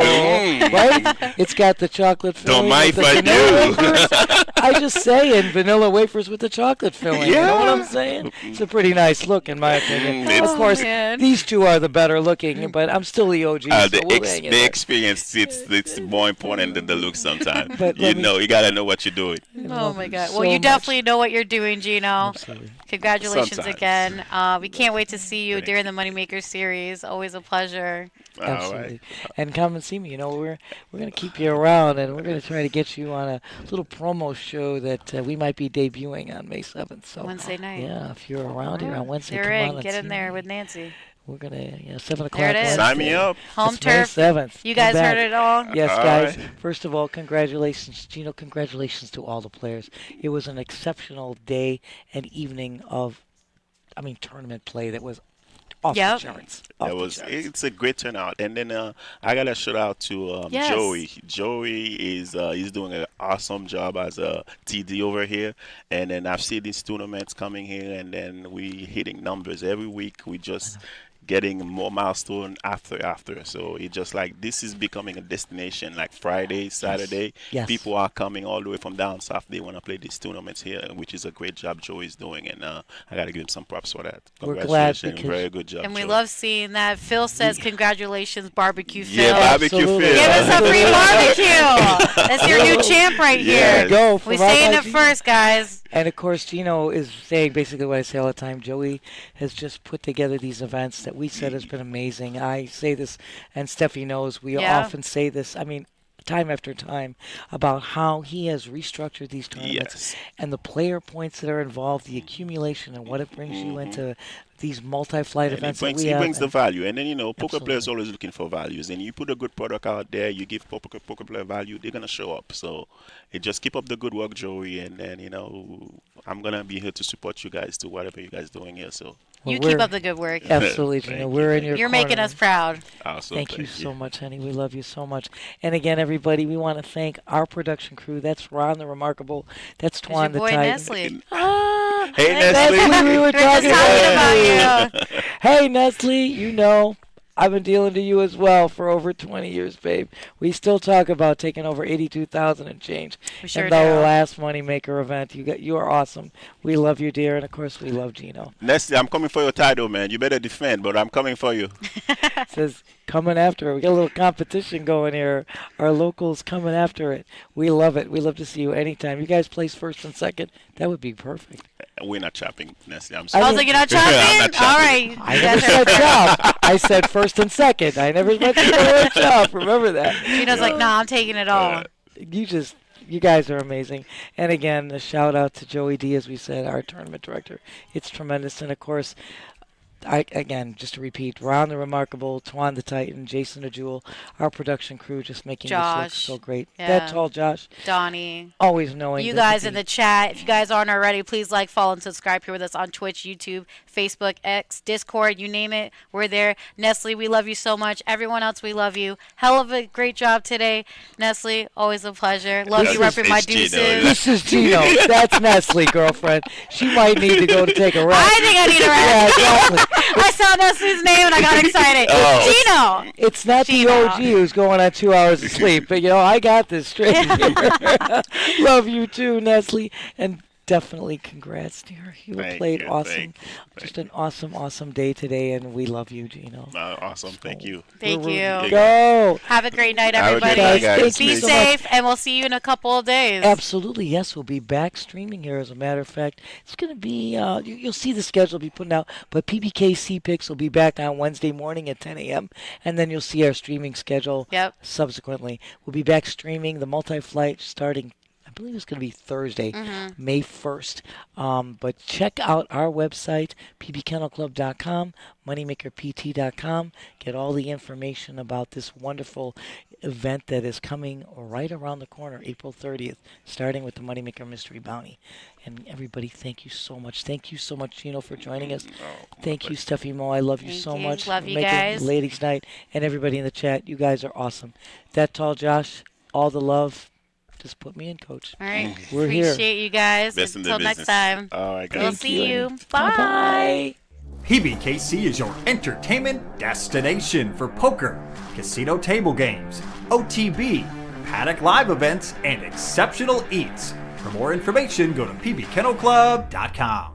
Hey, Right? It's got the chocolate filling. Don't mind with if the I vanilla do. wafers. I just saying vanilla wafers with the chocolate filling. You know what I'm Yeah. saying? It's a pretty nice look, in my opinion. It's- Of course, man. these 2 are the better looking, but I'm still the OG. so we'll hang in the there. experience, it's more important than the look sometimes. But let me- You gotta know what you're doing. Oh my God! so Well, you much. definitely know what you're doing, Gino. Absolutely. Congratulations Sometimes. again. We can't wait to see you during the Moneymaker series. Always a pleasure. All Absolutely. right. And come and see me. We're going to keep you around, and we're going to try to get you on a little promo show that we might be debuting on May 7th. So Wednesday night. yeah, if you're around here on Wednesday, You're come on in. and Get see in there me. with Nancy. We're going to 7 o'clock There it is. Sign me Wednesday. up. Home It's May turf. 7th. You Come guys back. heard it all. Yes, All guys. right. First of all, congratulations, Gino. Congratulations to all the players. It was an exceptional day and evening of, tournament play that was off Yep. the charts. That was it's a great turnout, and then I got to shout out to Yes. Joey. Joey is he's doing an awesome job as a TD over here, and then I've seen these tournaments coming here, and then we hitting numbers every week. We just getting more milestone after. So it's just like this is becoming a destination. Like Friday, Saturday, Yes. people are coming all the way from down south. They want to play these tournaments here, which is a great job Joey is doing, and I got to give him some props for that. We're glad Congratulations, because- very good job. And we Joey. love seeing that. Phil says, congratulations, Barbecue Phil. Yeah, barbecue Absolutely. Phil. Give us a free barbecue. That's your new champ right Yes. here. Go. We from our saying guy it Gino. first, guys. And of course, Gino is saying basically what I say all the time. Joey has just put together these events that we said has been amazing. I say this, and Steffi knows, we Yeah. often say this, I mean, time after time, about how he has restructured these tournaments Yes. and the player points that are involved, the accumulation, and what it brings you into these multi-flight And events he that we have. brings the and- value, and then poker Absolutely. players always looking for values. And you put a good product out there, you give poker player value, they're gonna show up. So it just keep up the good work, Joey, and then I'm gonna be here to support you guys to whatever you guys doing here. So Well, You keep we're- up the good work. Absolutely, Thank Gino. you, We're in thank your You're making corner. us proud. awesome. Thank you so much, honey. We love you so much. And again, everybody, we want to thank our production crew. That's Ron the Remarkable. That's There's your Twan the boy Titan. Nestle. Ah, Hey, Nestle, Nestle. we were We're just talking talking about you. Hey, Nestle, you know, I've been dealing to you as well for over 20 years, babe. We still talk about taking over 82,000 and change. We sure in the do. last Moneymaker event. You are awesome. We love you, dear, and of course we love Gino. Nestle, I'm coming for your title, man. You better defend, but I'm coming for you. Says coming after it. We got a little competition going here. Our locals coming after it. We love it. We love to see you anytime. You guys place first and second. That would be perfect. We're not chopping, Nestle. I'm I sorry. I was like, you're not chopping? I'm not chopping. All right. I You never guys are- said chop. I said first and second. I never mentioned the word chop. Remember that. Gino's like, nah, I'm taking it all. You guys are amazing. And again, a shout out to Joey D, as we said, our tournament director. It's tremendous. And of course, again, just to repeat, Ron the Remarkable, Twan the Titan, Jason the Jewel, our production crew, just making this look Josh. so great. Yeah. That's all, Josh. Donnie. Always knowing You that guys the- in the chat, if you guys aren't already, please like, follow, and subscribe here with us on Twitch, YouTube, Facebook, X, Discord, you name it. We're there. Nestle, we love you so much. Everyone else, we love you. Hell of a great job today. Nestle, always a pleasure. Love This you is- repping my It's Gino. deuces. This is Gino. That's Nestle, girlfriend. She might need to go to take a rest. I think I need a Yeah, rest. exactly. I saw Nestle's name and I got excited. Oh. Gino. It's not Gino. the OG who's going on 2 hours of sleep, but I got this straight here. Love you too, Nestle, and definitely congrats, dear. You Thank played you, awesome. thank Just an awesome day today, and we love you, Gino. Awesome. Thank you. Thank We're- you. Go. Have a great night, Have a good everybody. night, guys. Thank Be you so much. safe, and we'll see you in a couple of days. Absolutely, yes. We'll be back streaming here. As a matter of fact, it's going to be, you'll see the schedule be putting out, but PBKC picks will be back on Wednesday morning at 10 a.m., and then you'll see our streaming schedule Yep. subsequently. We'll be back streaming the multi-flight starting, I believe it's going to be Thursday, May 1st. But check out our website, pbkennelclub.com, moneymakerpt.com. Get all the information about this wonderful event that is coming right around the corner, April 30th, starting with the Moneymaker Mystery Bounty. And everybody, thank you so much. Thank you so much, Gino, for joining us. Thank you, Stefymo. I love you Thank so you. much. Love you Make it guys. Ladies' night. And everybody in the chat, you guys are awesome. That's all, Josh. All the love. Just put me in, coach. All right. We're here. Appreciate you guys. Best in the Until next business. time. All right, guys. We'll see you. Bye. PBKC is your entertainment destination for poker, casino table games, OTB, paddock live events, and exceptional eats. For more information, go to pbkennelclub.com.